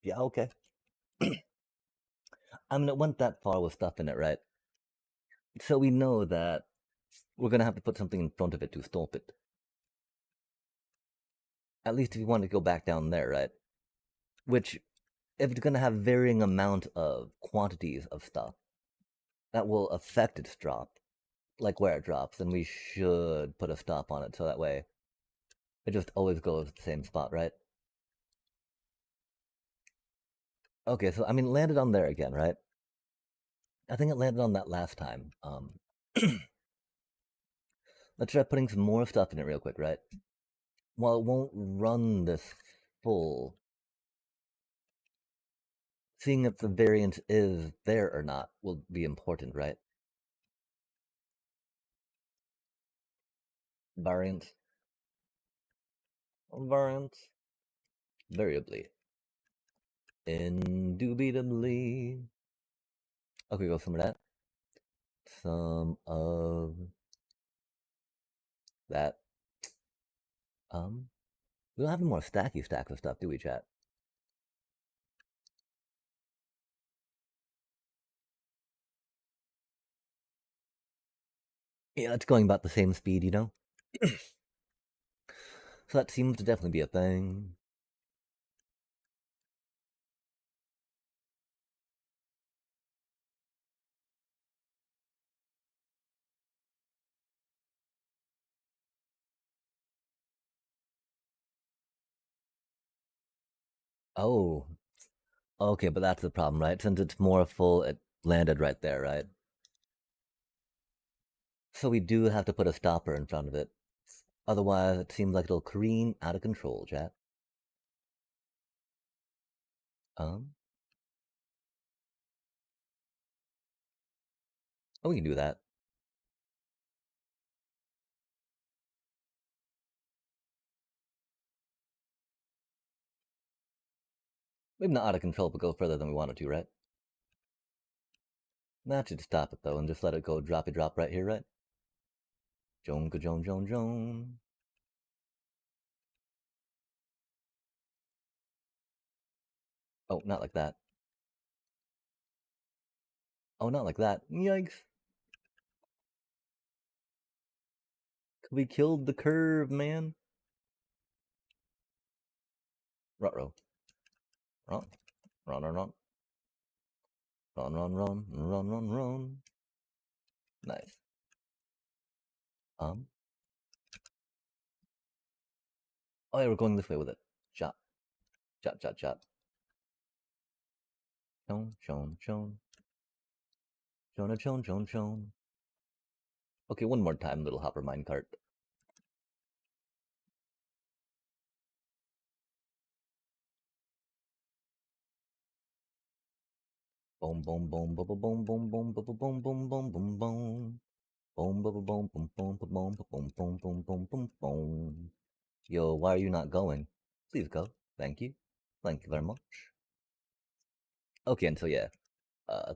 yeah, okay. I mean, it went that far with stuff in it, right? So we know that we're gonna have to put something in front of it to stop it. At least if you want to go back down there, right? Which, if it's gonna have varying amount of quantities of stuff, that will affect its drop, like where it drops, then we should put a stop on it so that way it just always goes to the same spot, right? Okay, so I mean, it landed on there again, right? I think it landed on that last time. Let's try putting some more stuff in it real quick, right? Well, it won't run this full. Seeing if the variant is there or not will be important, right? Variant. Variant. Variably. Indubitably. Okay, go some of that. Some of that. We don't have any more stacky stacks of stuff, do we, chat? Yeah, it's going about the same speed, you know? So that seems to definitely be a thing. Oh, okay, but that's the problem, right? Since it's more full, it landed right there, right? So we do have to put a stopper in front of it. Otherwise, it seems like it'll careen out of control, chat. Um, oh, we can do that. Maybe not out of control, but go further than we wanted to, right? That should stop it, though, and just let it go droppy drop right here, right? Joan, ka Joan, Joan, Joan. Oh, not like that. Oh, not like that. Yikes. We killed the curve, man. Ruh-roh. Run. Run, run, run. Run, run, run. Run, run, run. Nice. Oh yeah, we're going this way with it. Chop. Chop, chop, chop. Chon, chon, chon. Chona, chon, chon, chon. Okay, one more time, little hopper minecart. Boom, boom, boom, boom, boom, boom, boom, boom, boom, boom, boom, boom, boom. Boom, boom, boom, boom, boom, boom, boom, boom, boom, boom, boom, boom, boom. Yo, why are you not going? Please go. Thank you. Thank you very much. Okay, and so yeah,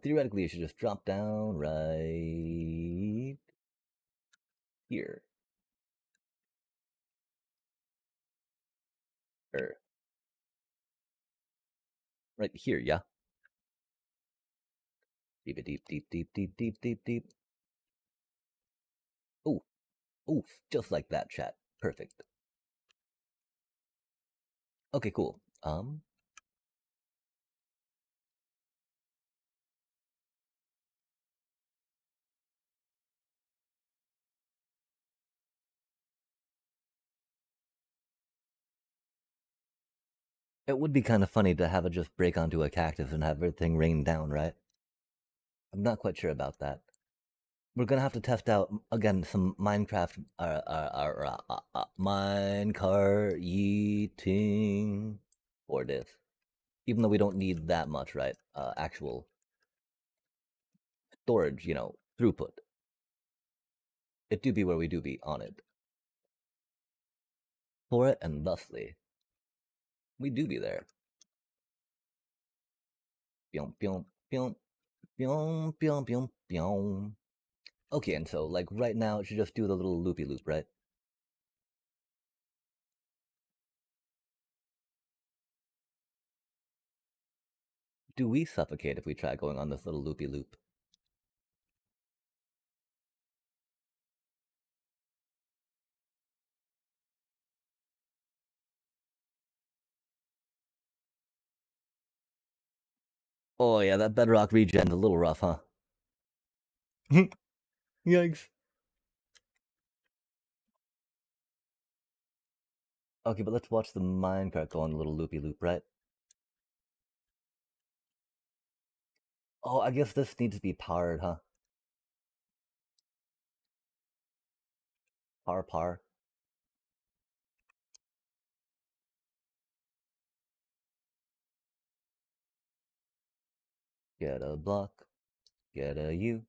theoretically, it should just drop down right here. Or right here, yeah? Deep, deep, deep, deep, deep, deep, deep, deep. Ooh, ooh, just like that, chat. Perfect. Okay, cool. It would be kind of funny to have it just break onto a cactus and have everything rain down, right? I'm not quite sure about that. We're gonna have to test out again some Minecraft, minecart yeeting for this. Even though we don't need that much, right? Actual storage, throughput. It do be where we do be on it. For it, and thusly, we do be there. Pyong, pyong, pyong, pyong, pyong, pyong, pyong. Okay, and so, like, right now, it should just do the little loopy loop, right? Do we suffocate if we try going on this little loopy loop? Oh yeah, that bedrock regen's a little rough, huh? Yikes. Okay, but let's watch the minecart go on a little loopy loop, right? Oh, I guess this needs to be powered, huh? Par. Get a block. Get a U.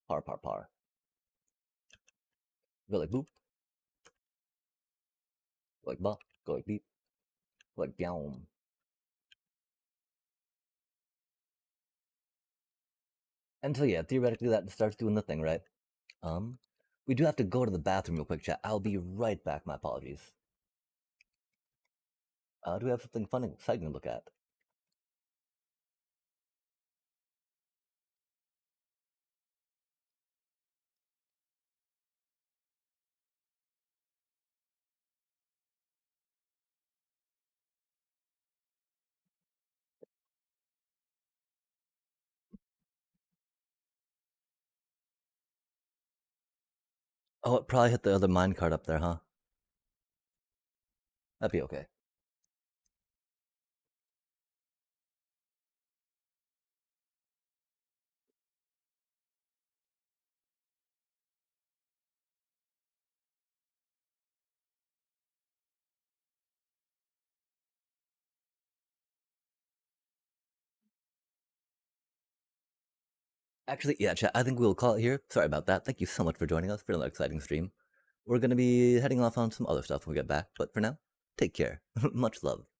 Par, par, par. Go like boop. Go like bop. Go like beep. Go like down. And so yeah, theoretically that starts doing the thing, right? Um, we do have to go to the bathroom real quick, chat. I'll be right back. My apologies. Do we have something fun and exciting to look at? Oh, it probably hit the other minecart up there, huh? That'd be okay. Actually, yeah, chat, I think we'll call it here. Sorry about that. Thank you so much for joining us for another exciting stream. We're going to be heading off on some other stuff when we get back, but for now, take care. Much love.